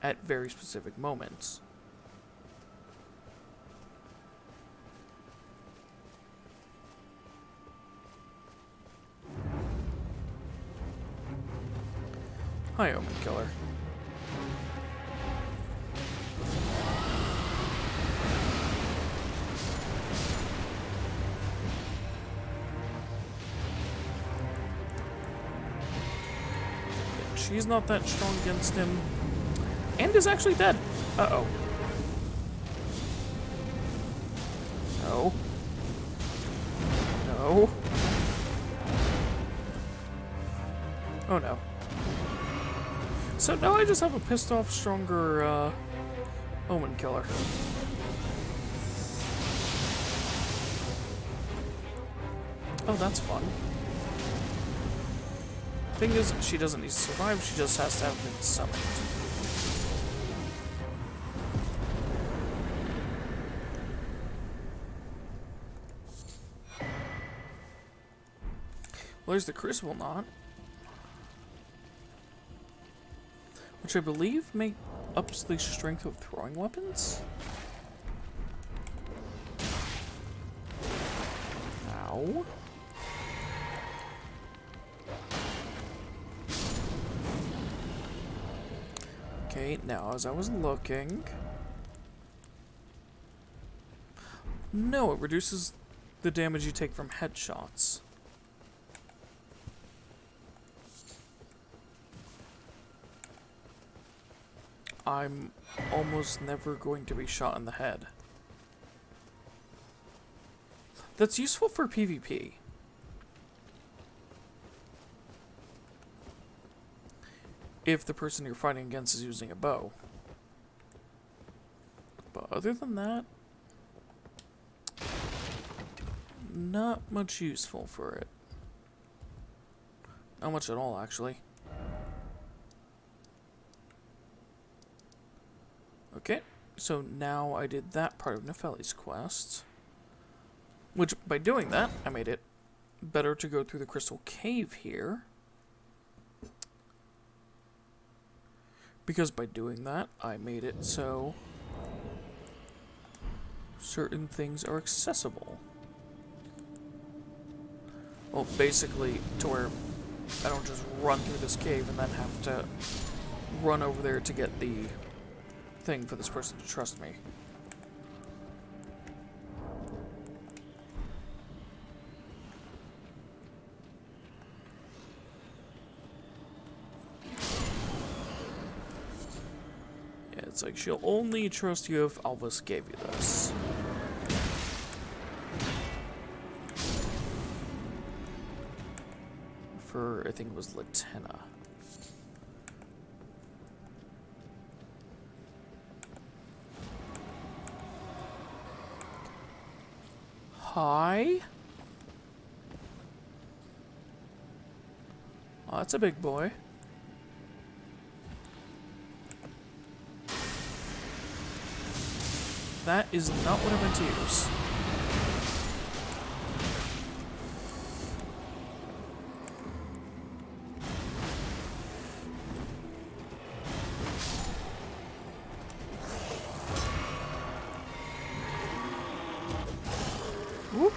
at very specific moments. Hi, Omen Killer. She's not that strong against him. And is actually dead. Uh-oh. No. No. Oh no. So now I just have a pissed off, stronger, Omen Killer. Oh, that's fun. Thing is, she doesn't need to survive, she just has to have been summoned. Well, there's the Crucible Knot. Which I believe ups the strength of throwing weapons? Ow. Okay, now as I was looking... No, it reduces the damage you take from headshots. I'm almost never going to be shot in the head. That's useful for PvP. If the person you're fighting against is using a bow. But other than that, not much useful for it. Not much at all, actually. Okay, so now I did that part of Nefeli's quest. Which, by doing that, I made it better to go through the Crystal Cave here. Because by doing that, I made it so certain things are accessible. Well, basically, to where I don't just run through this cave and then have to run over there to get the thing for this person to trust me. Yeah, it's like she'll only trust you if Alvis gave you this. For, I think it was Latenna. Hi? Oh, that's a big boy. That is not what I meant to use. Whoop.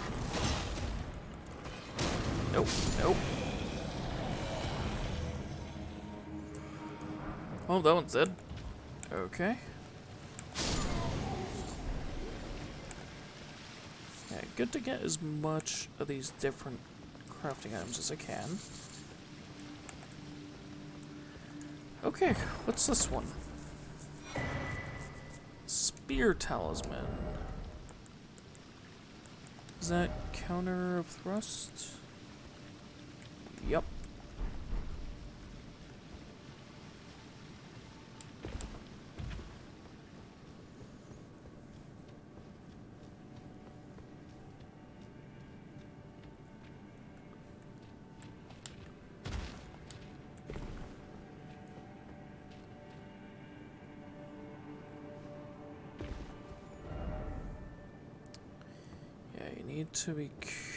Nope, nope. Oh, that one's dead. Okay. Yeah, good to get as much of these different crafting items as I can. Okay, what's this one? Spear Talisman. Is that counter of thrust? Yep. Need to be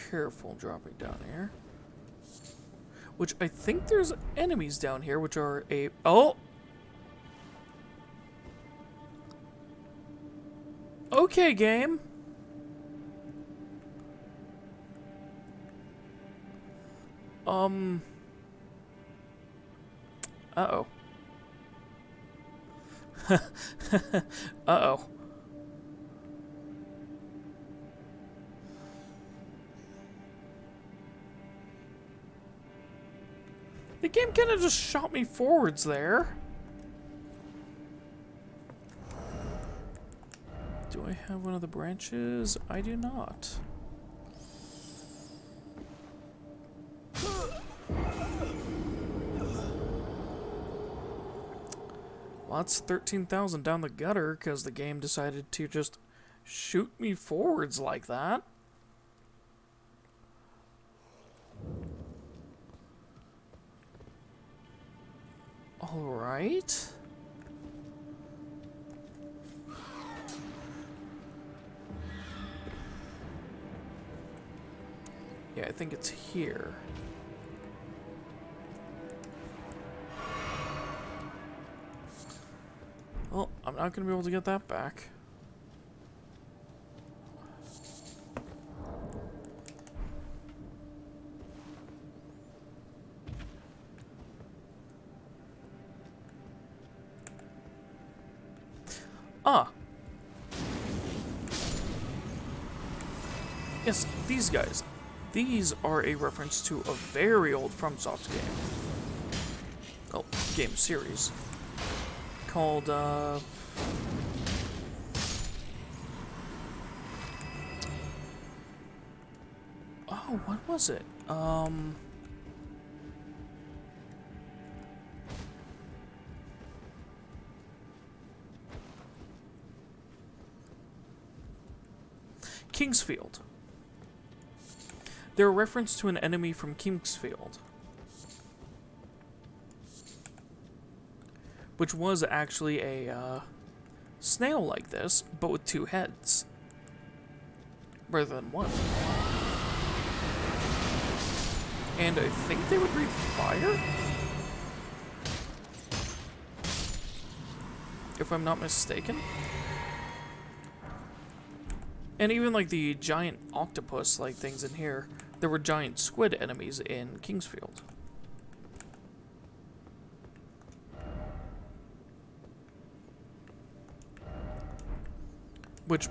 careful dropping down here. Which I think there's enemies down here, which are a... Oh! Okay, game. Uh-oh. Uh-oh. The game kind of just shot me forwards there. Do I have one of the branches? I do not. Well, that's 13,000 down the gutter because the game decided to just shoot me forwards like that. Alright. Yeah, I think it's here. Well, I'm not going to be able to get that back. Ah. Yes, these guys. These are a reference to a very old FromSoft game. Oh, game series. Called, oh, what was it? Kingsfield. They're a reference to an enemy from Kingsfield, which was actually a snail like this, but with two heads, rather than one. And I think they would breathe fire? If I'm not mistaken. And even like the giant octopus like things in here, there were giant squid enemies in Kingsfield. Which,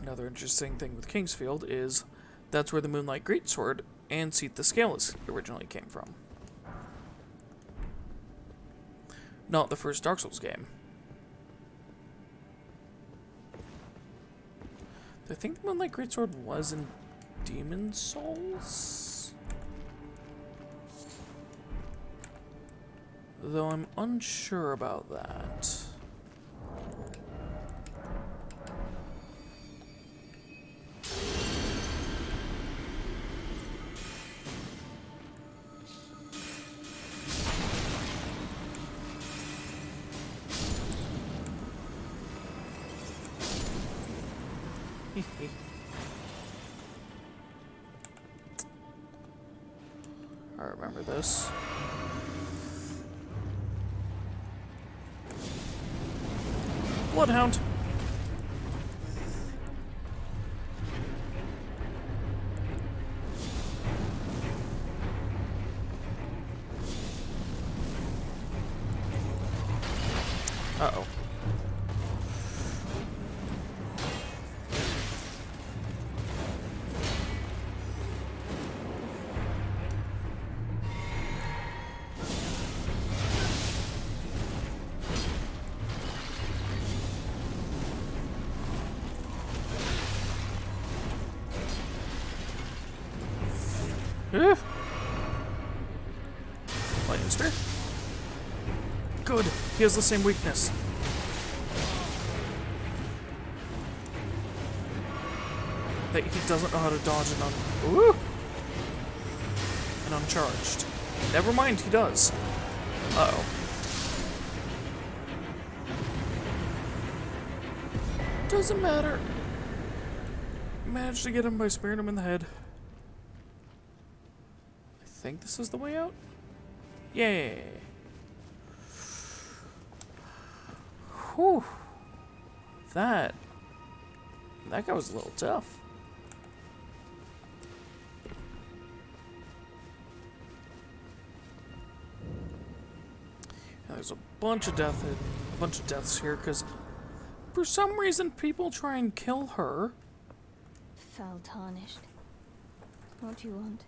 another interesting thing with Kingsfield is that's where the Moonlight Greatsword and Seat the Scaleless originally came from. Not the first Dark Souls game. I think the Moonlight Greatsword was in Demon Souls? Though I'm unsure about that. I remember this. Bloodhound. Uh-oh. Lightning Spear. Good. He has the same weakness. That he doesn't know how to dodge an uncharged. Never mind, he does. Uh-oh. Doesn't matter. Managed to get him by spearing him in the head. I think this is the way out. Yay. Whew. That guy was a little tough. Now, there's a bunch of deaths here because for some reason people try and kill her. Foul tarnished. What do you want?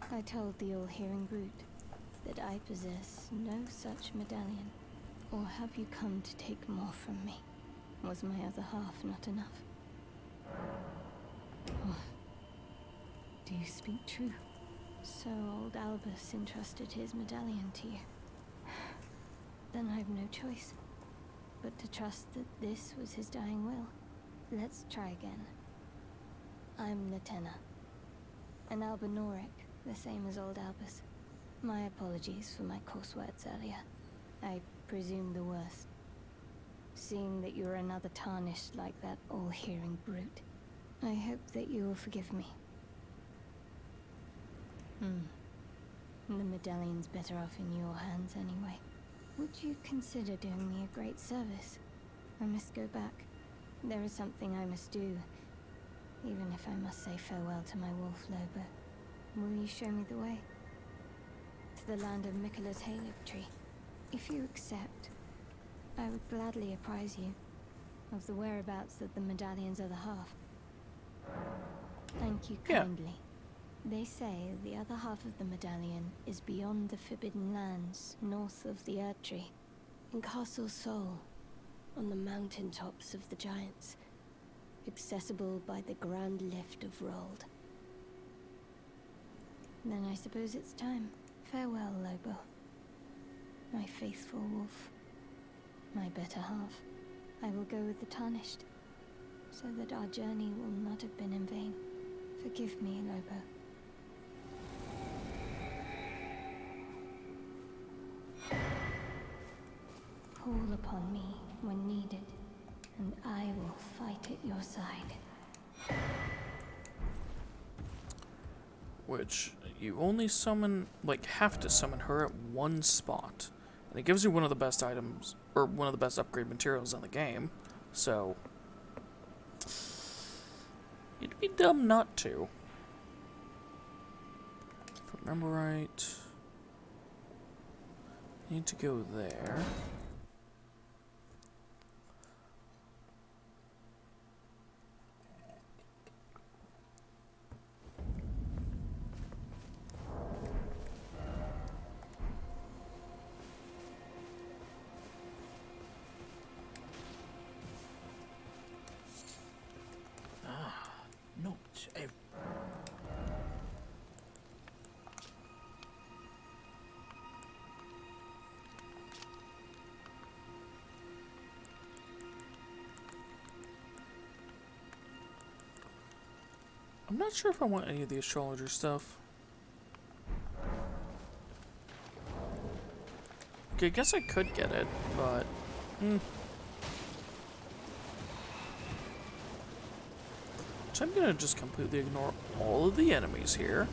I told the all-hearing brute that I possess no such medallion. Or have you come to take more from me? Was my other half not enough? Oh. Do you speak true? So old Albus entrusted his medallion to you. Then I've no choice but to trust that this was his dying will. Let's try again. I'm Latenna, an Albinoric, the same as old Albus. My apologies for my coarse words earlier. I presume the worst. Seeing that you're another tarnished like that all-hearing brute, I hope that you will forgive me. The medallion's better off in your hands anyway. Would you consider doing me a great service? I must go back. There is something I must do, even if I must say farewell to my wolf Lobo. Will you show me the way? To the land of Miquella's Halib tree. If you accept, I would gladly apprise you of the whereabouts of the medallion's other half. Thank you kindly. They say the other half of the medallion is beyond the Forbidden Lands, north of the Erdtree, in Castle Sol, on the mountaintops of the Giants, accessible by the Grand Lift of Rold. Then I suppose it's time. Farewell, Lobo. My faithful wolf. My better half. I will go with the Tarnished, so that our journey will not have been in vain. Forgive me, Lobo. Call upon me when needed, and I will fight at your side. Which you only summon, like, have to summon her at one spot. And it gives you one of the best items, or one of the best upgrade materials in the game. So, it'd be dumb not to. If I remember right, I need to go there. I'm not sure if I want any of the astrologer stuff. Okay, I guess I could get it, but... So I'm gonna just completely ignore all of the enemies here.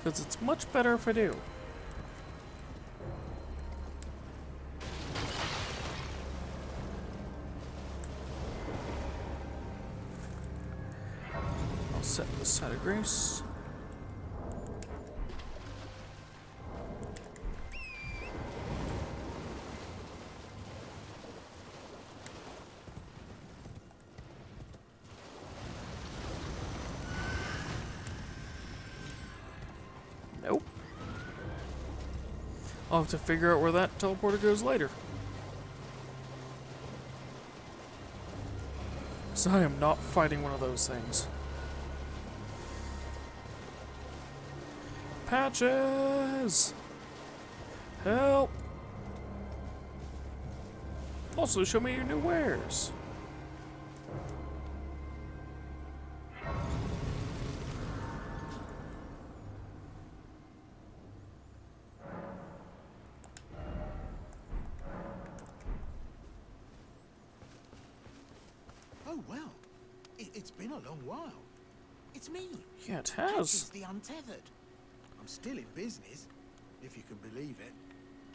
Because it's much better if I do. I'll set this side of grace. Nope. I'll have to figure out where that teleporter goes later. So I am not fighting one of those things. Patches! Help! Also, show me your new wares. Oh, well. It's been a long while. It's me. Yeah, it has. Patches the Untethered. I'm still in business, if you can believe it.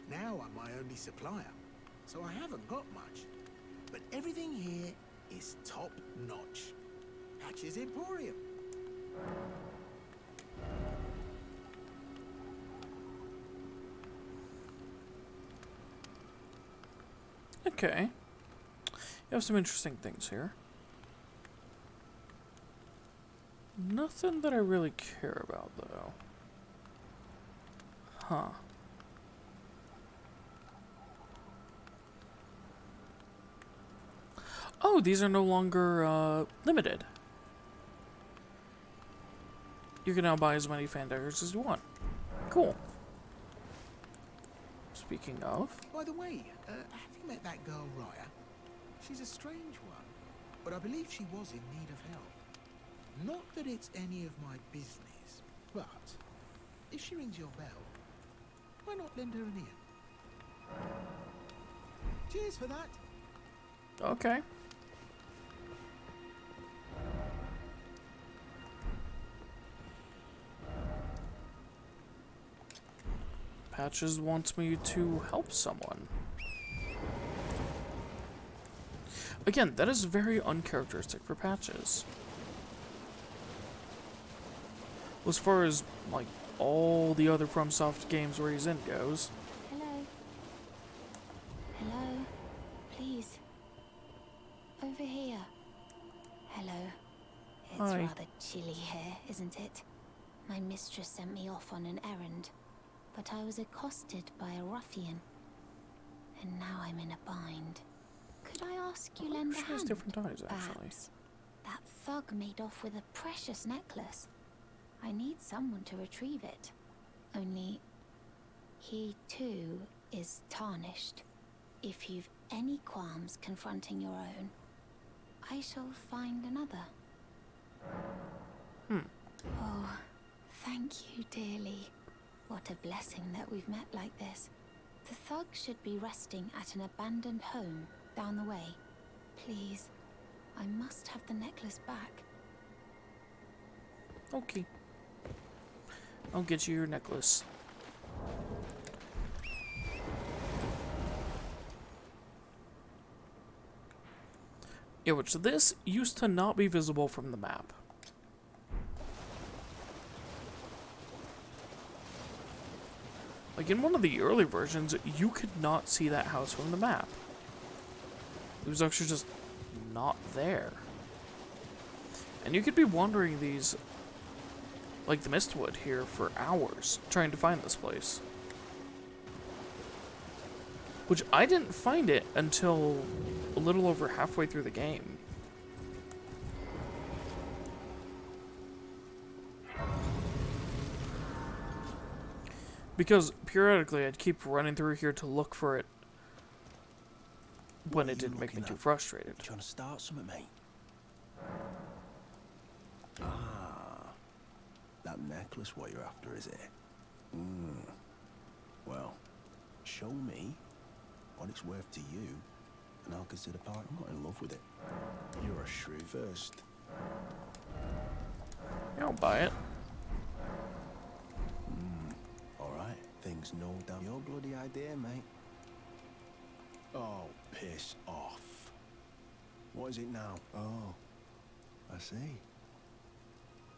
Now I'm my only supplier, so I haven't got much. But everything here is top notch. Patches Emporium. Okay. You have some interesting things here. Nothing that I really care about, though. Huh. Oh, these are no longer limited. You can now buy as many fan daggers as you want. Cool. Speaking of... By the way, have you met that girl, Raya? She's a strange one, but I believe she was in need of help. Not that it's any of my business, but if she rings your bell, why not lend her an ear? Cheers for that. Okay. Patches wants me to help someone. Again, that is very uncharacteristic for Patches. As far as, like, all the other FromSoft games where he's in goes. Hello? Hello? Please. Over here. Hello. It's Hi. rather chilly here, isn't it? My mistress sent me off on an errand, but I was accosted by a ruffian. And now I'm in a bind. Could I ask you lend a She has hand? different eyes, actually. Perhaps. That thug made off with a precious necklace. I need someone to retrieve it. Only, he too is tarnished. If you've any qualms confronting your own, I shall find another. Oh, thank you dearly. What a blessing that we've met like this. The thug should be resting at an abandoned home down the way. Please, I must have the necklace back. Okay. I'll get you your necklace. Yeah, which this used to not be visible from the map. Like in one of the early versions, you could not see that house from the map. It was actually just not there. And you could be wandering these, like the Mistwood here, for hours trying to find this place. Which I didn't find it until a little over halfway through the game. Because periodically I'd keep running through here to look for it when it didn't make me too frustrated. Trying to start something, mate? Ah, that necklace what you're after, is it? Well, show me what it's worth to you, and I'll consider part. I'm not in love with it. You're a shrew first. I'll buy it. Alright, things no doubt your bloody idea, mate. Oh, piss off. What is it now? Oh, I see.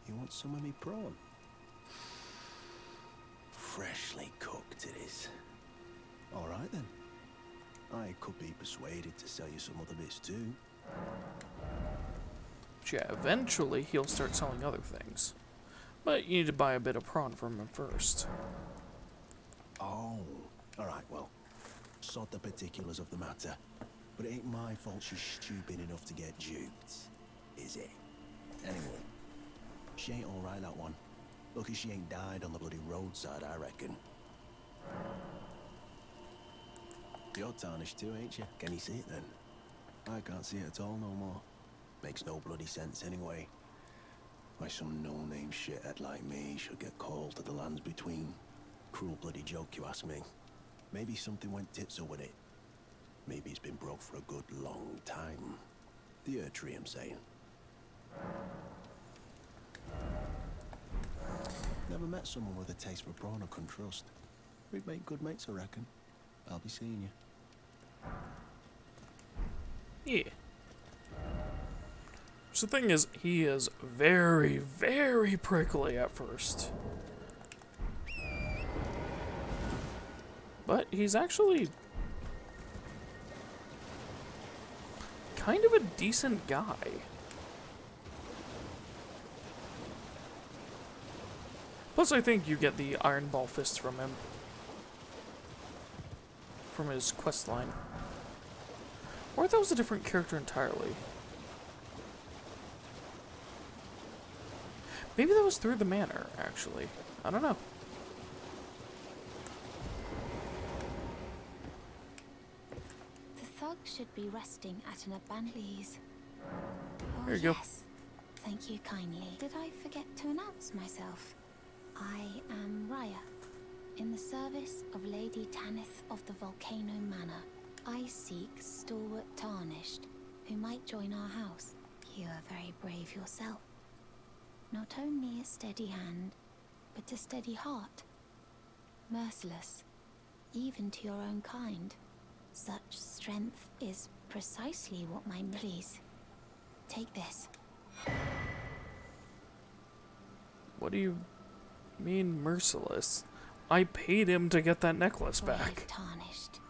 You want some of me prawn? Freshly cooked it is. All right then. I could be persuaded to sell you some other bits too. But yeah, eventually he'll start selling other things. But you need to buy a bit of prawn from him first. Oh, all right, well, sod the particulars of the matter. But it ain't my fault she's stupid enough to get duped, is it? Anyway, she ain't all right, that one. Lucky she ain't died on the bloody roadside, I reckon. You're tarnished too, ain't you? Can you see it then? I can't see it at all no more. Makes no bloody sense anyway. Why some no-name shithead like me should get called to the lands between. Cruel bloody joke, you ask me. Maybe something went tits up with it. Maybe it's been broke for a good long time. The Earth Tree, I'm saying. Never met someone with a taste for prawn I can trust. We'd make good mates, I reckon. I'll be seeing you. Yeah. So the thing is, he is very, very prickly at first. But he's actually kind of a decent guy. Plus, I think you get the Iron Ball Fists from him. From his quest line. Or that was a different character entirely. Maybe that was through the manor, actually. I don't know. The thug should be resting at an abandoned please. Oh, There you go. Yes. Thank you kindly. Did I forget to announce myself? I am Raya, in the service of Lady Tanith of the Volcano Manor. I seek stalwart Tarnished, who might join our house. You are very brave yourself. Not only a steady hand, but a steady heart. Merciless, even to your own kind. Such strength is precisely what my please. Take this. What do you mean merciless? I paid him to get that necklace back. Tarnished.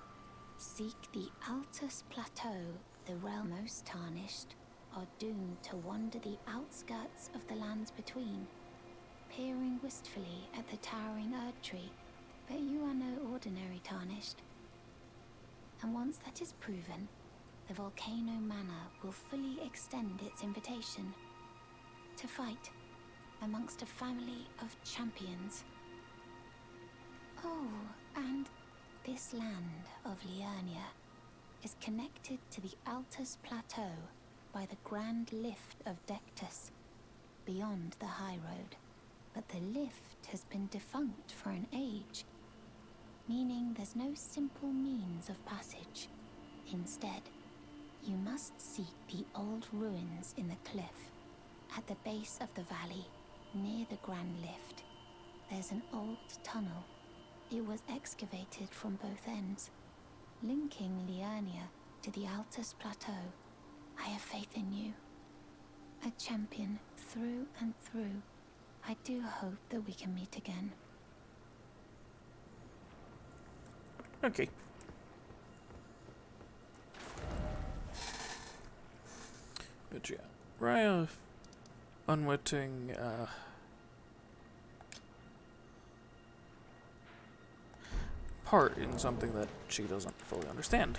Seek the Altus Plateau. The realm most tarnished are doomed to wander the outskirts of the lands between, peering wistfully at the towering Erd Tree. But you are no ordinary tarnished. And once that is proven, the Volcano Manor will fully extend its invitation to fight amongst a family of champions. Oh, and this land of Liurnia is connected to the Altus Plateau by the Grand Lift of Dectus, beyond the high road. But the lift has been defunct for an age, meaning there's no simple means of passage. Instead, you must seek the old ruins in the cliff. At the base of the valley, near the Grand Lift, there's an old tunnel. It was excavated from both ends, linking Liurnia to the Altus Plateau. I have faith in you. A champion through and through. I do hope that we can meet again. Okay. But yeah, Raya, unwitting, part in something that she doesn't fully understand.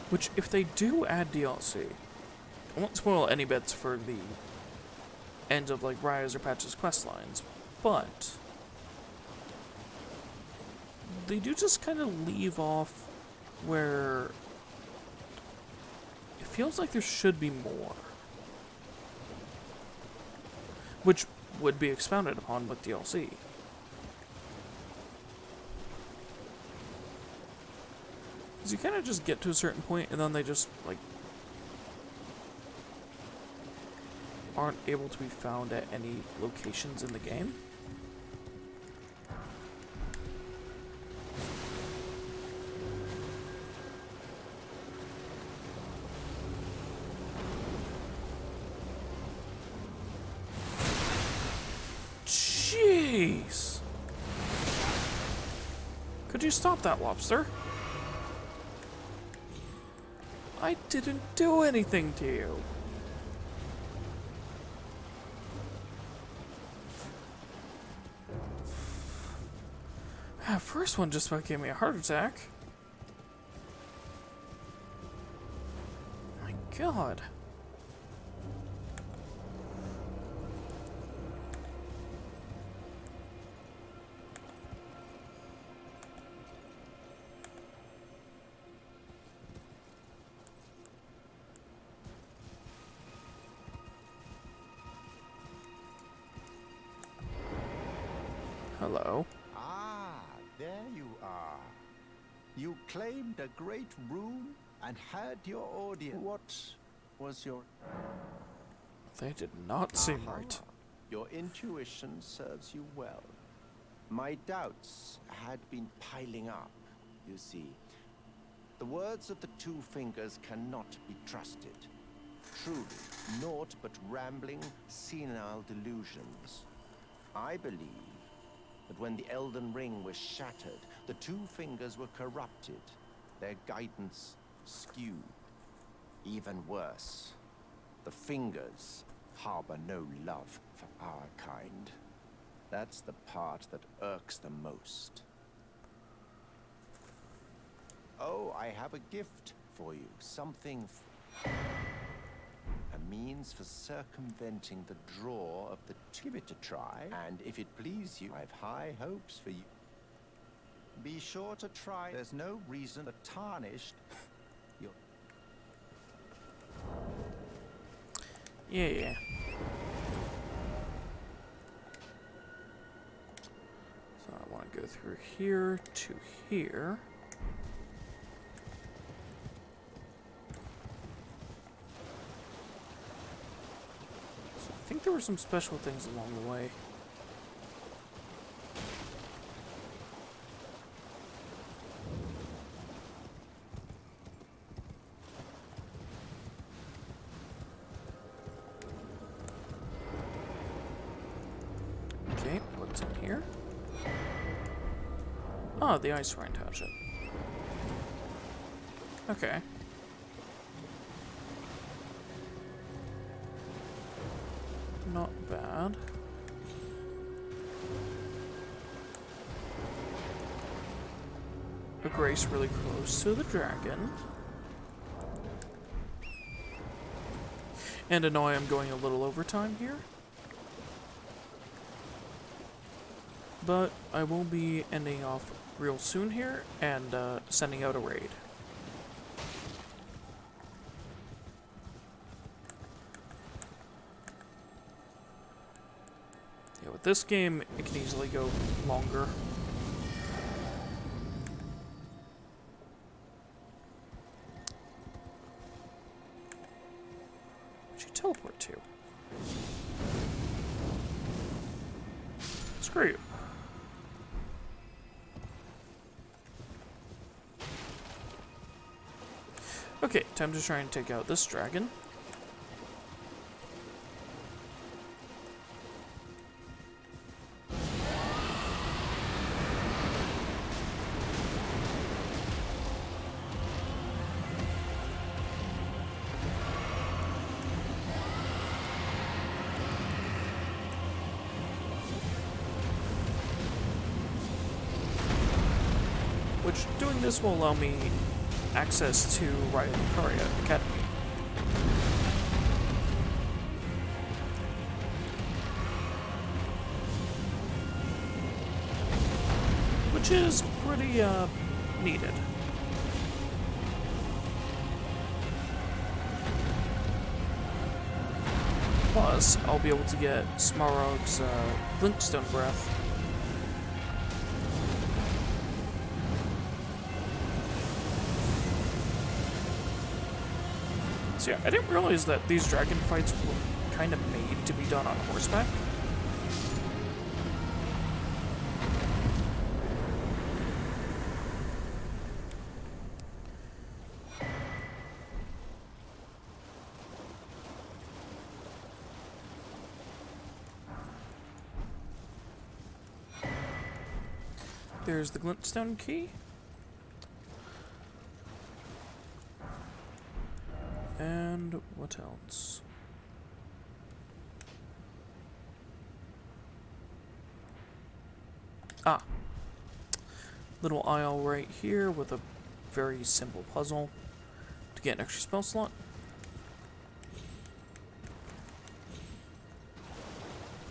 Which, if they do add DLC, I won't spoil any bits for the end of, like, Raya's or Patch's quest lines, but they do just kind of leave off where it feels like there should be more. Which would be expounded upon with DLC. Because you kind of just get to a certain point and then they just, like, aren't able to be found at any locations in the game. Would you stop that, lobster? I didn't do anything to you. That first one just about gave me a heart attack. My God. Hello. Ah, there you are. You claimed a great room and had your audience. What was your... They did not seem Aha. right. Your intuition serves you well. My doubts had been piling up, you see. The words of the Two Fingers cannot be trusted. Truly, naught but rambling, senile delusions. I believe that when the Elden Ring was shattered, the Two Fingers were corrupted, their guidance skewed. Even worse, the Fingers harbor no love for our kind. That's the part that irks them most. Oh, I have a gift for you. Something... a means for circumventing the draw of the... Give it a try, and if it please you, I've high hopes for you. Be sure to try. There's no reason to tarnish your... Yeah. So I want to go through here to here. So I think there were some special things along the way. Okay, what's in here? Oh, the ice shrine touch it. Okay. Not bad. A grace really close to the dragon. And I know I am going a little over time here. But I will be ending off real soon here and sending out a raid. Yeah, with this game, it can easily go longer. Where'd you teleport to? Screw you. Okay, time to try and take out this dragon. Which, doing this will allow me access to Riot Lucaria Academy. Which is pretty, needed. Plus, I'll be able to get Smaragd's, Blinkstone Breath. So yeah, I didn't realize that these dragon fights were kind of made to be done on horseback. there's the glintstone key. And what else? Ah. Little aisle right here with a very simple puzzle to get an extra spell slot.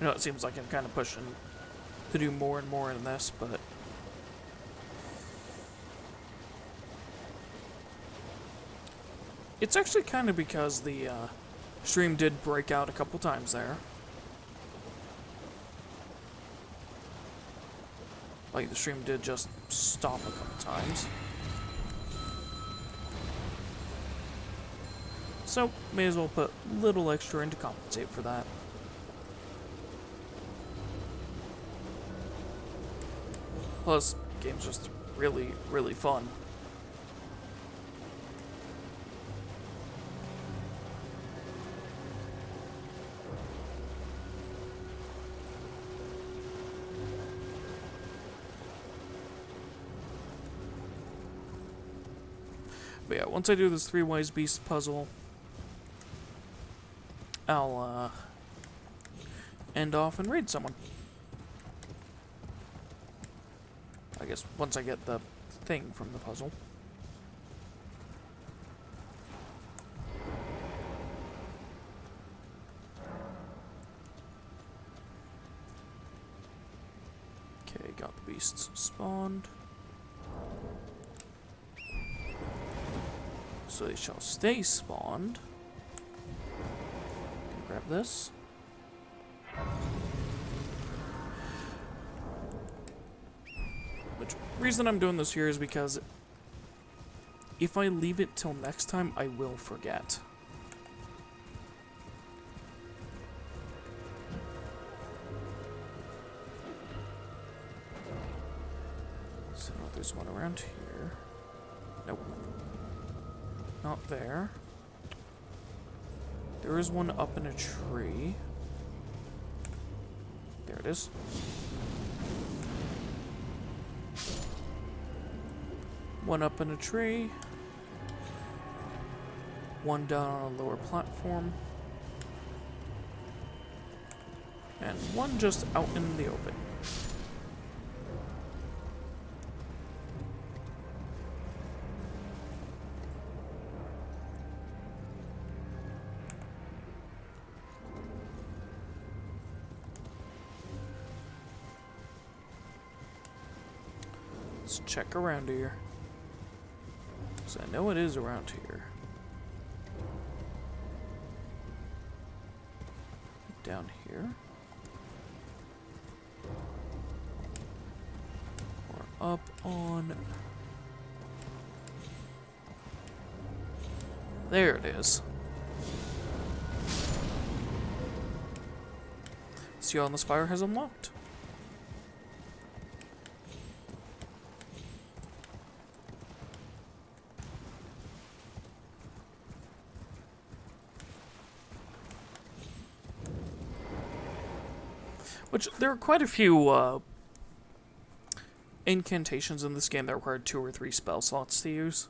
I know it seems like I'm kind of pushing to do more and more in this, but it's actually kind of because the stream did break out a couple times there. Like, the stream did just stop a couple times. So, may as well put a little extra in to compensate for that. Plus, game's just really, really fun. But yeah, once I do this 3 Wise Beasts puzzle, I'll end off and raid someone. I guess once I get the thing from the puzzle. Okay, got the beasts spawned. So they shall stay spawned. Can grab this. Which reason I'm doing this here is because if I leave it till next time, I will forget. So there's one around here. Nope. Not there. There is one up in a tree. There it is. One up in a tree. One down on a lower platform. And one just out in the open. Let's check around here. So I know it is around here. Down here. Or up on... There it is. See all the spire has unlocked. Which, there are quite a few incantations in this game that require 2 or 3 spell slots to use.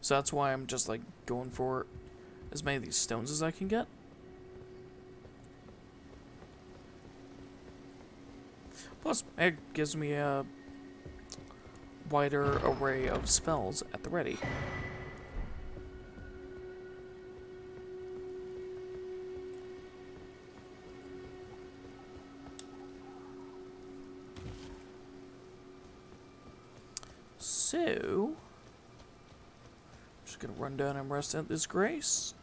So that's why I'm just, like, going for as many of these stones as I can get. Plus, it gives me a wider array of spells at the ready. So, just gonna run down and rest at this grace.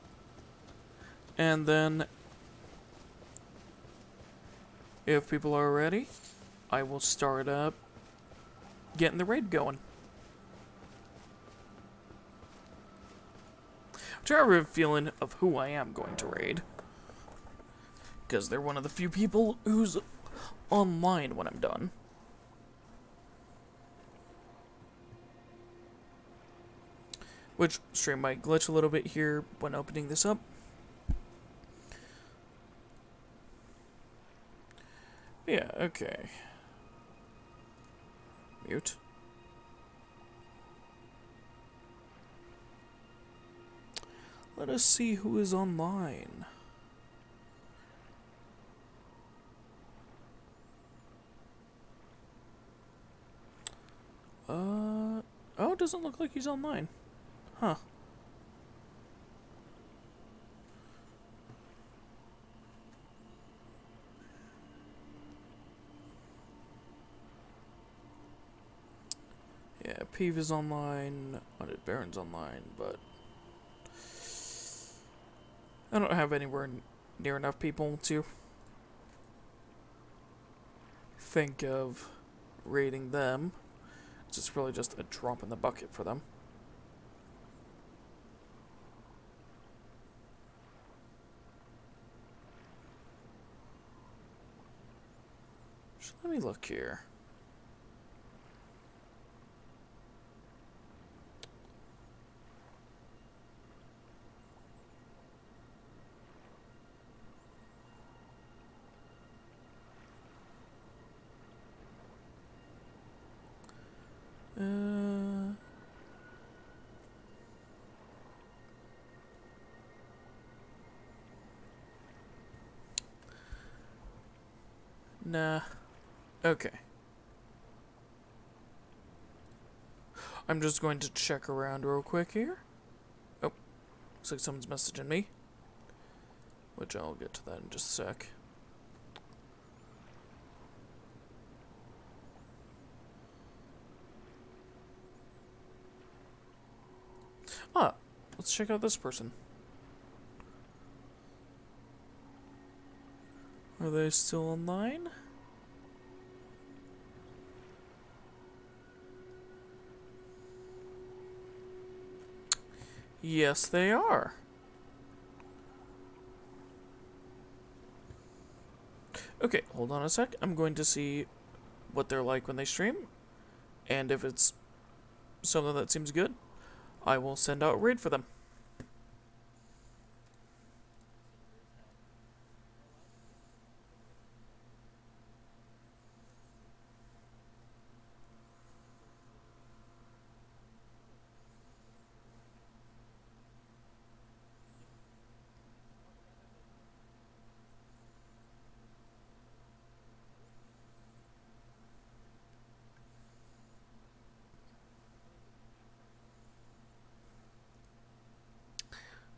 And then, if people are ready, I will start up getting the raid going. Which I have a feeling of who I am going to raid. Because they're one of the few people who's online when I'm done. Which, stream might glitch a little bit here when opening this up. Yeah, okay. mute. Let us see who is online. Oh, it doesn't look like he's online. Huh. Yeah, Peeve is online, Undead Baron's online, but I don't have anywhere near enough people to think of raiding them. It's really just a drop in the bucket for them. Just let me look here. Nah. Okay. I'm just going to check around real quick here. Oh, looks like someone's messaging me. Which I'll get to that in just a sec. Ah, let's check out this person. Are they still online? Yes, they are. Okay, hold on a sec. I'm going to see what they're like when they stream. And if it's something that seems good, I will send out a raid for them.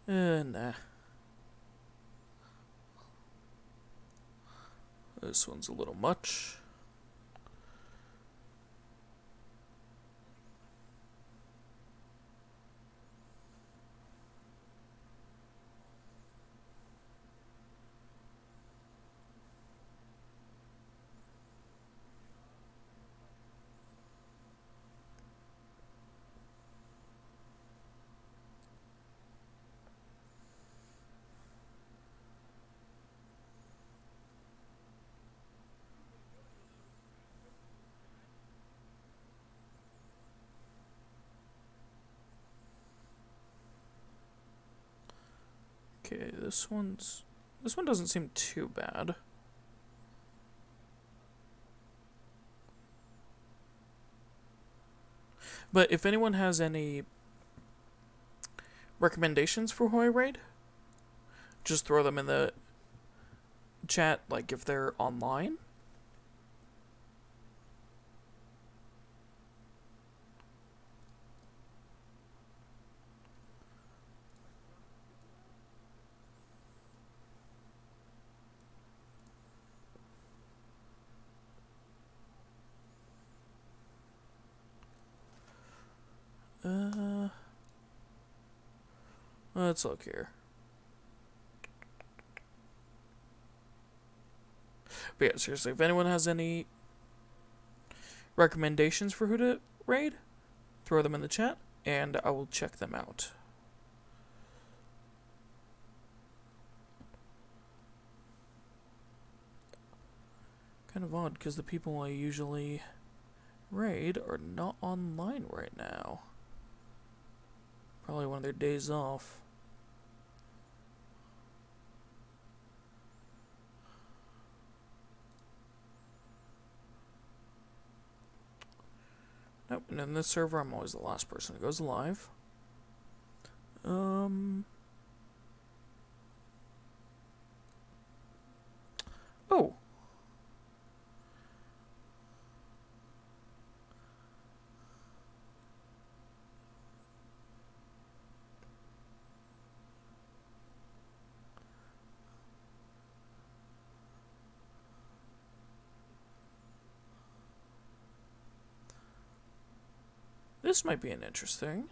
Nah. This one's a little much. Okay, this one doesn't seem too bad. But if anyone has any recommendations for who I raid, just throw them in the chat, like if they're online. Let's look here. But yeah, seriously, if anyone has any recommendations for who to raid, throw them in the chat, and I will check them out. Kind of odd, because the people I usually raid are not online right now. Probably one of their days off. Nope, and in this server, I'm always the last person who goes live. Oh. This might be an interesting.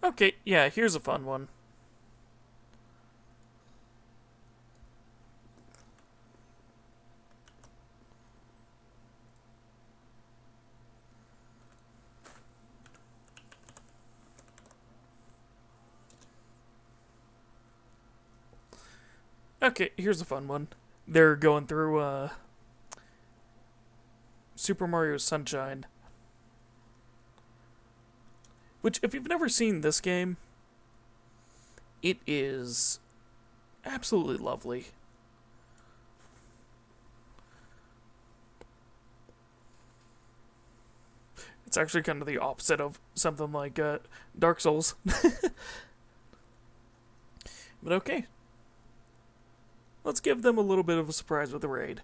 Okay, yeah, here's a fun one. Okay, here's a fun one. They're going through Super Mario Sunshine. Which, if you've never seen this game, it is absolutely lovely. It's actually kind of the opposite of something like Dark Souls. But okay. Let's give them a little bit of a surprise with the raid.